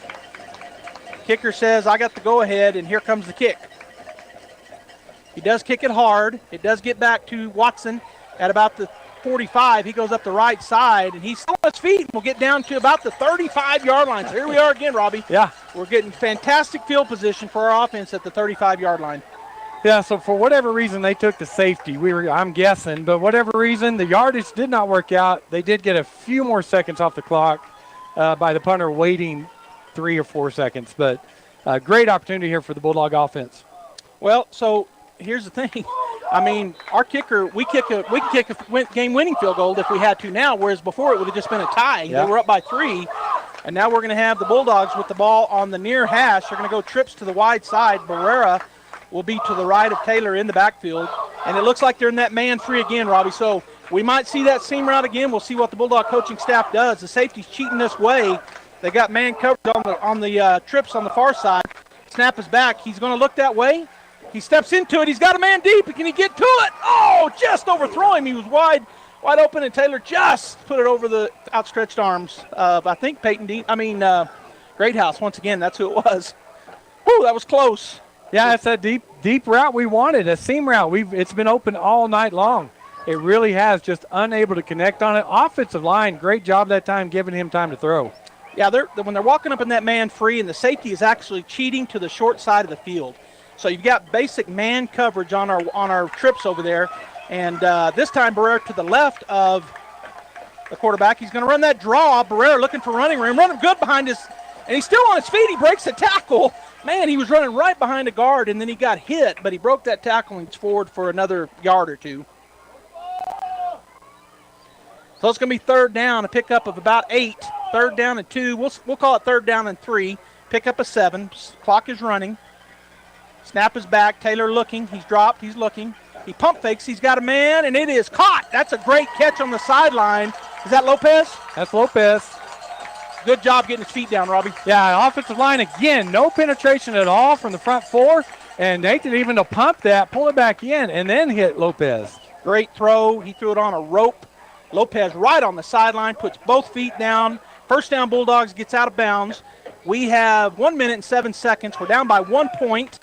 Speaker 11: Kicker says, I got the go-ahead, and here comes the kick. He does kick it hard. It does get back to Watson at about the 45. He goes up the right side, and he's still on his feet and will get down to about the 35-yard line. So here we are again, Robbie.
Speaker 12: Yeah.
Speaker 11: We're getting fantastic field position for our offense at the 35-yard line.
Speaker 12: Yeah, so for whatever reason, they took the safety. I'm guessing, but whatever reason, the yardage did not work out. They did get a few more seconds off the clock by the punter waiting 3 or 4 seconds. But great opportunity here for the Bulldog offense.
Speaker 11: Well, so here's the thing. I mean, our kicker, we can kick a game-winning field goal if we had to now, whereas before it would have just been a tie. Yeah. They were up by 3, and now we're going to have the Bulldogs with the ball on the near hash. They're going to go trips to the wide side. Barrera will be to the right of Taylor in the backfield, and it looks like they're in that man-free again, Robbie. So we might see that seam route again. We'll see what the Bulldog coaching staff does. The safety's cheating this way. They got man coverage on the trips on the far side. Snap is back. He's going to look that way. He steps into it. He's got a man deep. Can he get to it? Oh, just overthrow him. He was wide open, and Taylor just put it over the outstretched arms of, I think, Greathouse. Once again, that's who it was. Whew, that was close.
Speaker 12: Yeah, it's that deep route we wanted, a seam route. It's been open all night long. It really has, just unable to connect on it. Offensive line, great job that time, giving him time to throw.
Speaker 11: Yeah, when they're walking up in that man free, and the safety is actually cheating to the short side of the field. So you've got basic man coverage on our trips over there. And this time Barrera to the left of the quarterback. He's going to run that draw. Barrera looking for running room. Running good behind his, and he's still on his feet. He breaks the tackle. Man, he was running right behind a guard, and then he got hit, but he broke that tackle and he's forward for another yard or two. So it's going to be third down, a pickup of about 8. Third down and 2. We'll call it third down and 3. Pickup of 7. Clock is running. Snap is back. Taylor looking. He's dropped. He's looking. He pump fakes. He's got a man, and it is caught. That's a great catch on the sideline. Is that Lopez?
Speaker 12: That's Lopez.
Speaker 11: Good job getting his feet down, Robbie.
Speaker 12: Yeah, offensive line again, no penetration at all from the front four, and Nathan even to pump that, pull it back in, and then hit Lopez.
Speaker 11: Great throw. He threw it on a rope. Lopez right on the sideline, puts both feet down. First down, Bulldogs, gets out of bounds. We have 1 minute and 7 seconds. We're down by 1 point.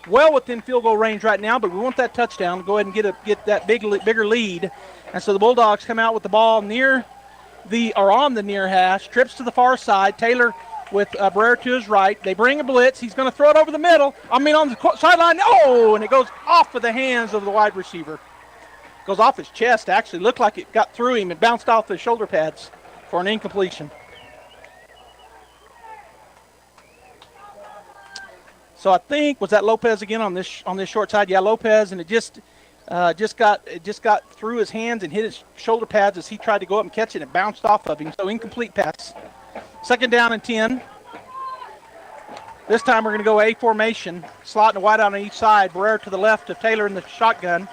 Speaker 11: Well within field goal range right now, but we want that touchdown. Go ahead and get that bigger lead. And so the Bulldogs come out with the ball on the near hash, trips to the far side. Taylor with Barrera to his right. They bring a blitz. He's going to throw it over the middle. On the sideline. Oh, and it goes off of the hands of the wide receiver. Goes off his chest, actually. Looked like it got through him and bounced off the shoulder pads for an incompletion. So I think, was that Lopez again on this short side? Yeah, Lopez, and it just got through his hands and hit his shoulder pads as he tried to go up and catch it, and it bounced off of him. So incomplete pass. Second down and 10. This time we're going to go A formation, slot and wide out on each side. Barrera to the left of Taylor in the shotgun.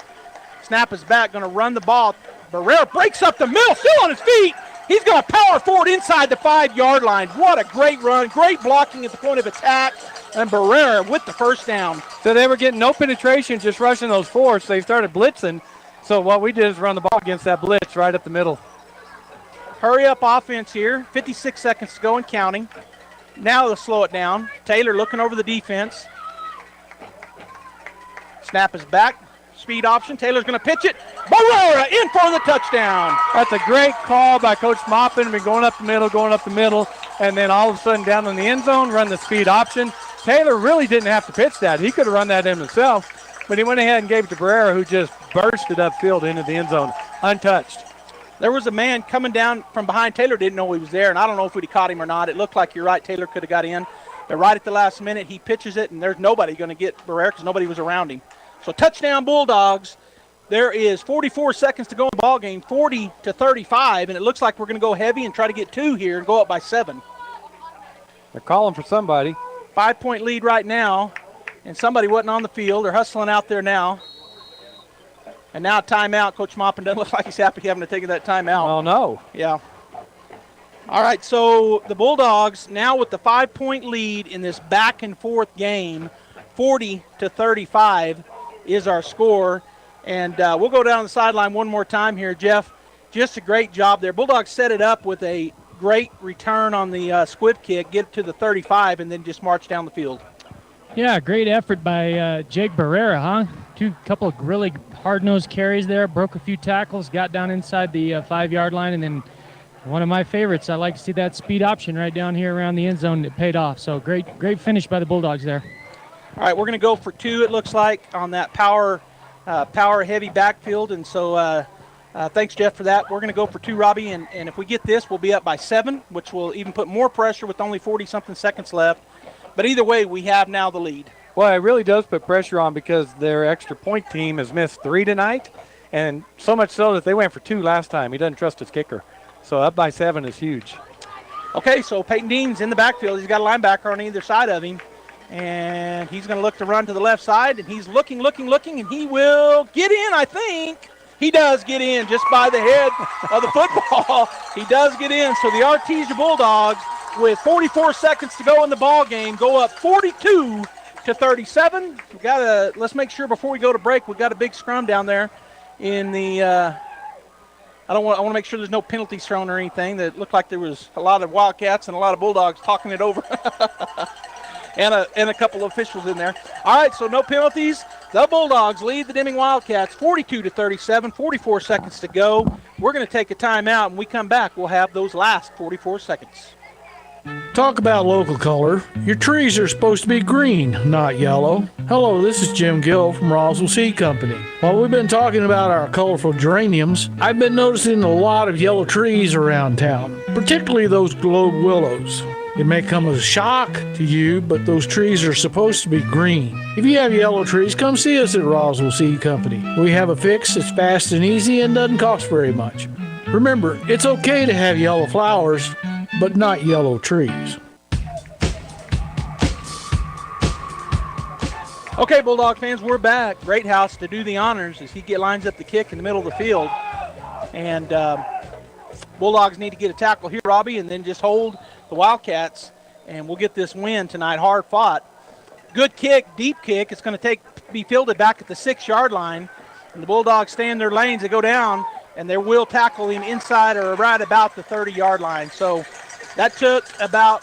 Speaker 11: Snap is back, going to run the ball. Barrera breaks up the middle, still on his feet. He's going to power forward inside the 5-yard line. What a great run, great blocking at the point of attack. And Barrera with the first down.
Speaker 12: So they were getting no penetration, just rushing those fours. So they started blitzing. So what we did is run the ball against that blitz right up the middle.
Speaker 11: Hurry up offense here. 56 seconds to go and counting. Now they'll slow it down. Taylor looking over the defense. Snap is back. Speed option. Taylor's going to pitch it. Barrera in for the touchdown.
Speaker 12: That's a great call by Coach Maupin. Been going up the middle, and then all of a sudden down in the end zone, run the speed option. Taylor really didn't have to pitch that. He could have run that in himself, but he went ahead and gave it to Barrera, who just bursted upfield into the end zone, untouched.
Speaker 11: There was a man coming down from behind. Taylor didn't know he was there, and I don't know if we'd caught him or not. It looked like, you're right, Taylor could have got in. But right at the last minute, he pitches it, and there's nobody going to get Barrera because nobody was around him. So touchdown Bulldogs. There is 44 seconds to go in the ball game, 40-35, and it looks like we're going to go heavy and try to get 2 here and go up by 7.
Speaker 12: They're calling for somebody.
Speaker 11: 5-point lead right now, and somebody wasn't on the field. They're hustling out there now. And now timeout. Coach Maupin doesn't look like he's happy having to take that timeout.
Speaker 12: Oh, no.
Speaker 11: Yeah. All right, so the Bulldogs now with the 5-point lead in this back-and-forth game, 40-35 is our score. And we'll go down the sideline one more time here, Jeff. Just a great job there. Bulldogs set it up with a great return on the squib kick, get it to the 35, and then just march down the field.
Speaker 9: Yeah, great effort by Jake Barrera, huh? Couple of really hard-nosed carries there, broke a few tackles, got down inside the 5-yard line, and then one of my favorites, I like to see that speed option right down here around the end zone. It paid off. So great finish by the Bulldogs there.
Speaker 11: All right, we're going to go for 2, it looks like, on that power-heavy backfield, and so thanks, Jeff, for that. We're going to go for 2, Robbie, and if we get this, we'll be up by 7, which will even put more pressure with only 40-something seconds left. But either way, we have now the lead.
Speaker 12: Well, it really does put pressure on because their extra point team has missed 3 tonight, and so much so that they went for 2 last time. He doesn't trust his kicker. So up by 7 is huge.
Speaker 11: Okay, so Peyton Dean's in the backfield. He's got a linebacker on either side of him, and he's going to look to run to the left side, and he's looking, and he will get in, I think. He does get in just by the head of the football. He does get in. So the Artesia Bulldogs, with 44 seconds to go in the ball game, go up 42-37. Let's make sure before we go to break, we've got a big scrum down there in the I want to make sure there's no penalties thrown or anything. That looked like there was a lot of Wildcats and a lot of Bulldogs talking it over. and a couple of officials in there. All right, so no penalties. The Bulldogs lead the Deming Wildcats 42-37, 44 seconds to go. We're going to take a timeout. When we come back, we'll have those last 44 seconds.
Speaker 14: Talk about local color. Your trees are supposed to be green, not yellow. Hello, this is Jim Gill from Roswell Seed Company. While we've been talking about our colorful geraniums, I've been noticing a lot of yellow trees around town, particularly those globe willows. It may come as a shock to you, but those trees are supposed to be green. If you have yellow trees, come see us at Roswell Seed Company. We have a fix that's fast and easy and doesn't cost very much. Remember, it's okay to have yellow flowers, but not yellow trees.
Speaker 11: Okay, Bulldog fans, we're back. Greathouse to do the honors as he lines up the kick in the middle of the field. And Bulldogs need to get a tackle here, Robbie, and then just hold the Wildcats, and we'll get this win tonight. Hard fought. Good kick, deep kick. It's going to be fielded back at the 6-yard line. And the Bulldogs stay in their lanes. They go down, and they will tackle him inside or right about the 30-yard line. So that took about,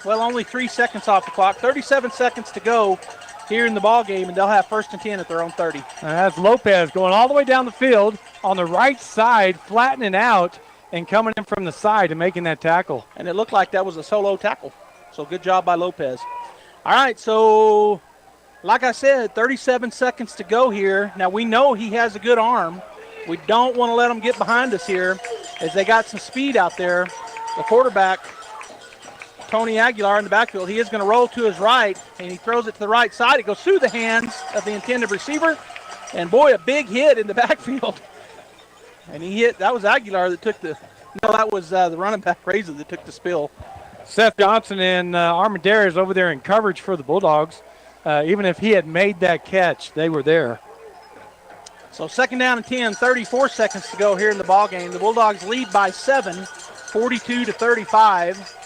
Speaker 11: only 3 seconds off the clock. 37 seconds to go here in the ball game, and they'll have 1st and 10 at their own 30.
Speaker 12: And that's Lopez going all the way down the field on the right side, flattening out and coming in from the side and making that tackle.
Speaker 11: And it looked like that was a solo tackle. So good job by Lopez. All right, so like I said, 37 seconds to go here. Now we know he has a good arm. We don't want to let him get behind us here as they got some speed out there. The quarterback, Tony Aguilar in the backfield, he is going to roll to his right, and he throws it to the right side. It goes through the hands of the intended receiver, and boy, a big hit in the backfield. And he hit, that was Aguilar that took that was the running back, Razor, that took the spill.
Speaker 12: Seth Johnson and Armendariz over there in coverage for the Bulldogs. Even if he had made that catch, they were there.
Speaker 11: So 2nd down and 10, 34 seconds to go here in the ball game. The Bulldogs lead by 7, 42-35.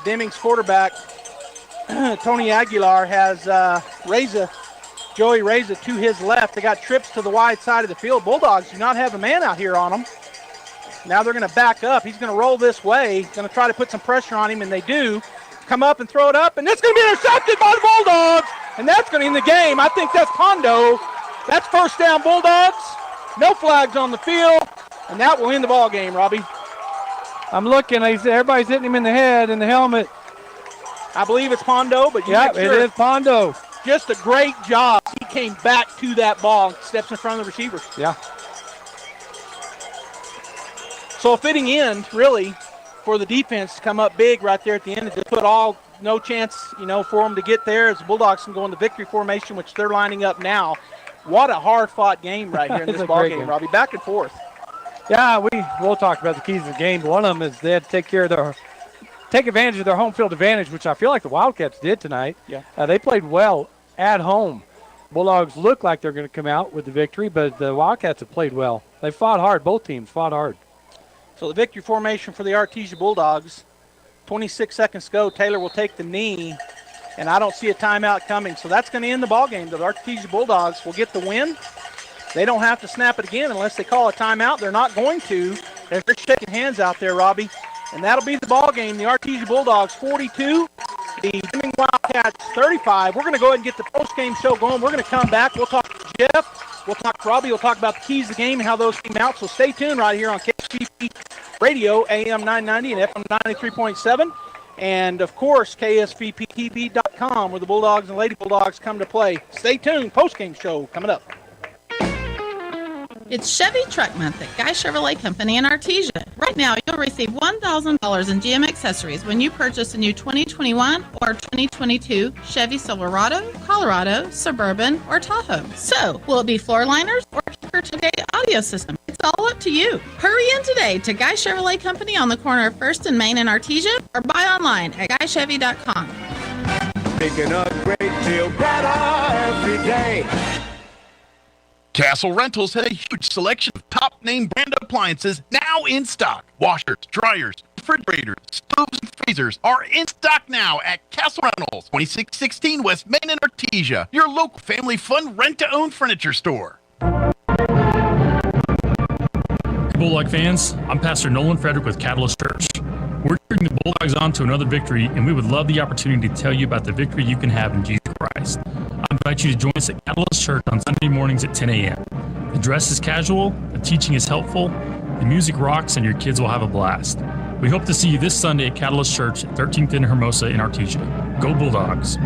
Speaker 11: Deming's quarterback, Tony Aguilar, has Joey Reza to his left. They got trips to the wide side of the field. Bulldogs do not have a man out here on them. Now they're going to back up. He's going to roll this way. Going to try to put some pressure on him, and they do. Come up and throw it up, and it's going to be intercepted by the Bulldogs, and that's going to end the game. I think that's Pondo. That's 1st down, Bulldogs. No flags on the field, and that will end the ball game, Robbie.
Speaker 12: I'm looking. Everybody's hitting him in the head and the helmet.
Speaker 11: I believe it's Pondo, but
Speaker 12: yeah, it is Pondo.
Speaker 11: Just a great job. He came back to that ball, steps in front of the receivers.
Speaker 12: Yeah.
Speaker 11: So a fitting end, really, for the defense to come up big right there at the end and just put no chance, for them to get there as the Bulldogs can go into victory formation, which they're lining up now. What a hard-fought game right here in this ball game, Robbie. Back and forth.
Speaker 12: Yeah, we'll talk about the keys of the game. One of them is they had to take advantage of their home field advantage, which I feel like the Wildcats did tonight.
Speaker 11: Yeah.
Speaker 12: They played well at home. Bulldogs look like they're going to come out with the victory, but the Wildcats have played well. They fought hard. Both teams fought hard.
Speaker 11: So the victory formation for the Artesia Bulldogs, 26 seconds to go. Taylor will take the knee, and I don't see a timeout coming. So that's going to end the ball game. The Artesia Bulldogs will get the win. They don't have to snap it again unless they call a timeout. They're not going to. They're shaking hands out there, Robbie. And that'll be the ball game. The Artesia Bulldogs 42, the Deming Wildcats 35. We're going to go ahead and get the post-game show going. We're going to come back. We'll talk to Jeff. We'll talk to Robbie. We'll talk about the keys of the game and how those came out. So stay tuned right here on KSVP Radio, AM 990 and FM 93.7. And, of course, KSVPTV.com, where the Bulldogs and Lady Bulldogs come to play. Stay tuned. Post-game show coming up.
Speaker 19: It's Chevy Truck Month at Guy Chevrolet Company in Artesia. Right now, you'll receive $1,000 in GM accessories when you purchase a new 2021 or 2022 Chevy Silverado, Colorado, Suburban, or Tahoe. So, will it be floor liners or Keeper 2K audio system? It's all up to you. Hurry in today to Guy Chevrolet Company on the corner of 1st and Main in Artesia, or buy online at guychevy.com.
Speaker 20: Picking up great deal better every day.
Speaker 13: Castle Rentals had a huge selection of top-name brand appliances now in stock. Washers, dryers, refrigerators, stoves, and freezers are in stock now at Castle Rentals, 2616 West Main in Artesia, your local family-fun rent-to-own furniture store.
Speaker 21: Bulldog fans, I'm Pastor Nolan Frederick with Catalyst Church. We're cheering the Bulldogs on to another victory, and we would love the opportunity to tell you about the victory you can have in Jesus Christ. I invite you to join us at Catalyst Church on Sunday mornings at 10 a.m. The dress is casual, the teaching is helpful, the music rocks, and your kids will have a blast. We hope to see you this Sunday at Catalyst Church at 13th and Hermosa in Artesia. Go Bulldogs!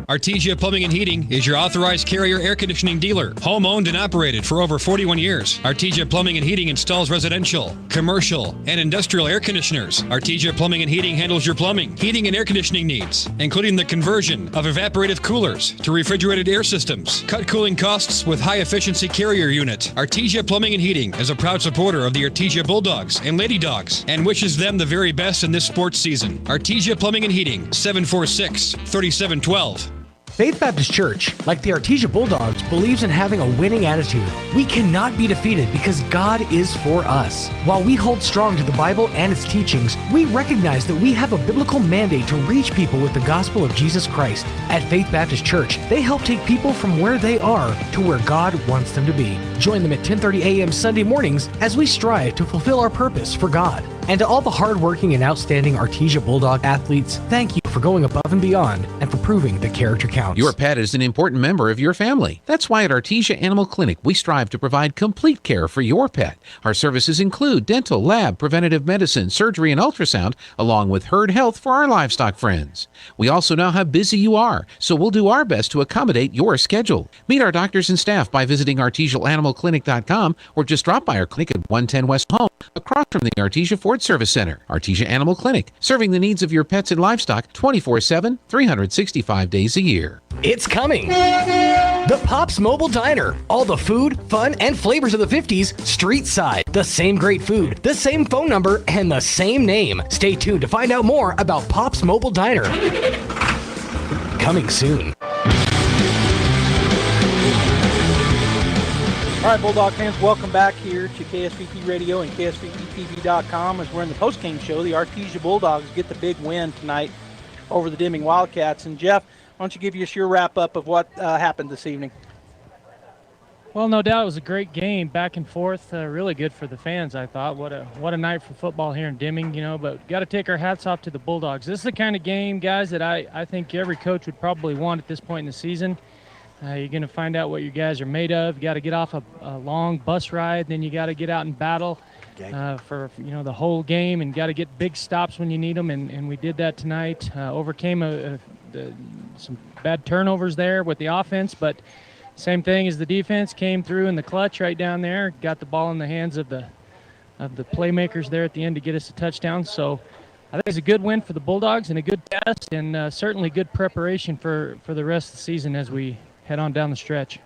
Speaker 22: Artesia Plumbing and Heating is your authorized Carrier air conditioning dealer. Home owned and operated for over 41 years. Artesia Plumbing and Heating installs residential, commercial, and industrial air conditioners. Artesia Plumbing and Heating handles your plumbing, heating, and air conditioning needs, including the conversion of evaporative coolers to refrigerated air systems. Cut cooling costs with high-efficiency Carrier unit. Artesia Plumbing and Heating is a proud supporter of the Artesia Bulldogs and Lady Dogs and wishes them the very best in this sports season. Artesia Plumbing and Heating, 746-3712.
Speaker 2: Faith Baptist Church, like the Artesia Bulldogs, believes in having a winning attitude. We cannot be defeated because God is for us. While we hold strong to the Bible and its teachings, we recognize that we have a biblical mandate to reach people with the gospel of Jesus Christ. At Faith Baptist Church, they help take people from where they are to where God wants them to be. Join them at 10:30 a.m. Sunday mornings as we strive to fulfill our purpose for God. And to all the hardworking and outstanding Artesia Bulldog athletes, thank you for going above and beyond and for proving that character counts.
Speaker 16: Your pet is an important member of your family. That's why at Artesia Animal Clinic, we strive to provide complete care for your pet. Our services include dental, lab, preventative medicine, surgery, and ultrasound, along with herd health for our livestock friends. We also know how busy you are, so we'll do our best to accommodate your schedule. Meet our doctors and staff by visiting artesiaanimalclinic.com or just drop by our clinic at 110 West Home, across from the Artesia Ford Service Center. Artesia Animal Clinic, serving the needs of your pets and livestock 24/7, 365 days a year.
Speaker 2: It's coming! The Pops Mobile Diner. All the food, fun, and flavors of the 50s street side. The same great food, the same phone number, and the same name. Stay tuned to find out more about Pops Mobile Diner. Coming soon.
Speaker 11: All right, Bulldog fans, welcome back here to KSVP Radio and KSVPTV.com as we're in the postgame show. The Artesia Bulldogs get the big win tonight over the Deming Wildcats. And Jeff, why don't you give us your wrap-up of what happened this evening?
Speaker 9: Well, no doubt it was a great game, back and forth, really good for the fans, I thought. What a night for football here in Deming, but got to take our hats off to the Bulldogs. This is the kind of game, guys, that I think every coach would probably want at this point in the season. You're going to find out what you guys are made of. You got to get off a long bus ride, then you got to get out and battle for the whole game, and got to get big stops when you need them, and we did that tonight. Overcame some bad turnovers there with the offense, but same thing as the defense, came through in the clutch right down there, got the ball in the hands of the playmakers there at the end to get us a touchdown. So I think it's a good win for the Bulldogs and a good test, and certainly good preparation for the rest of the season as we head on down the stretch.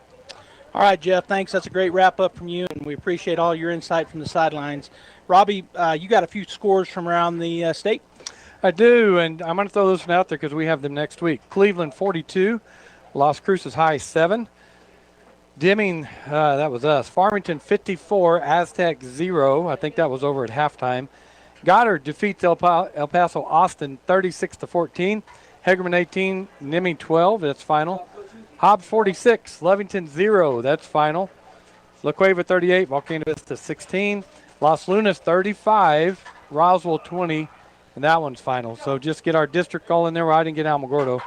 Speaker 11: All right, Jeff, thanks. That's a great wrap-up from you, and we appreciate all your insight from the sidelines. Robbie, you got a few scores from around the state?
Speaker 12: I do, and I'm going to throw this one out there because we have them next week. Cleveland 42, Las Cruces High 7. Deming, that was us. Farmington 54, Aztec 0. I think that was over at halftime. Goddard defeats El Paso Austin 36-14. Hegerman 18, Deming 12. That's final. Hobbs 46, Lovington 0. That's final. La Cueva 38, Volcano Vista 16. Los Lunas 35, Roswell 20, and that one's final. So just get our district all in there. Well, I didn't get Alamogordo.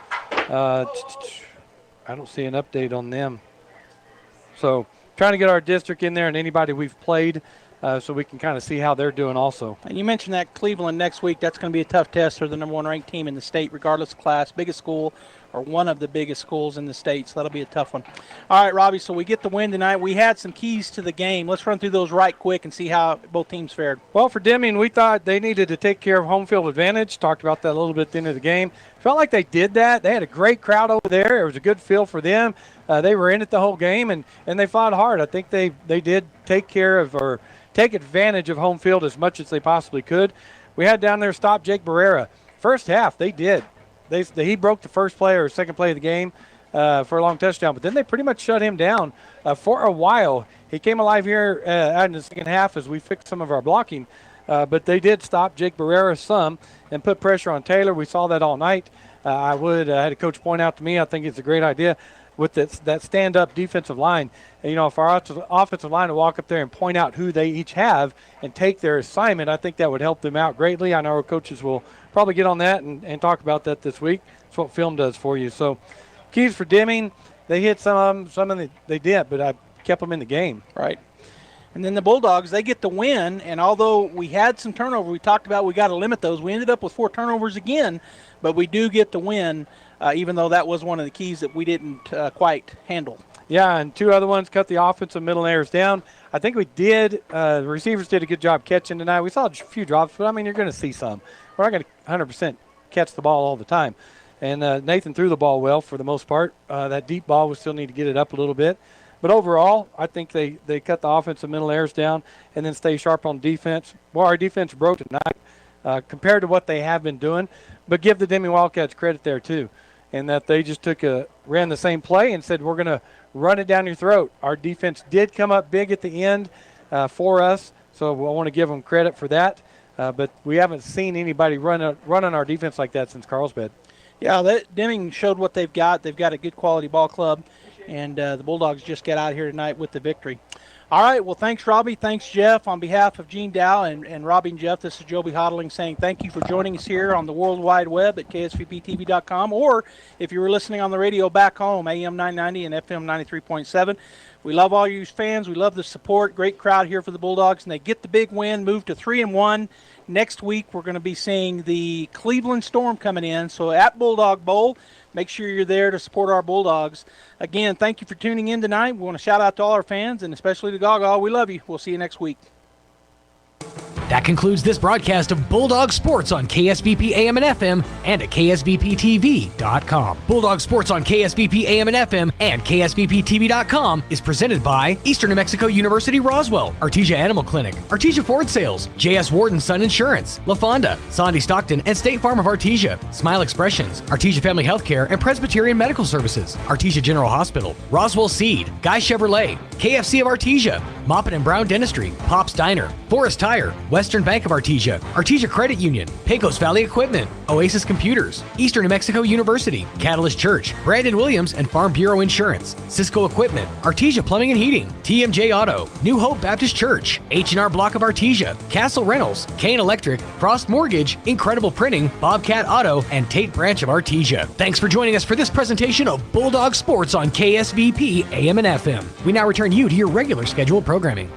Speaker 12: I don't see an update on them. So trying to get our district in there and anybody we've played so we can kind of see how they're doing also.
Speaker 11: And you mentioned that Cleveland next week, that's going to be a tough test for the number one ranked team in the state, regardless of class, biggest school or one of the biggest schools in the state. So that'll be a tough one. All right, Robbie, so we get the win tonight. We had some keys to the game. Let's run through those right quick and see how both teams fared.
Speaker 12: Well, for Deming, we thought they needed to take care of home field advantage. Talked about that a little bit at the end of the game. Felt like they did that. They had a great crowd over there. It was a good feel for them. They were in it the whole game, and they fought hard. I think they did take care of or take advantage of home field as much as they possibly could. We had down there stop Jake Barrera. First half, they did. He broke the first play or second play of the game for a long touchdown, but then they pretty much shut him down for a while. He came alive here out in the second half as we fixed some of our blocking, but they did stop Jake Barrera some and put pressure on Taylor. We saw that all night. I had a coach point out to me, I think it's a great idea with that stand-up defensive line. And, if our offensive line will walk up there and point out who they each have and take their assignment, I think that would help them out greatly. I know our coaches will probably get on that and talk about that this week. That's what film does for you. So keys for Deming, they hit some of them they did, but I kept them in the game.
Speaker 11: Right. And then the Bulldogs, they get the win, and although we had some turnover, we talked about we got to limit those. We ended up with 4 turnovers again, but we do get the win, even though that was one of the keys that we didn't quite handle.
Speaker 12: Yeah, and 2 other ones cut the offensive middle errors down. I think we did. The receivers did a good job catching tonight. We saw a few drops, but, you're going to see some. We're not going to 100% catch the ball all the time. And Nathan threw the ball well for the most part. That deep ball, we still need to get it up a little bit. But overall, I think they cut the offensive middle errors down and then stay sharp on defense. Well, our defense broke tonight compared to what they have been doing. But give the Deming Wildcats credit there, too. and that they just ran the same play and said, we're going to run it down your throat. Our defense did come up big at the end for us, so I want to give them credit for that. But we haven't seen anybody run on our defense like that since Carlsbad.
Speaker 11: Yeah, Deming showed what they've got. They've got a good quality ball club, and the Bulldogs just get out here tonight with the victory. All right, well, thanks, Robbie. Thanks, Jeff. On behalf of Gene Dow and Robbie and Jeff, this is Joby Hodling saying thank you for joining us here on the World Wide Web at ksvptv.com, or if you were listening on the radio back home, AM 990 and FM 93.7. We love all you fans. We love the support. Great crowd here for the Bulldogs, and they get the big win, move to 3-1. Next week, we're going to be seeing the Cleveland Storm coming in. So at Bulldog Bowl, make sure you're there to support our Bulldogs. Again, thank you for tuning in tonight. We want to shout out to all our fans, and especially to Gaga. We love you. We'll see you next week.
Speaker 2: That concludes this broadcast of Bulldog Sports on KSVP AM and FM and at KSVPTV.com. Bulldog Sports on KSVP AM and FM and KSVPTV.com is presented by Eastern New Mexico University Roswell, Artesia Animal Clinic, Artesia Ford Sales, J.S. Warden Sun Insurance, La Fonda, Sandy Stockton, and State Farm of Artesia, Smile Expressions, Artesia Family Healthcare and Presbyterian Medical Services, Artesia General Hospital, Roswell Seed, Guy Chevrolet, KFC of Artesia, Maupin and Brown Dentistry, Pop's Diner, Forest Tire, Western Bank of Artesia, Artesia Credit Union, Pecos Valley Equipment, Oasis Computers, Eastern New Mexico University, Catalyst Church, Brandon Williams and Farm Bureau Insurance, Cisco Equipment, Artesia Plumbing and Heating, TMJ Auto, New Hope Baptist Church, H&R Block of Artesia, Castle Rentals, Kane Electric, Frost Mortgage, Incredible Printing, Bobcat Auto, and Tate Branch of Artesia. Thanks for joining us for this presentation of Bulldog Sports on KSVP AM and FM. We now return you to your regular scheduled programming.